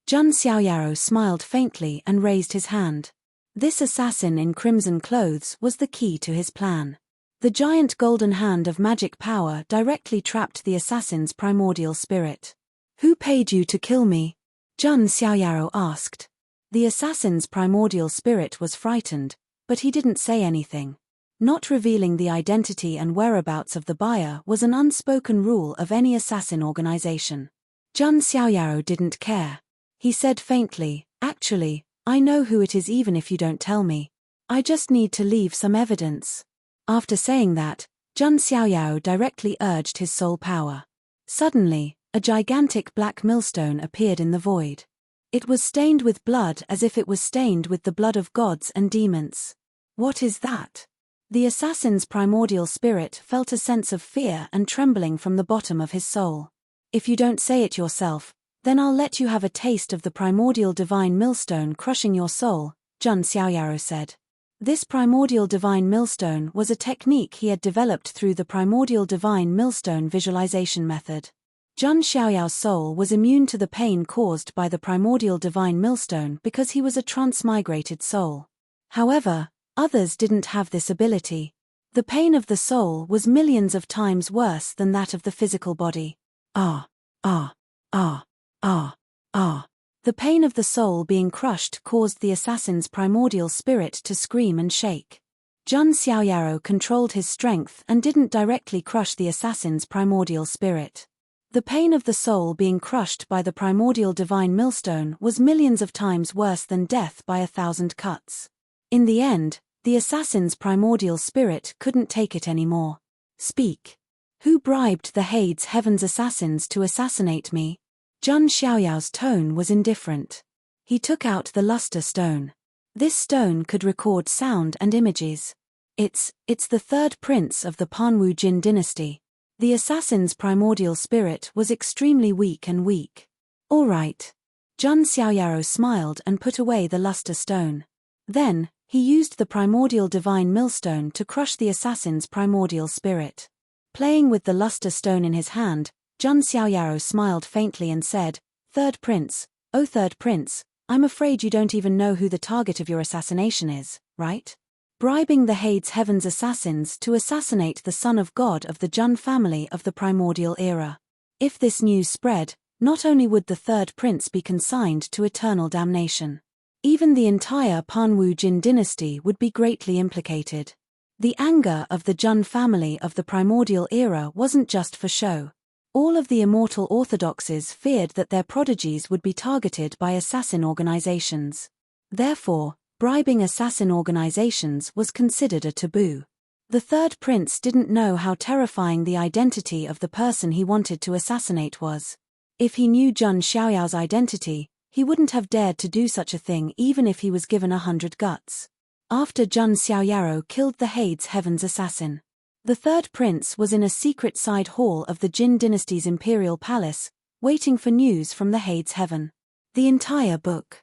Jun Xiaoyao smiled faintly and raised his hand. This assassin in crimson clothes was the key to his plan. The giant golden hand of magic power directly trapped the assassin's primordial spirit. "Who paid you to kill me?" Jun Xiaoyao asked. The assassin's primordial spirit was frightened, but he didn't say anything. Not revealing the identity and whereabouts of the buyer was an unspoken rule of any assassin organization. Jun Xiaoyao didn't care. He said faintly, "Actually, I know who it is even if you don't tell me. I just need to leave some evidence." After saying that, Jun Xiaoyao directly urged his soul power. Suddenly, a gigantic black millstone appeared in the void. It was stained with blood as if it was stained with the blood of gods and demons. "What is that?" The assassin's primordial spirit felt a sense of fear and trembling from the bottom of his soul. "If you don't say it yourself, then I'll let you have a taste of the primordial divine millstone crushing your soul," Jun Xiaoyao said. This primordial divine millstone was a technique he had developed through the primordial divine millstone visualization method. Jun Xiaoyao's soul was immune to the pain caused by the primordial divine millstone because he was a transmigrated soul. However, others didn't have this ability. The pain of the soul was millions of times worse than that of the physical body. Ah, ah, ah, ah, ah. The pain of the soul being crushed caused the assassin's primordial spirit to scream and shake. Jun Xiaoyao controlled his strength and didn't directly crush the assassin's primordial spirit. The pain of the soul being crushed by the primordial divine millstone was millions of times worse than death by 1,000 cuts. In the end, the assassin's primordial spirit couldn't take it anymore. "Speak. Who bribed the Hades Heaven's assassins to assassinate me?" Jun Xiaoyao's tone was indifferent. He took out the luster stone. This stone could record sound and images. It's the third prince of the Panwu Jin dynasty. The assassin's primordial spirit was extremely weak. "All right." Jun Xiaoyao smiled and put away the luster stone. Then, he used the primordial divine millstone to crush the assassin's primordial spirit. Playing with the luster stone in his hand, Jun Xiaoyao smiled faintly and said, "Third prince, oh third prince, I'm afraid you don't even know who the target of your assassination is, right? Bribing the Hades Heaven's assassins to assassinate the son of God of the Jun family of the primordial era. If this news spread, not only would the third prince be consigned to eternal damnation, even the entire Panwu Jin dynasty would be greatly implicated. The anger of the Jun family of the primordial era wasn't just for show. All of the immortal orthodoxes feared that their prodigies would be targeted by assassin organizations. Therefore, bribing assassin organizations was considered a taboo. The third prince didn't know how terrifying the identity of the person he wanted to assassinate was. If he knew Jun Xiaoyao's identity, he wouldn't have dared to do such a thing even if he was given 100 guts. After Jun Xiaoyao killed the Hades Heaven's assassin, the third prince was in a secret side hall of the Jin dynasty's imperial palace, waiting for news from the Hades Heaven. The entire book